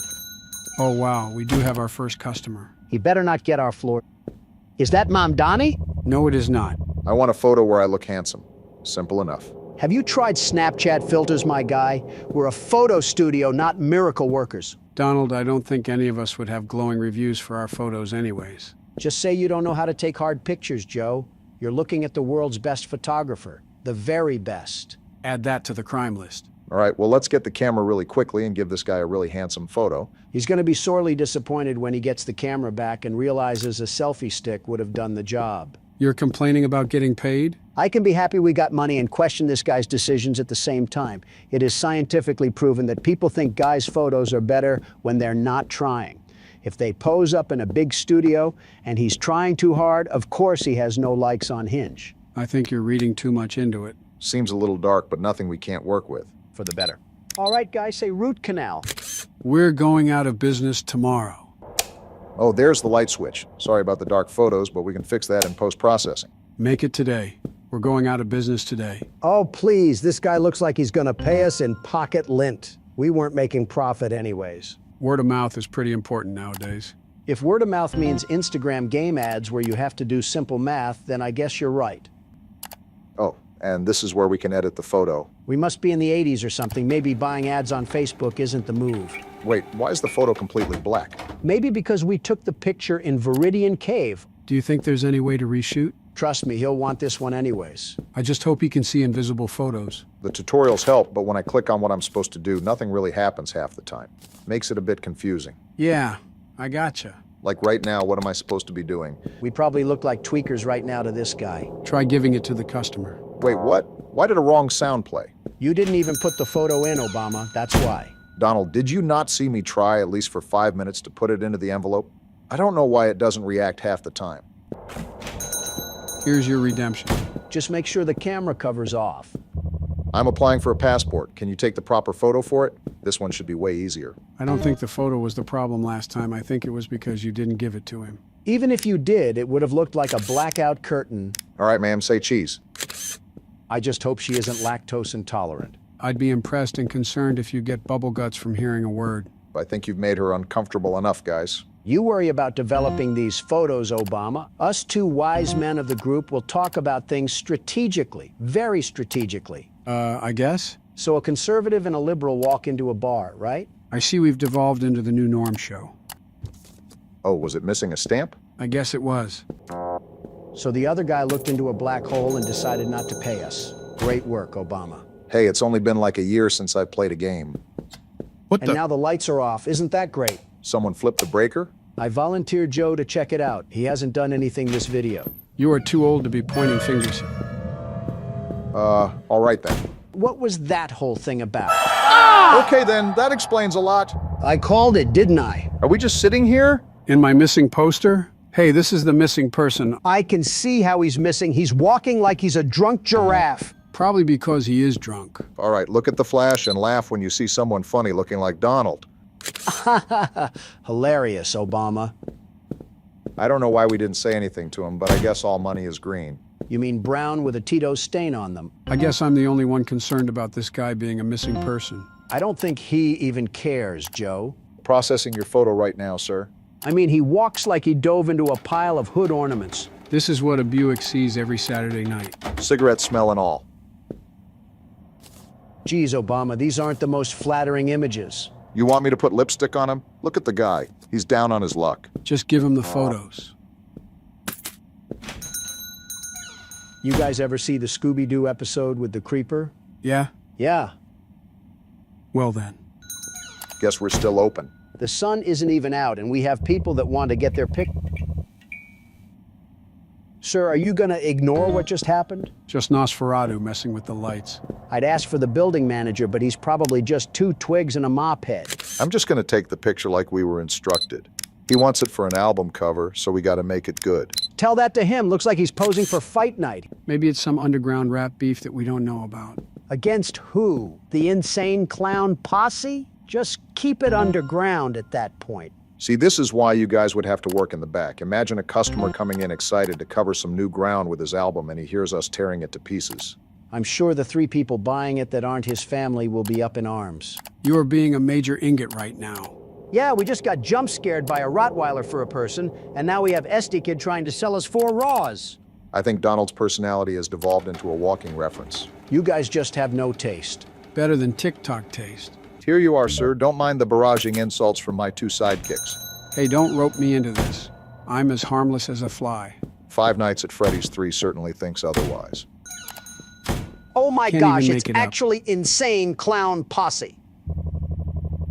Oh wow, we do have our first customer. He better not get our floor. Is that Mom Donnie? No, it is not. I want a photo where I look handsome. Simple enough. Have you tried Snapchat filters, my guy? We're a photo studio, not miracle workers. Donald, I don't think any of us would have glowing reviews for our photos anyways. Just say you don't know how to take hard pictures, Joe. You're looking at the world's best photographer. The very best. Add that to the crime list. All right, well, let's get the camera really quickly and give this guy a really handsome photo. He's going to be sorely disappointed when he gets the camera back and realizes a selfie stick would have done the job. You're complaining about getting paid? I can be happy we got money and question this guy's decisions at the same time. It is scientifically proven that people think guys' photos are better when they're not trying. If they pose up in a big studio and he's trying too hard, of course he has no likes on Hinge. I think you're reading too much into it. Seems a little dark, but nothing we can't work with. For the better. All right, guys, say root canal. We're going out of business tomorrow. Oh, there's the light switch. Sorry about the dark photos, but we can fix that in post-processing. Make it today. We're going out of business today. Oh, please, this guy looks like he's gonna pay us in pocket lint. We weren't making profit anyways. Word of mouth is pretty important nowadays. If word of mouth means Instagram game ads where you have to do simple math, then I guess you're right. Oh, and this is where we can edit the photo. We must be in the 80s or something. Maybe buying ads on Facebook isn't the move. Wait, why is the photo completely black? Maybe because we took the picture in Viridian Cave. Do you think there's any way to reshoot? Trust me, he'll want this one anyways. I just hope he can see invisible photos. The tutorials help, but when I click on what I'm supposed to do, nothing really happens half the time. Makes it a bit confusing. Yeah, I gotcha. Like right now, what am I supposed to be doing? We probably look like tweakers right now to this guy. Try giving it to the customer. Wait, what? Why did a wrong sound play? You didn't even put the photo in, Obama. That's why. Donald, did you not see me try at least for 5 minutes to put it into the envelope? I don't know why it doesn't react half the time. Here's your redemption. Just make sure the camera cover's off. I'm applying for a passport. Can you take the proper photo for it? This one should be way easier. I don't think the photo was the problem last time. I think it was because you didn't give it to him. Even if you did, it would have looked like a blackout curtain. All right, ma'am, say cheese. I just hope she isn't lactose intolerant. I'd be impressed and concerned if you get bubble guts from hearing a word. I think you've made her uncomfortable enough, guys. You worry about developing these photos, Obama. Us two wise men of the group will talk about things strategically, very strategically. I guess? So a conservative and a liberal walk into a bar, right? I see we've devolved into the new norm show. Oh, was it missing a stamp? I guess it was. So the other guy looked into a black hole and decided not to pay us. Great work, Obama. Hey, it's only been like a year since I played a game. And now the lights are off. Isn't that great? Someone flipped the breaker? I volunteered Joe to check it out. He hasn't done anything this video. You are too old to be pointing fingers. All right then. What was that whole thing about? Okay then, that explains a lot. I called it, didn't I? Are we just sitting here? In my missing poster? Hey, this is the missing person. I can see how he's missing. He's walking like he's a drunk giraffe. Probably because he is drunk. All right, look at the flash and laugh when you see someone funny looking like Donald. Hilarious, Obama. I don't know why we didn't say anything to him, but I guess all money is green. You mean brown with a Tito's stain on them? I guess I'm the only one concerned about this guy being a missing person. I don't think he even cares, Joe. Processing your photo right now, sir. I mean, he walks like he dove into a pile of hood ornaments. This is what a Buick sees every Saturday night. Cigarette smell and all. Geez, Obama, these aren't the most flattering images. You want me to put lipstick on him? Look at the guy. He's down on his luck. Just give him the photos. You guys ever see the Scooby-Doo episode with the creeper? Yeah? Yeah. Well then. Guess we're still open. The sun isn't even out, and we have people that want to get their pic. Sir, are you going to ignore what just happened? Just Nosferatu messing with the lights. I'd ask for the building manager, but he's probably just 2 twigs and a mop head. I'm just going to take the picture like we were instructed. He wants it for an album cover, so we got to make it good. Tell that to him. Looks like he's posing for fight night. Maybe it's some underground rap beef that we don't know about. Against who? The insane clown posse? Just keep it underground at that point. See, this is why you guys would have to work in the back. Imagine a customer coming in excited to cover some new ground with his album, and he hears us tearing it to pieces. I'm sure the 3 people buying it that aren't his family will be up in arms. You are being a major ingot right now. Yeah, we just got jump scared by a Rottweiler for a person, and now we have Esty Kid trying to sell us 4 Raws. I think Donald's personality has devolved into a walking reference. You guys just have no taste. Better than TikTok taste. Here you are, sir. Don't mind the barraging insults from my 2 sidekicks. Hey, don't rope me into this. I'm as harmless as a fly. 5 Nights at Freddy's 3 certainly thinks otherwise. Oh my Can't gosh, even it's make it up. actually insane clown posse.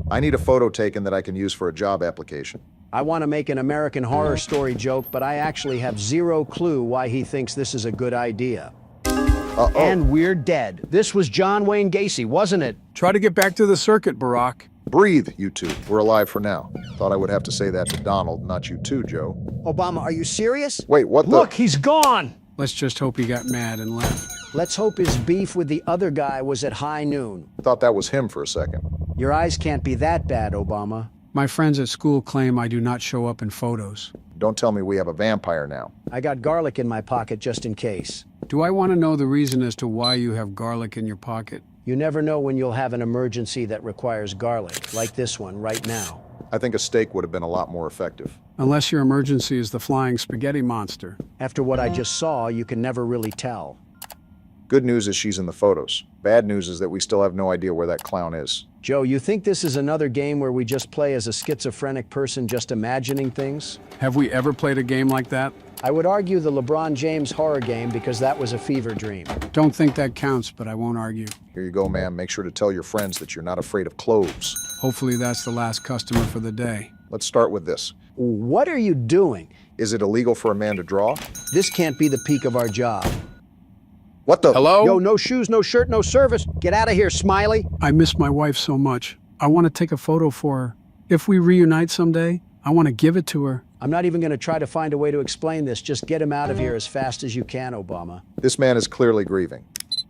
I need a photo taken that I can use for a job application. I want to make an American Horror Story joke, but I actually have 0 clue why he thinks this is a good idea. Uh-oh. And we're dead. This was John Wayne Gacy, wasn't it? Try to get back to the circuit, Barack. Breathe, you two. We're alive for now. Thought I would have to say that to Donald, not you too, Joe. Obama, are you serious? Wait, what the? Look, he's gone! Let's just hope he got mad and left. Let's hope his beef with the other guy was at high noon. Thought that was him for a second. Your eyes can't be that bad, Obama. My friends at school claim I do not show up in photos. Don't tell me we have a vampire now. I got garlic in my pocket just in case. Do I want to know the reason as to why you have garlic in your pocket? You never know when you'll have an emergency that requires garlic, like this one right now. I think a steak would have been a lot more effective. Unless your emergency is the flying spaghetti monster. After what I just saw, you can never really tell. Good news is she's in the photos. Bad news is that we still have no idea where that clown is. Joe, you think this is another game where we just play as a schizophrenic person just imagining things? Have we ever played a game like that? I would argue the LeBron James horror game because that was a fever dream. Don't think that counts, but I won't argue. Here you go, ma'am. Make sure to tell your friends that you're not afraid of cloves. Hopefully that's the last customer for the day. Let's start with this. What are you doing? Is it illegal for a man to draw? This can't be the peak of our job. What the? Hello? Yo, no shoes, no shirt, no service. Get out of here, Smiley. I miss my wife so much. I want to take a photo for her. If we reunite someday, I want to give it to her. I'm not even going to try to find a way to explain this. Just get him out of here as fast as you can, Obama. This man is clearly grieving.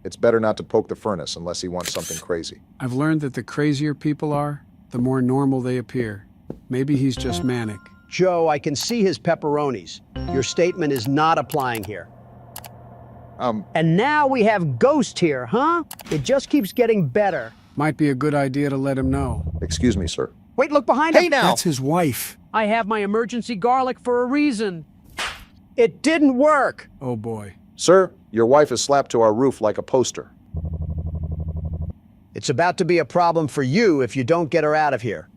It's better not to poke the furnace unless he wants something crazy. I've learned that the crazier people are, the more normal they appear. Maybe he's just manic. Joe, I can see his pepperonis. Your statement is not applying here. And now we have Ghost here, huh? It just keeps getting better. Might be a good idea to let him know. Excuse me, sir. Wait, look behind him. Hey now! That's his wife. I have my emergency garlic for a reason. It didn't work. Oh boy. Sir, your wife is slapped to our roof like a poster. It's about to be a problem for you if you don't get her out of here.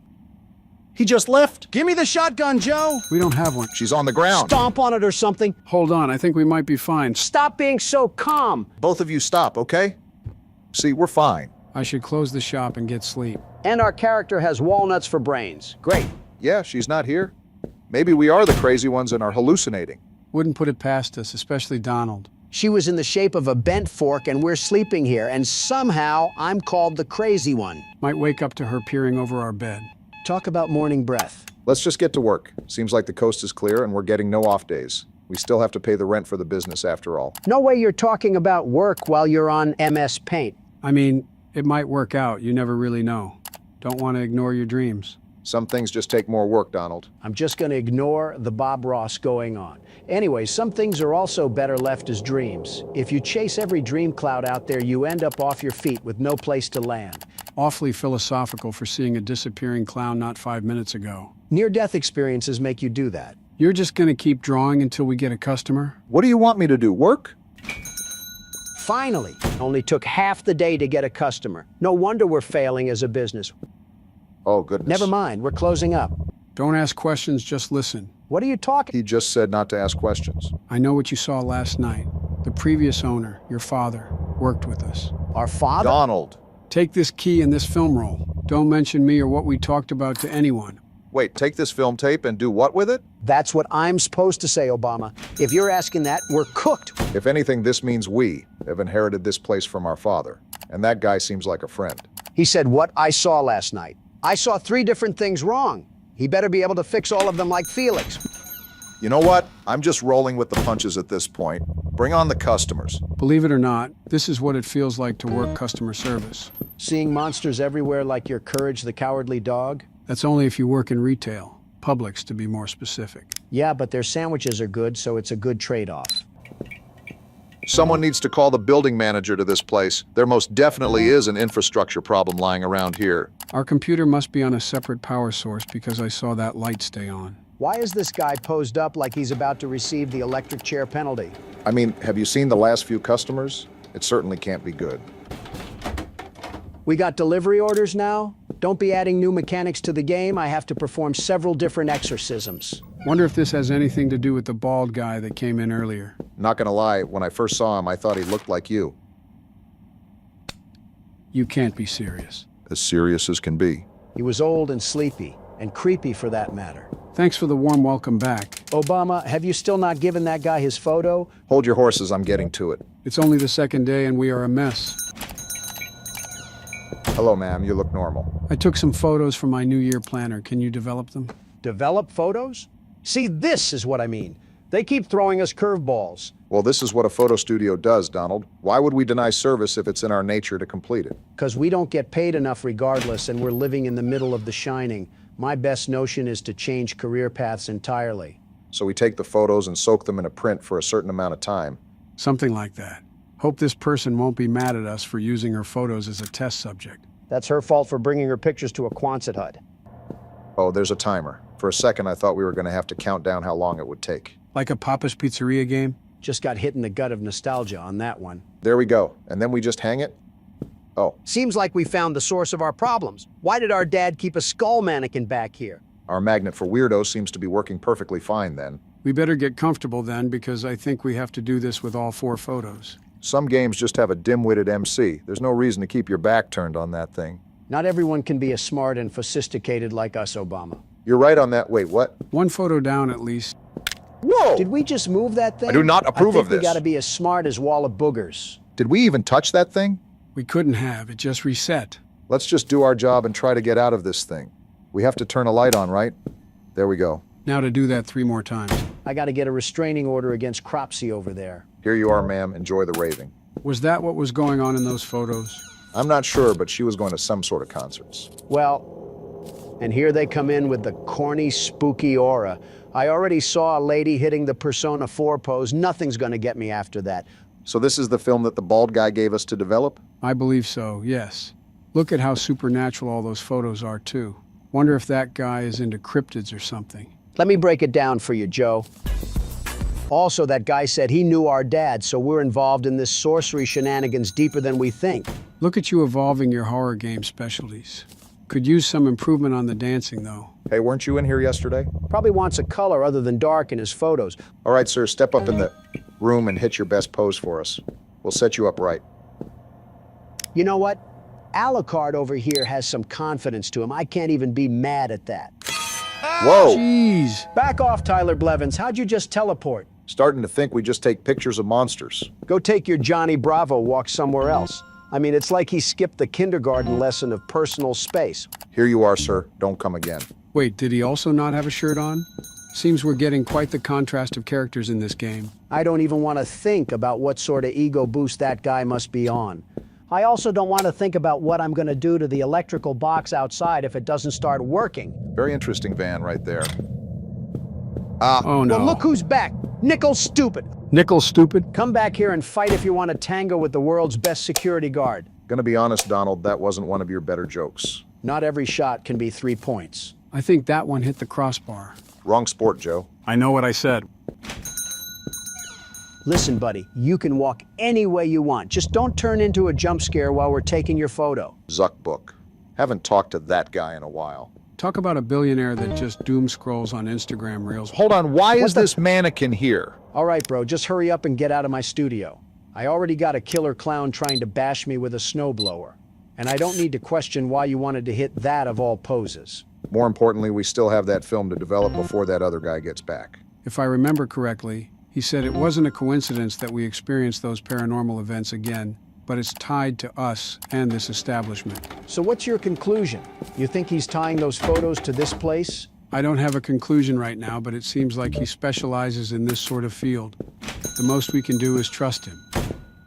He just left. Give me the shotgun, Joe. We don't have one. She's on the ground. Stomp on it or something. Hold on, I think we might be fine. Stop being so calm. Both of you stop, okay? See, we're fine. I should close the shop and get sleep. And our character has walnuts for brains. Great. Yeah, she's not here. Maybe we are the crazy ones and are hallucinating. Wouldn't put it past us, especially Donald. She was in the shape of a bent fork and we're sleeping here, and somehow I'm called the crazy one. Might wake up to her peering over our bed. Talk about morning breath. Let's just get to work. Seems like the coast is clear and we're getting no off days. We still have to pay the rent for the business after all. No way you're talking about work while you're on MS Paint. I mean, it might work out. You never really know. Don't want to ignore your dreams. Some things just take more work, Donald. I'm just going to ignore the Bob Ross going on. Anyway, some things are also better left as dreams. If you chase every dream cloud out there, you end up off your feet with no place to land. Awfully philosophical for seeing a disappearing clown not 5 minutes ago. Near-death experiences make you do that. You're just going to keep drawing until we get a customer? What do you want me to do, work? Finally, only took half the day to get a customer. No wonder we're failing as a business. Oh, goodness. Never mind, we're closing up. Don't ask questions, just listen. What are you talking? He just said not to ask questions. I know what you saw last night. The previous owner, your father, worked with us. Our father? Donald. Take this key and this film roll. Don't mention me or what we talked about to anyone. Wait, take this film tape and do what with it? That's what I'm supposed to say, Obama. If you're asking that, we're cooked. If anything, this means we have inherited this place from our father. And that guy seems like a friend. He said what I saw last night. I saw 3 different things wrong. He better be able to fix all of them like Felix. You know what? I'm just rolling with the punches at this point. Bring on the customers. Believe it or not, this is what it feels like to work customer service. Seeing monsters everywhere like your Courage the Cowardly Dog? That's only if you work in retail. Publix, to be more specific. Yeah, but their sandwiches are good, so it's a good trade-off. Someone needs to call the building manager to this place. There most definitely is an infrastructure problem lying around here. Our computer must be on a separate power source because I saw that light stay on. Why is this guy posed up like he's about to receive the electric chair penalty? I mean, have you seen the last few customers? It certainly can't be good. We got delivery orders now? Don't be adding new mechanics to the game. I have to perform several different exorcisms. Wonder if this has anything to do with the bald guy that came in earlier. Not gonna lie, when I first saw him, I thought he looked like you. You can't be serious. As serious as can be. He was old and sleepy, and creepy for that matter. Thanks for the warm welcome back. Obama, have you still not given that guy his photo? Hold your horses, I'm getting to it. It's only the 2nd day and we are a mess. Hello, ma'am, you look normal. I took some photos from my New Year planner. Can you develop them? Develop photos? See, this is what I mean. They keep throwing us curveballs. Well, this is what a photo studio does, Donald. Why would we deny service if it's in our nature to complete it? Because we don't get paid enough regardless, and we're living in the middle of The Shining. My best notion is to change career paths entirely. So we take the photos and soak them in a print for a certain amount of time. Something like that. Hope this person won't be mad at us for using her photos as a test subject. That's her fault for bringing her pictures to a Quonset hut. Oh, there's a timer. For a second, I thought we were going to have to count down how long it would take. Like a Papa's Pizzeria game? Just got hit in the gut of nostalgia on that one. There we go. And then we just hang it? Oh. Seems like we found the source of our problems. Why did our dad keep a skull mannequin back here? Our magnet for weirdos seems to be working perfectly fine then. We better get comfortable then, because I think we have to do this with all 4 photos. Some games just have a dim-witted MC. There's no reason to keep your back turned on that thing. Not everyone can be as smart and sophisticated like us, Obama. You're right on that. Wait, what? 1 photo down at least. Whoa! Did we just move that thing? I do not approve of this. I think we gotta be as smart as Wall of Boogers. Did we even touch that thing? We couldn't have. It just reset. Let's just do our job and try to get out of this thing. We have to turn a light on, right? There we go. Now to do that 3 more times. I gotta get a restraining order against Cropsy over there. Here you are, ma'am. Enjoy the raving. Was that what was going on in those photos? I'm not sure, but she was going to some sort of concerts. Well, and here they come in with the corny, spooky aura. I already saw a lady hitting the Persona 4 pose. Nothing's going to get me after that. So this is the film that the bald guy gave us to develop? I believe so, yes. Look at how supernatural all those photos are, too. Wonder if that guy is into cryptids or something. Let me break it down for you, Joe. Also, that guy said he knew our dad, so we're involved in this sorcery shenanigans deeper than we think. Look at you evolving your horror game specialties. Could use some improvement on the dancing, though. Hey, weren't you in here yesterday? Probably wants a color other than dark in his photos. All right, sir, step up in the room and hit your best pose for us. We'll set you up right. You know what? Alucard over here has some confidence to him. I can't even be mad at that. Whoa! Jeez! Back off, Tyler Blevins. How'd you just teleport? Starting to think we just take pictures of monsters. Go take your Johnny Bravo walk somewhere else. I mean, it's like he skipped the kindergarten lesson of personal space. Here you are, sir. Don't come again. Wait, did he also not have a shirt on? Seems we're getting quite the contrast of characters in this game. I don't even want to think about what sort of ego boost that guy must be on. I also don't want to think about what I'm going to do to the electrical box outside if it doesn't start working. Very interesting van right there. Oh no. Well, look who's back. Nickel Stupid. Nickel Stupid? Come back here and fight if you want to tango with the world's best security guard. Gonna be honest, Donald, that wasn't one of your better jokes. Not every shot can be 3 points. I think that one hit the crossbar. Wrong sport, Joe. I know what I said. Listen, buddy, you can walk any way you want. Just don't turn into a jump scare while we're taking your photo. Zuck book. Haven't talked to that guy in a while. Talk about a billionaire that just doom scrolls on Instagram Reels. Hold on, why is this mannequin here? All right, bro, just hurry up and get out of my studio. I already got a killer clown trying to bash me with a snowblower. And I don't need to question why you wanted to hit that of all poses. More importantly, we still have that film to develop before that other guy gets back. If I remember correctly, he said it wasn't a coincidence that we experienced those paranormal events again, but it's tied to us and this establishment. So what's your conclusion? You think he's tying those photos to this place? I don't have a conclusion right now, but it seems like he specializes in this sort of field. The most we can do is trust him.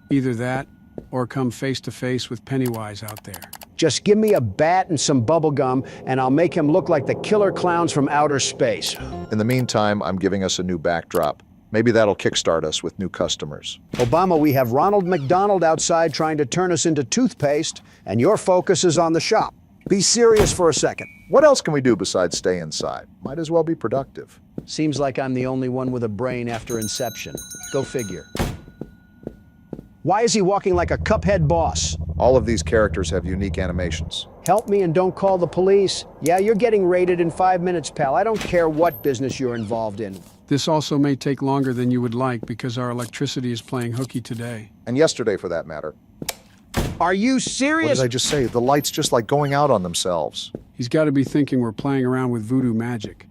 Either that, or come face to face with Pennywise out there. Just give me a bat and some bubble gum, and I'll make him look like the killer clowns from outer space. In the meantime, I'm giving us a new backdrop. Maybe that'll kickstart us with new customers. Obama, we have Ronald McDonald outside trying to turn us into toothpaste, and your focus is on the shop. Be serious for a second. What else can we do besides stay inside? Might as well be productive. Seems like I'm the only one with a brain after Inception. Go figure. Why is he walking like a Cuphead boss? All of these characters have unique animations. Help me and don't call the police. Yeah, you're getting raided in 5 minutes, pal. I don't care what business you're involved in. This also may take longer than you would like because our electricity is playing hooky today. And yesterday, for that matter. Are you serious? What did I just say? The lights just like going out on themselves. He's got to be thinking we're playing around with voodoo magic.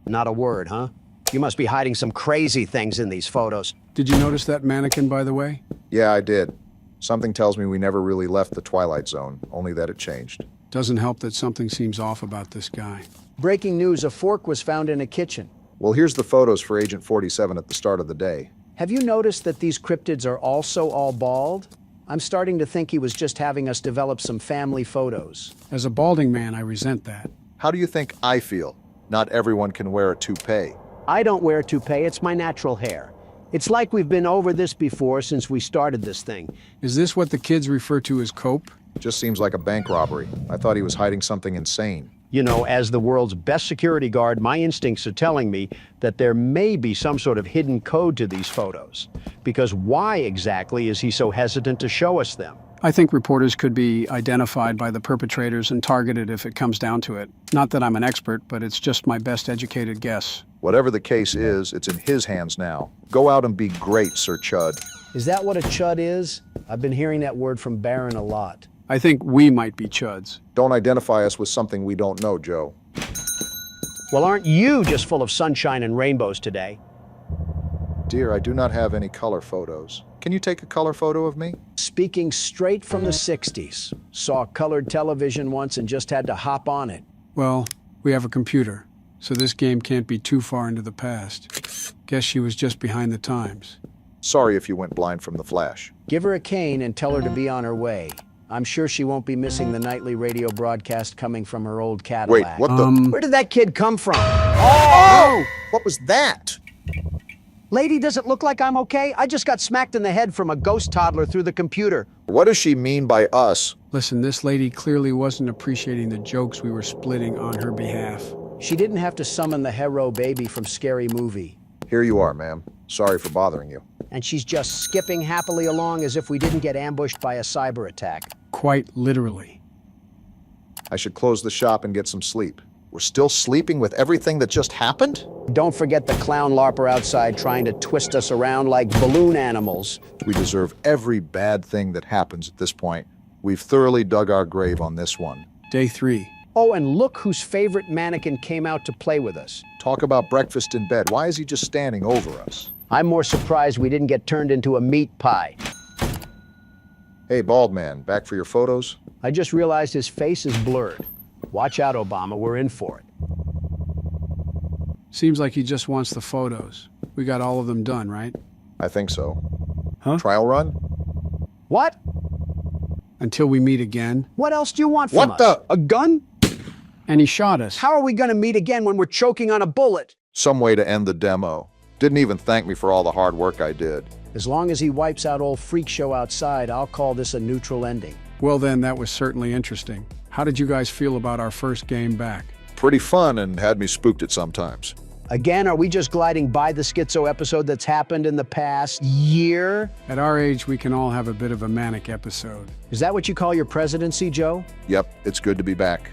Not a word, huh? You must be hiding some crazy things in these photos. Did you notice that mannequin, by the way? Yeah, I did. Something tells me we never really left the Twilight Zone, only that it changed. Doesn't help that something seems off about this guy. Breaking news, a fork was found in a kitchen. Well, here's the photos for Agent 47 at the start of the day. Have you noticed that these cryptids are also all bald? I'm starting to think he was just having us develop some family photos. As a balding man, I resent that. How do you think I feel? Not everyone can wear a toupee. I don't wear a toupee, it's my natural hair. It's like we've been over this before since we started this thing. Is this what the kids refer to as cope? Just seems like a bank robbery. I thought he was hiding something insane. You know, as the world's best security guard, my instincts are telling me that there may be some sort of hidden code to these photos. Because why exactly is he so hesitant to show us them? I think reporters could be identified by the perpetrators and targeted if it comes down to it. Not that I'm an expert, but it's just my best educated guess. Whatever the case is, it's in his hands now. Go out and be great, Sir Chud. Is that what a chud is? I've been hearing that word from Baron a lot. I think we might be chuds. Don't identify us with something we don't know, Joe. Well, aren't you just full of sunshine and rainbows today? Dear, I do not have any color photos. Can you take a color photo of me? Speaking straight from the 60s. Saw colored television once and just had to hop on it. Well, we have a computer, so this game can't be too far into the past. Guess she was just behind the times. Sorry if you went blind from the flash. Give her a cane and tell her to be on her way. I'm sure she won't be missing the nightly radio broadcast coming from her old Cadillac. Wait, what the? Where did that kid come from? Oh! What was that? Lady, does it look like I'm okay? I just got smacked in the head from a ghost toddler through the computer. What does she mean by us? Listen, this lady clearly wasn't appreciating the jokes we were splitting on her behalf. She didn't have to summon the hero baby from Scary Movie. Here you are, ma'am. Sorry for bothering you. And she's just skipping happily along as if we didn't get ambushed by a cyber attack. Quite literally. I should close the shop and get some sleep. We're still sleeping with everything that just happened? Don't forget the clown LARPer outside trying to twist us around like balloon animals. We deserve every bad thing that happens at this point. We've thoroughly dug our grave on this one. Day 3. Oh, and look whose favorite mannequin came out to play with us. Talk about breakfast in bed. Why is he just standing over us? I'm more surprised we didn't get turned into a meat pie. Hey, bald man, back for your photos? I just realized his face is blurred. Watch out, Obama, we're in for it. Seems like he just wants the photos. We got all of them done, right? I think so. Huh? Trial run? What? Until we meet again. What else do you want from us? What the? A gun? And he shot us. How are we gonna meet again when we're choking on a bullet? Some way to end the demo. Didn't even thank me for all the hard work I did. As long as he wipes out old Freak Show outside, I'll call this a neutral ending. Well then, that was certainly interesting. How did you guys feel about our first game back? Pretty fun and had me spooked at sometimes. Again, are we just gliding by the schizo episode that's happened in the past year? At our age, we can all have a bit of a manic episode. Is that what you call your presidency, Joe? Yep, it's good to be back.